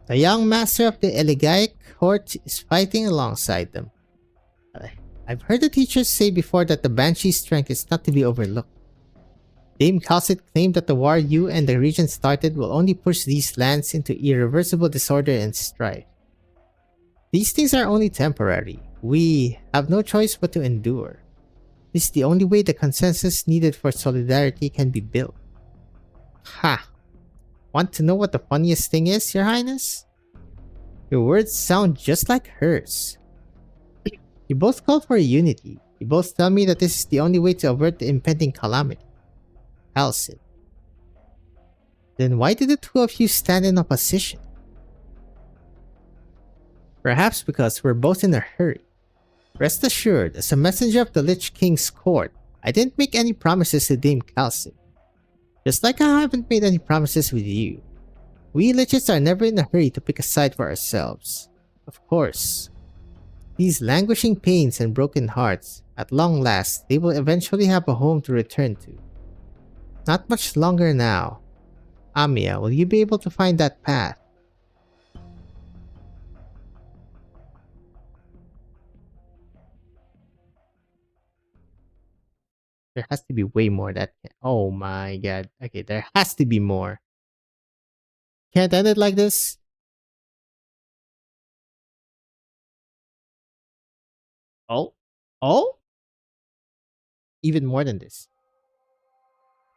The young master of the Eligaic court is fighting alongside them. I've heard the teachers say before that the Banshee's strength is not to be overlooked. Dame Calcit claimed that the war you and the region started will only push these lands into irreversible disorder and strife. These things are only temporary. We have no choice but to endure. This is the only way the consensus needed for solidarity can be built. Ha! Want to know what the funniest thing is, Your Highness? Your words sound just like hers. You both call for unity. You both tell me that this is the only way to avert the impending calamity. Calcit. Then why did the two of you stand in opposition? Perhaps because we're both in a hurry. Rest assured, as a messenger of the Lich King's court, I didn't make any promises to Dame Calcit. Just like I haven't made any promises with you. We Liches are never in a hurry to pick a side for ourselves. Of course. These languishing pains and broken hearts, at long last, they will eventually have a home to return to. Not much longer now. Amiya, will you be able to find that path? There has to be way more that can— oh my god. Okay, there has to be more. Can't end it like this? Oh? Oh? Even more than this.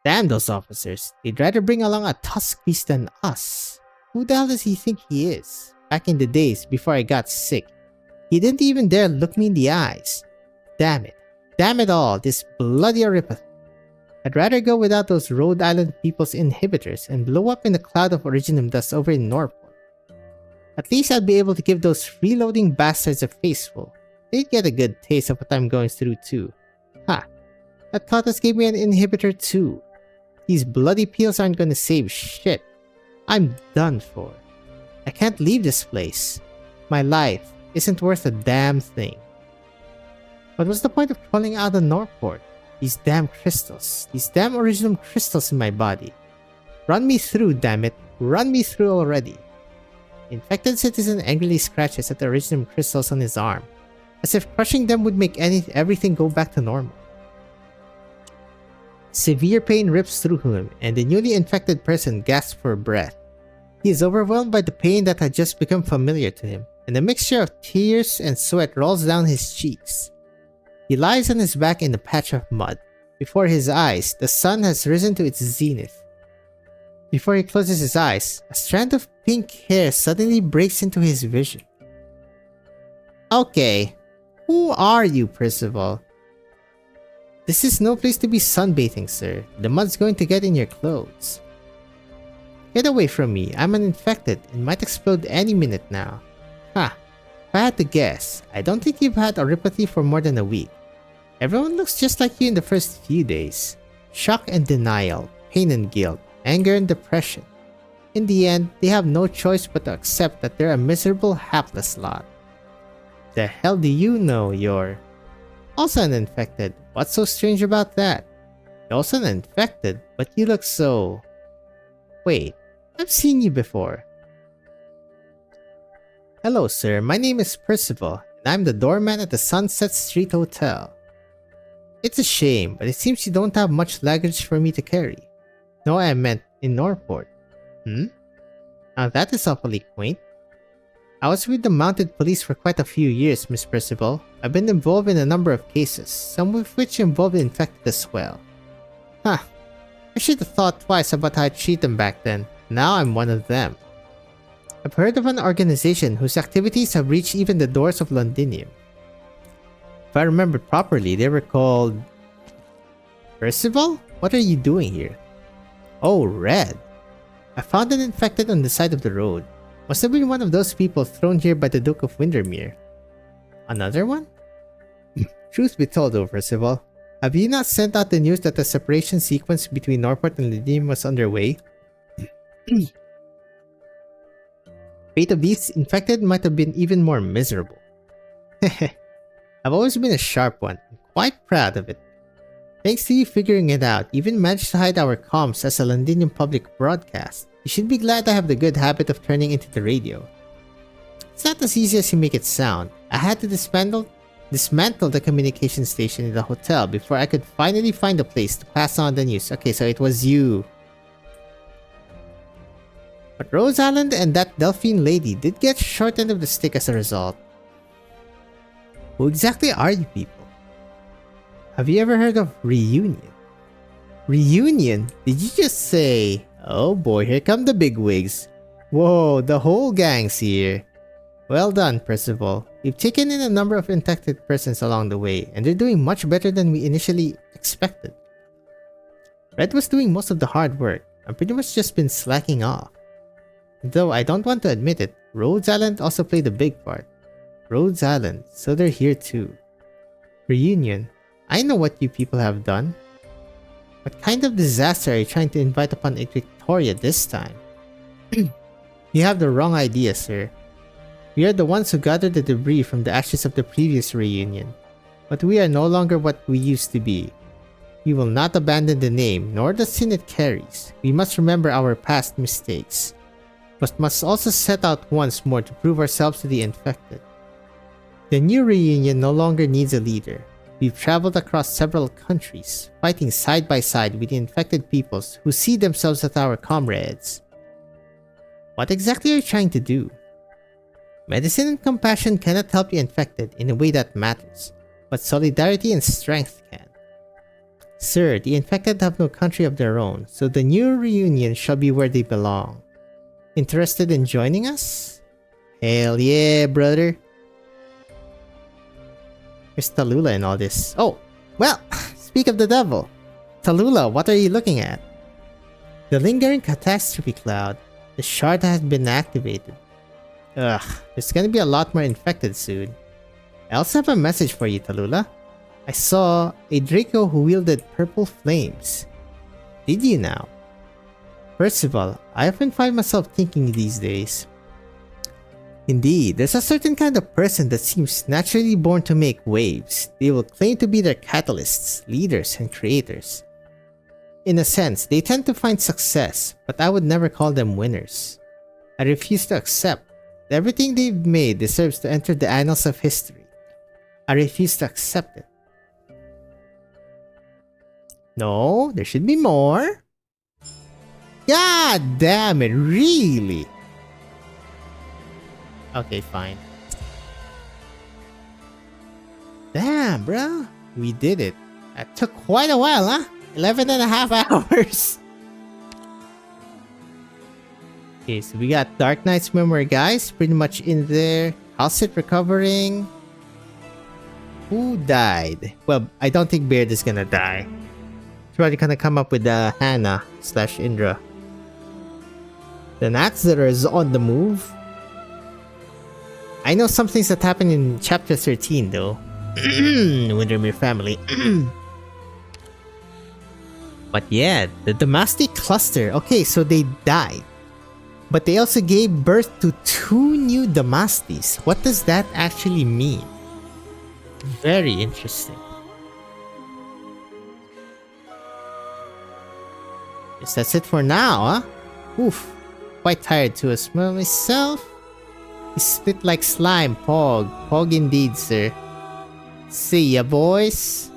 Damn those officers. They'd rather bring along a tusk beast than us. Who the hell does he think he is? Back in the days, before I got sick, he didn't even dare look me in the eyes. Damn it. Damn it all, this bloody Oripathy. I'd rather go without those Rhode Island people's inhibitors and blow up in a cloud of Originum dust over in Norport. At least I'd be able to give those freeloading bastards a faceful. They'd get a good taste of what I'm going through too. Ha! That Clotus gave me an inhibitor too. These bloody peels aren't gonna save shit. I'm done for. I can't leave this place. My life isn't worth a damn thing. What was the point of crawling out of Norport? These damn crystals. These damn Originum crystals in my body. Run me through, damn it. Run me through already. The infected citizen angrily scratches at the Originum crystals on his arm, as if crushing them would make everything go back to normal. Severe pain rips through him, and the newly infected person gasps for breath. He is overwhelmed by the pain that had just become familiar to him, and a mixture of tears and sweat rolls down his cheeks. He lies on his back in a patch of mud. Before his eyes, the sun has risen to its zenith. Before he closes his eyes, a strand of pink hair suddenly breaks into his vision. Okay, who are you, Percival? This is no place to be sunbathing, sir. The mud's going to get in your clothes. Get away from me. I'm an infected and might explode any minute now. Ha! If I had to guess, I don't think you've had Oripathy for more than a week. Everyone looks just like you in the first few days. Shock and denial, pain and guilt, anger and depression. In the end, they have no choice but to accept that they're a miserable, hapless lot. The hell do you know you're also an infected? What's so strange about that? You're also an infected, but you look so... Wait, I've seen you before. Hello, sir. My name is Percival, and I'm the doorman at the Sunset Street Hotel. It's a shame, but it seems you don't have much luggage for me to carry. No, I meant in Norport. Now that is awfully quaint. I was with the mounted police for quite a few years, Miss Percival. I've been involved in a number of cases, some of which involved the infected as well. Huh. I should have thought twice about how I treat them back then. Now I'm one of them. I've heard of an organization whose activities have reached even the doors of Londinium. If I remember properly, they were called... Percival? What are you doing here? Oh, Red. I found an infected on the side of the road. Must have been one of those people thrown here by the Duke of Windermere. Another one? Truth be told though, Percival, have you not sent out the news that the separation sequence between Norport and Londinium was underway? Fate of these infected might have been even more miserable. I've always been a sharp one, and quite proud of it. Thanks to you figuring it out, even managed to hide our comms as a Londinium public broadcast. You should be glad I have the good habit of turning into the radio. It's not as easy as you make it sound. I had to dismantle the communication station in the hotel before I could finally find a place to pass on the news. Okay, so it was you. But Rose Island and that Delphine lady did get short end of the stick as a result. Who exactly are you people? Have you ever heard of Reunion? Reunion? Did you just say, oh boy, here come the bigwigs. Whoa, the whole gang's here. Well done, Percival. You've taken in a number of infected persons along the way, and they're doing much better than we initially expected. Red was doing most of the hard work. I've pretty much just been slacking off. Though I don't want to admit it, Rhodes Island also played a big part. Rhodes Island, so they're here too. Reunion. I know what you people have done. What kind of disaster are you trying to invite upon Victoria this time? You have the wrong idea, sir. We are the ones who gathered the debris from the ashes of the previous reunion. But we are no longer what we used to be. We will not abandon the name, nor the sin it carries. We must remember our past mistakes, but must also set out once more to prove ourselves to the infected. The new reunion no longer needs a leader. We've traveled across several countries, fighting side by side with the infected peoples who see themselves as our comrades. What exactly are you trying to do? Medicine and compassion cannot help the infected in a way that matters, but solidarity and strength can. Sir, the infected have no country of their own, so the new reunion shall be where they belong. Interested in joining us? Hell yeah, brother. Here's Tallulah and all this. Oh, well, speak of the devil. Tallulah, what are you looking at? The lingering catastrophe cloud. The shard has been activated. Ugh, there's gonna be a lot more infected soon. I also have a message for you, Tallulah. I saw a Draco who wielded purple flames. Did you now? First of all, I often find myself thinking these days. Indeed, there's a certain kind of person that seems naturally born to make waves. They will claim to be their catalysts, leaders, and creators. In a sense, they tend to find success, but I would never call them winners. I refuse to accept that everything they've made deserves to enter the annals of history. I refuse to accept it. No, there should be more. God damn it, really? Okay, fine. Damn, bro. We did it. That took quite a while, huh? 11.5 hours. Okay, so we got Arknights memory, guys. Pretty much in there. How's it recovering? Who died? Well, I don't think Beard is gonna die. It's probably gonna come up with Hannah / Indra. The Naxxter is on the move. I know some things that happened in chapter 13 though. Windermere family. But yeah, the Damasty cluster. Okay, so they died. But they also gave birth to 2 new Damastis. What does that actually mean? Very interesting. Guess that's it for now, huh? Oof. Quite tired to smell myself. He split like slime, Pog. Pog indeed, sir. See ya, boys.